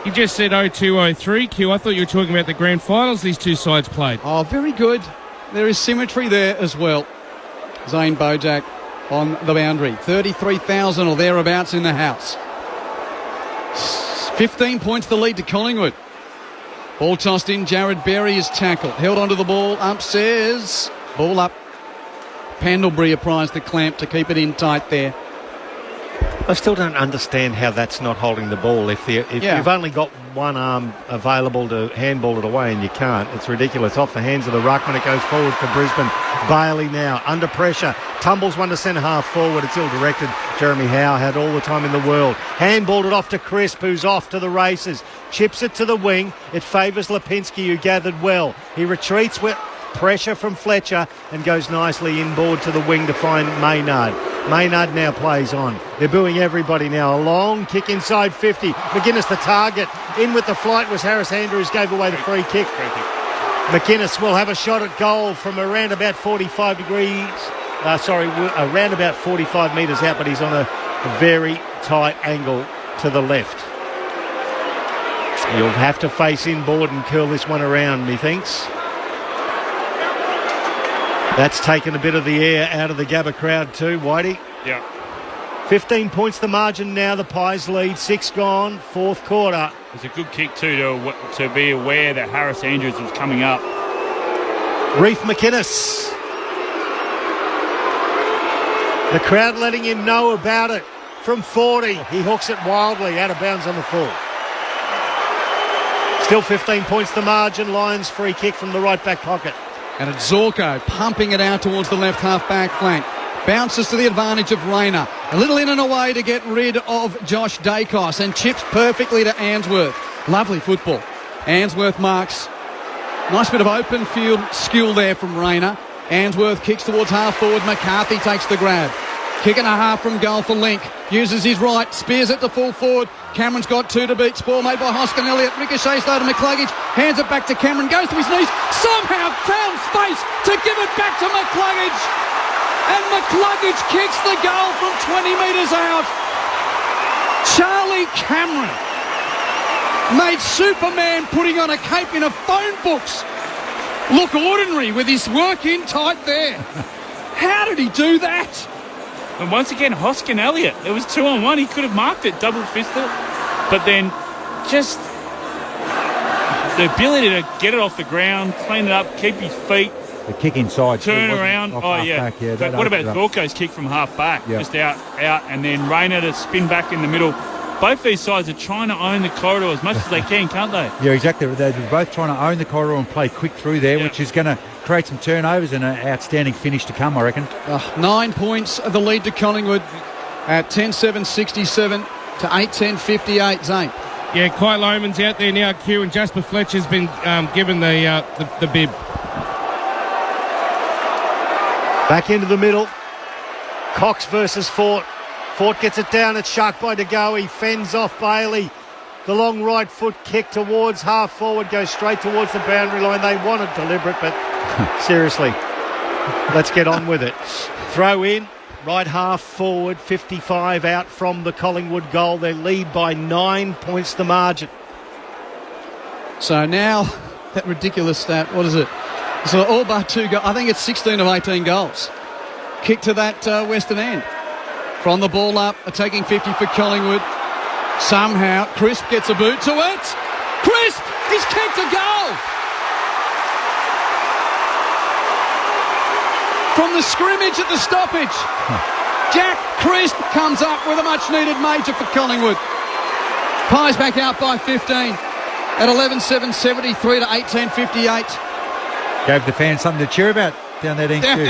You just said 02-03, Q. I thought you were talking about the grand finals these two sides played. Oh, very good. There is symmetry there as well. Zane Bojack on the boundary. 33,000 or thereabouts in the house. 15 points the lead to Collingwood. Ball tossed in. Jared Berry is tackled. Held onto the ball. Upstairs. Ball up. Pendlebury apprised the clamp to keep it in tight there. I still don't understand how that's not holding the ball. If you've only got one arm available to handball it away and you can't, it's ridiculous. Off the hands of the ruckman, it goes forward for Brisbane. Bailey now under pressure, tumbles one to centre half forward. It's ill directed. Jeremy Howe had all the time in the world. Handballed it off to Crisp, who's off to the races. Chips it to the wing. It favours Lipinski, who gathered well. He retreats with pressure from Fletcher and goes nicely inboard to the wing to find Maynard. Maynard now plays on. They're booing everybody now. A long kick inside 50. McGuinness the target. In with the flight was Harris Andrews, gave away the free kick. McGuinness will have a shot at goal from around about 45 degrees. Around about 45 metres out, but he's on a very tight angle to the left. You'll have to face inboard and curl this one around, methinks. That's taken a bit of the air out of the Gabba crowd too, Whitey. Yeah. 15 points the margin now. The Pies lead. 6 gone. Fourth quarter. It's a good kick too to be aware that Harris Andrews was coming up. Reef McInnes. The crowd letting him know about it. From 40, he hooks it wildly out of bounds on the full. Still 15 points the margin. Lions free kick from the right back pocket. And it's Zorko pumping it out towards the left half-back flank. Bounces to the advantage of Rayner. A little in and away to get rid of Josh Dacos and chips perfectly to Answorth. Lovely football. Answorth marks. Nice bit of open field skill there from Rayner. Answorth kicks towards half-forward. McCarthy takes the grab. Kick and a half from goal for Link. Uses his right. Spears it to full forward. Cameron's got 2 to beat. Spoil made by Hoskin Elliott. Ricochets though to McCluggage. Hands it back to Cameron. Goes to his knees. Somehow found space to give it back to McCluggage. And McCluggage kicks the goal from 20 metres out. Charlie Cameron made Superman putting on a cape in a phone books look ordinary with his work in tight there. How did he do that? And once again, Hoskin Elliott. It was 2-on-1. He could have marked it, double-fisted. But then just the ability to get it off the ground, clean it up, keep his feet. The kick inside. Turn around. Oh, yeah. But what about Zorko's kick from half-back? Yep. Just out, and then Rayner to spin back in the middle. Both these sides are trying to own the corridor as much as they can, can't they? Yeah, exactly. They're both trying to own the corridor and play quick through there, which is going to create some turnovers and an outstanding finish to come, I reckon. 9 points of the lead to Collingwood at 10-7-67 to 8-10-58, Zane. Yeah, Kyle Loman's out there now, Q, and Jasper Fletcher's been given the bib. Back into the middle. Cox versus Fort. Fort gets it down. It's shucked by DeGoey. Fends off Bailey. The long right foot kick towards half forward goes straight towards the boundary line. They want it deliberate, but seriously, let's get on with it. Throw in. Right half forward. 55 out from the Collingwood goal. They lead by 9 points the margin. So now, that ridiculous stat, what is it? So all but 2 goals. I think it's 16 of 18 goals. Kick to that western end. From the ball up, attacking 50 for Collingwood. Somehow, Crisp gets a boot to it. Crisp! He's kicked a goal! From the scrimmage at the stoppage. Jack Crisp comes up with a much-needed major for Collingwood. Pies back out by 15 at 11-7-73 to 18-58. Gave the fans something to cheer about down that end too.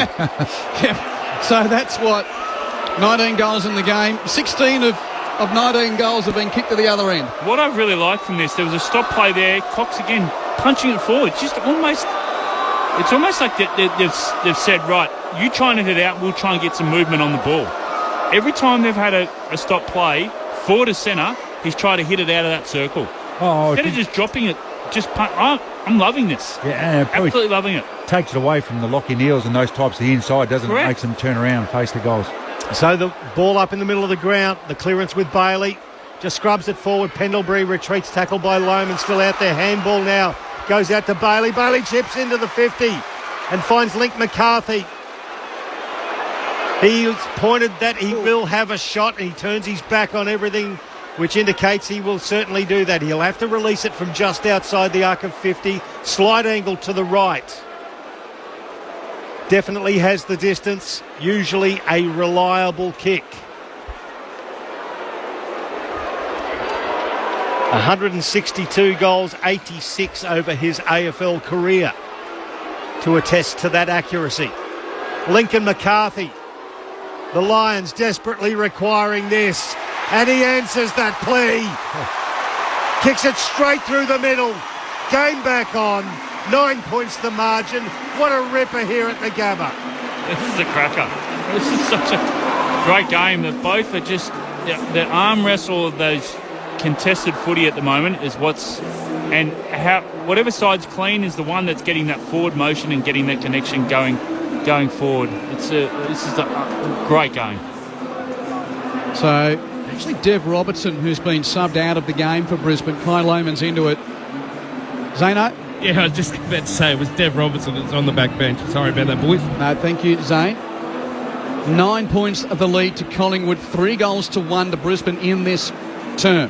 Yeah. So that's what, 19 goals in the game. 16 of 19 goals have been kicked to the other end. What I really like from this, there was a stop play there. Cox again punching it forward. It's almost like they've said, right, you try and hit it out, we'll try and get some movement on the ball. Every time they've had a stop play, forward to centre, he's tried to hit it out of that circle. Instead of just dropping it, just punt. I'm loving this. Yeah, absolutely loving it. Takes it away from the Lockie Neals and those types of the inside, doesn't Correct. it? Makes them turn around and face the goals. So the ball up in the middle of the ground. The clearance with Bailey. Just scrubs it forward. Pendlebury retreats, tackled by Loman, still out there. Handball now. Goes out to Bailey. Bailey chips into the 50 and finds Link McCarthy. He's pointed that he will have a shot, and he turns his back on everything, which indicates he will certainly do that. He'll have to release it from just outside the arc of 50. Slight angle to the right. Definitely has the distance. Usually a reliable kick. 162 goals, 86 over his AFL career to attest to that accuracy. Lincoln McCarthy. The Lions desperately requiring this, and he answers that plea. Kicks it straight through the middle. Game back on. 9 points the margin. What a ripper here at the Gabba. This is a cracker. This is such a great game that both are just... The arm wrestle of those contested footy at the moment is what's... And how whatever side's clean is the one that's getting that forward motion and getting that connection going forward. This is a great game. So, actually Dev Robertson, who's been subbed out of the game for Brisbane. Kai Loman's into it. Zano? Yeah, I was just about to say it was Dev Robertson that's on the back bench. Sorry about that, boys. No, thank you, Zane. 9 points of the lead to Collingwood, 3-1 to Brisbane in this term.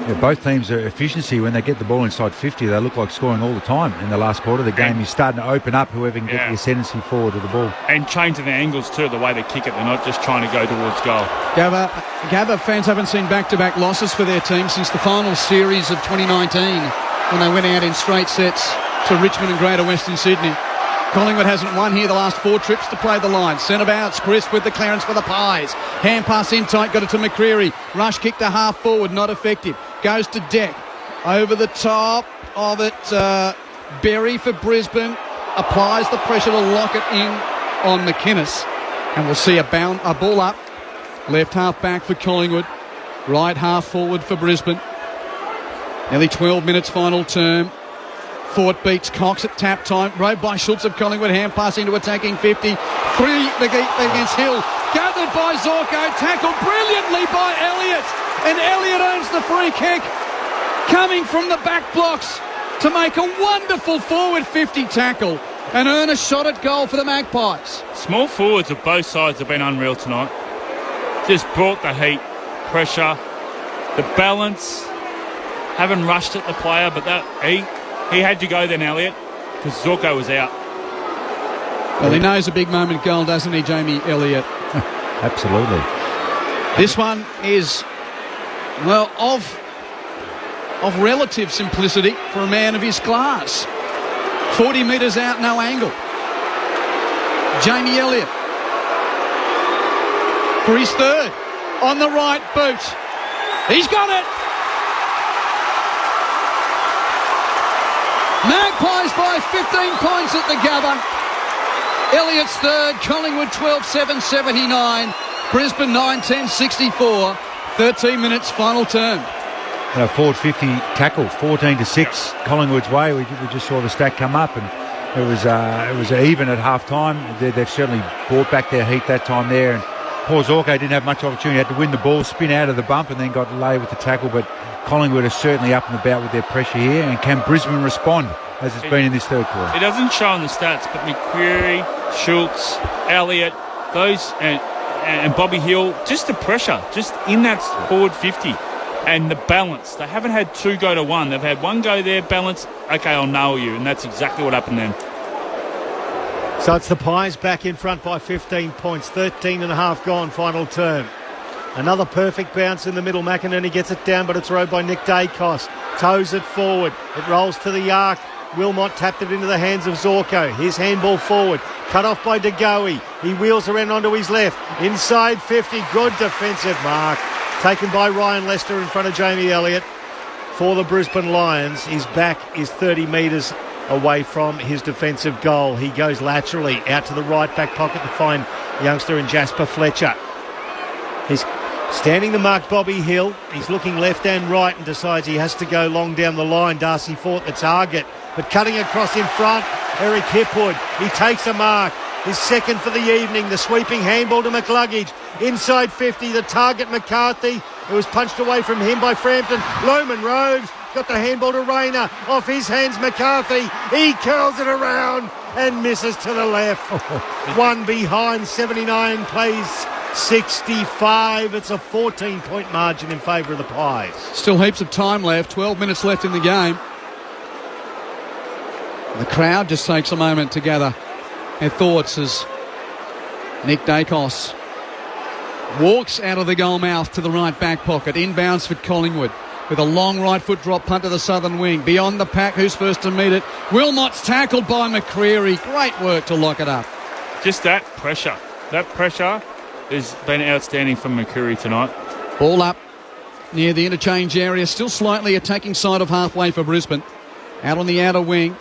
Yeah, both teams are efficiency. When they get the ball inside 50, they look like scoring all the time in the last quarter. The game is starting to open up, whoever can get the ascendancy forward of the ball. And changing the angles too, the way they kick it. They're not just trying to go towards goal. Gabba fans haven't seen back-to-back losses for their team since the final series of 2019 when they went out in straight sets to Richmond and Greater Western Sydney. Collingwood hasn't won here the last 4 trips to play the line. Centre bounce, Crisp with the clearance for the Pies. Hand pass in tight, got it to McCreary. Rush kick to half forward, not effective. Goes to Deck. Over the top of it, Berry for Brisbane. Applies the pressure to lock it in on McInnes. And we'll see a ball up. Left half back for Collingwood. Right half forward for Brisbane. Nearly 12 minutes final term. Fort beats Cox at tap time. Rode by Schultz of Collingwood. Hand pass into attacking 50. 3 against Hill. Gathered by Zorko. Tackled brilliantly by Elliott. And Elliott owns the free kick. Coming from the back blocks to make a wonderful forward 50 tackle and earn a shot at goal for the Magpies. Small forwards of both sides have been unreal tonight. Just brought the heat, pressure, the balance. Haven't rushed at the player, but he had to go then, Elliott, because Zorko was out. Well, he knows a big moment goal, doesn't he, Jamie Elliott? Absolutely. This one is, well, of relative simplicity for a man of his class. 40 metres out, no angle. Jamie Elliott for his third. On the right boot. He's got it! Magpies by 15 points at the Gabba. Elliott's third, Collingwood 12-7-79, Brisbane 9-10-64, 13 minutes final term. And a forward 50 tackle, 14-6, Collingwood's way. We just saw the stat come up, and it was even at half time. They've certainly brought back their heat that time there. And poor Zorko didn't have much opportunity. Had to win the ball, spin out of the bump, and then got laid with the tackle. But Collingwood are certainly up and about with their pressure here. And can Brisbane respond as it's been in this third quarter? It doesn't show on the stats, but McCreary, Schultz, Elliott, those and Bobby Hill, just the pressure, just in that forward 50. And the balance. They haven't had 2 go to 1. They've had 1 go there, balance, okay, I'll nail you. And that's exactly what happened then. So it's the Pies back in front by 15 points. 13 and a half gone, final term. Another perfect bounce in the middle. McInerney gets it down, but it's rowed by Nick Dacos. Toes it forward. It rolls to the arc. Wilmot tapped it into the hands of Zorko. His handball forward. Cut off by De Goey. He wheels around onto his left. Inside 50. Good defensive mark. Taken by Ryan Lester in front of Jamie Elliott for the Brisbane Lions. His back is 30 metres away from his defensive goal. He goes laterally out to the right back pocket to find youngster and Jasper Fletcher. He's Standing the mark, Bobby Hill. He's looking left and right and decides he has to go long down the line. Darcy Fort the target, but cutting across in front, Eric Hipwood. He takes a mark. His second for the evening. The sweeping handball to McLuggage. Inside 50, the target McCarthy. It was punched away from him by Frampton. Loman Roves got the handball to Rayner. Off his hands, McCarthy. He curls it around and misses to the left. One behind, 79 plays 65. It's a 14-point margin in favour of the Pies. Still heaps of time left. 12 minutes left in the game. The crowd just takes a moment to gather their thoughts as Nick Dacos walks out of the goal mouth to the right back pocket. Inbounds for Collingwood with a long right foot drop punt to the southern wing. Beyond the pack, who's first to meet it? Wilmot's tackled by McCreary. Great work to lock it up. Just that pressure. That pressure has been outstanding from McCreary tonight. Ball up near the interchange area. Still slightly attacking side of halfway for Brisbane. Out on the outer wing.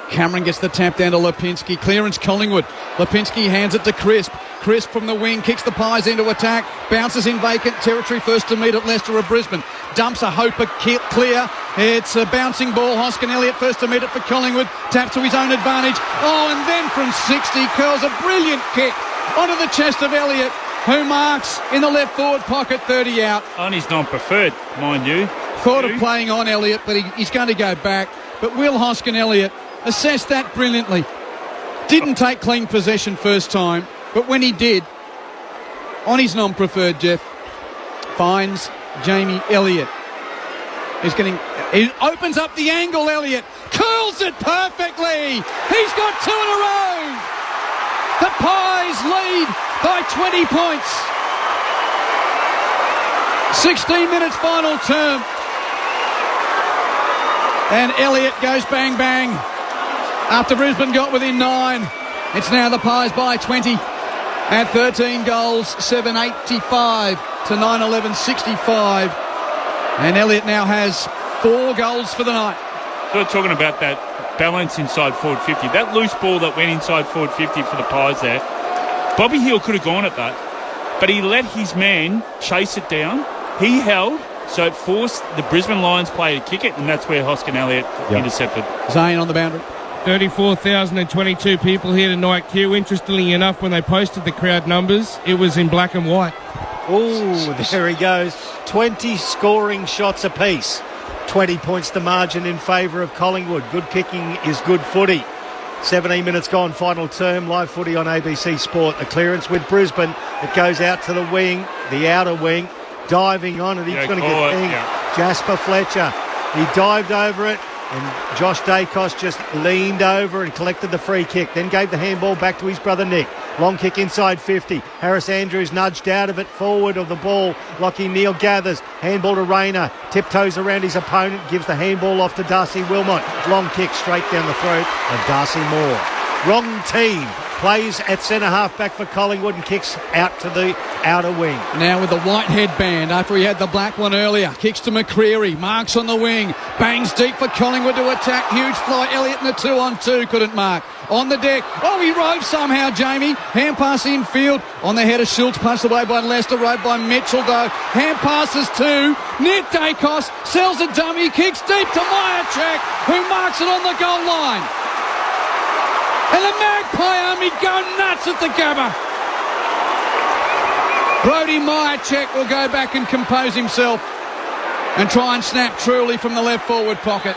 Cameron gets the tap down to Lipinski. Clearance Collingwood. Lipinski hands it to Crisp. Crisp from the wing kicks the Pies into attack. Bounces in vacant territory. First to meet at Leicester or Brisbane. Dumps a Hoper clear. It's a bouncing ball. Hoskin Elliott first to meet it for Collingwood. Taps to his own advantage. Oh, and then from 60 curls a brilliant kick onto the chest of Elliott, who marks in the left forward pocket, 30 out. On his non-preferred, mind you. Thought of playing on Elliott, but he's going to go back. But Will Hoskin Elliott assessed that brilliantly. Didn't take clean possession first time, but when he did, on his non-preferred, Jeff, finds Jamie Elliott. He opens up the angle, Elliott. Curls it perfectly. He's got two in a row. The Pies lead by 20 points. 16 minutes final term. And Elliott goes bang bang. After Brisbane got within 9, it's now the Pies by 20 at 13 goals, 785 to 911.65. And Elliott now has 4 goals for the night. So we're talking about that balance inside forward 50. That loose ball that went inside forward 50 for the Pies there. Bobby Hill could have gone at that, but he let his man chase it down. He held, so it forced the Brisbane Lions player to kick it, and that's where Hoskin Elliott intercepted. Zane on the boundary. 34,022 people here tonight, Q. Interestingly enough, when they posted the crowd numbers, it was in black and white. Oh, there he goes. 20 scoring shots apiece. 20 points the margin in favour of Collingwood. Good kicking is good footy. 17 minutes gone, final term. Live footy on ABC Sport. The clearance with Brisbane. It goes out to the wing, the outer wing. Diving on it. He's going to get pinged. Jasper Fletcher. He dived over it. And Josh Dacos just leaned over and collected the free kick. Then gave the handball back to his brother Nick. Long kick inside 50. Harris Andrews nudged out of it, forward of the ball. Lockie Neal gathers. Handball to Rayner. Tiptoes around his opponent. Gives the handball off to Darcy Wilmot. Long kick straight down the throat of Darcy Moore. Wrong team. Plays at centre half back for Collingwood and kicks out to the outer wing. Now with the white headband after he had the black one earlier. Kicks to McCreary. Marks on the wing. Bangs deep for Collingwood to attack. Huge fly. Elliott in the 2-on-2. Couldn't mark. On the deck. Oh, he rode somehow, Jamie. Hand pass infield. On the head of Schultz. Punched away by Leicester. Rode by Mitchell, though. Hand passes to Nick Dacos. Sells a dummy. Kicks deep to Myercheck, who marks it on the goal line. And the Magpie Army go nuts at the Gabba. Brodie Myercheck will go back and compose himself and try and snap truly from the left forward pocket.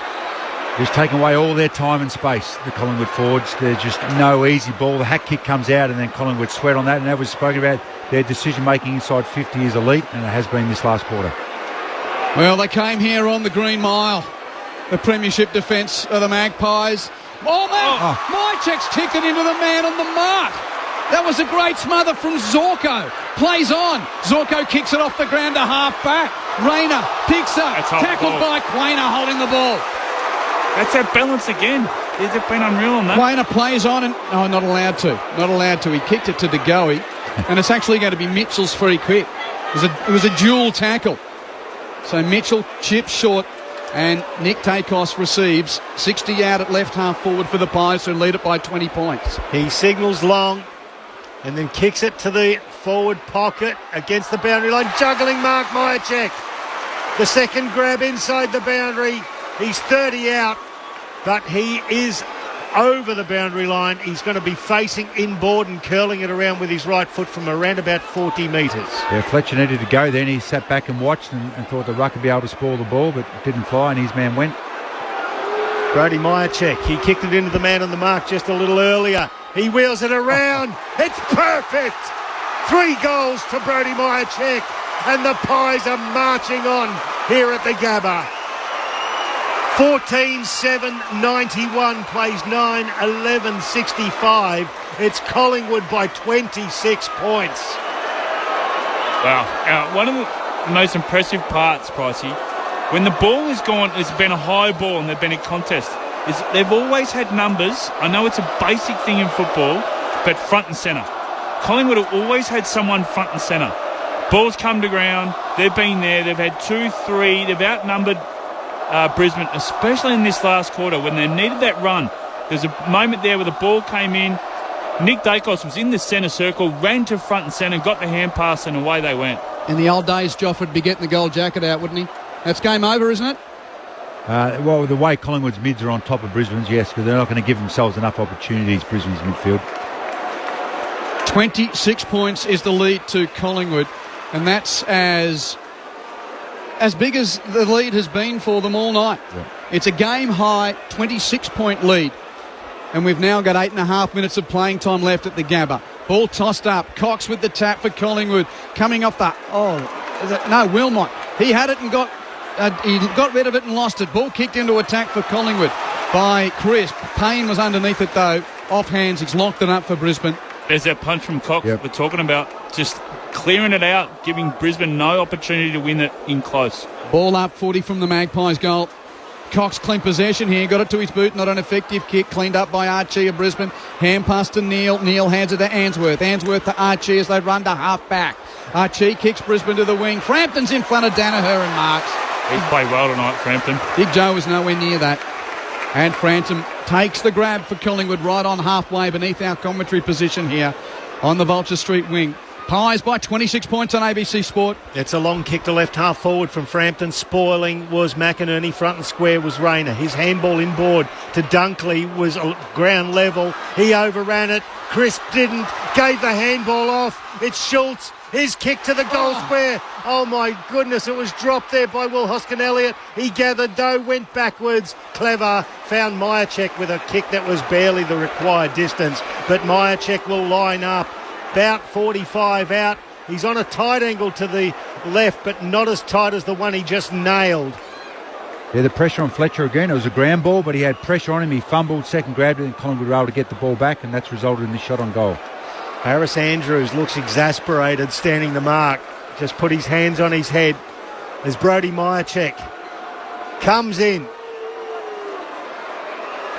Just taking away all their time and space, the Collingwood forwards. There's just no easy ball. The hack kick comes out and then Collingwood sweat on that. And that was spoken about. Their decision-making inside 50 is elite, and it has been this last quarter. Well, they came here on the Green Mile. The premiership defence of the Magpies. Oh, man! Myercheck's kicked it into the man on the mark. That was a great smother from Zorko. Plays on. Zorko kicks it off the ground to half back. Rayner picks up. Tackled by Quainer holding the ball. That's that balance again. He's been unreal on that. Quainer plays on and... Oh, not allowed to. Not allowed to. He kicked it to De Goey. And it's actually going to be Mitchell's free kick. It was a dual tackle. So Mitchell chips short. And Nick Dacos receives 60 out at left half forward for the Pies, who lead it by 20 points. He signals long and then kicks it to the forward pocket against the boundary line, juggling Mark Myercheck. The second grab inside the boundary. He's 30 out, but he is over the boundary line. He's going to be facing inboard and curling it around with his right foot from around about 40 metres. Yeah, Fletcher needed to go then. He sat back and watched and thought the ruck would be able to spoil the ball, but it didn't fly, and his man went. Brodie Myercheck, he kicked it into the man on the mark just a little earlier. He wheels it around. It's perfect. 3 goals to Brodie Myercheck, and the Pies are marching on here at the Gabba. 14-7-91 plays 9-11-65. It's Collingwood by 26 points. Wow. One of the most impressive parts, Pricey, when the ball has gone, it's been a high ball and they've been in contest, is they've always had numbers. I know it's a basic thing in football, but front and centre. Collingwood have always had someone front and centre. Balls come to ground, they've been there, they've had 2-3, they've outnumbered Brisbane, especially in this last quarter when they needed that run. There's a moment there where the ball came in. Nick Dacos was in the centre circle, ran to front and centre, got the hand pass, and away they went. In the old days, Joff would be getting the gold jacket out, wouldn't he? That's game over, isn't it? Well, the way Collingwood's mids are on top of Brisbane's, yes, because they're not going to give themselves enough opportunities, Brisbane's midfield. 26 points is the lead to Collingwood, and that's as big as the lead has been for them all night. Yeah. It's a game-high 26-point lead, and we've now got 8.5 minutes of playing time left at the Gabba. Ball tossed up. Cox with the tap for Collingwood. Coming off the... Wilmot. He had it and got rid of it and lost it. Ball kicked into attack for Collingwood by Crisp. Payne was underneath it, though. Off hands. He's locked it up for Brisbane. There's that punch from Cox we're talking about. Just clearing it out, giving Brisbane no opportunity to win it in close. Ball up, 40 from the Magpies goal. Cox clean possession here, got it to his boot, not an effective kick, cleaned up by Archie of Brisbane. Hand pass to Neil, Neil hands it to Answorth to Archie as they run to half back. Archie kicks Brisbane to the wing. Frampton's in front of Danaher and marks. He's played well tonight, Frampton. Big Joe was nowhere near that. And Frampton takes the grab for Collingwood right on halfway beneath our commentary position here on the Vulture Street wing. Pies by 26 points on ABC Sport. It's a long kick to left half forward from Frampton. Spoiling was McInerney. Front and square was Rayner. His handball inboard to Dunkley was ground level. He overran it. Crisp didn't. Gave the handball off. It's Schultz. His kick to the goal square. Oh my goodness, it was dropped there by Will Hoskin-Elliott. He gathered though, went backwards. Clever. Found Myercheck with a kick that was barely the required distance. But Myercheck will line up. About 45 out. He's on a tight angle to the left, but not as tight as the one he just nailed. Yeah, the pressure on Fletcher again. It was a ground ball, but he had pressure on him. He fumbled, second grabbed it, and Collingwood were able to get the ball back, and that's resulted in the shot on goal. Harris Andrews looks exasperated, standing the mark. Just put his hands on his head as Brodie Myercheck comes in.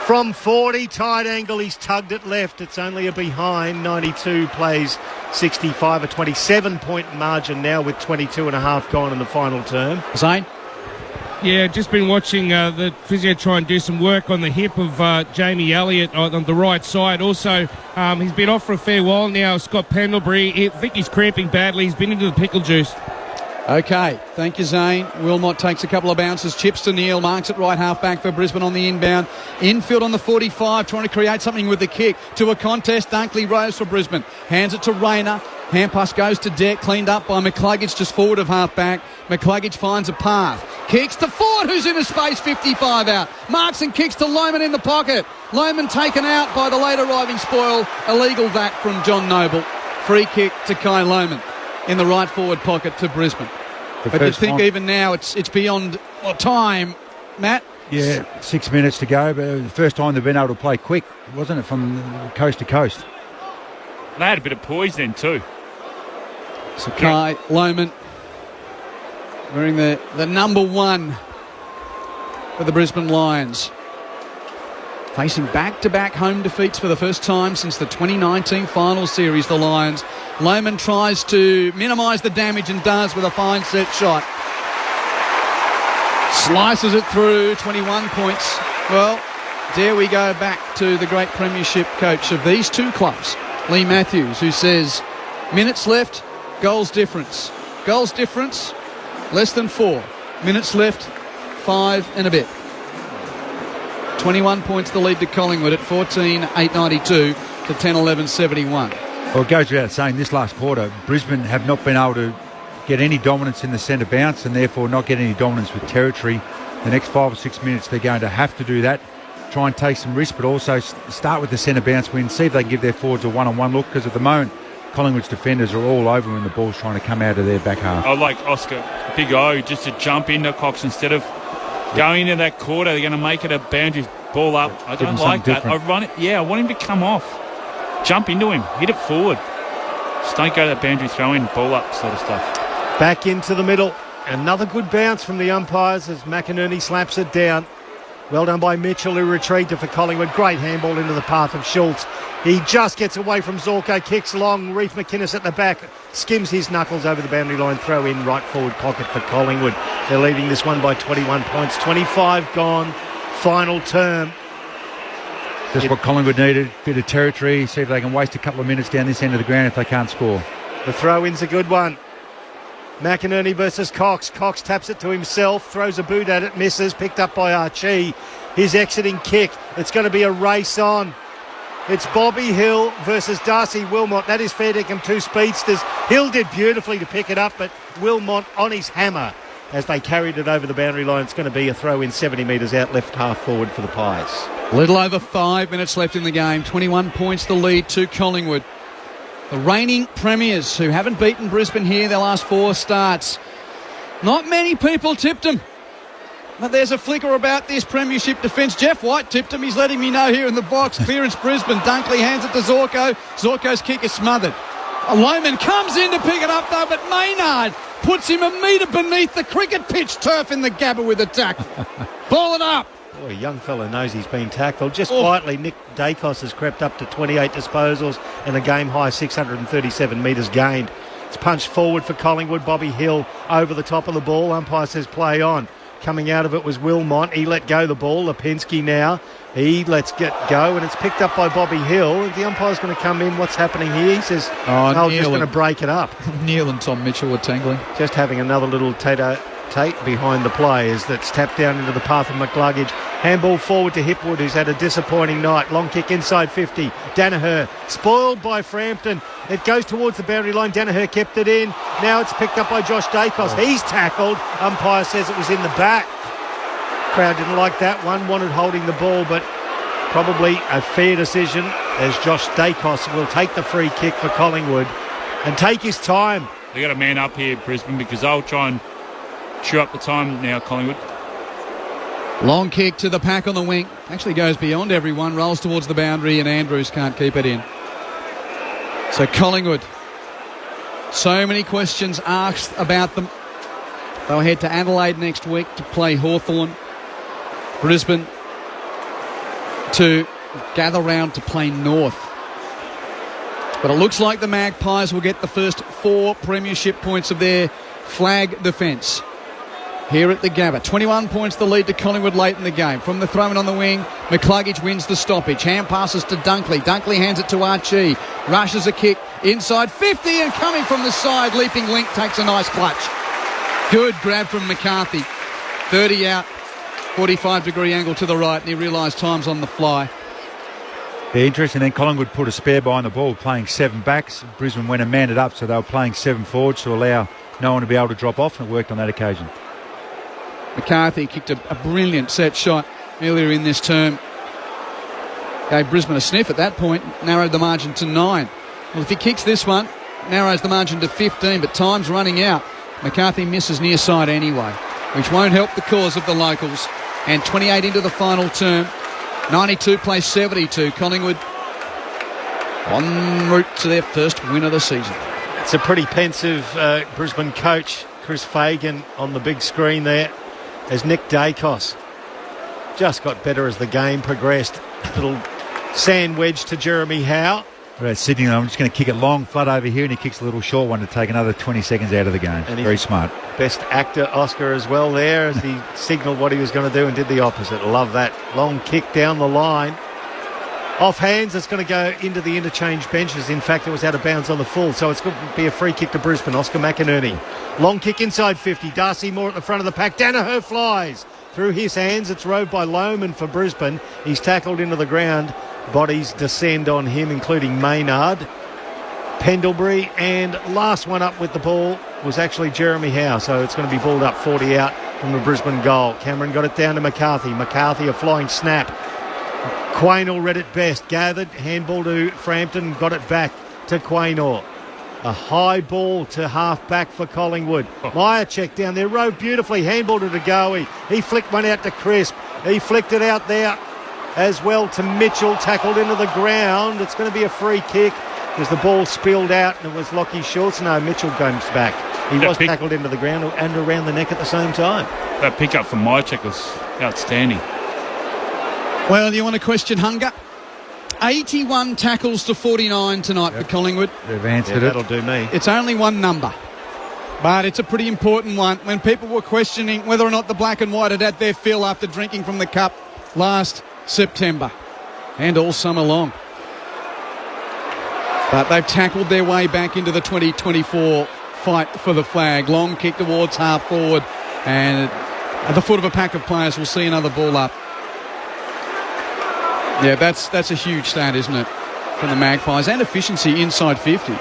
From 40, tight angle, he's tugged it left. It's only a behind. 92 plays 65, a 27-point margin now with 22.5 gone in the final term. Zane? Yeah, just been watching the physio try and do some work on the hip of Jamie Elliott on the right side. Also, he's been off for a fair while now. Scott Pendlebury, I think he's cramping badly. He's been into the pickle juice. Okay, thank you, Zane. Wilmot takes a couple of bounces, chips to Neil, marks it right half back for Brisbane on the inbound. Infield on the 45, trying to create something with the kick. To a contest, Dunkley Rose for Brisbane. Hands it to Rayner. Hand pass goes to Deck, cleaned up by McCluggage just forward of half back. McCluggage finds a path. Kicks to Ford, who's in a space, 55 out. Marks and kicks to Lohman in the pocket. Lohman taken out by the late arriving spoil. Illegal that from John Noble. Free kick to Kai Lohman in the right forward pocket to Brisbane. But I think even now it's beyond time, Matt. Yeah, 6 minutes to go, but the first time they've been able to play quick, wasn't it, from coast to coast? They had a bit of poise then too. So Kai Lohman wearing the number 1 for the Brisbane Lions. Facing back-to-back home defeats for the first time since the 2019 final series, the Lions. Lohman tries to minimise the damage and does with a fine set shot. Slices it through, 21 points. Well, dare we go back to the great premiership coach of these two clubs, Lee Matthews, who says Minutes left, goals difference. Goals difference, less than 4. Minutes left, 5 and a bit. 21 points the lead to Collingwood at 14-892 to 10-11-71. Well, it goes without saying, this last quarter, Brisbane have not been able to get any dominance in the centre bounce and therefore not get any dominance with territory. The next 5 or 6 minutes, they're going to have to do that. Try and take some risk, but also start with the centre bounce win. See if they can give their forwards a one-on-one look, because at the moment, Collingwood's defenders are all over when the ball's trying to come out of their back half. I like Oscar Big O just to jump into Cox instead of going into that quarter. They're going to make it a boundary ball up. I don't like that. I run it. Yeah, I want him to come off. Jump into him. Hit it forward. Just don't go to that boundary throw-in, ball up sort of stuff. Back into the middle. Another good bounce from the umpires as McInerney slaps it down. Well done by Mitchell, who retrieved it for Collingwood. Great handball into the path of Schultz. He just gets away from Zorko, kicks long. Reef McInnes at the back, skims his knuckles over the boundary line, throw in right forward pocket for Collingwood. They're leading this one by 21 points. 25 gone, final term. Just what Collingwood needed, bit of territory, see if they can waste a couple of minutes down this end of the ground if they can't score. The throw-in's a good one. McInerney versus Cox. Cox taps it to himself, throws a boot at it, misses, picked up by Archie. His exiting kick. It's going to be a race on. It's Bobby Hill versus Darcy Wilmot. That is fair dinkum, two speedsters. Hill did beautifully to pick it up, but Wilmot on his hammer as they carried it over the boundary line. It's going to be a throw in 70 metres out, left half forward for the Pies. Little over 5 minutes left in the game. 21 points the lead to Collingwood. The reigning premiers who haven't beaten Brisbane here their last 4 starts. Not many people tipped them. But there's a flicker about this premiership defence. Jeff White tipped him. He's letting me know here in the box. Clearance Brisbane. Dunkley hands it to Zorko. Zorko's kick is smothered. Lohman comes in to pick it up though, but Maynard puts him a metre beneath the cricket pitch turf in the Gabba with a tackle. Ball it up. Boy, a young fella knows he's been tackled. Just quietly, Nick Dacos has crept up to 28 disposals and a game-high 637 metres gained. It's punched forward for Collingwood. Bobby Hill over the top of the ball. Umpire says play on. Coming out of it was Wilmot. He let go the ball. Lipinski now. He lets get go, and it's picked up by Bobby Hill. The umpire's going to come in. What's happening here? He says, I'm just going to break it up. Neil and Tom Mitchell were tangling. Just having another little Tate behind the players that's tapped down into the path of McLuggage. Handball forward to Hipwood, who's had a disappointing night. Long kick inside 50. Danaher spoiled by Frampton. It goes towards the boundary line. Danaher kept it in. Now it's picked up by Josh Dacos. He's tackled. Umpire says it was in the back. Crowd didn't like that one. Wanted holding the ball, but probably a fair decision as Josh Dacos will take the free kick for Collingwood and take his time. They got a man up here, Brisbane, because they'll try and chew up the time now, Collingwood. Long kick to the pack on the wing. Actually goes beyond everyone, rolls towards the boundary, and Andrews can't keep it in. So Collingwood, so many questions asked about them. They'll head to Adelaide next week to play Hawthorn. Brisbane to gather round to play North. But it looks like the Magpies will get the first 4 premiership points of their flag defence here at the Gabba. 21 points the lead to Collingwood late in the game. From the throw-in on the wing, McCluggage wins the stoppage. Hand passes to Dunkley. Dunkley hands it to Archie. Rushes a kick inside 50, and coming from the side, leaping Link takes a nice clutch. Good grab from McCarthy. 30 out, 45-degree angle to the right, and he realised time's on the fly. Yeah, interesting. Then Collingwood put a spare behind the ball, playing 7 backs. Brisbane went and manned it up, so they were playing 7 forwards to allow no one to be able to drop off, and it worked on that occasion. McCarthy kicked a brilliant set shot earlier in this term. Gave Brisbane a sniff at that point, narrowed the margin to 9. Well, if he kicks this one, narrows the margin to 15, but time's running out. McCarthy misses near side anyway, which won't help the cause of the locals. And 28 into the final term. 92 plays 72. Collingwood en route to their first win of the season. It's a pretty pensive Brisbane coach, Chris Fagan, on the big screen there, as Nick Dacos just got better as the game progressed. Little sand wedge to Jeremy Howe. Right, Sydney, I'm just going to kick it long, flat over here, and he kicks a little short one to take another 20 seconds out of the game. And very smart. Best actor Oscar as well there, as he signalled what he was going to do and did the opposite. Love that. Long kick down the line. Off hands, it's going to go into the interchange benches. In fact, it was out of bounds on the full, so it's going to be a free kick to Brisbane. Oscar McInerney. Long kick inside 50. Darcy Moore at the front of the pack. Danaher flies through his hands. It's rowed by Lohman for Brisbane. He's tackled into the ground. Bodies descend on him, including Maynard, Pendlebury, and last one up with the ball was actually Jeremy Howe. So it's going to be balled up 40 out from the Brisbane goal. Cameron got it down to McCarthy. McCarthy, a flying snap. Quaynor read it best, gathered, handball to Frampton, got it back to Quaynor. A high ball to half-back for Collingwood. Meyer checked down there, rode beautifully, handball to Degoe. He flicked one out to Crisp. He flicked it out there as well to Mitchell, tackled into the ground. It's going to be a free kick because the ball spilled out and it was Lockie Schultz. No, Mitchell comes back. He was tackled into the ground and around the neck at the same time. That pick-up from Mychek was outstanding. Well, you want to question hunger? 81 tackles to 49 tonight for Collingwood. They've answered it. That'll do me. It's only one number, but it's a pretty important one. When people were questioning whether or not the black and white had had their fill after drinking from the cup last September and all summer long. But they've tackled their way back into the 2024 fight for the flag. Long kick towards half forward, and at the foot of a pack of players, we'll see another ball up. Yeah, that's a huge stat, isn't it, from the Magpies, and efficiency inside 50.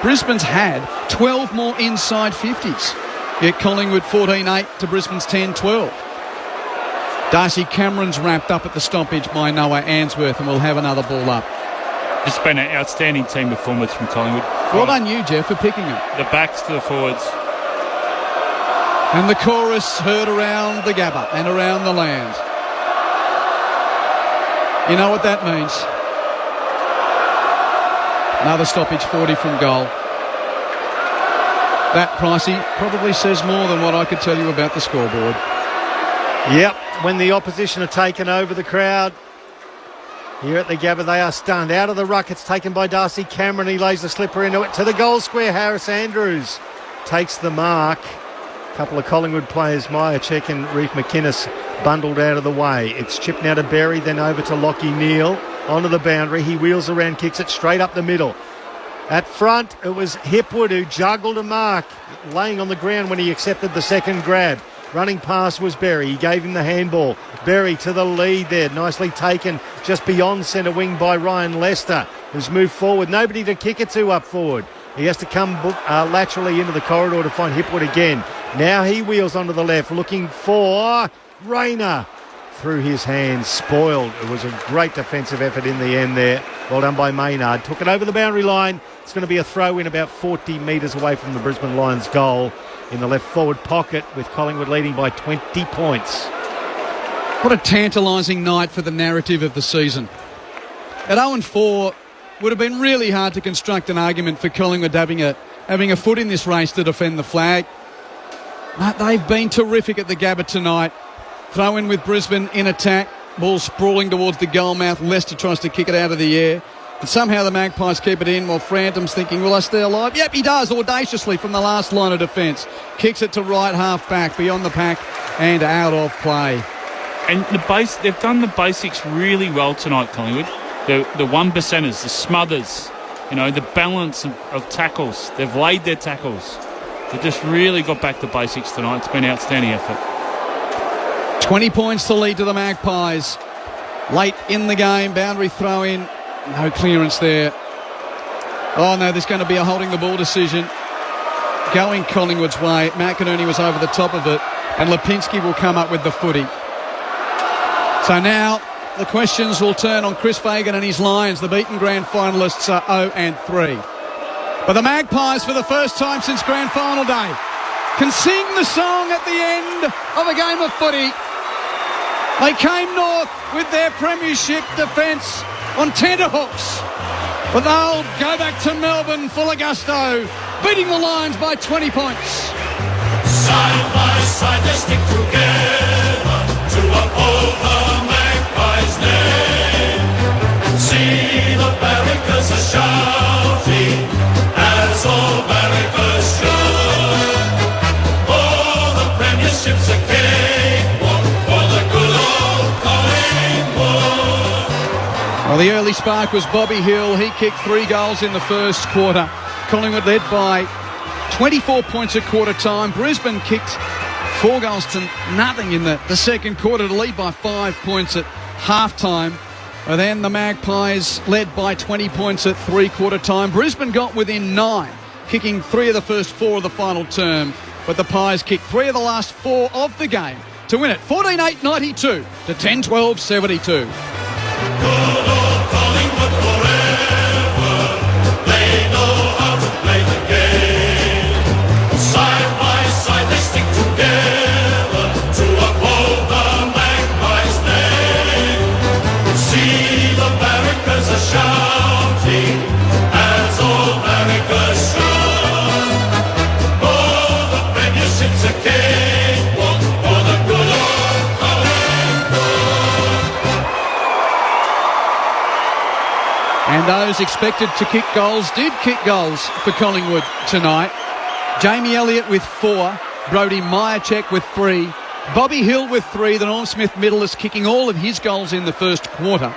Brisbane's had 12 more inside 50s, yet Collingwood 14-8 to Brisbane's 10-12. Darcy Cameron's wrapped up at the stoppage by Noah Answorth, and we'll have another ball up. It's been an outstanding team performance from Collingwood. Well done you, Jeff, for picking them. The backs to the forwards. And the chorus heard around the Gabba and around the land. You know what that means. Another stoppage 40 from goal. That, Pricey, probably says more than what I could tell you about the scoreboard. Yep, when the opposition are taken over the crowd, here at the Gabba, they are stunned. Out of the ruck, it's taken by Darcy Cameron. He lays the slipper into it to the goal square. Harris Andrews takes the mark. A couple of Collingwood players, Myercheck and Reef McInnes, bundled out of the way. It's chipped now to Berry, then over to Lockie Neal. Onto the boundary. He wheels around, kicks it straight up the middle. At front, it was Hipwood who juggled a mark, laying on the ground when he accepted the second grab. Running past was Berry. He gave him the handball. Berry to the lead there. Nicely taken just beyond centre wing by Ryan Lester, who's moved forward. Nobody to kick it to up forward. He has to come laterally into the corridor to find Hipwood again. Now he wheels onto the left, looking for Rayner. Through his hands, spoiled. It was a great defensive effort in the end there. Well done by Maynard. Took it over the boundary line. It's going to be a throw in about 40 metres away from the Brisbane Lions goal in the left forward pocket, with Collingwood leading by 20 points. What a tantalising night for the narrative of the season. At 0-4, would have been really hard to construct an argument for Collingwood having a foot in this race to defend the flag. But they've been terrific at the Gabba tonight. Throw in with Brisbane in attack. Ball sprawling towards the goal mouth. Lester tries to kick it out of the air. And somehow the Magpies keep it in while Frantum's thinking, will I stay alive? Yep, he does, audaciously from the last line of defence. Kicks it to right half back, beyond the pack and out of play. And they've done the basics really well tonight, Collingwood. The one percenters, the smothers, the balance of tackles. They've laid their tackles. They just really got back to basics tonight. It's been an outstanding effort. 20 points to lead to the Magpies. Late in the game, boundary throw in. No clearance there. Oh no, there's going to be a holding the ball decision going Collingwood's way. McInerney was over the top of it, and Lipinski will come up with the footy. So now the questions will turn on Chris Fagan and his Lions. The beaten grand finalists are 0-3. But the Magpies, for the first time since grand final day, can sing the song at the end of a game of footy. They came north with their premiership defence on tenterhooks, but they'll go back to Melbourne full of gusto, beating the Lions by 20 points. Side by side they stick together to uphold the Magpies' name. See the barricades are shouting as all barricades should. Oh, the premiership's a cakewalk for the good old Collingwood. Well, the early spark was Bobby Hill. He kicked 3 goals in the first quarter. Collingwood led by 24 points at quarter time. Brisbane kicked 4 goals to nothing in the second quarter to lead by 5 points at half time. And then the Magpies led by 20 points at 3-quarter time. Brisbane got within 9, kicking 3 of the first 4 of the final term. But the Pies kicked 3 of the last 4 of the game to win it 14-8-92 to 10-12-72. Good old Collingwood forever. They know how to play the game. Side by side they stick together to uphold the Magpies' name. See the barricades are shouting as all barricades shout. Oh, the premiership's a cakewalk for the good old Collingwood. And those expected to kick goals did kick goals for Collingwood tonight. Jamie Elliott with 4, Brodie Myercheck with 3, Bobby Hill with 3, the Norm Smith medalist kicking all of his goals in the first quarter.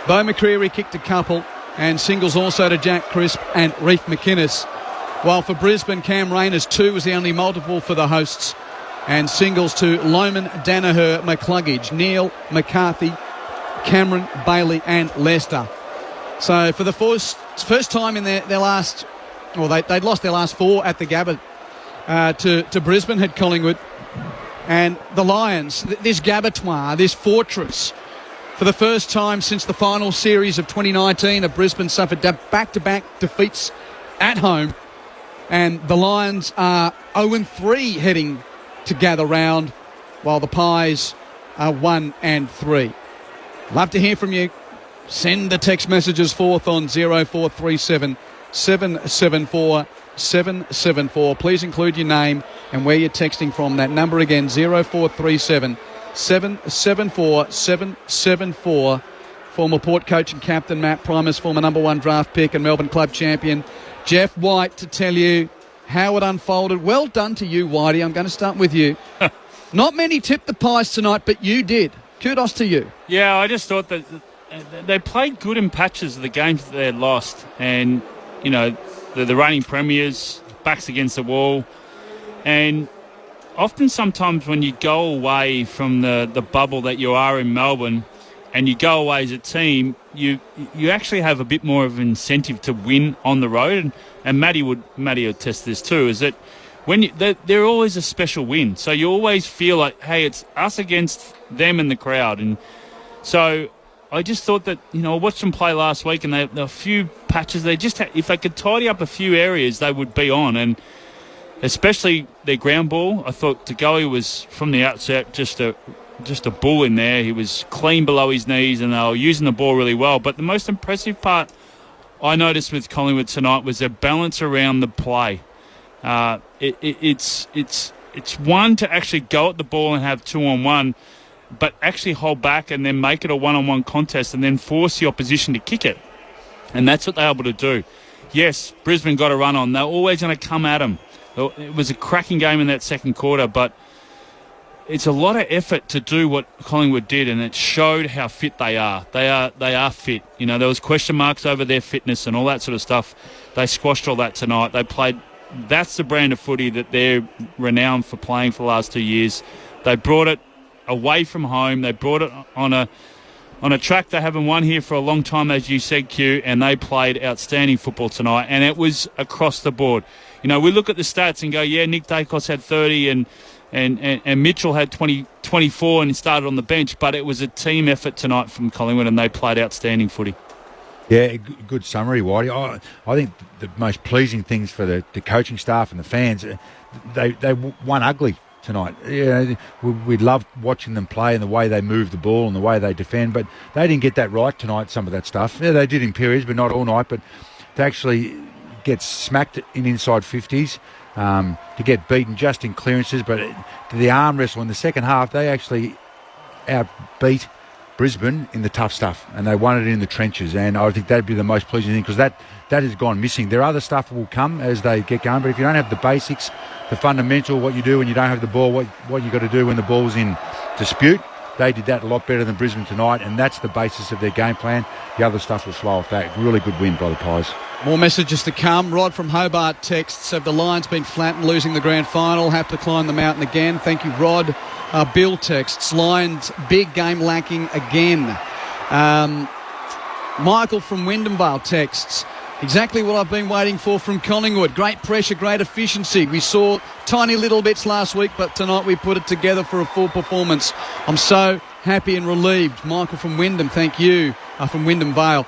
Beau McCreary kicked a couple, and singles also to Jack Crisp and Reef McInnes. While for Brisbane, Cam Rayner's 2 was the only multiple for the hosts, and singles to Loman, Danaher, McCluggage, Neil, McCarthy, Cameron, Bailey and Lester. So for the first time in their last, well, they'd lost their last 4 at the Gabba to Brisbane, had Collingwood. And the Lions, this Gabbatoir, this fortress, for the first time since the final series of 2019, Brisbane suffered back-to-back defeats at home. And the Lions are 0-3 heading to gather round, while the Pies are 1-3. Love to hear from you. Send the text messages forth on 0437 774 774. Please include your name and where you're texting from. That number again, 0437 774 774. Former Port coach and captain Matt Primus, former number 1 draft pick and Melbourne club champion Jeff White, to tell you how it unfolded. Well done to you, Whitey. I'm going to start with you. Not many tipped the Pies tonight, but you did. Kudos to you. Yeah, I just thought that they played good in patches of the games that they had lost. And, you know, the reigning premiers, backs against the wall. And often sometimes when you go away from the bubble that you are in Melbourne and you go away as a team, you actually have a bit more of an incentive to win on the road. And Matty would attest this too, is that when they're always a special win. So you always feel like, hey, it's us against them and the crowd. And so I just thought that, you know, I watched them play last week and there were a few patches. They just if they could tidy up a few areas, they would be on. And especially their ground ball, I thought Tagoe was, from the outset, just a bull in there. He was clean below his knees and they were using the ball really well. But the most impressive part I noticed with Collingwood tonight was their balance around the play. It's one to actually go at the ball and have 2-on-1, but actually hold back and then make it a 1-on-1 contest and then force the opposition to kick it. And that's what they're able to do. Yes, Brisbane got a run on. They're always going to come at them. It was a cracking game in that second quarter, but it's a lot of effort to do what Collingwood did, and it showed how fit they are. They are fit. You know, there was question marks over their fitness and all that sort of stuff. They squashed all that tonight. They played. That's the brand of footy that they're renowned for playing for the last 2 years. They brought it away from home. They brought it on a track they haven't won here for a long time, as you said, Q, and they played outstanding football tonight, and it was across the board. You know, we look at the stats and go, yeah, Nick Dacos had 30 and Mitchell had 24 and he started on the bench, but it was a team effort tonight from Collingwood and they played outstanding footy. Yeah, good summary, Whitey. I think the most pleasing things for the coaching staff and the fans, they won ugly tonight. Yeah, we loved watching them play and the way they move the ball and the way they defend, but they didn't get that right tonight, some of that stuff. Yeah, they did in periods, but not all night. But to actually get smacked in inside 50s, to get beaten just in clearances, but to the arm wrestle in the second half, they actually outbeat Brisbane in the tough stuff, and they won it in the trenches, and I think that'd be the most pleasing thing, because that has gone missing. There are other stuff will come as they get going, but if you don't have the basics, the fundamental, what you do when you don't have the ball, what you got to do when the ball's in dispute, They did that a lot better than Brisbane tonight, and that's the basis of their game plan. The other stuff will flow off that. Really good win by the Pies. More messages to come. Rod from Hobart texts, have the Lions been flattened losing the grand final? Have to climb the mountain again. Thank you, Rod. Bill texts, Lions big game lacking again. Michael from Wyndhamvale texts, exactly what I've been waiting for from Collingwood. Great pressure, great efficiency. We saw tiny little bits last week, but tonight we put it together for a full performance. I'm so happy and relieved. Michael from Wyndham, thank you, from Wyndham Vale.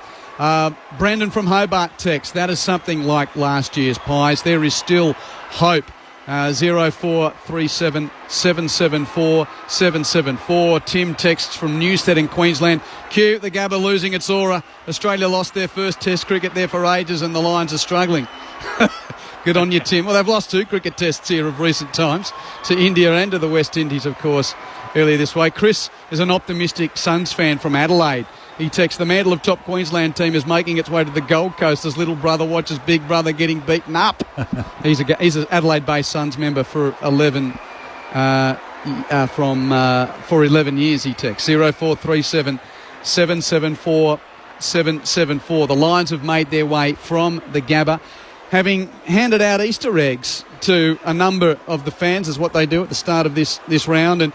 Brendan from Hobart text, that is something like last year's Pies. There is still hope. 0437 774 774. Tim texts from Newstead in Queensland. Q, the Gabba losing its aura. Australia lost their first test cricket there for ages and the Lions are struggling. Good on you, Tim. Well, they've lost 2 cricket tests here of recent times, to India and to the West Indies, of course, earlier this way. Chris is an optimistic Suns fan from Adelaide. He texts, the mantle of top Queensland team is making its way to the Gold Coast as little brother watches big brother getting beaten up. He's an Adelaide-based Suns member for 11 for 11 years, he texts. 0437 774 774. The Lions have made their way from the Gabba, having handed out Easter eggs to a number of the fans, is what they do at the start of this round. And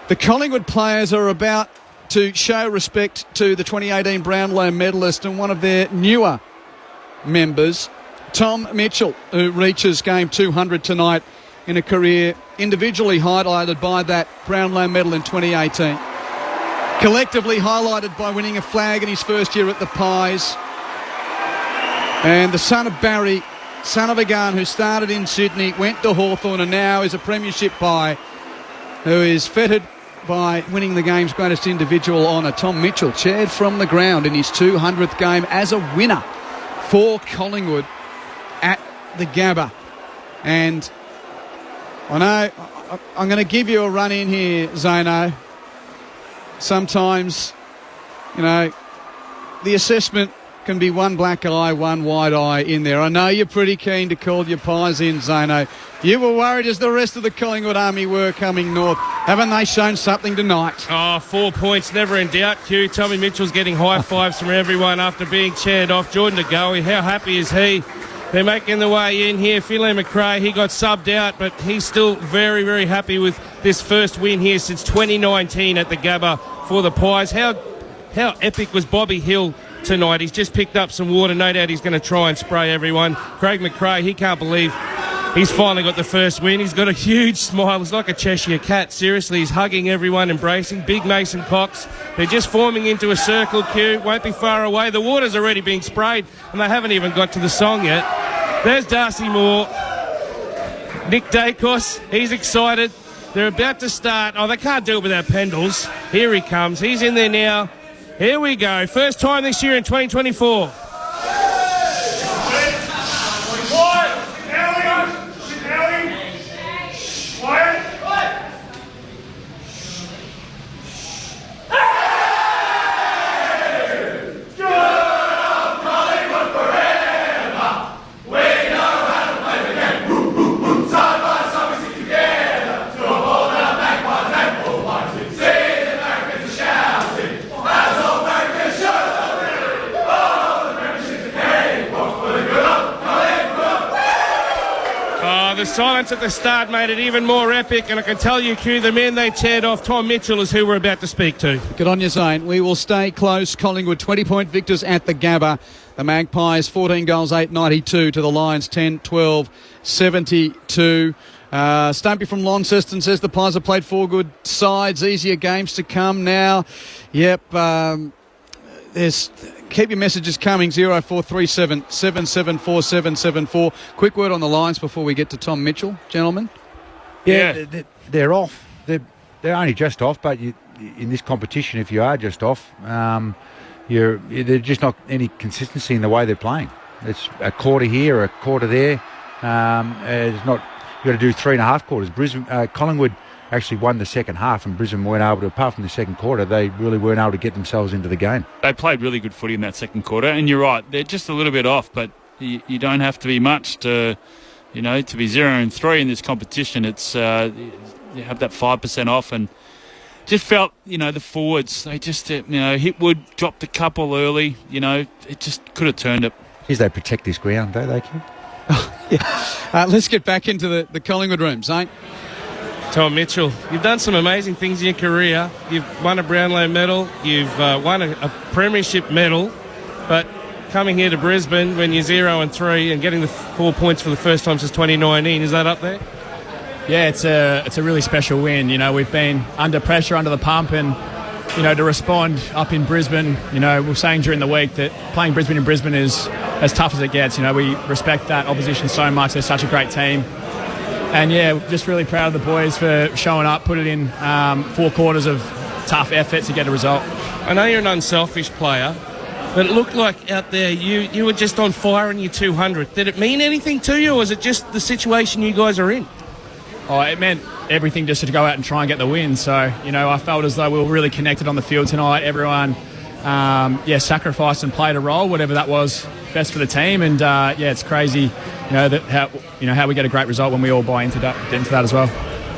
the Collingwood players are about to show respect to the 2018 Brownlow medalist and one of their newer members, Tom Mitchell, who reaches game 200 tonight in a career individually highlighted by that Brownlow medal in 2018. Collectively highlighted by winning a flag in his first year at the Pies. And the son of Barry, son of a gun, who started in Sydney, went to Hawthorn and now is a premiership Pie, who is fettered by winning the game's greatest individual honour. Tom Mitchell chaired from the ground in his 200th game as a winner for Collingwood at the Gabba. And I know I'm going to give you a run in here, Zano. Sometimes, the assessment can be one black eye, one white eye in there. I know you're pretty keen to call your Pies in, Zano. You were worried as the rest of the Collingwood army were coming north. Haven't they shown something tonight? 4 points, never in doubt, Q. Tommy Mitchell's getting high fives from everyone after being chaired off. Jordan De Goey, how happy is he? They're making their way in here. Philae McRae, he got subbed out, but he's still very, very happy with this first win here since 2019 at the Gabba for the Pies. How epic was Bobby Hill tonight? He's just picked up some water. No doubt he's going to try and spray everyone. Craig McRae, he can't believe he's finally got the first win. He's got a huge smile. It's like a Cheshire cat. Seriously, he's hugging everyone, embracing. Big Mason Cox. They're just forming into a circle, Q. Won't be far away. The water's already being sprayed, and they haven't even got to the song yet. There's Darcy Moore. Nick Dacos, he's excited. They're about to start. Oh, they can't do it without Pendles. Here he comes. He's in there now. Here we go. First time this year in 2024. The silence at the start made it even more epic, and I can tell you, Q, the men they chaired off, Tom Mitchell, is who we're about to speak to. Good on you, Zane. We will stay close. Collingwood 20-point victors at the Gabba. The Magpies 14 goals, 892 to the Lions 10-12, 72. Stumpy from Launceston says the Pies have played 4 good sides. Easier games to come now. Yep. Keep your messages coming, 0437 774 774. Quick word on the Lions before we get to Tom Mitchell, gentlemen. Yeah. They're off. They're only just off, but in this competition, if you are just off, there's just not any consistency in the way they're playing. It's a quarter here, a quarter there. It's not. You've got to do 3.5 quarters. Collingwood actually won the second half, and Brisbane weren't able to, apart from the second quarter, they really weren't able to get themselves into the game. They played really good footy in that second quarter, and you're right, they're just a little bit off, but you don't have to be much to be 0-3 in this competition. It's you have that 5% off, and just felt, the forwards, they just, Hitwood dropped a couple early, it just could have turned it. Geez, they protect this ground, don't they, Kim? Let's get back into the Collingwood room, Zane. Tom Mitchell, you've done some amazing things in your career. You've won a Brownlow medal, you've won a premiership medal, but coming here to Brisbane when you're 0-3 and getting the 4 points for the first time since 2019, is that up there? Yeah, it's a really special win. We've been under pressure, under the pump, and to respond up in Brisbane. We were saying during the week that playing Brisbane in Brisbane is as tough as it gets. We respect that opposition so much. They're such a great team. And yeah, just really proud of the boys for showing up, put it in 4 quarters of tough effort to get a result. I know you're an unselfish player, but it looked like out there you were just on fire in your 200. Did it mean anything to you, or was it just the situation you guys are in? Oh, it meant everything just to go out and try and get the win. So, I felt as though we were really connected on the field tonight. Everyone, sacrificed and played a role, whatever that was best for the team. And, it's crazy, how we get a great result when we all buy into that as well.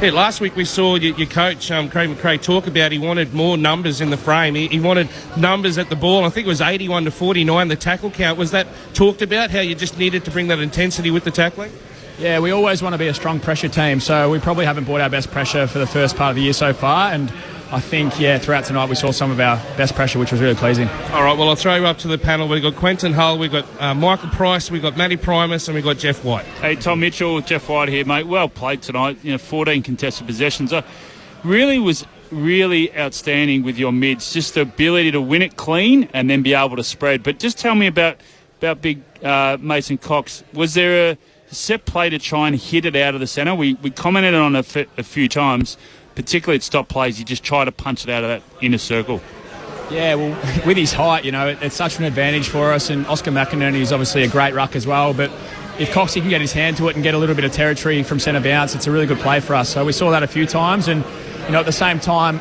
Yeah, last week we saw your coach, Craig McRae, talk about he wanted more numbers in the frame. He wanted numbers at the ball. I think it was 81 to 49, the tackle count. Was that talked about, how you just needed to bring that intensity with the tackling? Yeah, we always want to be a strong pressure team, so we probably haven't brought our best pressure for the first part of the year so far, and I think, throughout tonight we saw some of our best pressure, which was really pleasing. All right, well, I'll throw you up to the panel. We've got Quentin Hull, we've got Michael Price, we've got Matty Primus, and we've got Jeff White. Hey, Tom Mitchell, Jeff White here, mate. Well played tonight, 14 contested possessions. I was really outstanding with your mids, just the ability to win it clean and then be able to spread. But just tell me about big Mason Cox. Was there a set play to try and hit it out of the centre? We commented on it a few times, particularly at stop plays. You just try to punch it out of that inner circle. Yeah, well, with his height, it's such an advantage for us, and Oscar McInerney is obviously a great ruck as well, but if Coxie can get his hand to it and get a little bit of territory from centre bounce, it's a really good play for us. So we saw that a few times, and at the same time,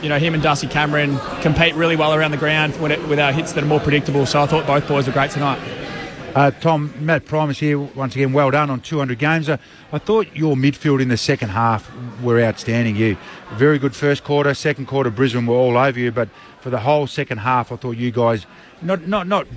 him and Darcy Cameron compete really well around the ground with our hits that are more predictable, so I thought both boys were great tonight. Tom, Matt Primus here, once again, well done on 200 games. I thought your midfield in the second half were outstanding. You very good first quarter, second quarter Brisbane were all over you, but for the whole second half I thought you guys not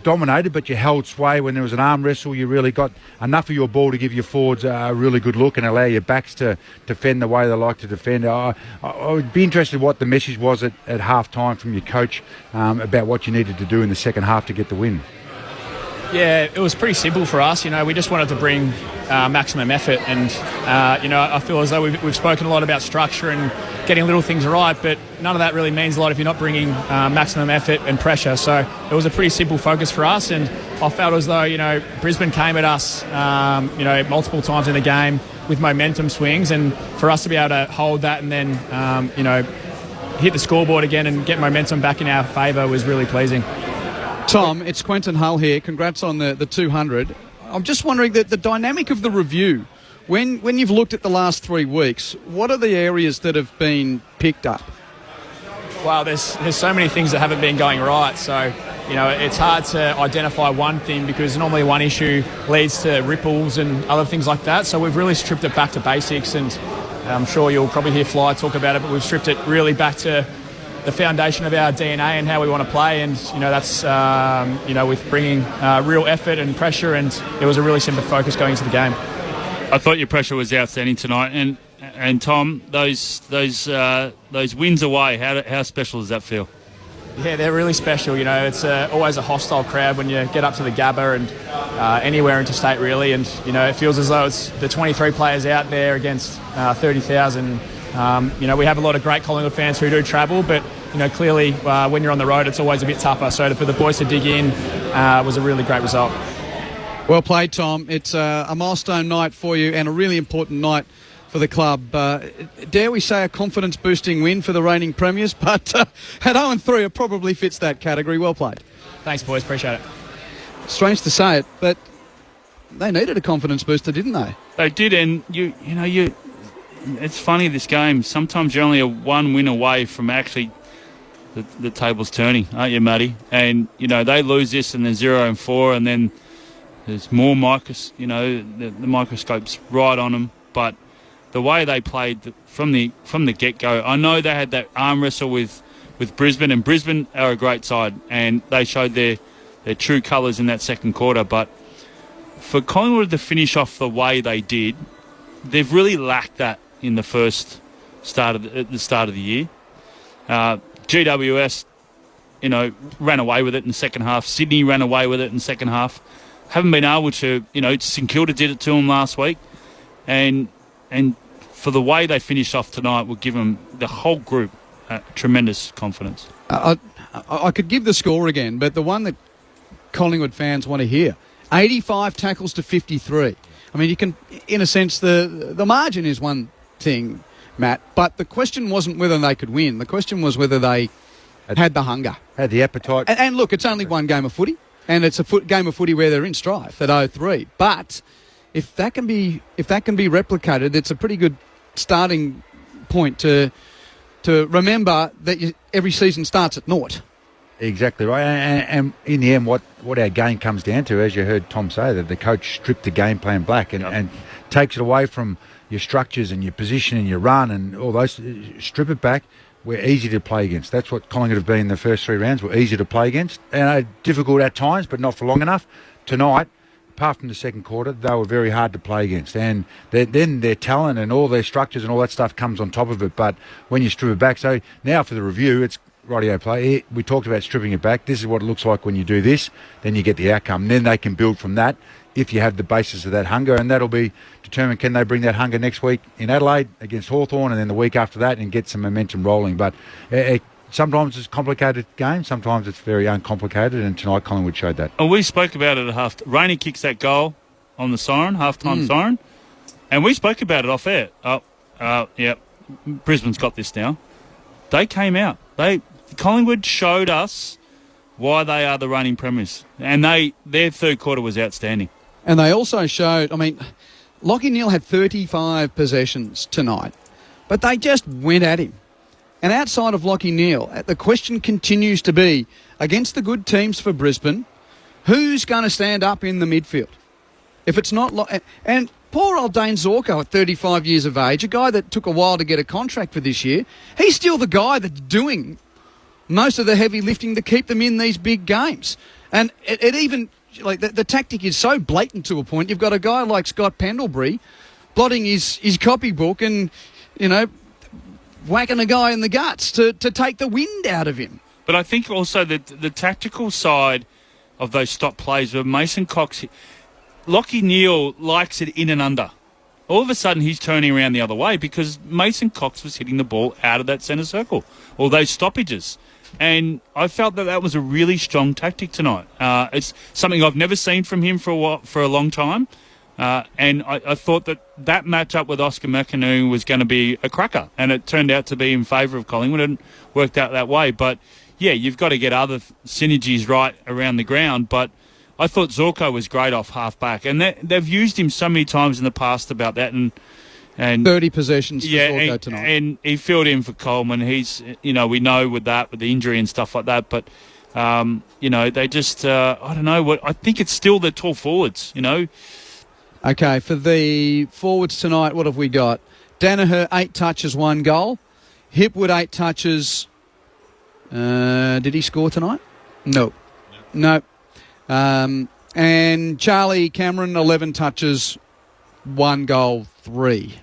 dominated, but you held sway. When there was an arm wrestle, you really got enough of your ball to give your forwards a really good look and allow your backs to defend the way they like to defend. I would be interested what the message was at half time from your coach about what you needed to do in the second half to get the win. Yeah, it was pretty simple for us. We just wanted to bring maximum effort, and I feel as though we've spoken a lot about structure and getting little things right, but none of that really means a lot if you're not bringing maximum effort and pressure. So it was a pretty simple focus for us, and I felt as though Brisbane came at us multiple times in the game with momentum swings, and for us to be able to hold that and then hit the scoreboard again and get momentum back in our favour was really pleasing. Tom, it's Quentin Hull here. Congrats on the 200. I'm just wondering that the dynamic of the review, when you've looked at the last 3 weeks, what are the areas that have been picked up? Well, there's so many things that haven't been going right, so it's hard to identify one thing because normally one issue leads to ripples and other things like that. So we've really stripped it back to basics, and I'm sure you'll probably hear Fly talk about it, but we've stripped it really back to the foundation of our DNA and how we want to play, and that's with bringing real effort and pressure, and it was a really simple focus going into the game. I thought your pressure was outstanding tonight, and Tom, those wins away, how special does that feel? Yeah, they're really special. It's always a hostile crowd when you get up to the Gabba and anywhere interstate really, and it feels as though it's the 23 players out there against 30,000. We have a lot of great Collingwood fans who do travel, but clearly when you're on the road it's always a bit tougher, so for the boys to dig in was a really great result. Well played, Tom. It's a milestone night for you and a really important night for the club. Dare we say a confidence boosting win for the reigning premiers, but at 0-3 it probably fits that category. Well played. Thanks boys, appreciate it. Strange to say it, but they needed a confidence booster, didn't they? They did, and it's funny, this game. Sometimes you're only a one win away from actually the table's turning, aren't you, Matty? And, they lose this and they're 0-4, and then there's more the microscope's right on them. But the way they played from the get-go. I know they had that arm wrestle with Brisbane, and Brisbane are a great side, and they showed their true colours in that second quarter. But for Collingwood to finish off the way they did, they've really lacked that in the at the start of the year. GWS, ran away with it in the second half. Sydney ran away with it in the second half. Haven't been able to, St Kilda did it to them last week, and for the way they finished off tonight will give them, the whole group, tremendous confidence. I could give the score again, but the one that Collingwood fans want to hear, 85 tackles to 53. I mean, you can, in a sense, the margin is one thing, Matt, but the question wasn't whether they could win. The question was whether they had the hunger. Had the appetite. And look, it's only one game of footy, and it's a game of footy where they're in strife at 0-3. But if that can be replicated, it's a pretty good starting point to remember that every season starts at naught. Exactly right. And in the end, what our game comes down to, as you heard Tom say, that the coach stripped the game plan back and takes it away from your structures and your position and your run and all those. Strip it back. We're easy to play against. That's what Collingwood have been in the first 3 rounds. We're easy to play against. Difficult at times, but not for long enough. Tonight, apart from the second quarter, they were very hard to play against. And then their talent and all their structures and all that stuff comes on top of it. But when you strip it back, so now for the review, it's rightio play. We talked about stripping it back. This is what it looks like when you do this. Then you get the outcome. Then they can build from that if you have the basis of that hunger, and that'll be determined, can they bring that hunger next week in Adelaide against Hawthorn, and then the week after that, and get some momentum rolling. But sometimes it's a complicated game, sometimes it's very uncomplicated, and tonight Collingwood showed that. And we spoke about it at half. Rainey kicks that goal on the siren, half-time siren, and we spoke about it off air. Brisbane's got this now. They came out. Collingwood showed us why they are the reigning premiers, and their third quarter was outstanding. And they also showed, Lachie Neale had 35 possessions tonight, but they just went at him. And outside of Lachie Neale, the question continues to be, against the good teams for Brisbane, who's going to stand up in the midfield? If it's not... And poor old Dane Zorko at 35 years of age, a guy that took a while to get a contract for this year, he's still the guy that's doing most of the heavy lifting to keep them in these big games. And it even... the tactic is so blatant to a point. You've got a guy like Scott Pendlebury blotting his copybook and, whacking a guy in the guts to take the wind out of him. But I think also that the tactical side of those stop plays where Mason Cox... Lachie Neale likes it in and under. All of a sudden, he's turning around the other way because Mason Cox was hitting the ball out of that centre circle, all those stoppages. And I felt that was a really strong tactic tonight. It's something I've never seen from him for a long time. And I thought that matchup with Oscar McInerney was going to be a cracker. And it turned out to be in favour of Collingwood and worked out that way. But, yeah, you've got to get other synergies right around the ground. But I thought Zorko was great off half-back. And they've used him so many times in the past about that. And 30 possessions for Zorko tonight. And he filled in for Coleman. He's, we know with the injury and stuff like that. But, they just, I don't know. I think it's still the tall forwards, Okay, for the forwards tonight, what have we got? Danaher, 8 touches, 1 goal. Hipwood, 8 touches. Did he score tonight? No. And Charlie Cameron, 11 touches, 1 goal, 3.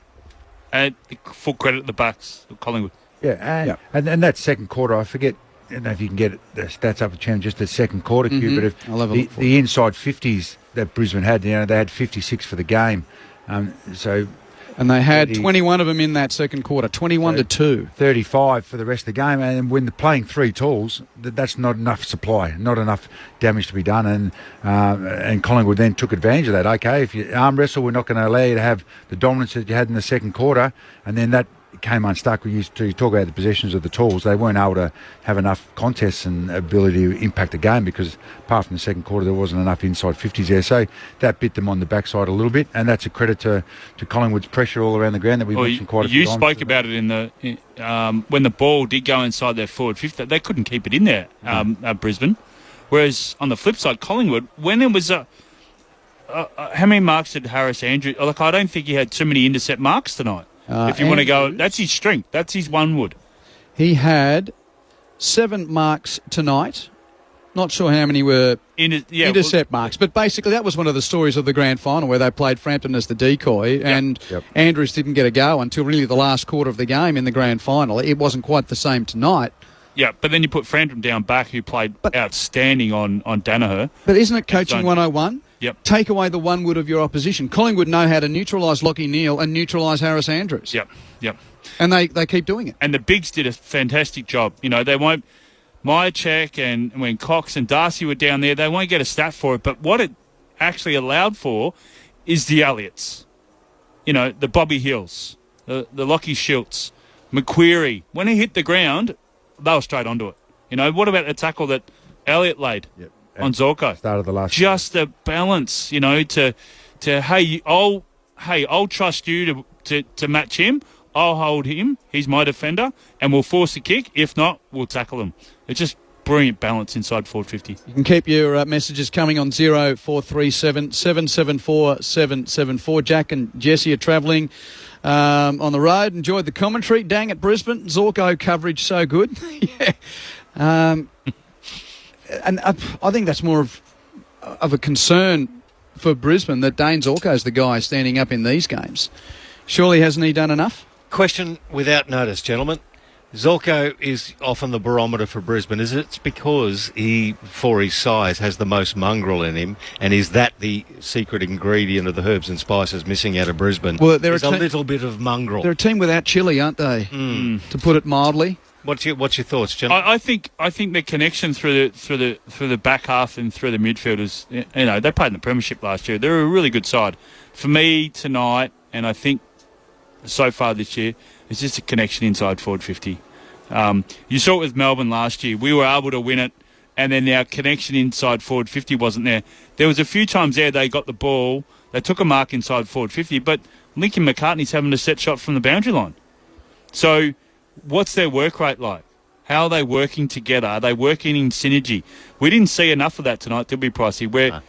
And full credit to the backs of Collingwood. Yeah, and that second quarter, I forget, I don't know if you can get the stats up, just the second quarter, Q, but if the inside 50s that Brisbane had, they had 56 for the game. And they had 21 of them in that second quarter, 21-2. 35 for the rest of the game. And when they're playing 3 tools, that's not enough supply, not enough damage to be done. And Collingwood then took advantage of that. Okay, if you arm wrestle, we're not going to allow you to have the dominance that you had in the second quarter. And then that came unstuck. We used to talk about the possessions of the tools. They weren't able to have enough contests and ability to impact the game because apart from the second quarter, there wasn't enough inside 50s there. So that bit them on the backside a little bit, and that's a credit to Collingwood's pressure all around the ground that we mentioned quite a few times. You spoke about it when the ball did go inside their forward 50, they couldn't keep it in there, Brisbane. Whereas on the flip side, Collingwood, when there was how many marks did Harris Andrew... I don't think he had too many intercept marks tonight. If you want to go, that's his strength. That's his one wood. He had 7 marks tonight. Not sure how many were intercept marks, but basically that was one of the stories of the grand final where they played Frampton as the decoy, and Andrews didn't get a go until really the last quarter of the game in the grand final. It wasn't quite the same tonight. Yeah, but then you put Frampton down back, who played outstanding on Danaher. But isn't it coaching 101? Yep. Take away the one wood of your opposition. Collingwood know how to neutralise Lachie Neale and neutralise Harris Andrews. Yep. And they keep doing it. And the Bigs did a fantastic job. You know, they won't... Myercheck and when Cox and Darcy were down there, they won't get a stat for it. But what it actually allowed for is the Elliots. You know, the Bobby Hills, the Lockie Schultz, McQuarrie. When he hit the ground, they were straight onto it. You know, what about the tackle that Elliott laid on Zorko? Started the last. Just the balance, you know, to I'll trust you to match him. I'll hold him. He's my defender, and we'll force a kick. If not, we'll tackle him. It's just brilliant balance inside forward 50. You can keep your messages coming on 0437 774 774. Jack and Jesse are travelling on the road. Enjoyed the commentary. Dang at Brisbane. Zorko coverage so good. And I think that's more of a concern for Brisbane that Dane Zorko's the guy standing up in these games. Surely hasn't he done enough? Question without notice, gentlemen. Zorko is often the barometer for Brisbane. Is it because he, for his size, has the most mongrel in him, and is that the secret ingredient of the herbs and spices missing out of Brisbane? Well, there's a little bit of mongrel. They're a team without chili, aren't they? To put it mildly. What's your thoughts, gentlemen? I think the connection through the back half and through the midfield is, you know, they played in the premiership last year. They're a really good side. For me tonight, and I think so far this year, it's just a connection inside forward 50. You saw it with Melbourne last year. We were able to win it, and then our connection inside forward 50 wasn't there. There was a few times there they got the ball, they took a mark inside forward 50, but Lincoln McCartney's having a set shot from the boundary line. So what's their work rate like? How are they working together? Are they working in synergy? We didn't see enough of that tonight, did we, Pricey? Where,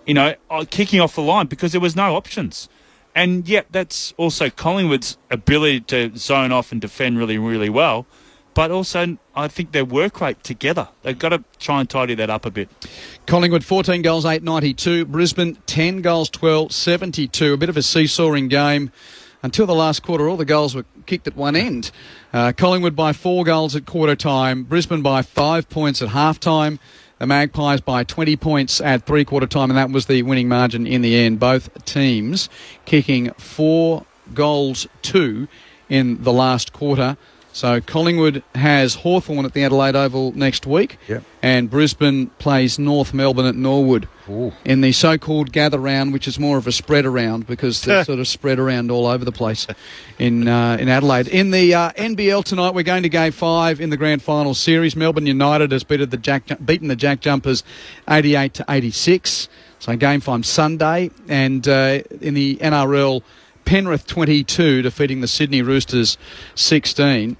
you know, kicking off the line because there was no options. And yet that's also Collingwood's ability to zone off and defend really, really well. But also, I think their work rate together. They've got to try and tidy that up a bit. Collingwood, 14 goals, 892. Brisbane, 10 goals, 12, 72. A bit of a seesawing game. Until the last quarter, all the goals were kicked at one end. Collingwood by 4 goals at quarter time. Brisbane by 5 points at half time. The Magpies by 20 points at three-quarter time, and that was the winning margin in the end. Both teams kicking 4 goals, 2 in the last quarter. So Collingwood has Hawthorn at the Adelaide Oval next week, and Brisbane plays North Melbourne at Norwood in the so-called gather round, which is more of a spread around because they're sort of spread around all over the place in Adelaide. In the NBL tonight, we're going to Game 5 in the Grand Final Series. Melbourne United has beaten the Jack Jumpers 88-86. So Game 5 Sunday, and in the NRL, Penrith 22 defeating the Sydney Roosters 16.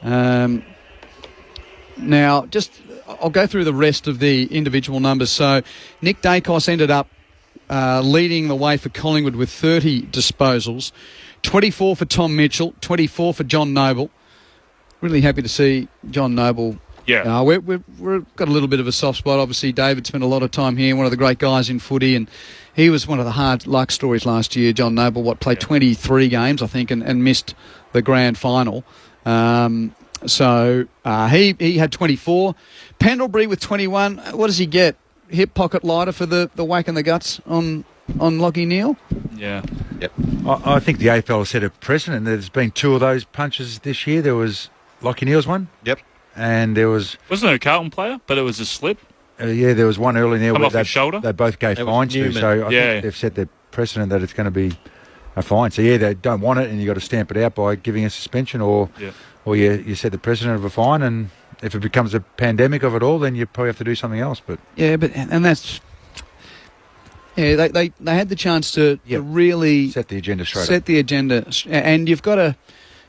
Now, I'll go through the rest of the individual numbers. So Nick Dacos ended up leading the way for Collingwood with 30 disposals, 24 for Tom Mitchell, 24 for John Noble. Really happy to see John Noble. Yeah. We've got a little bit of a soft spot. Obviously, David spent a lot of time here, one of the great guys in footy, and he was one of the hard luck stories last year. John Noble, played 23 games, I think, and missed the grand final. So he had 24. Pendlebury with 21. What does he get? Hip pocket lighter for the whack in the guts on Lachie Neale? Yeah. Yep. I think the AFL has set a precedent. There's been 2 of those punches this year. There was Lachie Neale's one. Yep. And there was... Wasn't it a Carlton player, but it was a slip? Yeah, there was one early there Come where off his shoulder? They both gave fines to, so I think they've set their precedent that it's going to be a fine. So, yeah, they don't want it, and you've got to stamp it out by giving a suspension, or you set the precedent of a fine, and if it becomes a pandemic of it all, then you probably have to do something else. But that's... Yeah, they had the chance to really... Set the agenda straight Set the agenda, and you've got to...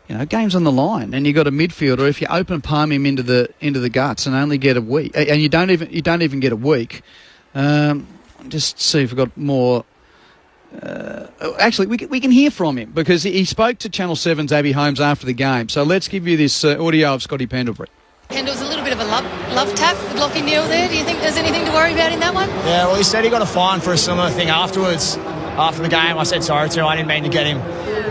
You know, game's on the line, and you've got a midfielder. If you open palm him into the guts and only get a week, and you don't even get a week, just see if we've got more Actually, we can hear from him because he spoke to Channel 7's Abby Holmes after the game. So let's give you this audio of Scotty Pendlebury. Pendle's a little bit of a love tap with Lockie Neal there. Do you think there's anything to worry about in that one? Yeah, well, he said he got a fine for a similar thing afterwards. After the game, I said sorry to him. I didn't mean to get him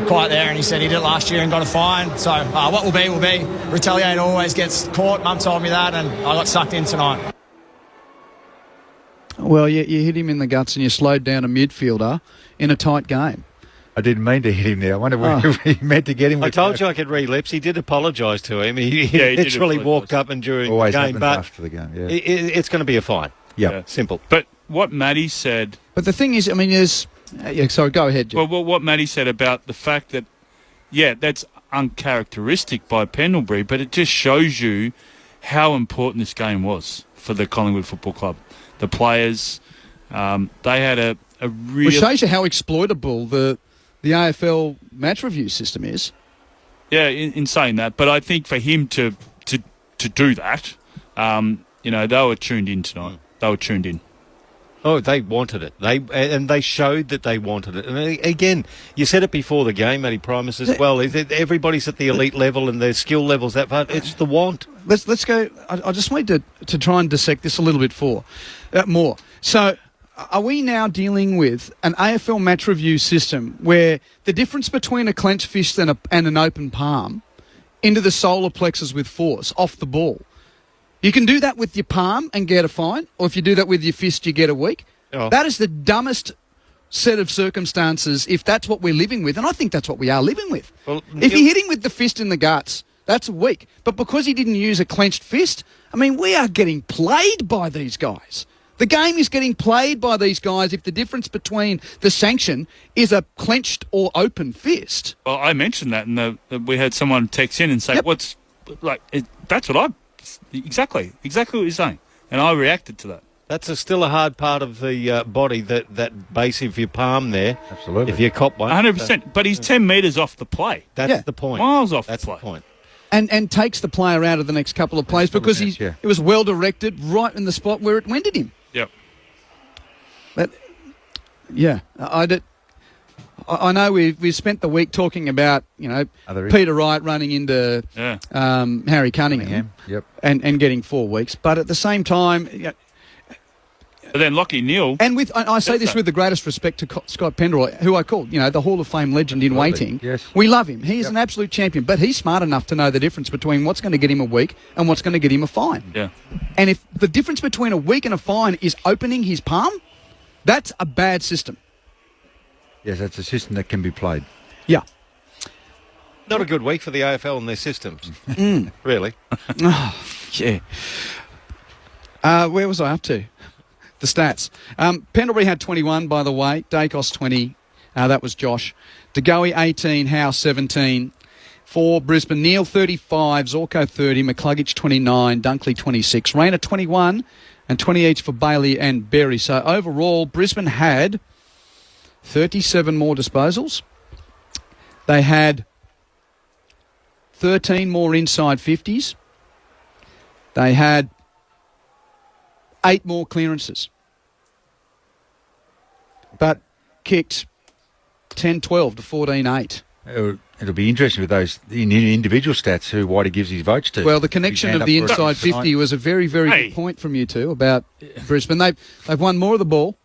quite there, and he said he did it last year and got a fine. So what will be, will be. Retaliate always gets caught. Mum told me that, and I got sucked in tonight. Well, you hit him in the guts and you slowed down a midfielder in a tight game. I didn't mean to hit him there. I wonder if he meant to get him. I told you I could read lips. He did apologise to him. He literally walked up and during Always the game. But after the game, yeah. It's going to be a fine. Yeah, simple. But what Matty said... But the thing is, I mean, sorry, go ahead, Jim. Well, what Matty said about the fact that, that's uncharacteristic by Pendlebury, but it just shows you how important this game was for the Collingwood Football Club. The players, they had a real... Which shows you how exploitable the AFL match review system is. Yeah, in saying that. But I think for him to do that, they were tuned in tonight. They were tuned in. Oh, they wanted it. They showed that they wanted it. And again, you said it before the game, Matty Primus, as well. Everybody's at the elite level and their skill levels that far. It's the want. Let's go. I just want to try and dissect this a little bit more. So, are we now dealing with an AFL match review system where the difference between a clenched fist and an open palm into the solar plexus with force off the ball? You can do that with your palm and get a fine, or if you do that with your fist, you get a week. Oh. That is the dumbest set of circumstances if that's what we're living with, and I think that's what we are living with. Well, if you hit him with the fist in the guts, that's a week. But because he didn't use a clenched fist, I mean, we are getting played by these guys. The game is getting played by these guys if the difference between the sanction is a clenched or open fist. Well, I mentioned that, and we had someone text in and say, that's what I... Exactly what you're saying. And I reacted to that. That's still a hard part of the body, that base of your palm there. Absolutely. If you cop one. 100%. But he's 10 metres off the play. That's the point. Miles off That's the play. The point. And takes the player out of the next couple of plays because it was well directed right in the spot where it wended him. Yep. But, I know we've spent the week talking about, Peter Wright running into Harry Cunningham and getting 4 weeks. But at the same time... But then Lockie Neal... And I say this with the greatest respect to Scott Pendlebury, who I called, the Hall of Fame legend in waiting. Yes. We love him. He is an absolute champion. But he's smart enough to know the difference between what's going to get him a week and what's going to get him a fine. Yeah. And if the difference between a week and a fine is opening his palm, that's a bad system. Yes, that's a system that can be played. Yeah. Not a good week for the AFL and their systems. Really. Oh, yeah. Where was I up to? The stats. Pendlebury had 21, by the way. Dacos 20. That was Josh. DeGoey 18. Howe 17. For Brisbane, Neal 35. Zorko 30. McCluggage 29. Dunkley 26. Rayner 21. And 20 each for Bailey and Berry. So overall, Brisbane had 37 more disposals. They had 13 more inside 50s. They had 8 more clearances. But kicked 10-12 to 14-8. It'll be interesting with those individual stats who Whitey gives his votes to. Well, the connection of the inside 50 was a very, very good point from you two about Brisbane. They've won more of the ball.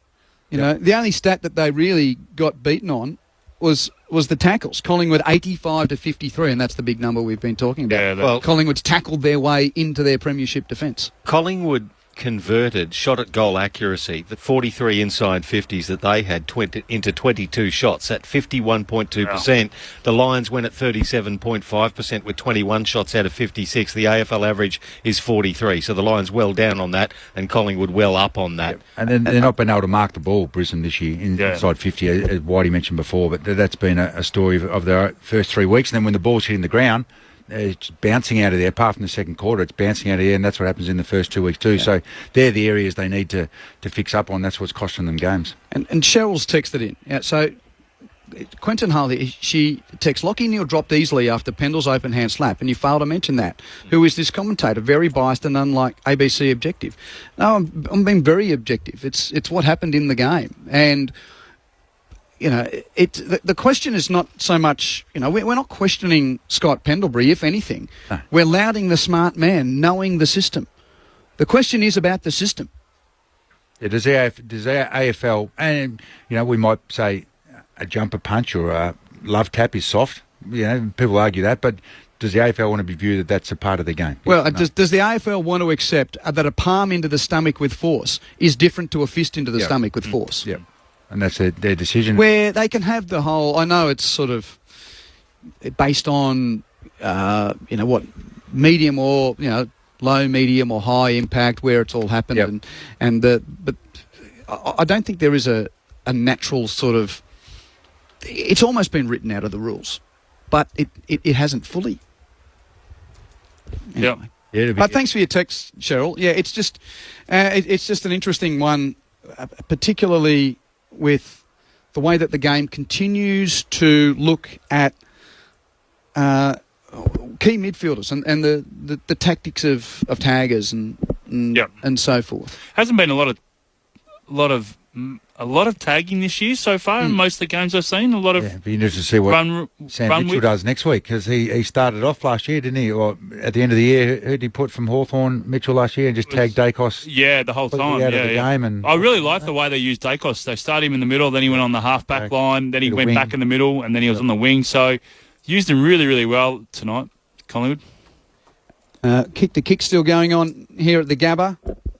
The only stat that they really got beaten on was the tackles. Collingwood 85 to 53, and that's the big number we've been talking about. Yeah, Collingwood's tackled their way into their premiership defence. Collingwood converted shot at goal accuracy, the 43 inside 50s that they had into 22 shots at 51.2%. The Lions went at 37.5% with 21 shots out of 56. The AFL average is 43. So the Lions well down on that and Collingwood well up on that. Yep. And then they're not been able to mark the ball, Brisbane, this year inside 50, as Whitey mentioned before. But that's been a story of their first 3 weeks. And then when the ball's hitting the ground, it's bouncing out of there. Apart from the second quarter, it's bouncing out of there, and that's what happens in the first 2 weeks too. Yeah. So they're the areas they need to fix up on. That's what's costing them games. And Cheryl's texted in. Yeah, so Quentin Harley, she texts, Lockie Neal dropped easily after Pendle's open hand slap, and you failed to mention that. Who is this commentator? Very biased and unlike ABC objective. No, I'm being very objective. It's what happened in the game. And the question is not so much, we're not questioning Scott Pendlebury, if anything. No. We're lauding the smart man, knowing the system. The question is about the system. Yeah, does our AFL, and, we might say a jumper punch or a love tap is soft. People argue that, but does the AFL want to be viewed that that's a part of the game? Well, Yes, does the AFL want to accept that a palm into the stomach with force is different to a fist into the stomach with force? Yeah, and that's their decision. Where they can have the whole, I know it's sort of based on, what, medium or, low, medium or high impact, where it's all happened. Yep. But I don't think there is a natural sort of, it's almost been written out of the rules, but it hasn't fully. Anyway. Yeah. But thanks for your text, Cheryl. Yeah, it's just an interesting one, particularly with the way that the game continues to look at key midfielders and the tactics of taggers and so forth. Hasn't been a lot of tagging this year so far in most of the games I've seen. A lot of it'd be interesting to see what Sam Mitchell does next week, because he started off last year, didn't he? Or at the end of the year, who did he put from Hawthorn? Mitchell last year, and just tagged Dacos. Yeah, the whole time. Out of the game, and I really like the way they used Dacos. They started him in the middle, then he went on the half-back line, then he went back in the middle, and then he was on the wing. So used him really, really well tonight, Collingwood. Kick still going on here at the Gabba.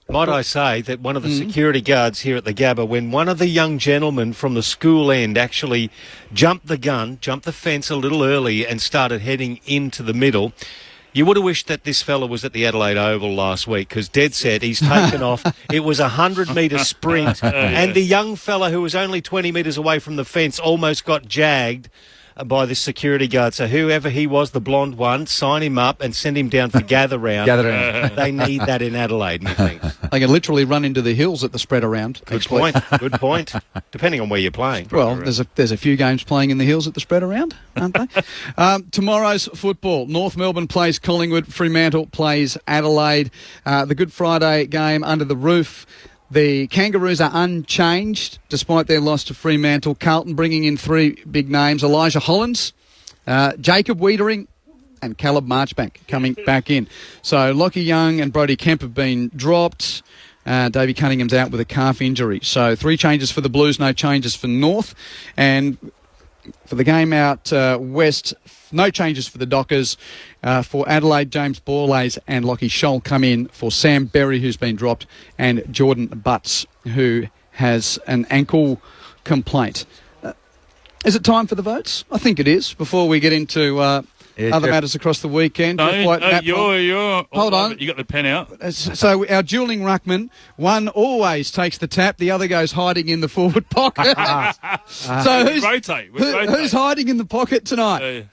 Might I say that one of the security guards here at the Gabba, when one of the young gentlemen from the school end actually jumped the fence a little early and started heading into the middle, you would have wished that this fella was at the Adelaide Oval last week, because dead set, he's taken off. It was a 100-metre sprint, and the young fella who was only 20 metres away from the fence almost got jagged by this security guard. So whoever he was, the blonde one, sign him up and send him down for gather round. They need that in Adelaide, methinks. They can literally run into the hills at the spread around. Good point. Depending on where you're playing. Well, there's a few games playing in the hills at the spread around, aren't they? Tomorrow's football. North Melbourne plays Collingwood. Fremantle plays Adelaide. The Good Friday game under the roof. The Kangaroos are unchanged despite their loss to Fremantle. Carlton bringing in three big names: Elijah Hollands, Jacob Wiedering and Caleb Marchbank coming back in. So Lockie Young and Brodie Kemp have been dropped. Davey Cunningham's out with a calf injury. So 3 changes for the Blues, no changes for North. And for the game out west, no changes for the Dockers. For Adelaide, James Borlase and Lockie Scholl come in for Sam Berry, who's been dropped, and Jordan Butts, who has an ankle complaint. Is it time for the votes? I think it is, before we get into other matters across the weekend. Hold on. You got the pen out. So our duelling ruckman, one always takes the tap, the other goes hiding in the forward pocket. So who's hiding in the pocket tonight?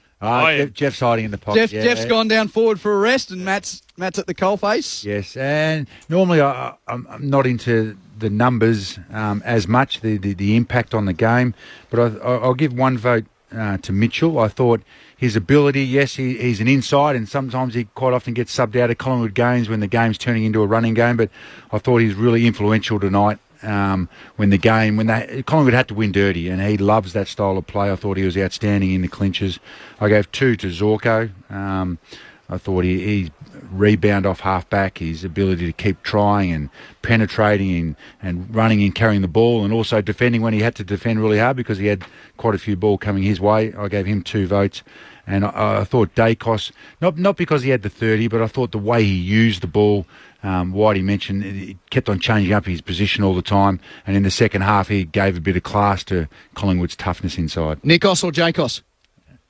Jeff's hiding in the pocket. Jeff's gone down forward for a rest, and Matt's at the coalface. Yes, and normally I'm not into the numbers as much, the impact on the game, but I'll give one vote to Mitchell. I thought his ability, yes, he's an inside, and sometimes he quite often gets subbed out of Collingwood games when the game's turning into a running game, but I thought he's really influential tonight. When Collingwood had to win dirty, and he loves that style of play. I thought he was outstanding in the clinches. I gave 2 to Zorko. I thought he rebound off half-back, his ability to keep trying and penetrating and running and carrying the ball, and also defending when he had to defend really hard because he had quite a few ball coming his way. I gave him 2 votes. And I thought Dacos, not because he had the 30, but I thought the way he used the ball, Whitey mentioned, he kept on changing up his position all the time. And in the second half, he gave a bit of class to Collingwood's toughness inside. Nikos or Jacos?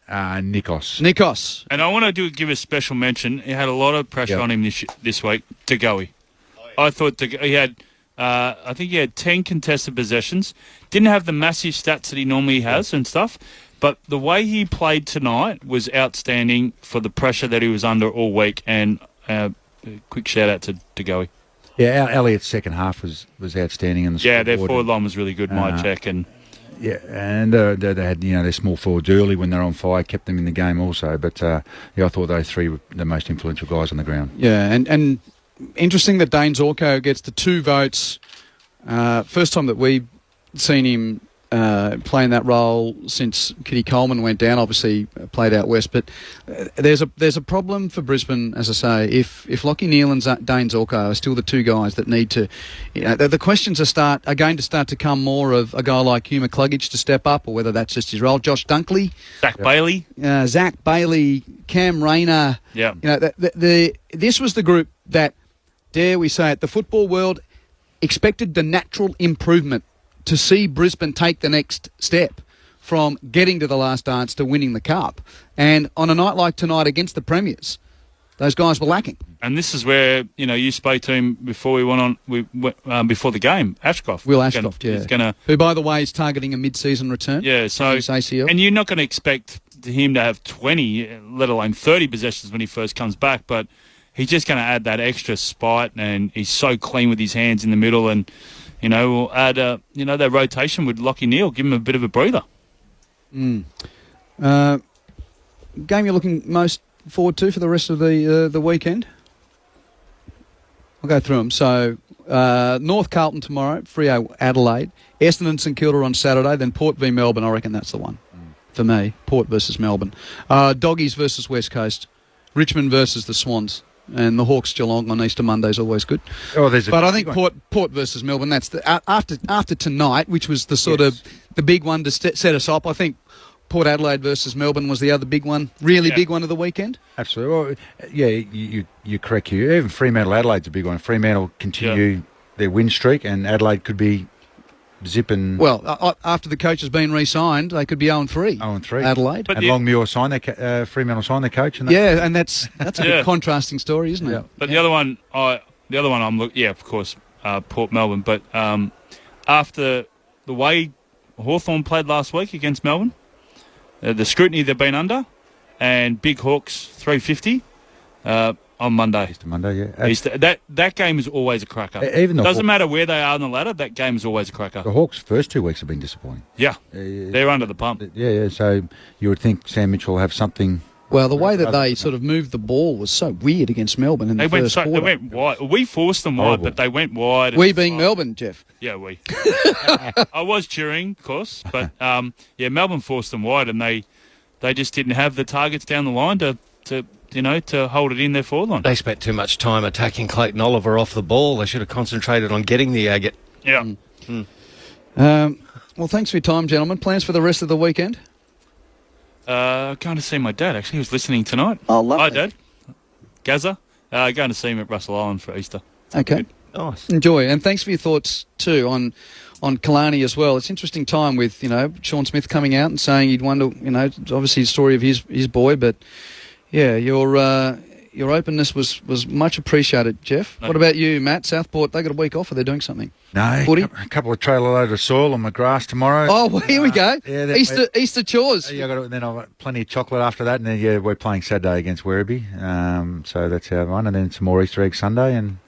Nikos. And I want to give a special mention. He had a lot of pressure on him this week. Degoe. I thought he had, I think he had 10 contested possessions. Didn't have the massive stats that he normally has and stuff. But the way he played tonight was outstanding for the pressure that he was under all week. And quick shout out to Degoe. Yeah, Elliott's second half was outstanding. In the their forward line was really good. My check and. Yeah, and they had their small forwards early when they're on fire, kept them in the game also. But I thought those 3 were the most influential guys on the ground. Yeah, and interesting that Dane Zorko gets the 2 votes. First time that we've seen him playing that role since Kitty Coleman went down. Obviously played out west, but there's a problem for Brisbane, as I say. If Lachie Neale and Dane Zorko are still the two guys that need to, the questions are going to start to come more of a guy like Hugh McCluggage to step up, or whether that's just his role. Josh Dunkley, Zach Bailey, Cam Rayner. Yeah, this was the group that, dare we say it, the football world expected the natural improvement to see Brisbane take the next step from getting to the last dance to winning the cup. And on a night like tonight against the Premiers, those guys were lacking. And this is where, you spoke to him before we went on, before the game, Ashcroft. Will Ashcroft, who, by the way, is targeting a mid-season return. Yeah, so, ACL. And you're not going to expect him to have 20, let alone 30 possessions when he first comes back, but he's just going to add that extra spite, and he's so clean with his hands in the middle, and we'll add, that rotation with Lachie Neale, give him a bit of a breather. Game you're looking most forward to for the rest of the weekend? I'll go through them. So, North Carlton tomorrow, Freo Adelaide, Essendon St Kilda on Saturday, then Port v Melbourne. I reckon that's the one for me. Port versus Melbourne. Doggies versus West Coast. Richmond versus the Swans. And the Hawks Geelong on Easter Monday is always good. But I think Port versus Melbourne, that's after tonight, which was the sort of the big one to set us up. I think Port Adelaide versus Melbourne was the other big one, big one of the weekend. Absolutely. Well, you're correct here. Even Fremantle Adelaide's a big one. Fremantle continue their win streak, and Adelaide could be zipping. Well, after the coach has been re-signed, they could be 0-3. 0-3. Adelaide. And Longmuir signed their Fremantle signed their coach. And and that's a big contrasting story, isn't it? Yeah. The But the other one I'm looking, of course, Port Melbourne. But after the way Hawthorn played last week against Melbourne, the scrutiny they've been under, and Big Hawks 350 on Monday. Easter Monday, yeah. That game is always a cracker. Doesn't matter where they are on the ladder, that game is always a cracker. The Hawks' first 2 weeks have been disappointing. Yeah, they're under the pump. Yeah, so you would think Sam Mitchell will have something. Well, the way that they sort of moved the ball was so weird against Melbourne in the first quarter. They went wide. We forced them wide, but they went wide. We being Melbourne, Jeff. Yeah, we. I was cheering, of course, but Melbourne forced them wide, and they just didn't have the targets down the line to hold it in their forward line. They spent too much time attacking Clayton Oliver off the ball. They should have concentrated on getting the agate. Yeah. Well, thanks for your time, gentlemen. Plans for the rest of the weekend? Going to see my dad, actually. He was listening tonight. Oh, lovely. Hi, Dad. Gaza. Going to see him at Russell Island for Easter. Okay. Nice. Enjoy. And thanks for your thoughts, too, on Kalani as well. It's an interesting time with, Sean Smith coming out and saying he'd wonder, it's obviously a story of his boy, but, yeah, your openness was much appreciated, Jeff. No. What about you, Matt? Southport, they got a week off, or they're doing something? No, Footy? a couple of trailer load of soil on my grass tomorrow. Oh, well, here we go. Easter chores. Then I've got plenty of chocolate after that, and then we're playing Saturday against Werribee, so that's our one, and then some more Easter egg Sunday and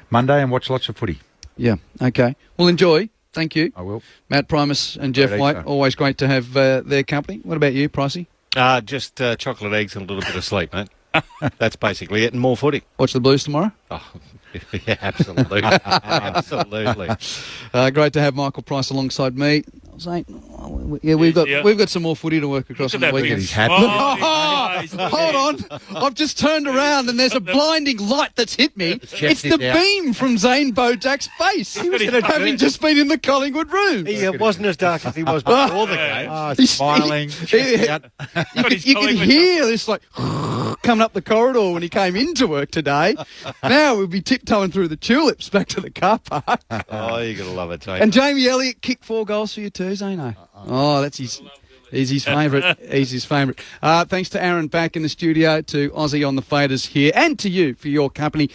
Monday, and watch lots of footy. Yeah, okay. Well, enjoy. Thank you. I will. Matt Primus and Jeff White, always great to have their company. What about you, Pricey? Just chocolate eggs and a little bit of sleep, mate. That's basically it, and more footy. Watch the Blues tomorrow? Oh, yeah, absolutely. Absolutely. Great to have Michael Price alongside me. I was saying, we've got some more footy to work across on the weekend. Hold on. I've just turned around and there's a blinding light that's hit me. It's the beam from Zane Bojak's face. He was having just been in the Collingwood room. He wasn't as dark as he was before the game. Oh, he's smiling. You can hear this like coming up the corridor when he came into work today. Now we'll be tiptoeing through the tulips back to the car park. Oh, you're going to love it, Jane. And Jamie Elliott kicked 4 goals for you too, Zano. Oh, that's he's his favourite. He's his favourite. Thanks to Aaron back in the studio, to Aussie on the faders here, and to you for your company.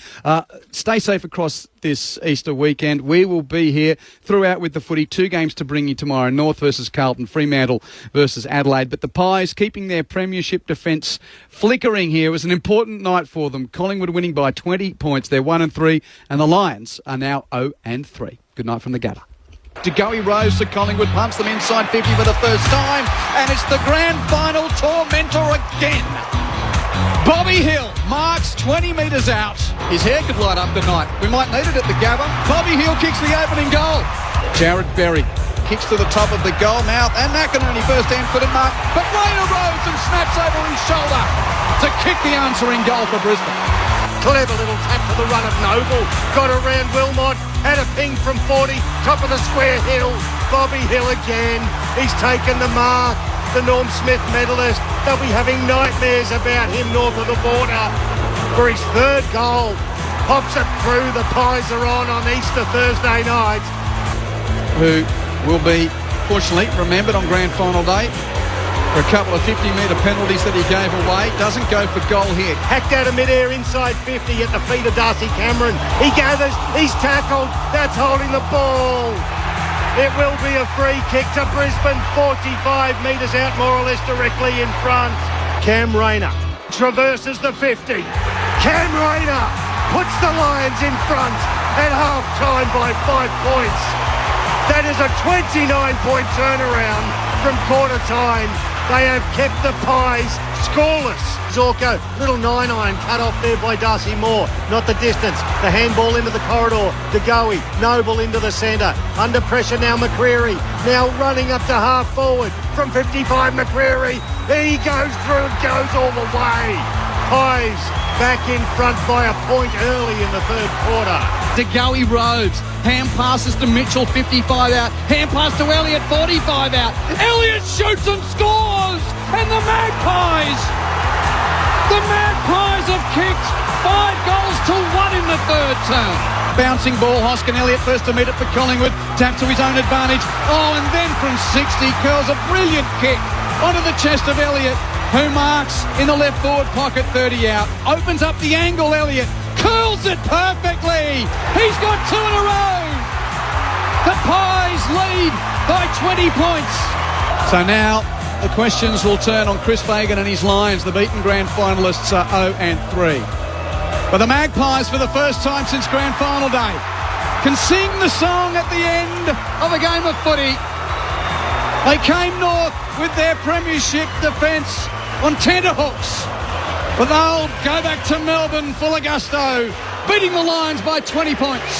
Stay safe across this Easter weekend. We will be here throughout with the footy. 2 games to bring you tomorrow. North versus Carlton, Fremantle versus Adelaide. But the Pies keeping their premiership defence flickering here. It was an important night for them. Collingwood winning by 20 points. They're 1-3, and the Lions are now 0-3. Good night from the gutter. DeGoey Rose to Collingwood, pumps them inside 50 for the first time, and it's the grand final tormentor again. Bobby Hill marks 20 metres out. His hair could light up the night. We might need it at the Gabba. Bobby Hill kicks the opening goal. Jared Berry kicks to the top of the goal mouth, and McInerney first-hand footed mark, but Rayner rose and snaps over his shoulder to kick the answering goal for Brisbane. Clever little tap to the run of Noble. Got around Wilmot. Had a ping from 40. Top of the square Hill. Bobby Hill again. He's taken the mark. The Norm Smith medalist. They'll be having nightmares about him north of the border for his third goal. Pops it through. The Pies are on Easter Thursday night. Who will be, fortunately, remembered on grand final day for a couple of 50-metre penalties that he gave away. Doesn't go for goal here. Hacked out of midair inside 50 at the feet of Darcy Cameron. He gathers, he's tackled, that's holding the ball. It will be a free kick to Brisbane, 45 metres out, more or less directly in front. Cam Rayner traverses the 50. Cam Rayner puts the Lions in front at half-time by 5 points. That is a 29-point turnaround from quarter time. They have kept the Pies scoreless. Zorko, little 9-iron cut off there by Darcy Moore. Not the distance. The handball into the corridor. De Goey, Noble into the centre. Under pressure now McCreary. Now running up to half forward. From 55 McCreary. He goes through, goes all the way. Pies back in front by a point early in the third quarter. De Goey Rhodes. Hand passes to Mitchell, 55 out. Hand pass to Elliott, 45 out. Elliott shoots and scores! And the Magpies have kicked 5 goals to 1 in the third term. Bouncing ball, Hoskin Elliott first to meet it for Collingwood. Tap to his own advantage. Oh, and then from 60 curls a brilliant kick onto the chest of Elliott, who marks in the left forward pocket, 30 out. Opens up the angle, Elliott. Curls it perfectly. He's got 2 in a row. The Pies lead by 20 points. So now the questions will turn on Chris Fagan and his Lions. The beaten grand finalists are 0-3. But the Magpies, for the first time since grand final day, can sing the song at the end of a game of footy. They came north with their premiership defence on tenterhooks. But they'll go back to Melbourne full of gusto, beating the Lions by 20 points.